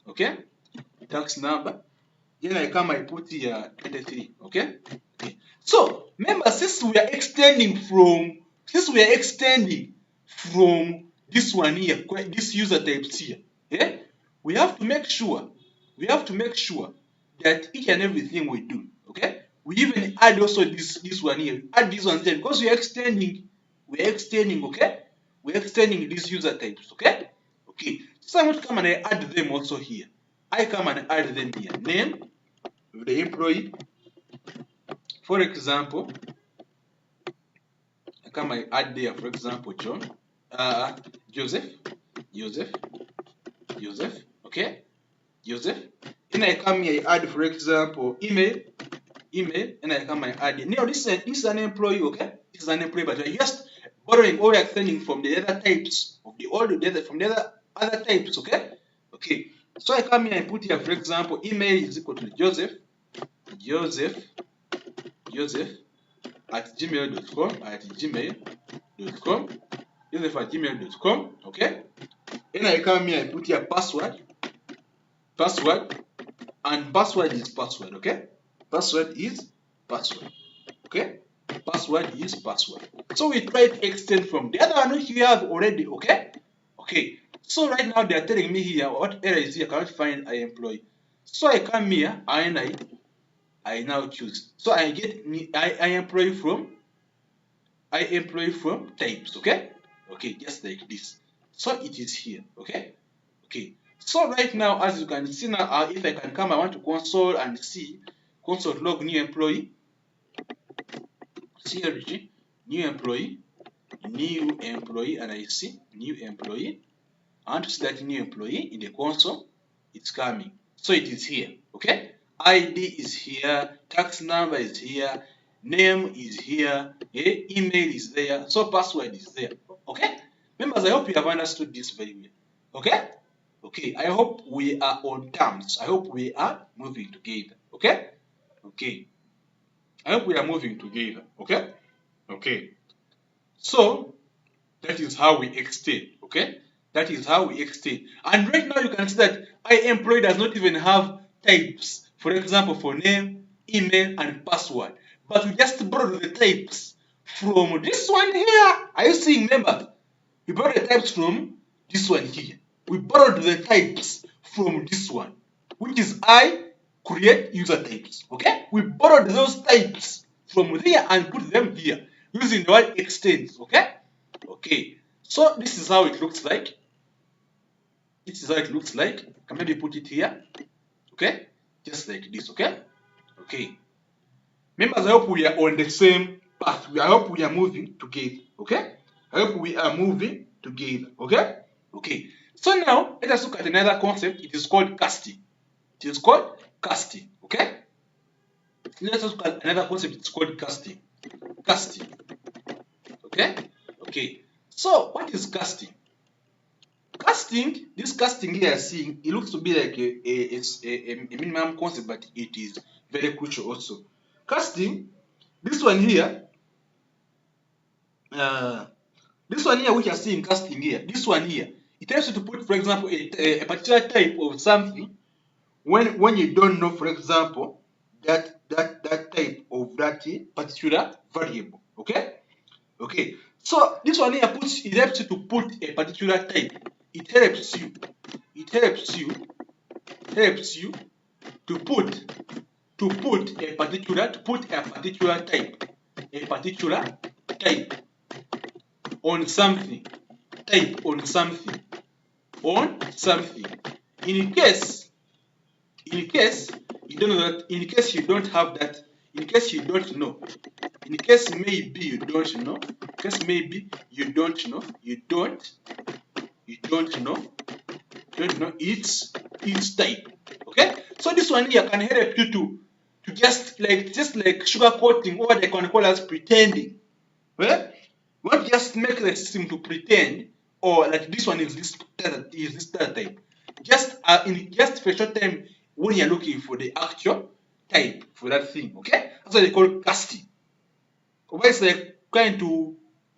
okay? Tax number. Then I come, I put here 23, okay? Okay. So remember, since we are extending from this one here, this user types here, yeah, we have to make sure that each and everything we do, okay, we even add also this one here, add this one here, because we are extending, okay, we're extending these user types, okay. Okay, so I'm going to come and I add them also here. I come and add them here. Name of the employee, for example, I come I add there, for example, Joseph, okay, Joseph. Then I come here, I add, for example, email, and I come I add. Now this is an employee, okay? This is an employee, but we're just borrowing or extending from the other types of the other types, okay? Okay. So I come here and put here, for example, email is equal to Joseph at gmail.com, Joseph at gmail.com, okay? Then I come here and put here password, and password is password, okay? Password is password, okay? Password is password. So we try to extend from the other one which we have already, okay? Okay. So right now they are telling me here what error is here, I cannot find I employee. So I come here and I now choose. So I get I employee from types, okay? Okay, just like this. So it is here, okay? Okay. So right now, as you can see now, if I can come, I want to console and see console log new employee, CLG, new employee, and I see new employee. I want to see that new employee in the console. It's coming. So it is here, okay? ID is here, tax number is here, name is here, email is there, so password is there, okay? Members, I hope you have understood this very well, okay? Okay, I hope we are on terms. I hope we are moving together, okay? Okay, I hope we are moving together, okay? Okay, so that is how we extend, okay? That is how we extend. And right now you can see that iEmployee does not even have types. For example, for name, email, and password. But we just borrowed the types from this one here. Are you seeing, members? We borrowed the types from this one here. We borrowed the types from this one, which is I create user types. Okay? We borrowed those types from there and put them here using the word extends. Okay? Okay. So this is how it looks like. This is how it looks like. I can maybe put it here. Okay? Just like this. Okay? Okay. Members, I hope we are on the same path. I hope we are moving together. Okay? I hope we are moving together. Okay? Okay. So now let us look at another concept. It is called casting. It is called casting. Okay? Let us look at another concept. It's called casting. Casting. Okay? Okay. So what is casting? Casting, this casting here seeing, it looks to be like a minimum concept, but it is very crucial also. Casting, this one here, which you are seeing casting here, this one here, it helps you to put, for example, a particular type of something when you don't know, for example, that type of that particular variable. Okay? Okay. So this one here it helps you to put a particular type. It helps you to put a particular type on something, in case you don't know that, in case you don't have that, in case you don't know, in case maybe you don't know, its type. Okay? So this one here can help you to just like sugarcoating, or they can call us pretending. Well, we won't just make the system to pretend, or like this one is this type. Just just for a short time when you're looking for the actual type for that thing. Okay? That's what they call casting. It's like trying to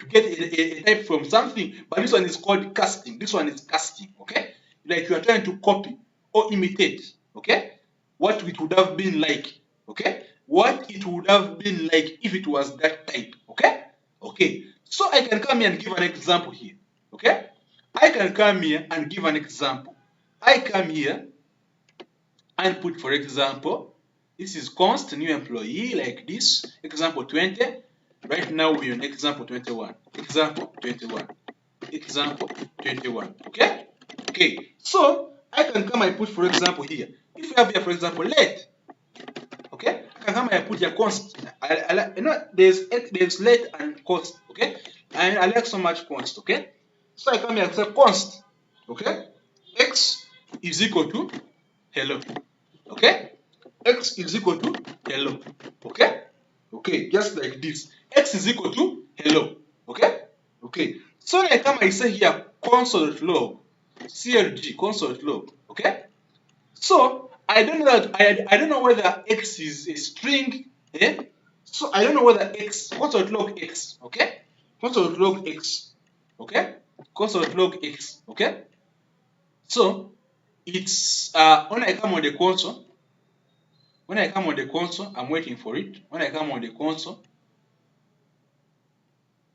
get a type from something, but this one is called casting. This one is casting. Okay? Like you are trying to copy or imitate. Okay? What it would have been like. Okay? What it would have been like if it was that type. Okay? Okay. So I can come here and give an example here. Okay? I can come here and give an example. I come here and put, for example, this is const new employee like this, example 20. Right now we're on example 21. Example 21. Example 21. Okay? Okay. So I can come and put, for example, here. If you have here, for example, let. Okay? I can come and put your const. You know, there's let and const. Okay? And I like so much const. Okay? So I come here and say const. Okay? X is equal to hello. Okay? X is equal to hello. Okay? Okay, just like this. X is equal to hello. Okay? Okay. So I come, I say here console.log, CLG, console.log. Okay? So I don't know that I don't know whether X is a string. So I don't know whether X, console.log X. Okay? Console.log X. Okay? Console.log X. Okay? So it's when I come on the console. When I come on the console, I'm waiting for it. When I come on the console,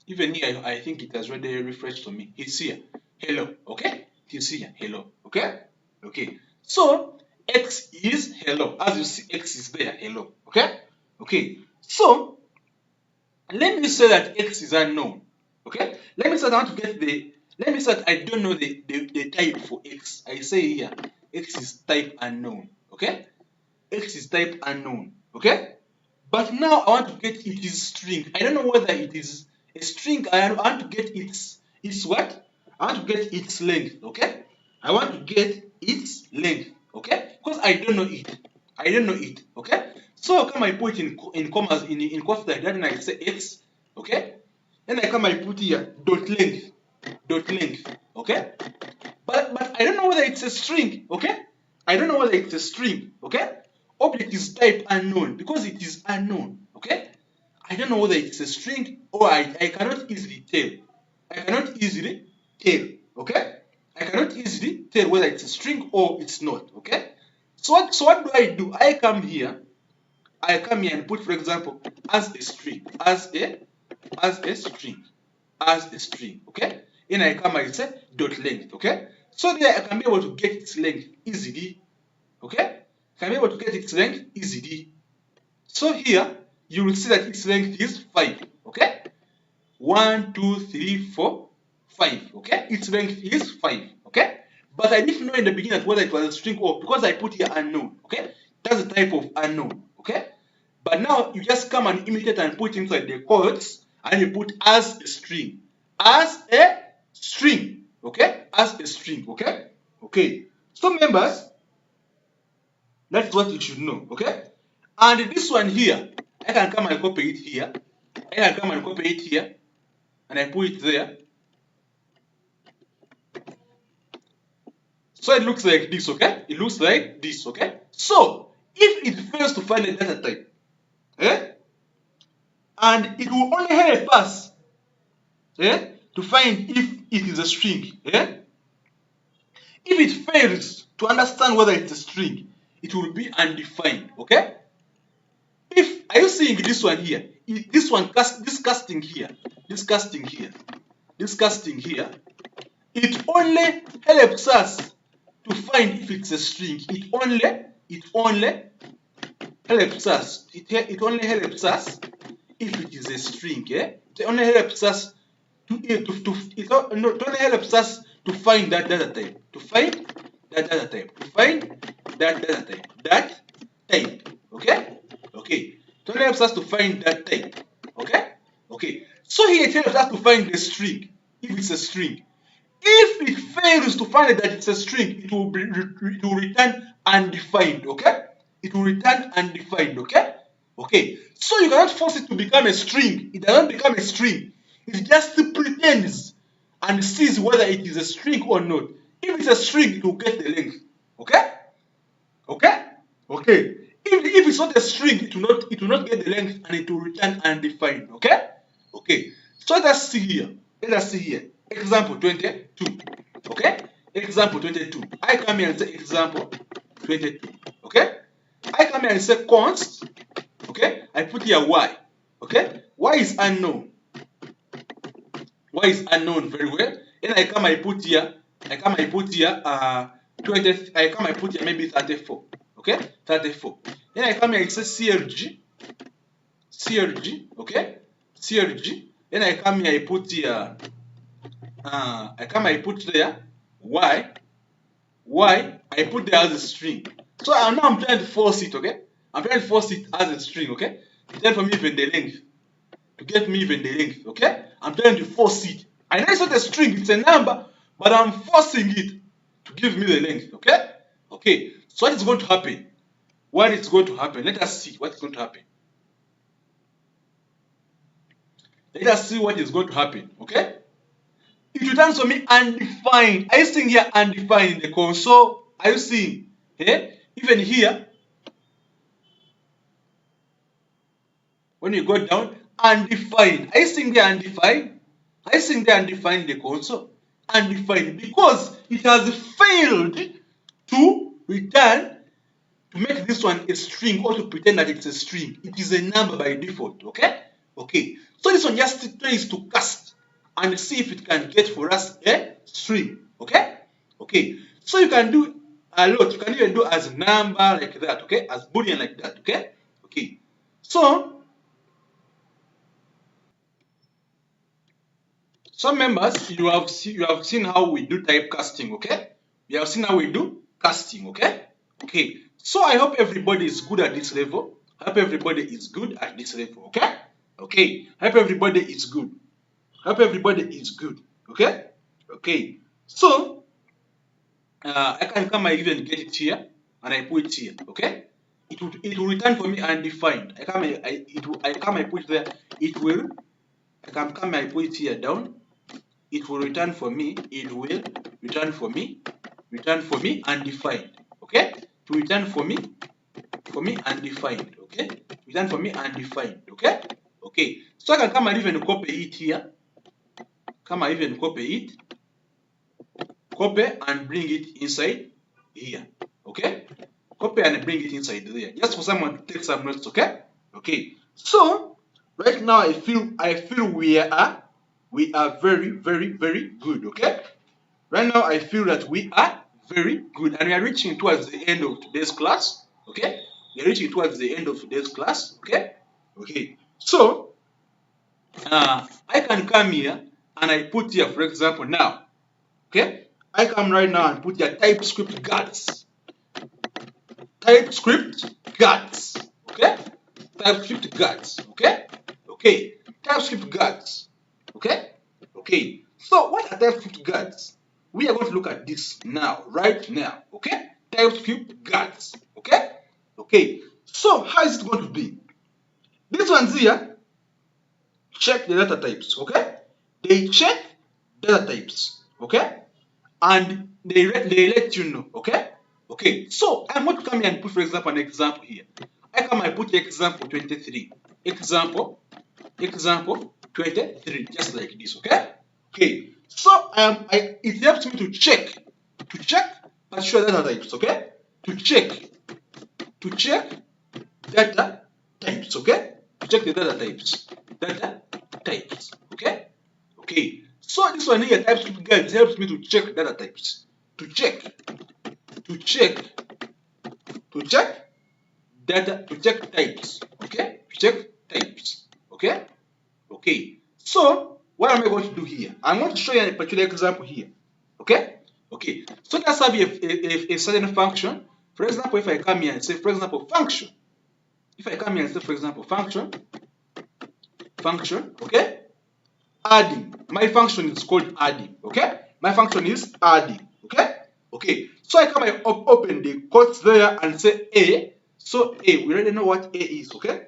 even here, I think it has already refreshed for me. It's here. Hello. Okay? It's here. Hello. Okay? Okay. So, X is hello. As you see, X is there. Hello. Okay? Okay. So, let me say that X is unknown. Okay? Let me say that I want to get let me say that I don't know the type for X. I say here, X is type unknown. Okay? X is type unknown. Okay? But now I want to get its string. I don't know whether it is a string. I want to get its what? I want to get its length. Okay? I want to get its length. Okay? Because I don't know it. I don't know it. Okay? So come I put in commas in quotes like that, and I say X. Okay? Then I come I put here dot length. Dot length. Okay? But I don't know whether it's a string. Okay? I don't know whether it's a string. Okay? Object is type unknown because it is unknown. Okay? I don't know whether it's a string or I cannot easily tell. I cannot easily tell. Okay? I cannot easily tell whether it's a string or it's not. Okay. So what do? I come here and put, for example, as a string, as a string. Okay. And I come and say dot length. Okay. So there I can be able to get its length easily. Okay. I can be able to get its length easily. So here you will see that its length is 5. Okay. 1, 2, 3, 4, 5. Okay. Its length is 5. Okay. But I didn't know in the beginning whether it was a string or, because I put here unknown. Okay. That's the type of unknown. Okay. But now you just come and imitate and put inside the quotes and you put as a string. As a string. Okay. As a string. Okay. Okay. So members, that's what you should know. Okay. And this one here, I can come and copy it here. I can come and copy it here. And I put it there. So it looks like this, okay? It looks like this, okay? So if it fails to find a data type, and it will only help us to find if it is a string. If it fails to understand whether it's a string, it will be undefined, okay? Are you seeing this one here? This casting here, it only helps us to find if it's a string. It only helps us. It only helps us if it is a string. It only helps us to find that data type. That type. Okay. Okay. It only helps us to find that type. Okay. Okay. So here it helps us to find the string if it's a string. If it fails to find that it's a string, it will return undefined. Okay. It will return undefined. Okay. Okay. So you cannot force it to become a string. It doesn't become a string. It just pretends and sees whether it is a string or not. If it's a string, it will get the length. Okay? Okay? Okay. If it's not a string, it will not get the length and it will return undefined. Okay? Okay. So let us see here. Example 22. Okay? Example 22. I come here and say example 22. Okay? I come here and say const. Okay? I put here y. Okay? Y is unknown. Y is unknown very well. And I put here 20. I put here maybe 34. Okay? 34. Then I come here and say CLG. Okay? CLG. Then I come here, I put here I put there y. I put there as a string. So now I'm trying to force it, okay? I'm trying to force it as a string, okay? To tell me even the length. To get me even the length, okay? I'm trying to force it. I know it's not a string, it's a number, but I'm forcing it to give me the length, okay? Okay, so what is going to happen? What is going to happen? Let us see what is going to happen. Let us see what is going to happen, okay? It returns for me undefined. Are you seeing here undefined in the console? Are you seeing? Even here, when you go down, undefined. Are you seeing there undefined? Are you seeing there undefined in the console? Undefined because it has failed to return, to make this one a string or to pretend that it's a string. It is a number by default, okay? Okay. So this one just tries to cast and see if it can get for us a string, okay? Okay. So you can do a lot. You can even do as a number like that, okay? As Boolean like that, okay? Okay. So members, you have seen how we do typecasting, okay? You have seen how we do casting, okay? Okay. So I hope everybody is good at this level. I hope everybody is good at this level, okay? Okay. I hope everybody is good. I hope everybody is good, okay? Okay. So I can come and even get it here and I put it here, okay? It will return for me undefined. I come and put it there. I can come and put it here down. It will return for me. It will return for me undefined. Okay? To return for me undefined. Okay? Return for me undefined. Okay? Okay. So I can come and even copy it here. Come and even copy it. copy and bring it inside here. Okay? Copy and bring it inside there. Just for someone to take some notes, okay? Okay. So right now I feel we are very, very, very good, okay? Right now I feel that we are very good and we are reaching towards the end of today's class, okay? We are reaching towards the end of today's class, okay? Okay. So I can come here and I put here, for example, now, okay? I come right now and put here TypeScript guards. TypeScript guards, okay? TypeScript guards, okay? Okay, TypeScript guards, okay? Okay, so what are TypeScript guards? We are going to look at this now, right now, okay? TypeScript guards, okay? Okay, so how is it going to be? These ones here, check the data types, okay? They check data types, okay? And they let you know, okay? Okay, so I'm going to come here and put, for example, an example here. I come and put example 23. Example 23, just like this, okay? Okay, so it helps me to check particular data types, okay? To check data types, okay? To check the data types, okay? Okay, so this one here, TypeScript guides, helps me to check data types. To check types, okay? To check types, okay? Okay, so what am I going to do here? I'm going to show you a particular example here, okay? Okay, so let's have a certain function. For example, if I come here and say, for example, function. If I come here and say, for example, function, okay? Adding. My function is called adding, okay? My function is adding, okay? Okay, so I come and open the quotes there and say A. So A, we already know what A is, okay?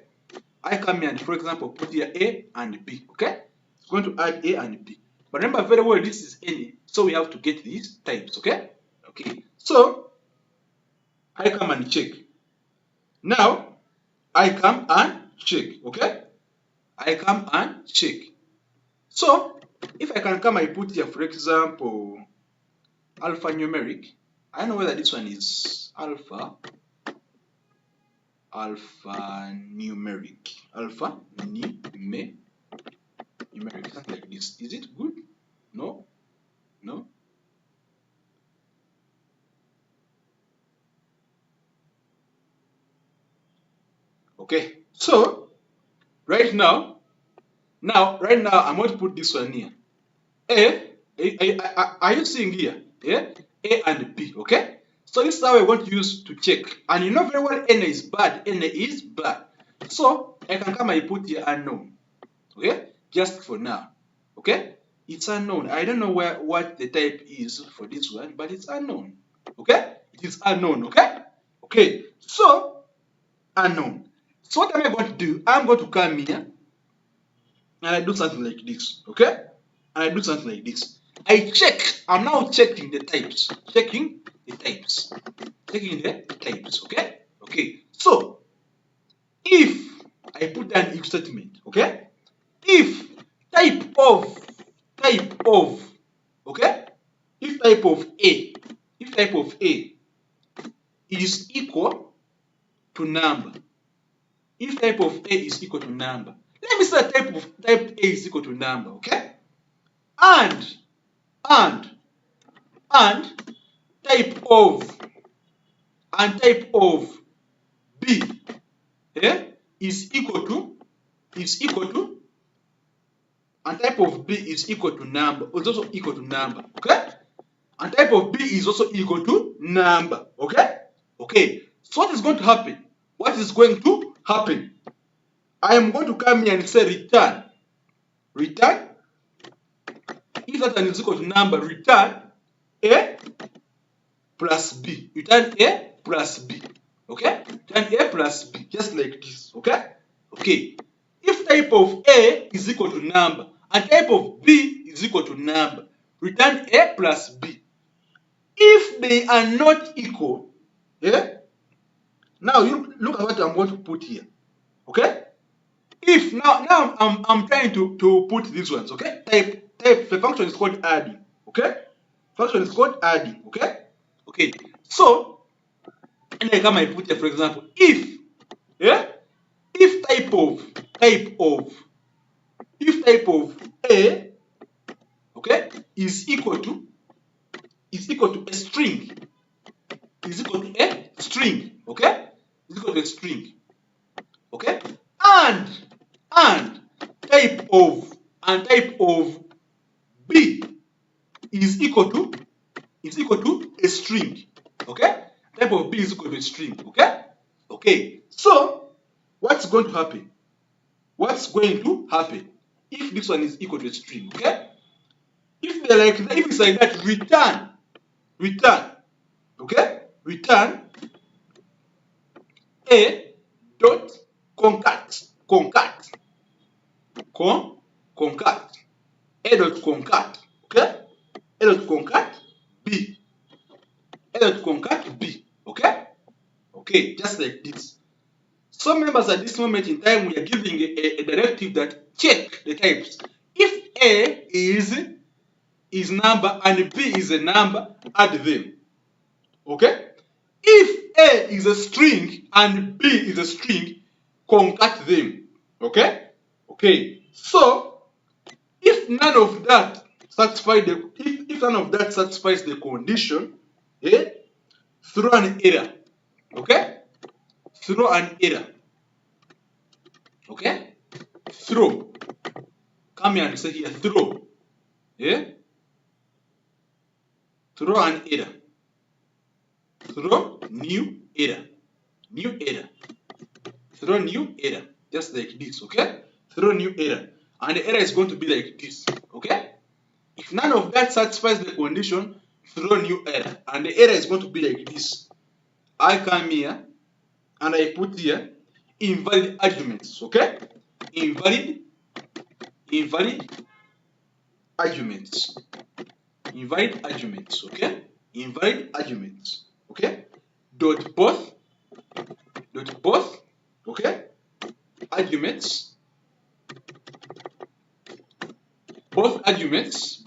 I come here and, for example, put here A and B, okay? It's going to add A and B. But remember very well, this is any, so we have to get these types, okay? Okay, so I come and check. Now, I come and check, okay? I come and check. So, if I can come and put here, for example, alphanumeric, I know whether this one is alphanumeric, something like this. Is it good? No? No? Okay, so right now I'm going to put this one here. Are you seeing here? Yeah? A and B, okay? So this is how we're going to use to check. And you know very well N is bad. N is bad. So I can come and put here unknown. Okay? Just for now. Okay? It's unknown. I don't know what the type is for this one, but it's unknown. Okay? It is unknown, okay? Okay, so unknown. So what am I going to do? I'm going to come here and I do something like this, okay? And I do something like this. I check. I'm now checking the types. Checking the types. Okay? Okay. So if I put an if statement, okay? If type of, okay? If type of A is equal to number. If type of A is equal to number. Let me say type A is equal to number, okay? And type of B is equal to and type of B is equal to number. It's also equal to number, okay? And type of B is also equal to number, okay? Okay, so what is going to happen? I am going to come here and say return. If that one is equal to number, return A plus B. Return A plus B. Okay? Return A plus B. Just like this. Okay? Okay. If type of A is equal to number and type of B is equal to number, return A plus B. If they are not equal, now you look at what I'm going to put here. Okay? If now I'm trying to put these ones, okay? The function is called adding, okay? Function is called adding. Okay. Okay. So, and I come I put here, for example, if type of A, okay, is equal to a string, is equal to a string, okay, is equal to a string, okay, and type of B is equal to a string, okay, type of B is equal to a string, okay, okay. So what's going to happen? What's going to happen if this one is equal to a string, okay? If they're like that, if it's like that, return, okay? Return A dot concat A dot concat, okay? A dot concat B, okay? Okay, just like this. So members, at this moment in time, we are giving a directive that check the types. If A is number and B is a number, add them. Okay? If A is a string and B is a string, concat them. Okay? Okay. So if none of that satisfies the condition, throw an error. Okay? Throw an error. Okay? Throw. Come here and say here, throw. Yeah? Throw an error. Throw new error. Throw new error. Just like this, okay? Throw new error. And the error is going to be like this, okay? If none of that satisfies the condition, throw new error. And the error is going to be like this. I come here and I put here invalid arguments, okay? Invalid arguments. Invalid arguments, okay? Invalid arguments, okay? Dot both, okay? Arguments, both arguments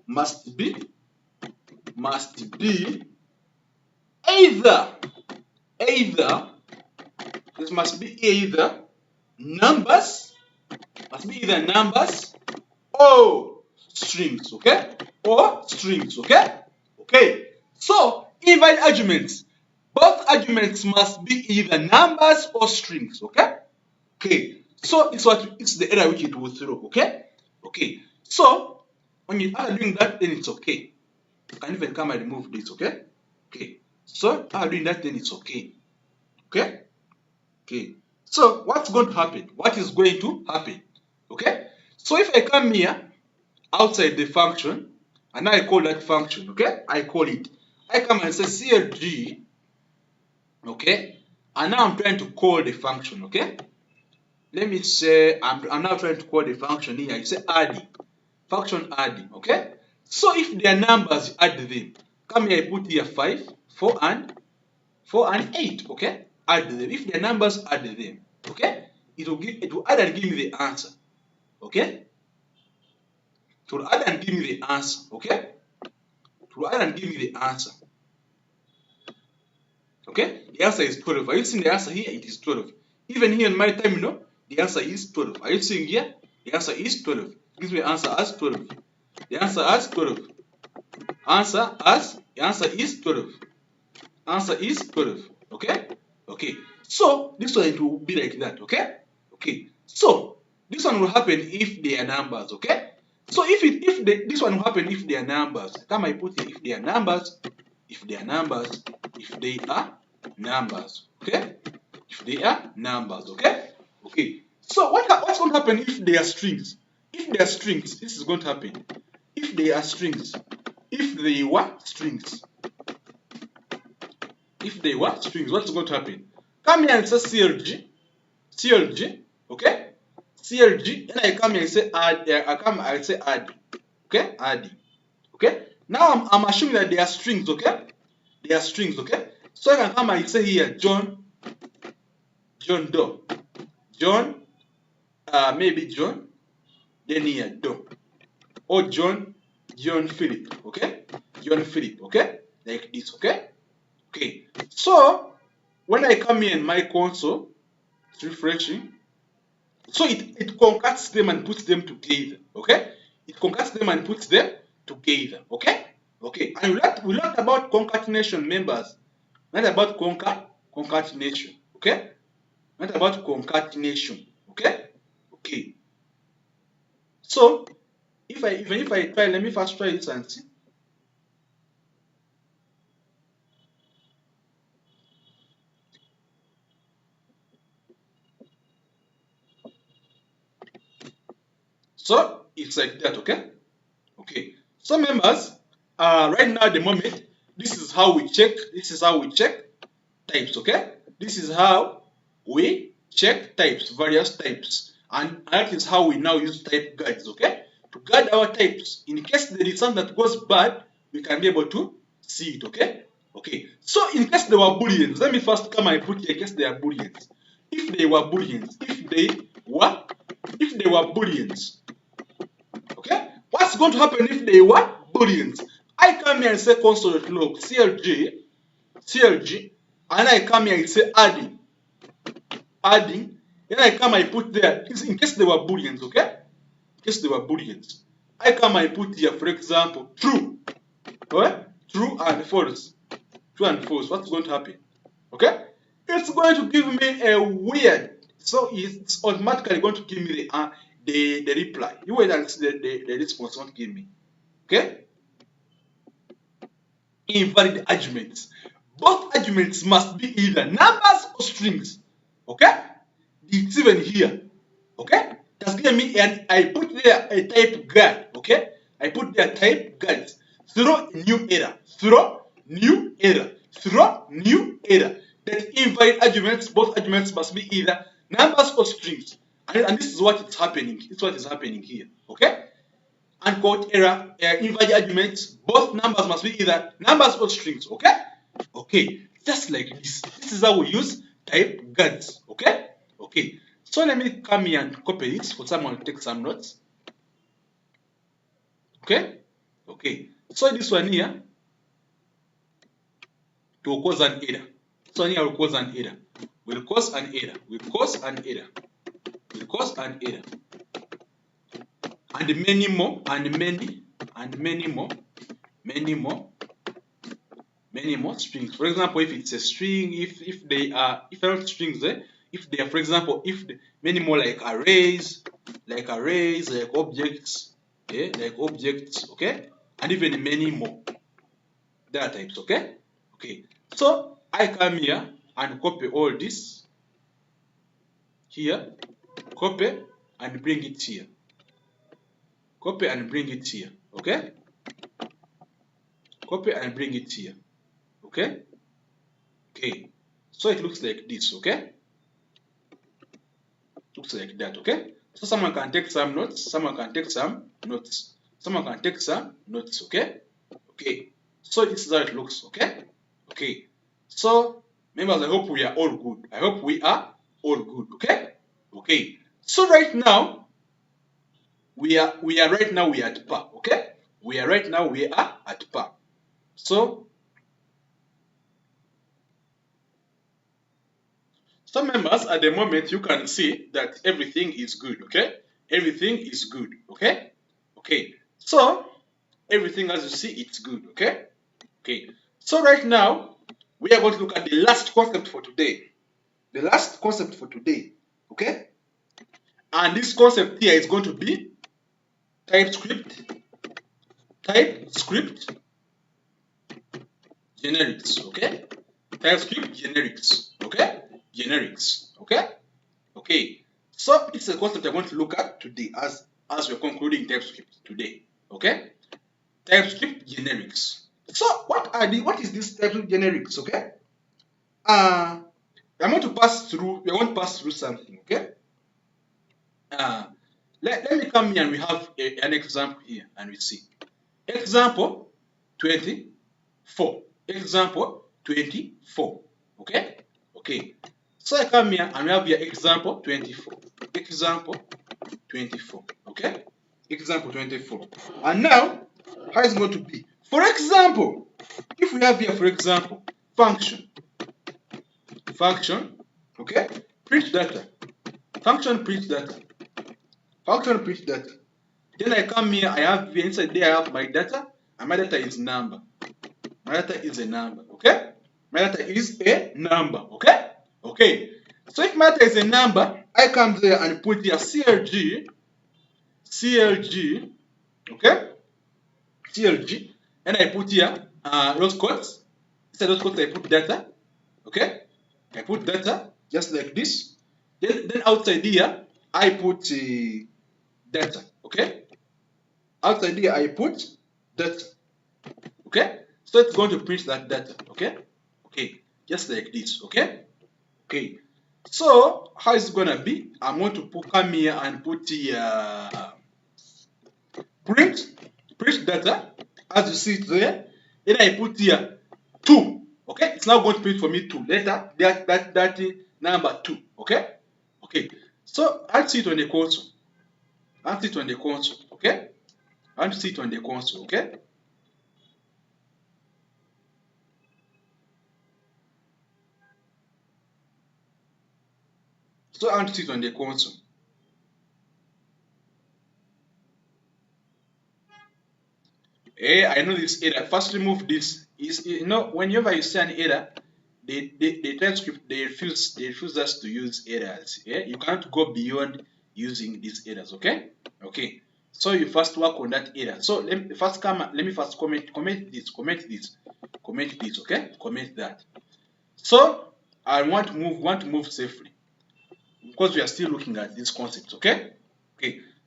must be either this must be either numbers or strings, okay? Okay. So invalid arguments, both arguments must be either numbers or strings, okay? Okay. So it's the error which it will throw, okay? Okay. So when you are doing that, then it's okay. You can even come and remove this, okay? Okay. So after doing that, then it's okay. Okay? Okay. So what's going to happen? What is going to happen? Okay? So if I come here outside the function, and I call that function, okay? I come and say CLG, okay? And now I'm trying to call the function, okay? Let me say I'm now trying to call the function here. I say adding, function adding, okay? So if they are numbers, add them. Come here, I put here 5, 4 and 8, okay? Add them. If they are numbers, add them, okay? It will add and give me the answer, okay? It will add and give me the answer, okay? It will add and give me the answer. Okay? The answer is 12. Are you seeing the answer here? It is 12. Even here in my terminal, the answer is 12. Are you seeing here? The answer is 12. It gives me the answer as 12. The answer as 12. The answer is 12. Answer is 12. Okay? Okay. So this one, it will be like that. Okay? Okay. So this one will happen if they are numbers. Okay? So this one will happen if they are numbers. Come I put it if they are numbers. If they are numbers. Okay? If they are numbers. Okay? Okay. So what's going to happen if they are strings? If they are strings, this is going to happen. If they are strings. If they were strings. If they were strings, what's going to happen? Come here and say CLG, okay? CLG, and I come here and say add. I say add, okay? Adding, okay? Now I'm assuming that they are strings, okay? They are strings, okay? So I can come and say here John Doe, maybe John, then here Do, or John Philip, okay? John Philip, okay? Like this, okay? Okay. So when I come here in my console, it's refreshing. So it concats them and puts them together, okay? It concats them and puts them together, okay? Okay. And we learned about concatenation, members. Not about concatenation, okay? Not about concatenation, okay? Okay. So even if I try, let me first try this and see. So it's like that, okay? Okay. So members, right now at the moment, this is how we check. This is how we check types, okay? This is how we check types, various types. And that is how we now use type guards, okay? To guard our types. In case there is something that goes bad, we can be able to see it, okay? Okay. So in case they were booleans, let me first come and put here in case they are booleans. If they were booleans, if they were booleans, okay? What's going to happen if they were booleans? I come here and say console.log CLG, and I come here and say adding. Then I come I put there, in case they were booleans, okay? In case they were booleans. I come I put here, for example, true. Okay? True and false. True and false. What's going to happen? Okay? It's going to give me a weird. So it's automatically going to give me the reply. You wait and see the response won't give me. Okay? Invalid arguments. Both arguments must be either numbers or strings. Okay? It's even here. Okay? That's given me, and I put there a type guard. Okay? I put there type guard. Throw new error. Throw new error. Throw new error. That invalid arguments, both arguments must be either numbers or strings. And this is what is happening. This is what is happening here. Okay? Unquote error, invalid arguments, both numbers must be either numbers or strings, okay? Okay, just like this. This is how we use type guards, okay? Okay, so let me come here and copy this for someone to take some notes. Okay? Okay, so this one here will cause an error. This one here will cause an error. Will cause an error. Will cause an error. Will cause an error. And many more, and many more strings. For example, if it's a string, if they are strings, if they are, for example, many more like arrays, like objects, like objects, okay, and even many more data types, okay. Okay, so I come here and copy all this here, copy and bring it here. Copy and bring it here, okay? Copy and bring it here, okay? Okay, so it looks like this, okay? Looks like that, okay? So someone can take some notes, someone can take some notes, someone can take some notes, okay? Okay, so this is how it looks, okay? Okay, so members, I hope we are all good. I hope we are all good, okay? Okay, so right now, we are at par, okay? We are at par. So members, at the moment you can see that everything is good, okay? Everything is good, okay? Okay, so everything as you see, it's good, okay? Okay, so right now we are going to look at the last concept for today. The last concept for today, okay? And this concept here is going to be TypeScript generics, okay? TypeScript generics, okay? Generics, okay? Okay, so it's a concept I'm going to look at today as we're concluding TypeScript today, okay? TypeScript generics. So what is this TypeScript generics, okay? we're going to pass through something, okay? Let me come here and we have an example here and we see. Example 24. Example 24. Okay? Okay. So I come here and we have here example 24. Example 24. Okay? Example 24. And now, how is it going to be? For example, if we have here, for example, function, okay, print data, function print data, function print data. Then I come here, I have here, inside there I have my data, and my data is number. My data is a number, okay? My data is a number, okay? Okay. So if my data is a number, I come there and put here CLG, okay? CLG, and I put here those quotes. Inside those quotes, I put data, okay? I put data just like this. Then outside here, I put data, okay? Outside here, I put data, okay? So it's going to print that data, okay? Okay, just like this, okay? Okay. So how is it gonna be? I'm going to come here and put here print data, as you see it there. Then I put here 2. Okay, it's now going to print for me 2. Later, that number 2. Okay? Okay. So I'll see it on the console. I'll see it on the console. Okay? I'll see it on the console. Okay? So I'll see it on the console. I know this error. First remove this. Whenever you see an error, the Typescript they refuse us to use errors. You can't go beyond using these errors. Okay. So you first work on that error. So let me first comment this. Okay, comment that. So I want to move safely because we are still looking at these concepts. Okay.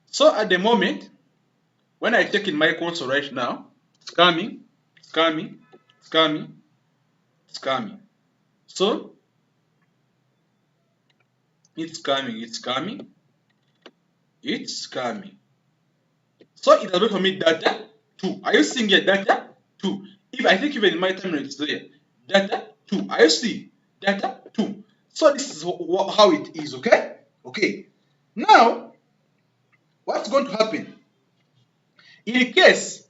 So at the moment, when I check in my console right now, it's coming. So it's coming. So it has for me data 2. Are you seeing here data 2? If I think even in my terminal it's there. Data 2. Are you seeing? Data 2. So this is how it is, okay? Okay. Now, what's going to happen? In case,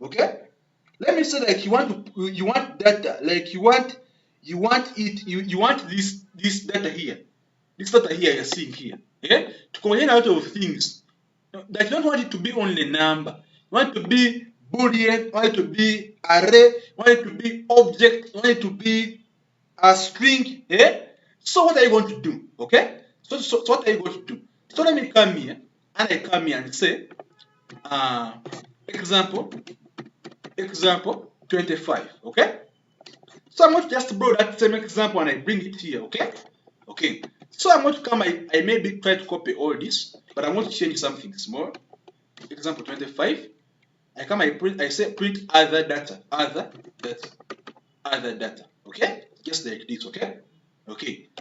okay? Let me say like you want data, like you want this data here. This data here you're seeing here. Yeah? To contain out of things. That you don't want it to be only number. You want it to be boolean, you want it to be array, you want it to be object, you want it to be a string. Yeah? So what are you going to do? Okay? So what are you going to do? So let me come here and say example 25. Okay? So I'm going to just borrow that same example and I bring it here. Okay? So I'm going to come, I maybe try to copy all this, but I'm going to change something small. Example 25. I say print other data. Okay? Just like this, okay?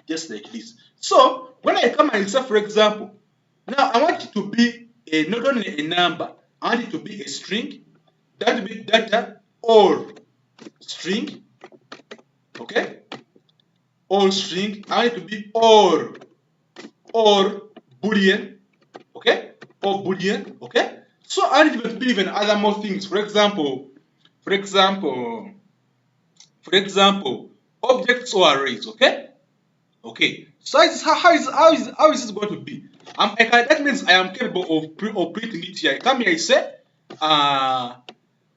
Just like this. So when I come and say, for example, now I want it to be not only a number, I want it to be a string. That will be data or string. Okay? Or string. I want it to be or boolean. Okay? Or boolean. Okay? So I need to be even other more things. For example, objects or arrays. Okay? So how is this going to be? That means I am capable of printing it here. I come here, I say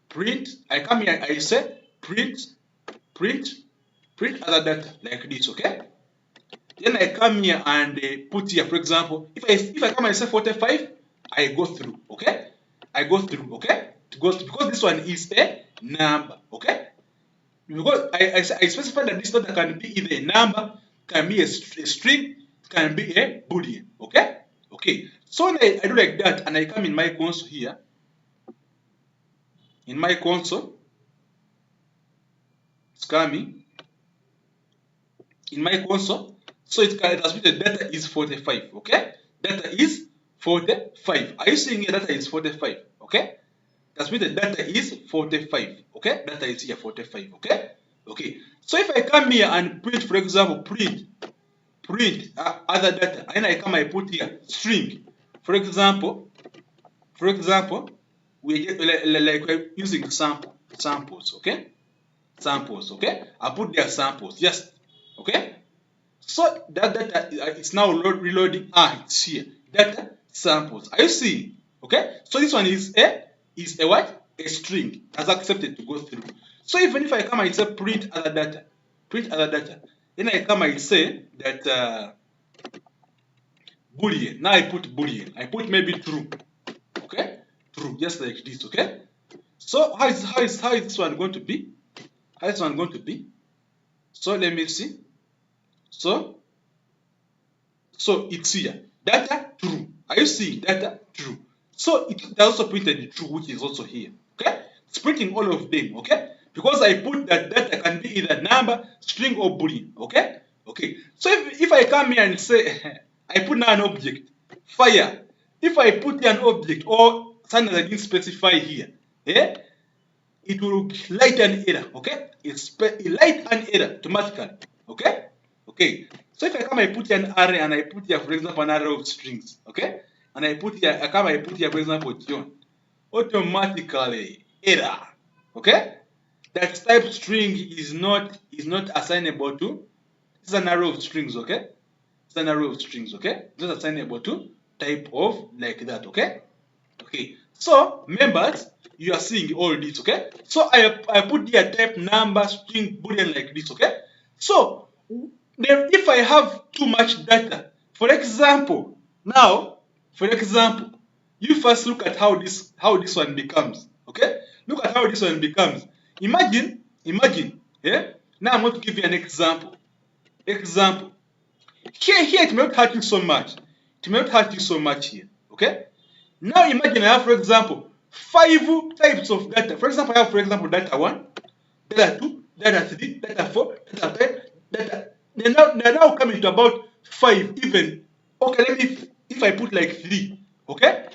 print. I come here, I say print other data like this. Okay? Then I come here and put here, for example, if I come and say 45, I go through. Okay? Because this one is a number. Okay? Because I specify that this data can be either a number, can be a string, can be a boolean. Okay? So when I do like that and I come in my console here, it's coming in my console. So it has been the data is 45. Okay? Data is 45. Are you seeing here data is 45? Okay? That's mean the data is 45. Okay? Data is here 45. Okay? So if I come here and print, for example, print print other data, and I come, I put here string. For example, we get like we're using samples, okay? Samples, okay? I put there samples, just okay. So that data is now reloading. It's here. Data samples. Are you seeing? Okay. So this one is a what? A string as accepted to go through. So even if I come and say print other data, then I come and say that boolean. Now I put boolean. I put maybe true. Okay, true, just like this. Okay. So how is this one going to be? How is this one going to be? So let me see. So it's here. Data true. Are you seeing data true? So it also printed true, which is also here. Okay? It's printing all of them, okay? Because I put that data can be either number, string, or boolean. Okay? Okay. So if I come here and say I put now an object, fire. If I put here an object or something that I didn't specify here, it will light an error, okay? It light an error automatically, okay? Okay. So if I come, I put here an array, and I put here, for example, an array of strings, okay? And I put here, for example, John. Automatically, error, okay? That type string is not assignable to. It's an array of strings, okay? It's an array of strings, okay? It's not assignable to type of like that, okay? Okay. So members, you are seeing all this, okay? So I put here type number, string, boolean like this, okay? So then if I have too much data, for example, you first look at how this one becomes, okay? Look at how this one becomes. Imagine, yeah? Now I'm going to give you an example. Here it may not hurt you so much. It may not hurt you so much here, okay? Now imagine I have, for example, 5 types of data. For example, I have, for example, data 1, data 2, data 3, data 4, data 5, data. They're now coming to about 5 even. Okay, let me, if I put like 3, okay?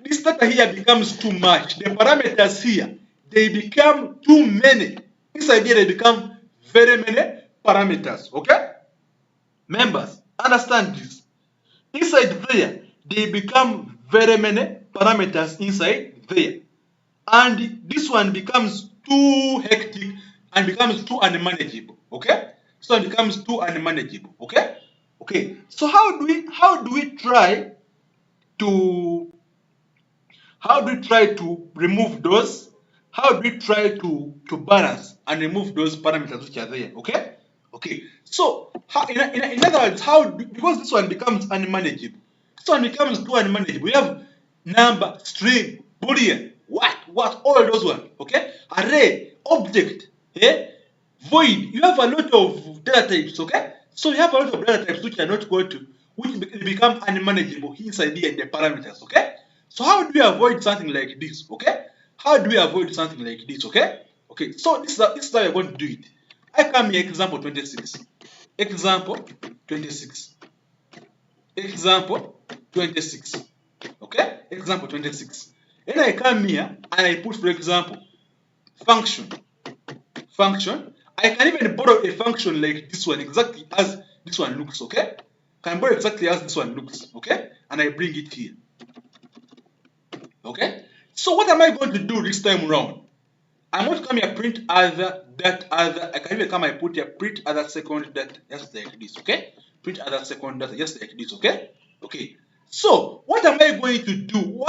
This data here becomes too much. The parameters here, they become too many. Inside here, they become very many parameters, okay? Members, understand this. Inside there, they become very many parameters inside there. And this one becomes too hectic and becomes too unmanageable. Okay? So it becomes too unmanageable. Okay? Okay. So how do we try to remove those? How do we try to balance and remove those parameters which are there? Okay? Okay. So in other words, because this one becomes unmanageable. This one becomes too unmanageable. We have number, string, boolean, what, all those ones. Okay? Array, object, void. You have a lot of data types, okay? So you have a lot of data types which are not going to, which become unmanageable inside here in the parameters, okay? So how do we avoid something like this, okay? How do we avoid something like this, okay? Okay, so this is how you're going to do it. I come here, example 26. Example 26. Example 26. Okay? Example 26. Then I come here and I put, for example, function. I can even borrow a function like this one, exactly as this one looks, okay? Can borrow exactly as this one looks, okay? And I bring it here. Okay? So what am I going to do this time around? I'm going to come here, print other, that other. I can even come and put here, print other second data, just like this, okay? Print other second data, just like this, okay? Okay. So what am I going to do?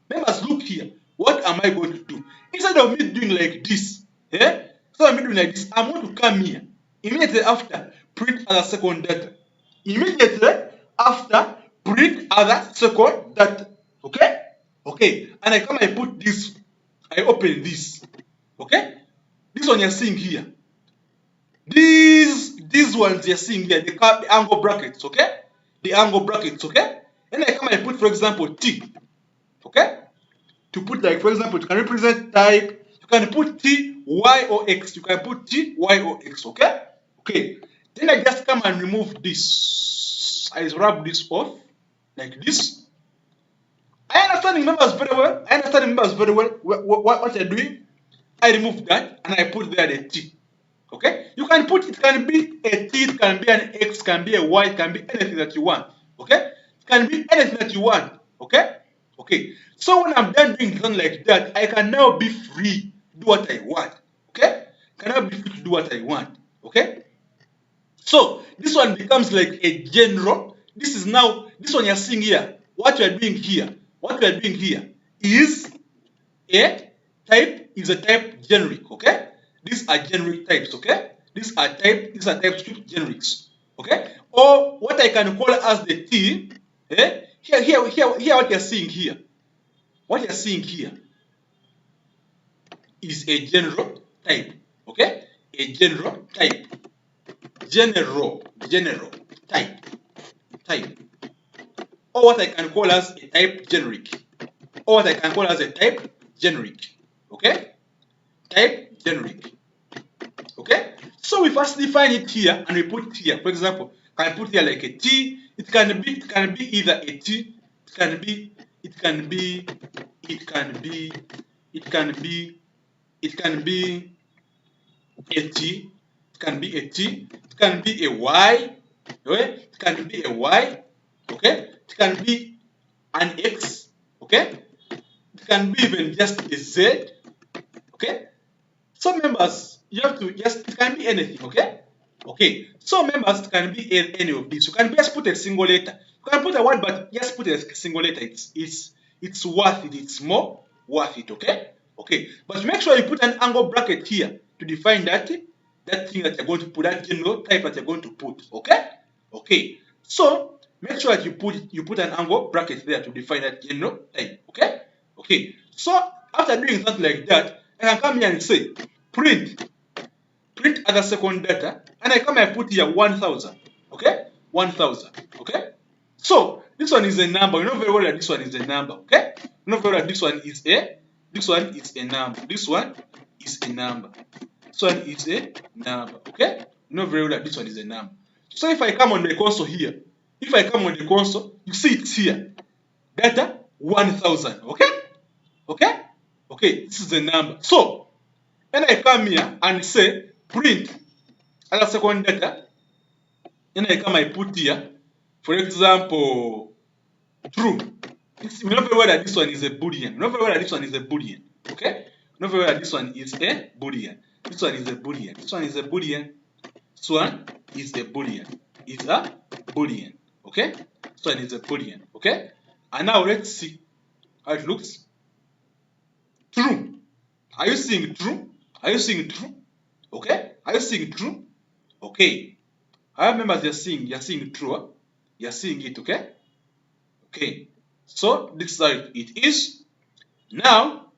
Members, look here. What am I going to do? Instead of me doing like this, I'm going to come here. Immediately after, print other second data. Okay? Okay. And I come and put this. I open this. Okay? This one you're seeing here. These ones you're seeing here, the angle brackets, okay? The angle brackets, okay? And I come and put, for example, T. Okay? To put, like, for example, you can represent type. You can put T, Y, or X. You can put T, Y, or X, okay? Okay. Then I just come and remove this. I rub this off, like this. I understand members very well what you're doing. I remove that and I put there the T. Okay, you can put, it can be a t, it can be an x, can be a y, it can be anything that you want. Okay, it can be anything that you want. Okay, okay. So when I'm done doing something like that, I can now be free, do what I want. Okay, can now be free to do what I want. Okay, so this one becomes like a general. This is now, this one you're seeing here. What you are doing here, what you are doing here is a type, is a type generic. Okay, these are generic types. Okay, these are TypeScript generics. Okay, or what I can call as the T. Here, what you're seeing here, what you're seeing here is a general type. Okay, a general type, general type, or what I can call as a type generic, or what I can call as a type generic. Okay, type generic. Okay, so we first define it here and we put it here. For example, can I put here like a t? It can be either a t, it can be it can be it can be it can be it can be a t, it can be a t, it can be a y, okay? It can be a y, okay? It can be an x, okay? It can be even just a z, okay? So members, you have to just, it can be anything, okay? Okay, so members, it can be any of these. You can just put a single letter. You can put a word, but just put a single letter. It's worth it. It's more worth it, okay? Okay, but make sure you put an angle bracket here to define that thing that you're going to put, that general type that you're going to put, okay? Okay, so make sure that you put an angle bracket there to define that general type, okay? Okay, so after doing something like that, I can come here and say print other second data, and I come and put here 1000. Okay, 1000. Okay, so this one is a number. You know very well that this one is a number. Okay, you know very well that this one is a number. This one is a number. This one is a number. Okay, you know very well that this one is a number. So if I come on the console here, if I come on the console, you see it's here. Data 1000. Okay, okay, okay. This is a number. So when I come here and say print other second data, then I come, I put here, for example, true. You know very well that this one is a boolean. You know very well that this one is a boolean. Okay? You know very well that this one is a boolean. This one is a boolean. This one is a boolean. This one is a boolean. It's a boolean. Okay? This one is a boolean. Okay? And now let's see how it looks. True. Are you seeing true? Are you seeing true? Okay? Are you seeing true? Okay. How members you're seeing true? Huh? You're seeing it, okay? Okay. So this is how it is. Now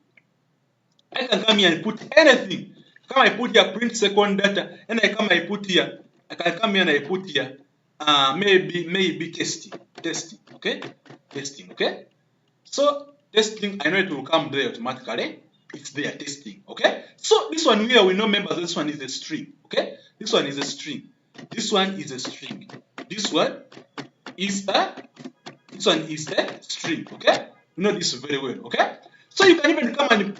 I can come here and put anything. Come I put here print second data, and I come I put here. I can come here and I put here maybe testing. Okay? Testing, okay? So testing, I know it will come there automatically. It's there, testing. Okay, so this one here, we know members, this one is a string. Okay, this one is a string, this one is a string, this one is a string. Okay, you know this very well. Okay, so you can even come and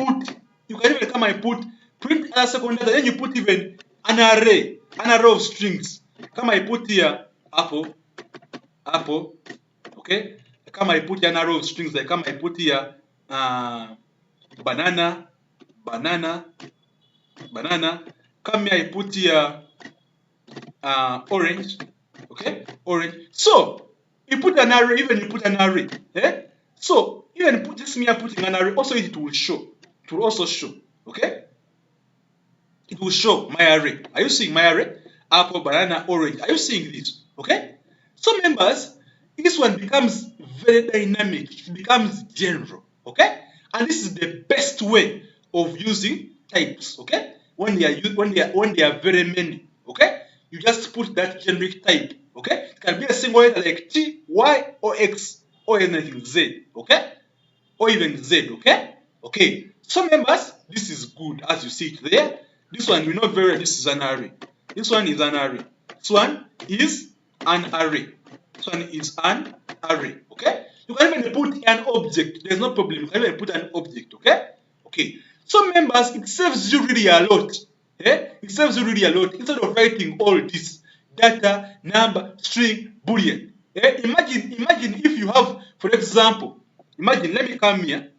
put print a second data, then you put even an array of strings. Come I put here apple. Okay, come I put here an array of strings. Like come I put here banana. Come here I put here orange. Okay, orange. So you put an array, even you put an array. So even put this mere putting an array, also it will show. It will also show. Okay, it will show my array. Are you seeing my array? Apple, banana, orange. Are you seeing this? Okay. So members, this one becomes very dynamic. It becomes general. Okay, and this is the best way of using types. Okay, when they are very many. Okay, you just put that generic type. Okay, it can be a single letter like T, Y, or X, or anything Z. Okay, or even Z. Okay, okay. So members, this is good as you see it there. This one we know very well. This is an array. This one is an array. This one is an array. This one is an array. Okay. You can even put an object. There's no problem. You can even put an object. Okay. Okay. So members, it saves you really a lot. It saves you really a lot instead of writing all this data, number, string, boolean. Imagine if you have, for example, imagine, let me come here.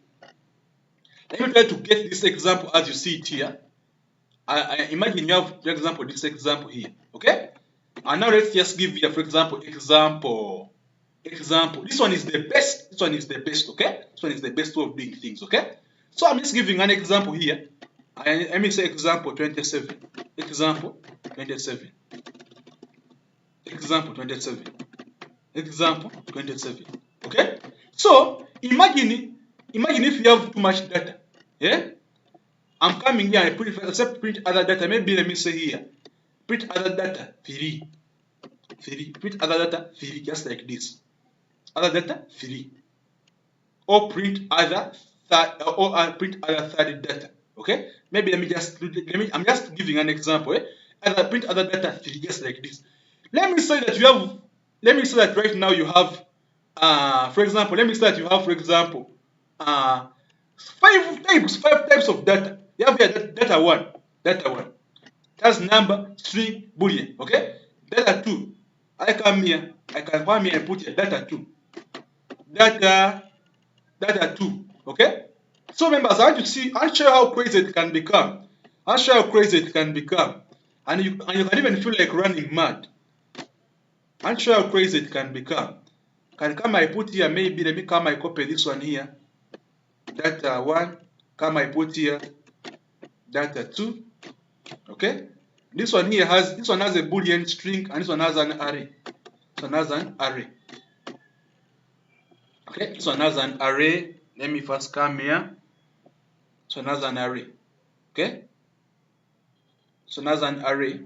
Let me try to get this example as you see it here. I imagine you have, for example, this example here, okay? And now let's just give you, for example, example. This one is the best. This one is the best, okay? This one is the best way of doing things, okay? So I'm just giving an example here. Let me say example 27. Example 27. Example 27. Example 27. Okay? So imagine if you have too much data. Yeah? I'm coming here, I print other data. Maybe let me say here. Print other data 3. Print other data 3, just like this. Other data 3. Or print other print other third data. Okay? Maybe I'm just giving an example. Print other data 3, just like this. Let me say that right now you have for example, for example, 5 types of data. You have here data 1. That's number, string, boolean. Okay? Data 2. I can come here and put here data 2. Data 2. Okay? So members, I want to show you how crazy it can become. And you can even feel like running mad. I'll show you how crazy it can become. Can come I put here, maybe let me come I copy this one here. Data 1, come I put here data 2. Okay? This one has a boolean string, and this one has an array. Okay, this one has an array. Let me first come here. This one has an array. Okay? This one has an array.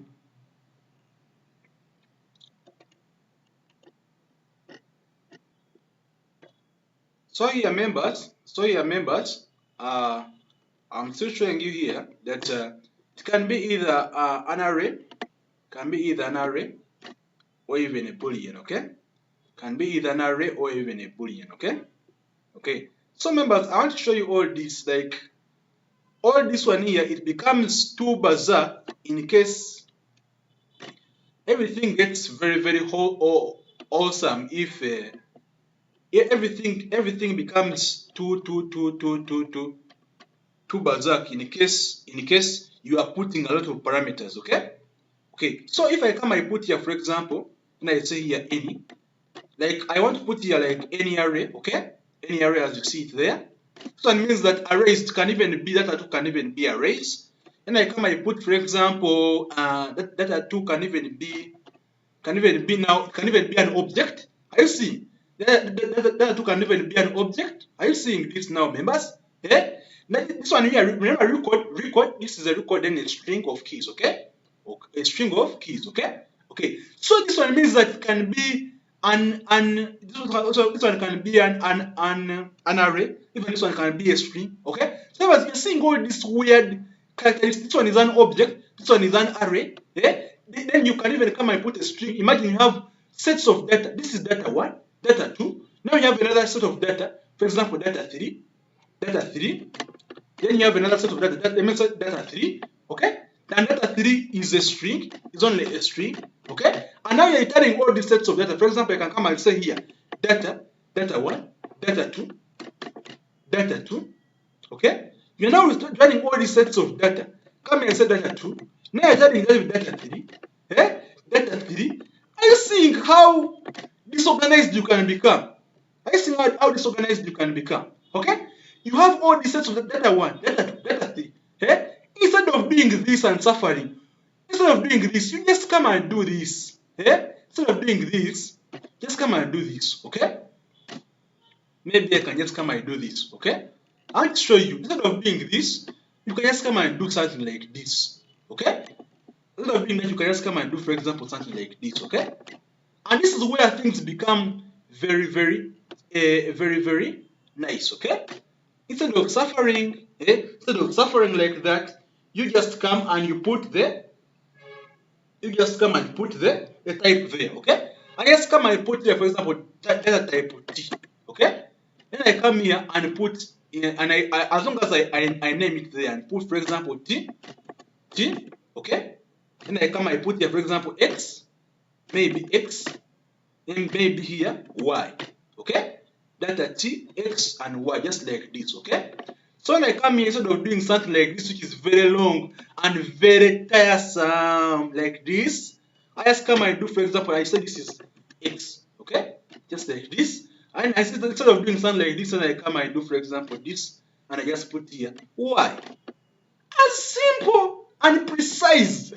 So here members, I'm still showing you here that it can be either an array, or even a boolean, okay? Can be either an array or even a boolean, okay? Okay. So members, I want to show you all this, like all this one here, it becomes too bizarre in case everything gets very, very awesome if everything becomes too bizarre in case you are putting a lot of parameters, okay? Okay, so if I come, I put here, for example, and I say here any, like I want to put here like any array, okay? Any array as you see it there. So it means that arrays can even be, data 2 can even be arrays. And I come, I put, for example, data 2 can even be an object. Are you seeing? Data 2 can even be an object. Are you seeing this now, members? Yeah? This one here, remember record, this is a record and a string of keys, okay? A string of keys, okay? Okay. So this one means that it can be this one can be an array. Even this one can be a string, okay? So as you're seeing all this weird characteristics, this one is an object, this one is an array, yeah? Then you can even come and put a string. Imagine you have sets of data. This is data 1, data 2. Now you have another set of data. For example, data 3. Then you have another set of data. Data 3. Okay? And data 3 is a string. It's only a string. Okay? And now you're returning all these sets of data. For example, I can come and say here data 1, data 2, data 2. Okay? You're now returning all these sets of data. Come and say data 2. Now you're returning data 3. Eh? Data 3. Are you seeing how disorganized you can become? Are you seeing how disorganized you can become? Okay? You have all these sets of data 1, data 2, data 3. Eh? Instead of doing this and suffering, instead of doing this, you just come and do this. Eh? Instead of doing this, just come and do this. Okay? Maybe I can just come and do this. Okay? I'll show you. Instead of doing this, you can just come and do something like this. Okay? Instead of doing that, you can just come and do, for example, something like this. Okay? And this is where things become very, very nice. Okay? Instead of suffering like that, you just come and you put the type there. Okay? I just come and put there, for example, data type T. Okay? Then I come here and put as long as I name it there and put, for example, T. Okay? Then I come, I put here, for example, X, maybe X, and maybe here Y. Okay? Data T, X, and Y, just like this. Okay? So when I come here, instead of doing something like this, which is very long and very tiresome, like this, I just come and do, for example, I say this is X. Okay? Just like this. And I say instead of doing something like this, and I come and do, for example, this, and I just put here Y. As simple and precise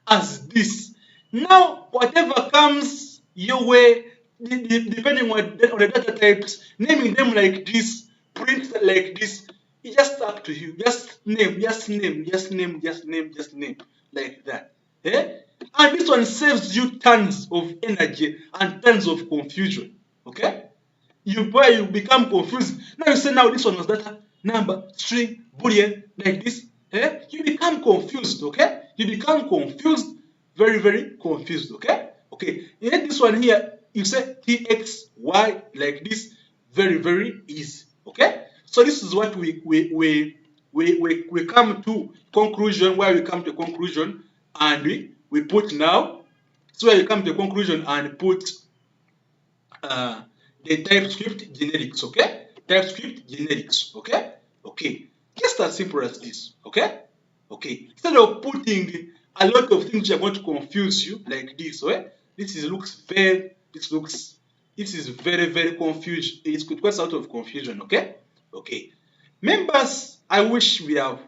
as this. Now, whatever comes your way, depending on the data types, naming them like this, print like this, it's just up to you. Just name, just name, just name, just name, just name, like that. Eh? And this one saves you tons of energy and tons of confusion. Okay? You become confused. Now you say now this one was data, number, string, boolean, like this. You become confused, okay? You become confused, very, very confused, okay? Okay. In this one here, you say txy like this, very, very easy. Okay? So this is what we come to conclusion, where we come to conclusion, and we put now. So where you come to conclusion and put uh, the TypeScript generics, okay? TypeScript generics, okay? Okay. Just as simple as this, okay? Okay. Instead of putting a lot of things which are going to confuse you like this, okay? This is very, very confused. It could cause out of confusion, okay? Okay. Members, I wish we have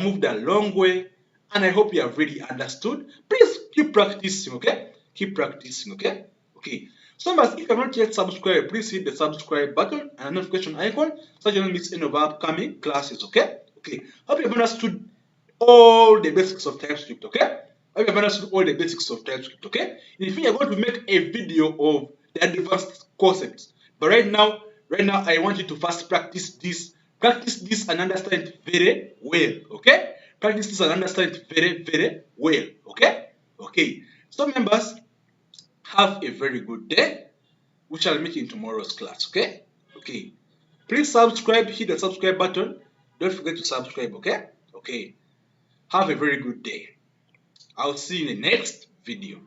moved a long way, and I hope you have really understood. Please keep practicing, okay? Keep practicing, okay? Okay. So members, if you have not yet subscribed, please hit the subscribe button and the notification icon so you don't miss any of our upcoming classes, okay? Okay. Hope you have understood all the basics of TypeScript, okay? Hope you have understood all the basics of TypeScript, okay? In the future, I'm going to make a video of the advanced concepts. But right now, I want you to first practice this and understand it very well, okay? Practice this and understand it very, very well, okay? Okay. So members, have a very good day. We shall meet in tomorrow's class, okay? Okay. Please subscribe, hit the subscribe button. Don't forget to subscribe, okay? Okay. Have a very good day. I'll see you in the next video.